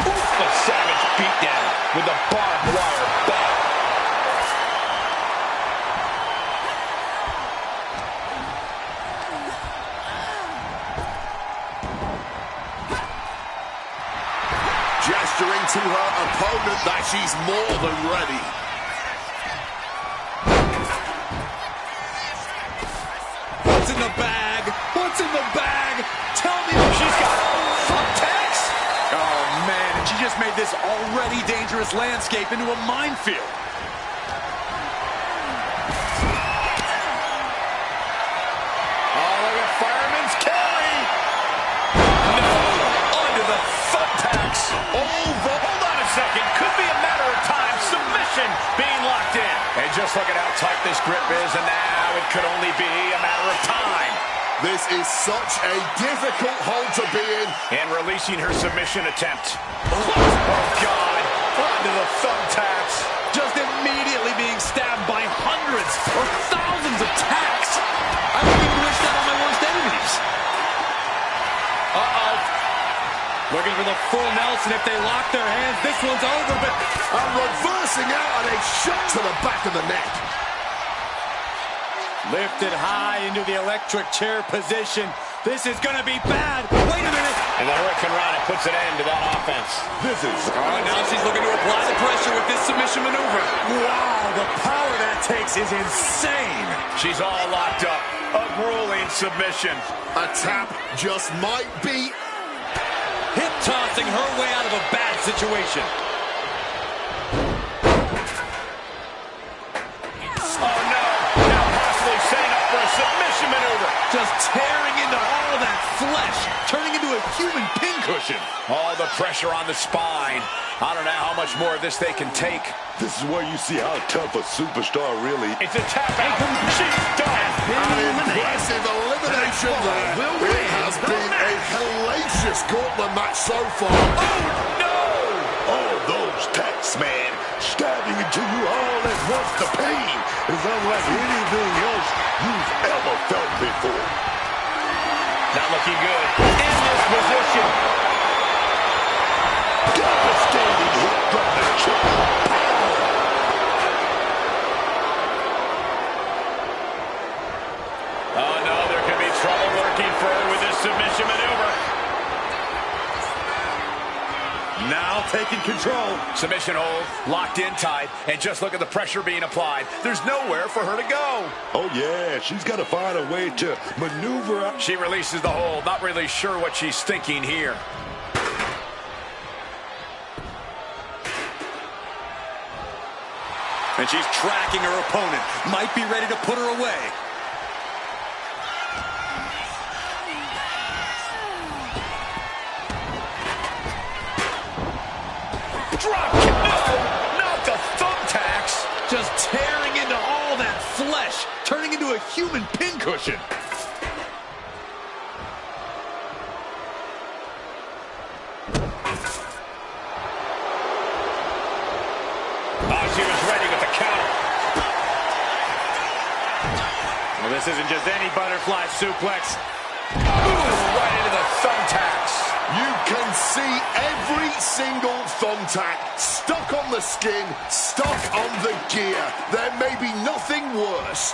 Oof, a savage beatdown with a barbed wire bat. Gesturing to her opponent that she's more than ready. What's in the bag? What's in the bag? Tell me what she's got. Thumbtacks? Oh, man, and she just made this already dangerous landscape into a minefield. Oh, look at fireman's carry. No, onto the thumbtacks. Over. Hold on a second. Could be a matter of time. Submission being locked in. And just look at how tight this grip is, and now it could only be a matter of time. This is such a difficult hold to be in. And releasing her submission attempt. Oh, God. Onto the thumbtacks. Just immediately being stabbed by hundreds or thousands of tacks. I wouldn't even wish that on my worst enemies. Uh-oh. Looking for the full Nelson. If they lock their hands, this one's over, but... Reversing out and a shot to the back of the neck. Lifted high into the electric chair position. This is going to be bad. Wait a minute. And the Hurricane Rana puts an end to that offense. This is... Oh, now she's looking to apply the pressure with this submission maneuver. Wow, the power that takes is insane. She's all locked up. A grueling submission. A tap just might be... Hip tossing her way out of a bad situation. Oh, no. Now possibly setting up for a submission maneuver. Just tearing into all that flesh, turning into a human pincushion. All the pressure on the spine. I don't know how much more of this they can take. This is where you see how tough a superstar really... It's a tap out. She's done. An impressive elimination there. It has been a hellacious gauntlet match so far. Oh, no! All those tacks, man, stabbing into you all at once. The pain is unlike anything else you've ever felt before. Not looking good. In this position. Devastating hit from the chair. Oh, no, there could be trouble lurking for her with this submission maneuver. Now taking control. Submission hold, locked in tight, and just look at the pressure being applied. There's nowhere for her to go. Oh, yeah, she's got to find a way to maneuver out. She releases the hold, not really sure what she's thinking here. And she's tracking her opponent. Might be ready to put her away. Drop kick. No, not the thumbtacks. Just tearing into all that flesh, turning into a human pincushion. Oh, she was ready with the counter. Well, this isn't just any butterfly suplex. Ooh, right into the thumbtacks. You can see every single thumbtack stuck on the skin, stuck on the gear. There may be nothing worse.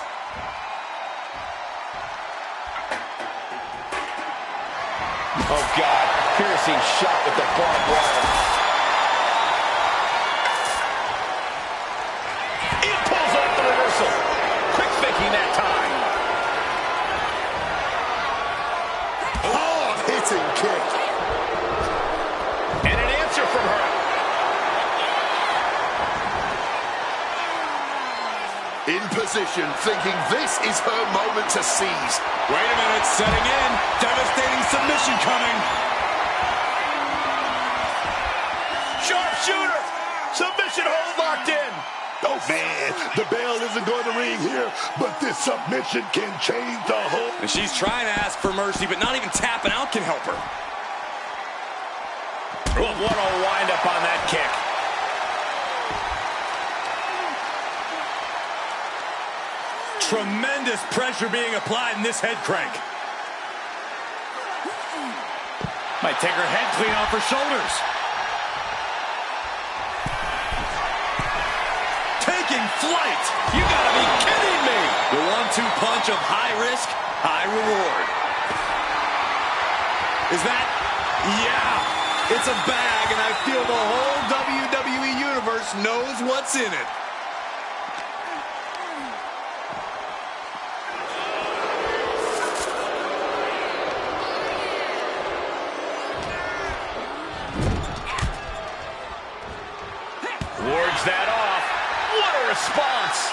Oh, God. Piercing shot with the barbed wire. It pulls off the reversal. Quick thinking that time. Hard-hitting kick. And an answer from her. In position, thinking this is her moment to seize. Wait a minute, setting in. Devastating submission coming. Sharpshooter. Submission hold locked in. Oh, man, the bell isn't going to ring here, but this submission can change the whole... And she's trying to ask for mercy, but not even tapping out can help her. Oh, what a wind-up on that kick. Tremendous pressure being applied in this head crank. Might take her head clean off her shoulders. Taking flight. You gotta be kidding me. The 1-2 punch of high risk, high reward. Is that? Yeah. It's a bag, and I feel the whole WWE Universe knows what's in it. Wards that off. What a response.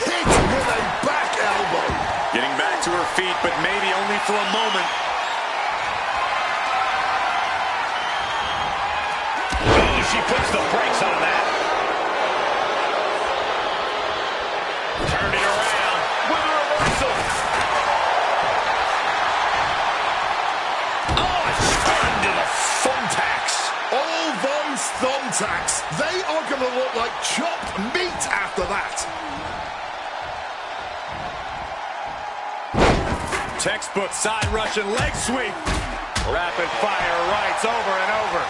Hit with a back elbow. Getting back to her feet, but maybe only for a moment. Oh, she puts the brakes on that. Turned it around with a reversal. All those thumbtacks, they are going to look like chopped meat after that. Textbook side Russian leg sweep. Rapid fire rights over and over.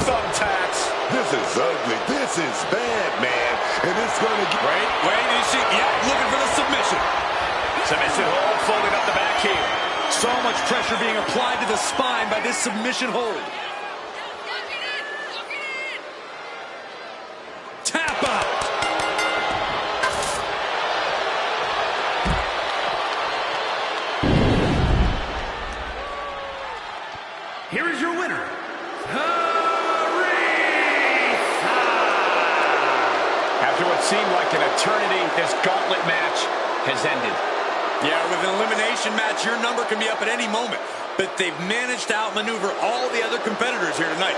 Thumbtacks. This is ugly. This is bad, man. And it's going to get... Wait, is she? Yeah, looking for the submission. Submission hold, folding up the back heel. So much pressure being applied to the spine by this submission hold. Tap out. Here is your winner. After what seemed like an eternity, this gauntlet match has ended. Yeah, with an elimination match, your number can be up at any moment. But they've managed to outmaneuver all the other competitors here tonight.